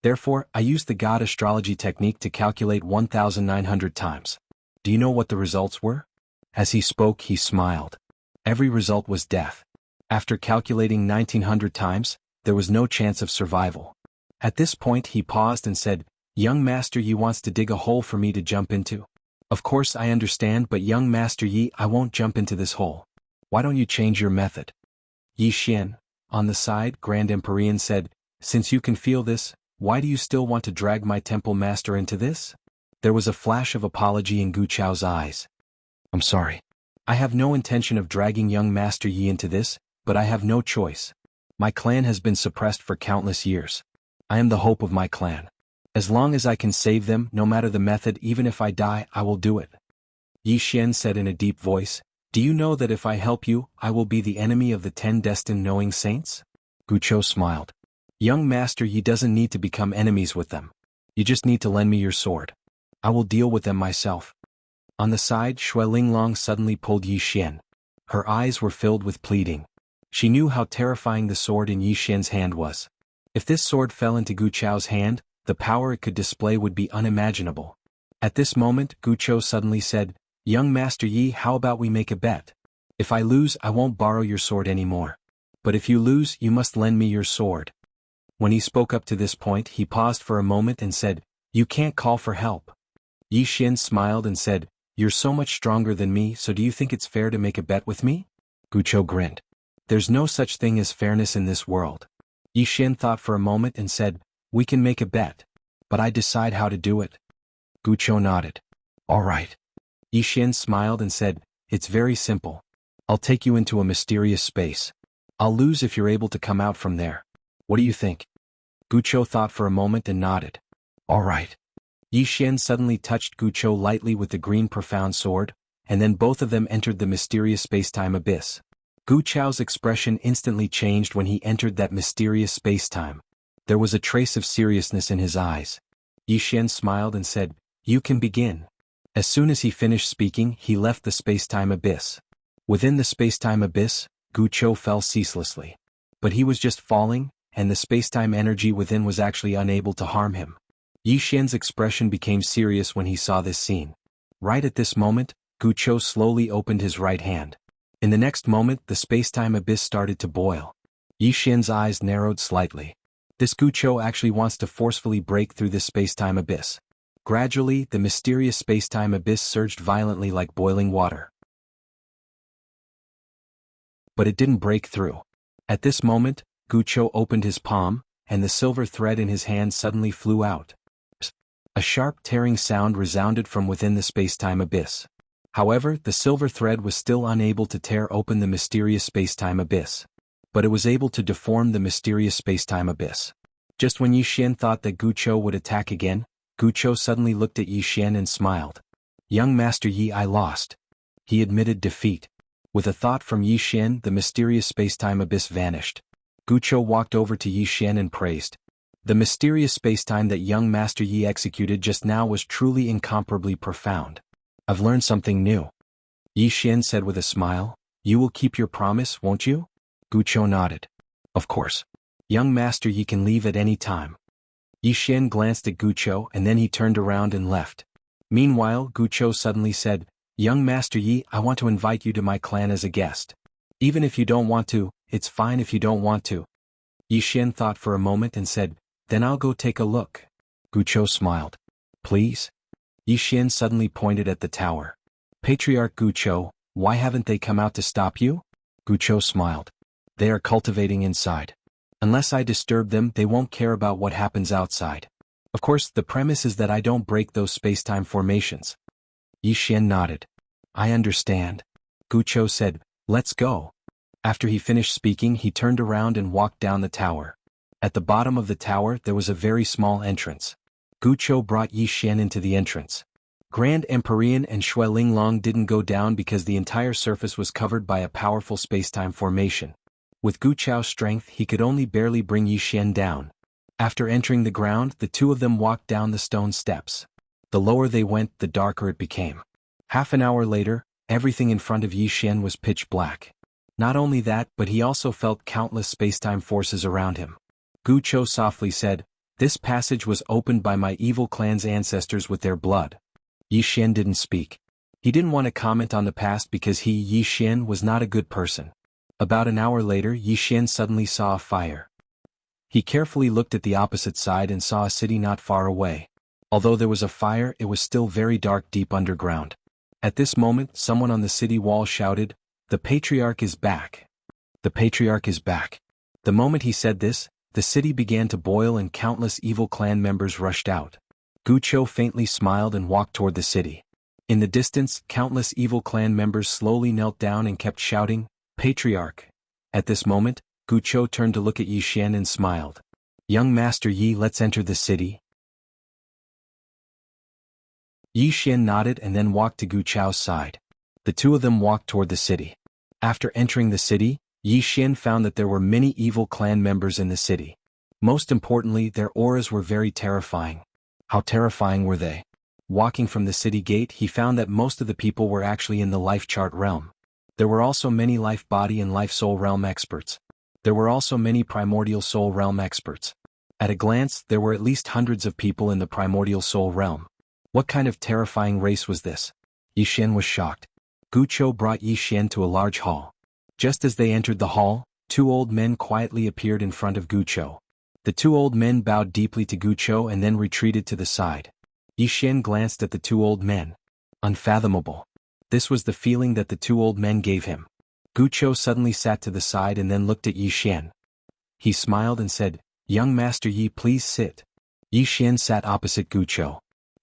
Therefore, I used the god astrology technique to calculate 1,900 times. Do you know what the results were?" As he spoke, he smiled. Every result was death. After calculating 1,900 times, there was no chance of survival. At this point he paused and said, "Young Master Yi wants to dig a hole for me to jump into. Of course I understand, but young Master Yi, I won't jump into this hole. Why don't you change your method?" Yi Xian, on the side, Grand Empyrean said, "Since you can feel this, why do you still want to drag my temple master into this?" There was a flash of apology in Guqiu's eyes. "I'm sorry. I have no intention of dragging young Master Yi into this, but I have no choice. My clan has been suppressed for countless years. I am the hope of my clan. As long as I can save them, no matter the method, even if I die, I will do it." Yi Xian said in a deep voice, "Do you know that if I help you, I will be the enemy of the 10 destined knowing saints?" Guqiu smiled. "Young Master Yi doesn't need to become enemies with them. You just need to lend me your sword. I will deal with them myself." On the side, Shui Linglong suddenly pulled Yi Xian. Her eyes were filled with pleading. She knew how terrifying the sword in Yi Xian's hand was. If this sword fell into Guqiu's hand, the power it could display would be unimaginable. At this moment, Guqiu suddenly said, "Young Master Yi, how about we make a bet? If I lose, I won't borrow your sword anymore. But if you lose, you must lend me your sword." When he spoke up to this point, he paused for a moment and said, "You can't call for help." Yi Xian smiled and said, "You're so much stronger than me, so do you think it's fair to make a bet with me?" Guqiu grinned. "There's no such thing as fairness in this world." Yi Xian thought for a moment and said, "We can make a bet. But I decide how to do it." Guqiu nodded. "All right." Yi Xian smiled and said, "It's very simple. I'll take you into a mysterious space. I'll lose if you're able to come out from there. What do you think?" Guqiu thought for a moment and nodded. "All right." Yi Xian suddenly touched Guqiu lightly with the green profound sword, and then both of them entered the mysterious spacetime abyss. Guqiu's expression instantly changed when he entered that mysterious spacetime. There was a trace of seriousness in his eyes. Yi Xian smiled and said, "You can begin." As soon as he finished speaking, he left the spacetime abyss. Within the spacetime abyss, Guqiu fell ceaselessly. But he was just falling, and the spacetime energy within was actually unable to harm him. Yi Xian's expression became serious when he saw this scene. Right at this moment, Guqiu slowly opened his right hand. In the next moment, the spacetime abyss started to boil. Yi Xian's eyes narrowed slightly. This Guqiu actually wants to forcefully break through this spacetime abyss. Gradually, the mysterious spacetime abyss surged violently like boiling water. But it didn't break through. At this moment, Guqiu opened his palm, and the silver thread in his hand suddenly flew out. A sharp tearing sound resounded from within the spacetime abyss. However, the silver thread was still unable to tear open the mysterious spacetime abyss. But it was able to deform the mysterious spacetime abyss. Just when Yi Xian thought that Guqiu would attack again, Guqiu suddenly looked at Yi Xian and smiled. "Young Master Yi, I lost." He admitted defeat. With a thought from Yi Xian, the mysterious spacetime abyss vanished. Guqiu walked over to Yi Xian and praised. The mysterious spacetime that young Master Yi executed just now was truly incomparably profound. I've learned something new. Yi Xian said with a smile. You will keep your promise, won't you? Guqiu nodded. Of course. Young Master Yi can leave at any time. Yi Xian glanced at Guqiu and then he turned around and left. Meanwhile, Guqiu suddenly said, Young Master Yi, I want to invite you to my clan as a guest. Even if you don't want to, it's fine if you don't want to. Yi Xian thought for a moment and said, Then I'll go take a look. Guqiu smiled. Please? Yi Xian suddenly pointed at the tower. Patriarch Guqiu, why haven't they come out to stop you? Guqiu smiled. They are cultivating inside. Unless I disturb them, they won't care about what happens outside. Of course, the premise is that I don't break those spacetime formations. Yi Xian nodded. I understand. Guqiu said, Let's go. After he finished speaking, he turned around and walked down the tower. At the bottom of the tower, there was a very small entrance. Guqiu brought Yi Xian into the entrance. Grand Empyrean and Shui Linglong didn't go down because the entire surface was covered by a powerful spacetime formation. With Guqiu's strength, he could only barely bring Yi Xian down. After entering the ground, the two of them walked down the stone steps. The lower they went, the darker it became. Half an hour later, everything in front of Yi Xian was pitch black. Not only that, but he also felt countless spacetime forces around him. Guqiu softly said, This passage was opened by my evil clan's ancestors with their blood. Yi Xian didn't speak. He didn't want to comment on the past because he, Yi Xian, was not a good person. About an hour later, Yi Xian suddenly saw a fire. He carefully looked at the opposite side and saw a city not far away. Although there was a fire, it was still very dark deep underground. At this moment, someone on the city wall shouted, The Patriarch is back. The Patriarch is back. The moment he said this, the city began to boil and countless evil clan members rushed out. Guqiu faintly smiled and walked toward the city. In the distance, countless evil clan members slowly knelt down and kept shouting, Patriarch. At this moment, Guqiu turned to look at Yi Xian and smiled. Young Master Yi, let's enter the city. Yi Xian nodded and then walked to Guqiu's side. The two of them walked toward the city. After entering the city, Yi Xian found that there were many evil clan members in the city. Most importantly, their auras were very terrifying. How terrifying were they? Walking from the city gate, he found that most of the people were actually in the life chart realm. There were also many life body and life soul realm experts. There were also many primordial soul realm experts. At a glance, there were at least hundreds of people in the primordial soul realm. What kind of terrifying race was this? Yi Xian was shocked. Guqiu brought Yi Xian to a large hall. Just as they entered the hall, two old men quietly appeared in front of Guqiu. The two old men bowed deeply to Guqiu and then retreated to the side. Yi Xian glanced at the two old men. Unfathomable. This was the feeling that the two old men gave him. Guqiu suddenly sat to the side and then looked at Yi Xian. He smiled and said, Young Master Yi, please sit. Yi Xian sat opposite Guqiu.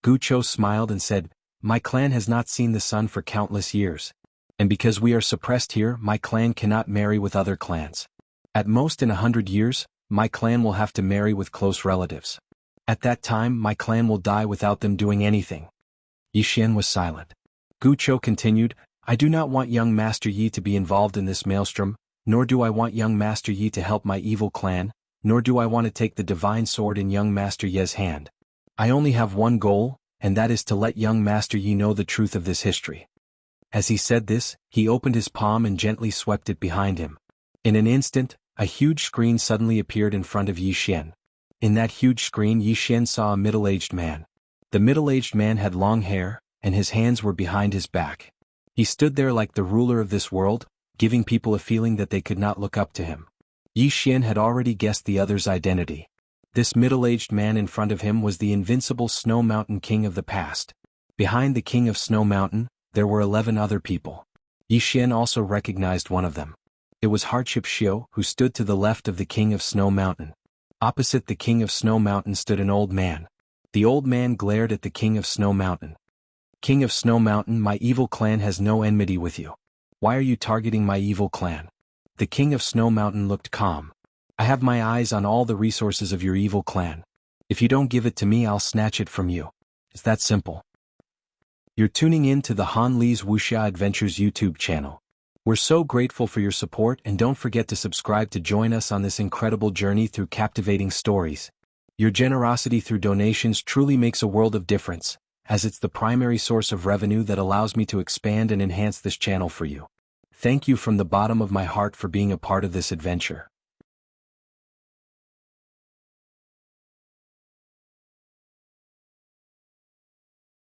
Guqiu smiled and said, My clan has not seen the sun for countless years. And because we are suppressed here, my clan cannot marry with other clans. At most in 100 years, my clan will have to marry with close relatives. At that time, my clan will die without them doing anything. Yi Xian was silent. Guqiu continued, I do not want young Master Yi to be involved in this maelstrom, nor do I want young Master Yi to help my evil clan, nor do I want to take the divine sword in young Master Ye's hand. I only have one goal, and that is to let young Master Yi know the truth of this history. As he said this, he opened his palm and gently swept it behind him. In an instant, a huge screen suddenly appeared in front of Yi Xian. In that huge screen, Yi Xian saw a middle-aged man. The middle-aged man had long hair, and his hands were behind his back. He stood there like the ruler of this world, giving people a feeling that they could not look up to him. Yi Xian had already guessed the other's identity. This middle-aged man in front of him was the invincible Snow Mountain King of the past. Behind the King of Snow Mountain, there were 11 other people. Yi Xian also recognized one of them. It was Hardship Xiu, who stood to the left of the King of Snow Mountain. Opposite the King of Snow Mountain stood an old man. The old man glared at the King of Snow Mountain. King of Snow Mountain, my evil clan has no enmity with you. Why are you targeting my evil clan? The King of Snow Mountain looked calm. I have my eyes on all the resources of your evil clan. If you don't give it to me, I'll snatch it from you. It's that simple. You're tuning in to the Han Lee's Wuxia Adventures YouTube channel. We're so grateful for your support, and don't forget to subscribe to join us on this incredible journey through captivating stories. Your generosity through donations truly makes a world of difference, as it's the primary source of revenue that allows me to expand and enhance this channel for you. Thank you from the bottom of my heart for being a part of this adventure.